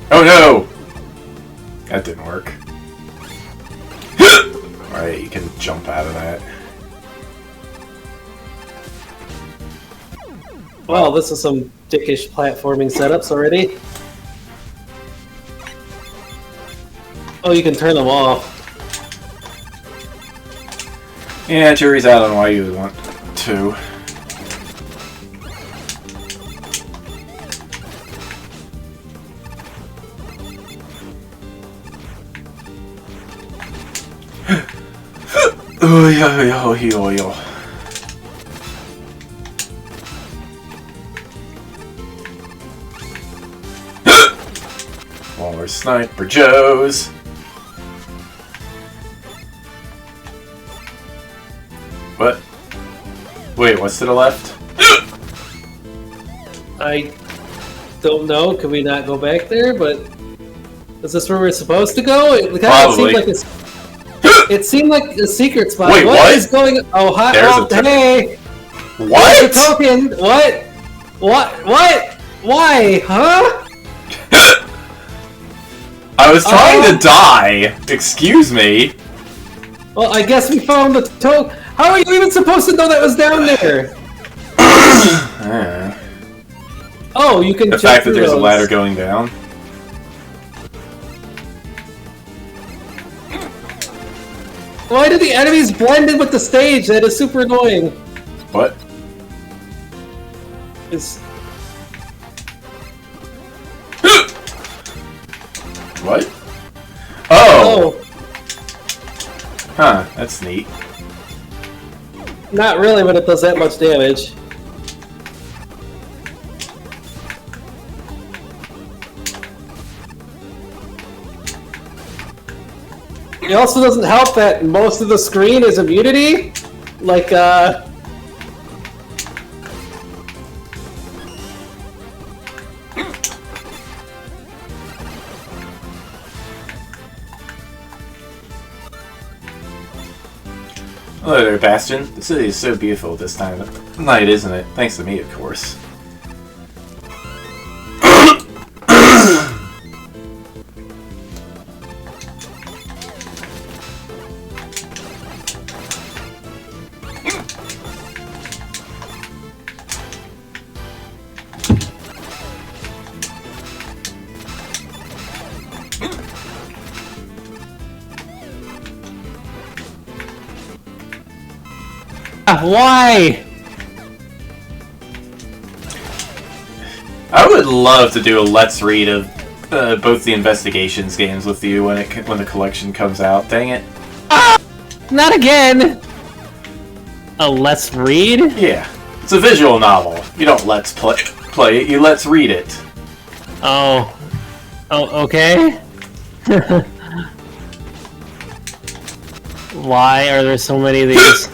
Oh no! That didn't work. Alright, you can jump out of that. Well, this is some dickish platforming setups already. Oh, you can turn them off. Yeah, jury's out on why you would want to. Oh, yo. More Sniper Joes. What? Wait, what's to the left? I don't know. Can we not go back there? But is this where we're supposed to go? It kind of seemed like it seemed like a secret spot. Wait, what is going? Oh, hi! There's Hey! What? There's a token. What? What? Why? Huh? I was trying to die. Excuse me. Well, I guess we found the token. How are you even supposed to know that was down there? Oh, you can. The fact that there's a ladder going down. Why do the enemies blend in with the stage? That is super annoying. What? It's... What? Oh! Huh, that's neat. Not really when it does that much damage. It also doesn't help that most of the screen is immunity. Like, Hello there, Bastion. The city is so beautiful this time of night, isn't it? Thanks to me, of course. why? I would love to do a Let's Read of both the Investigations games with you when the collection comes out. Dang it. Not again! A Let's Read? Yeah. It's a visual novel. You don't Let's play it, you Let's Read it. Oh. Oh, okay. Why are there so many of these?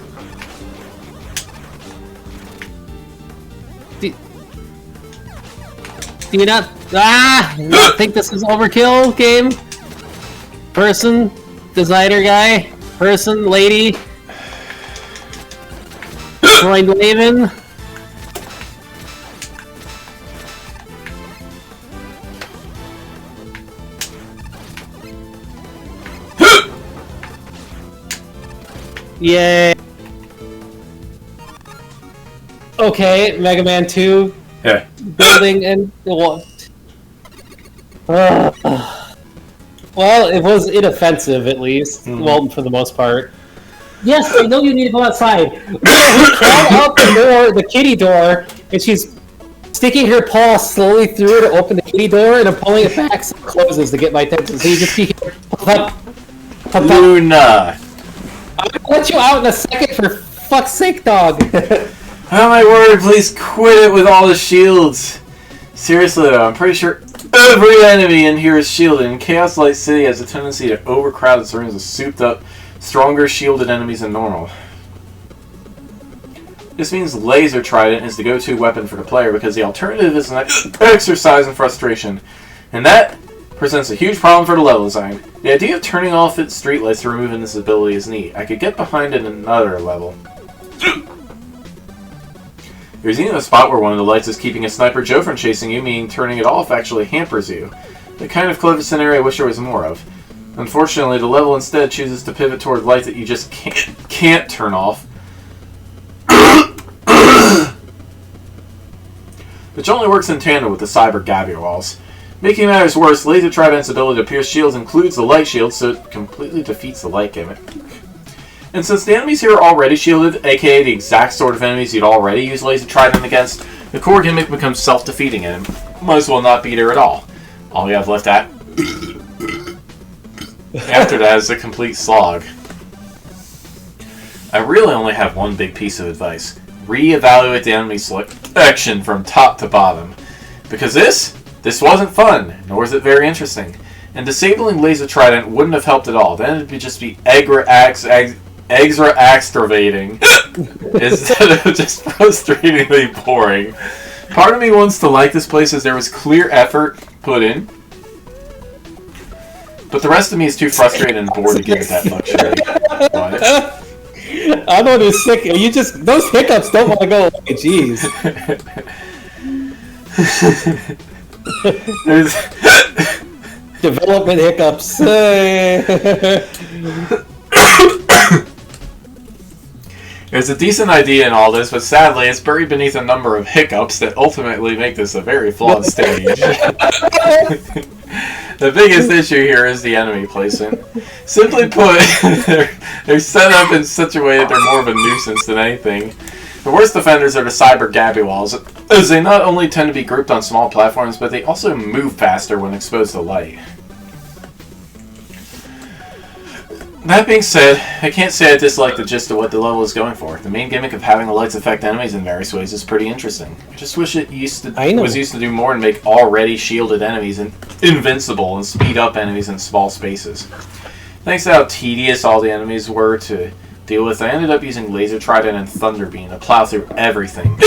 Do you not think this is overkill, game? Person, designer guy, person, lady, blind Raven. Yay! Okay, Mega Man 2. Yeah. Building and well, it was inoffensive at least. Mm-hmm. Well, for the most part. Yes, I know you need to go outside. We crawl out the door, the kitty door, and she's sticking her paw slowly through to open the kitty door, and I'm pulling it back so it closes to get my attention. So you just keep Luna! I'll let you out in a second, for fuck's sake, dog. Oh my word, please quit it with all the shields. Seriously though, I'm pretty sure every enemy in here is shielded, and Chaos Light City has a tendency to overcrowd its rooms with souped up, stronger shielded enemies than normal. This means Laser Trident is the go-to weapon for the player because the alternative is an exercise in frustration. And that presents a huge problem for the level design. The idea of turning off its streetlights to remove this ability is neat. I could get behind it in another level. There's even a spot where one of the lights is keeping a Sniper Joe from chasing you, meaning turning it off actually hampers you. The kind of clever scenario I wish there was more of. Unfortunately, the level instead chooses to pivot toward lights that you just can't turn off. Which only works in tandem with the Cyber Gabby walls. Making matters worse, Laser Trident's ability to pierce shields includes the light shield, so it completely defeats the light gimmick. And since the enemies here are already shielded, aka the exact sort of enemies you'd already use Laser Trident against, the core gimmick becomes self-defeating and might as well not beat her at all. All we have left after that is a complete slog. I really only have one big piece of advice. Re-evaluate the enemy selection from top to bottom. Because this wasn't fun, nor is it very interesting. And disabling Laser Trident wouldn't have helped at all. Then it'd just be extra-aggravating instead of just frustratingly boring. Part of me wants to like this place as there was clear effort put in, but the rest of me is too frustrated and bored to give it that luxury. What? I know you're sick. You just those hiccups don't want to go away. Jeez. There's Development hiccups. There's a decent idea in all this, but sadly it's buried beneath a number of hiccups that ultimately make this a very flawed stage. The biggest issue here is the enemy placement. Simply put, they're set up in such a way that they're more of a nuisance than anything. The worst offenders are the Cyber Gabby walls, as they not only tend to be grouped on small platforms, but they also move faster when exposed to light. That being said, I can't say I dislike the gist of what the level is going for. The main gimmick of having the lights affect enemies in various ways is pretty interesting. I just wish it was used to do more and make already shielded enemies invincible and speed up enemies in small spaces. Thanks to how tedious all the enemies were to deal with, I ended up using Laser Trident and Thunder Beam to plow through everything,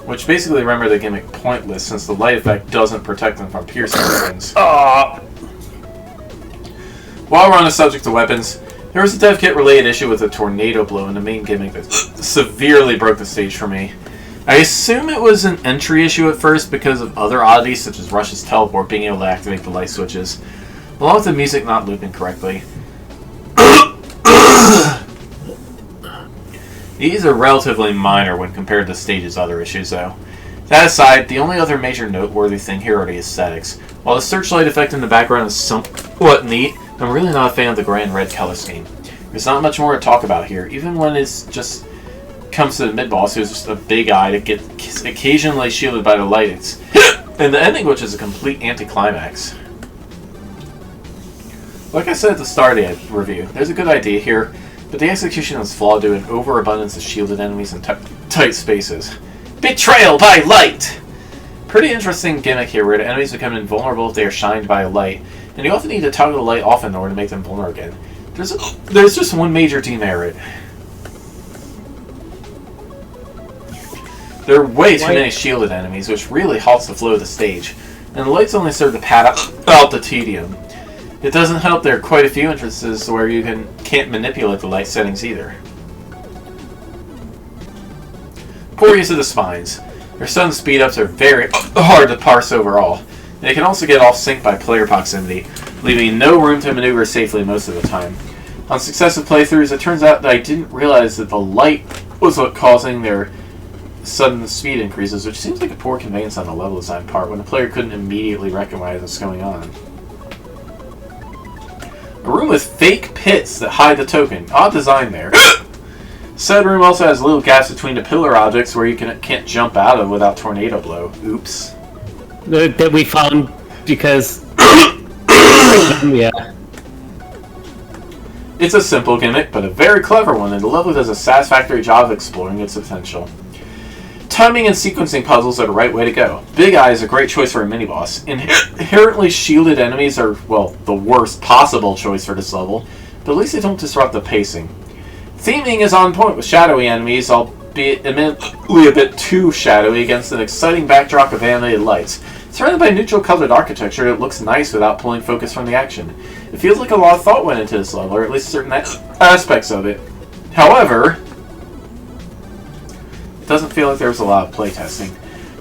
which basically render the gimmick pointless since the light effect doesn't protect them from piercing weapons. While we're on the subject of weapons, there was a dev kit related issue with a tornado blow in the main gimmick that severely broke the stage for me. I assume it was an entry issue at first because of other oddities such as Rush's teleport being able to activate the light switches, along with the music not looping correctly. These are relatively minor when compared to the stage's other issues though. That aside, the only other major noteworthy thing here are the aesthetics. While the searchlight effect in the background is somewhat neat, I'm really not a fan of the gray and red color scheme. There's not much more to talk about here, even when it just comes to the mid-boss who's just a big eye that gets occasionally shielded by the lights, and the ending which is a complete anticlimax. Like I said at the start of the review, there's a good idea here, but the execution is flawed due to an overabundance of shielded enemies in tight spaces. Betrayal by light! Pretty interesting gimmick here where the enemies become invulnerable if they are shined by a light, and you often need to toggle the light off in order to make them vulnerable again. There's just one major demerit. There are way too many shielded enemies, which really halts the flow of the stage, and the lights only serve to pad out the tedium. It doesn't help there are quite a few entrances where you can't manipulate the light settings either. Poor use of the spines. Their sudden speed-ups are very hard to parse overall. They can also get off sync by player proximity, leaving no room to maneuver safely most of the time. On successive playthroughs, it turns out that I didn't realize that the light was what causing their sudden speed increases, which seems like a poor conveyance on the level design part when the player couldn't immediately recognize what's going on. A room with fake pits that hide the token. Odd design there. Said room also has little gaps between the pillar objects where you can't jump out of without tornado blow. Oops. That we found because... yeah. It's a simple gimmick, but a very clever one, and the level does a satisfactory job of exploring its potential. Timing and sequencing puzzles are the right way to go. Big Eye is a great choice for a mini-boss. Inherently shielded enemies are, well, the worst possible choice for this level, but at least they don't disrupt the pacing. Theming is on point with shadowy enemies, albeit admittedly a bit too shadowy against an exciting backdrop of animated lights. Surrounded by neutral-colored architecture, it looks nice without pulling focus from the action. It feels like a lot of thought went into this level, or at least certain aspects of it. However, it doesn't feel like there was a lot of playtesting.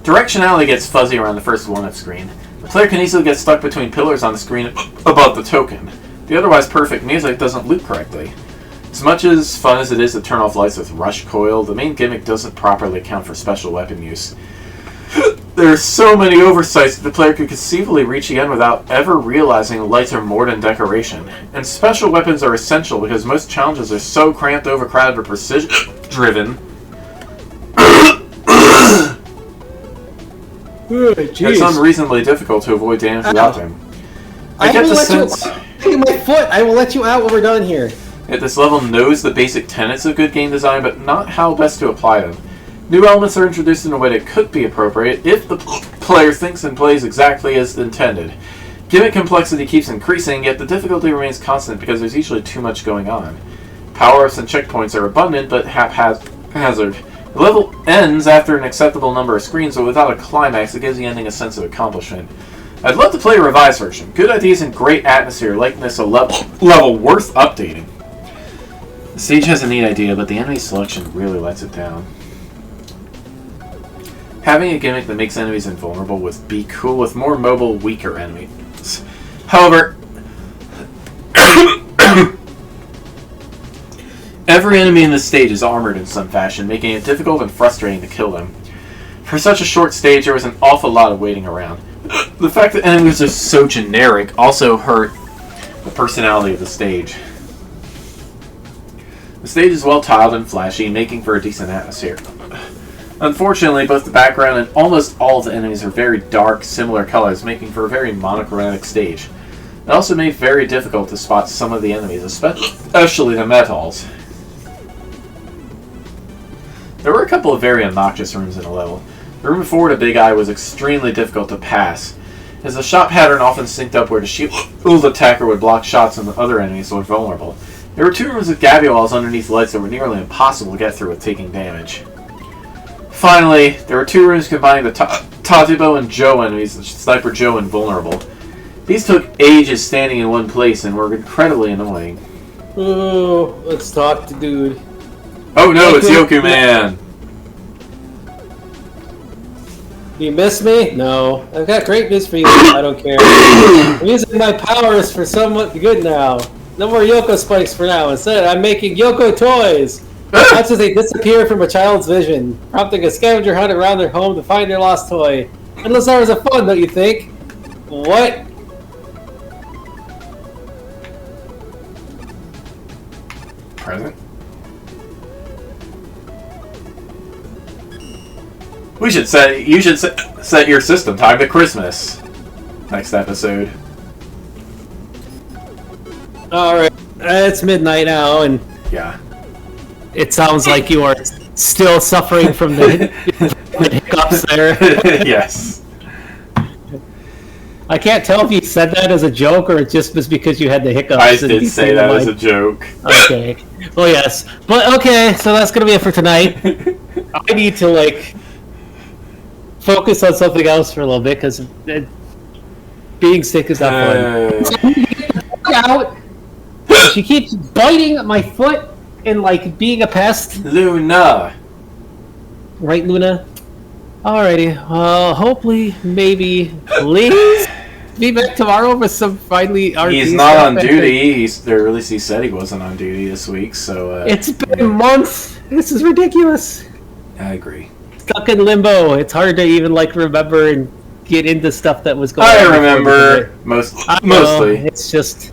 Directionality gets fuzzy around the first 1-up screen. The player can easily get stuck between pillars on the screen above the token. The otherwise perfect music doesn't loop correctly. As much as fun as it is to turn off lights with Rush Coil, the main gimmick doesn't properly account for special weapon use. There are so many oversights that the player could conceivably reach the end without ever realizing the lights are more than decoration. And special weapons are essential because most challenges are so cramped, overcrowded, or precision-driven it's unreasonably difficult to avoid damage without them. I get the sense... Hey, my foot! I will let you out when we're done here. That this level knows the basic tenets of good game design, but not how best to apply them. New elements are introduced in a way that could be appropriate if the player thinks and plays exactly as intended. Gimmick complexity keeps increasing, yet the difficulty remains constant because there's usually too much going on. Power-ups and checkpoints are abundant, but haphazard. The level ends after an acceptable number of screens, but without a climax that gives the ending a sense of accomplishment. I'd love to play a revised version. Good ideas and great atmosphere, making this a level worth updating. The stage has a neat idea, but the enemy selection really lets it down. Having a gimmick that makes enemies invulnerable would be cool with more mobile, weaker enemies. However, every enemy in this stage is armored in some fashion, making it difficult and frustrating to kill them. For such a short stage, there was an awful lot of waiting around. The fact that enemies are so generic also hurt the personality of the stage. The stage is well tiled and flashy, making for a decent atmosphere. Unfortunately, both the background and almost all of the enemies are very dark, similar colors, making for a very monochromatic stage. It also made it very difficult to spot some of the enemies, especially the metals. There were a couple of very obnoxious rooms in the level. The room before the Big Eye was extremely difficult to pass, as the shot pattern often synced up where the shield attacker would block shots and the other enemies were vulnerable. There were 2 rooms with Gabby walls underneath lights that were nearly impossible to get through with taking damage. Finally, there were 2 rooms combining the Tatibo and Joe enemies, Sniper Joe invulnerable. These took ages standing in one place and were incredibly annoying. Oh, let's talk to dude. Oh no, it's Yoku Man! You miss me? No. I've got great news for you. I don't care. I'm using my powers for somewhat good now. No more Yoko spikes for now. Instead, I'm making Yoko toys. That's as they disappear from a child's vision, prompting a scavenger hunt around their home to find their lost toy. Endless hours of fun, don't you think? What? Present? You should set your system time to Christmas. Next episode. Alright, it's midnight now, and yeah. It sounds like you are still suffering from the hiccups there. Yes. I can't tell if you said that as a joke or it just was because you had the hiccups. I did say that as a joke. Okay. Well, yes. But, okay, so that's going to be it for tonight. I need to, like, focus on something else for a little bit, because being sick is not fun. So I need to get the fuck out. She keeps biting my foot and, like, being a pest. Luna. Right, Luna? Alrighty. Hopefully, maybe, please be back tomorrow with some finally RP He's not on duty. Or at least he said he wasn't on duty this week, so... it's been months. This is ridiculous. I agree. Stuck in limbo. It's hard to even, like, remember and get into stuff that was going on. I remember mostly. It's just...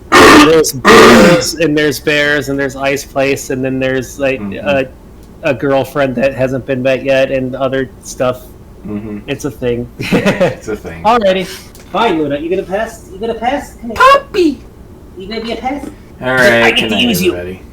There's bears, and there's bears, and there's Ice Place, and then there's, like, a girlfriend that hasn't been met yet, and other stuff. It's a thing. It's a thing. Alrighty. Fine, Luna. You gonna pass? You gonna pass? Puppy! You gonna be a pass? Alright, I get good to night, use you. everybody.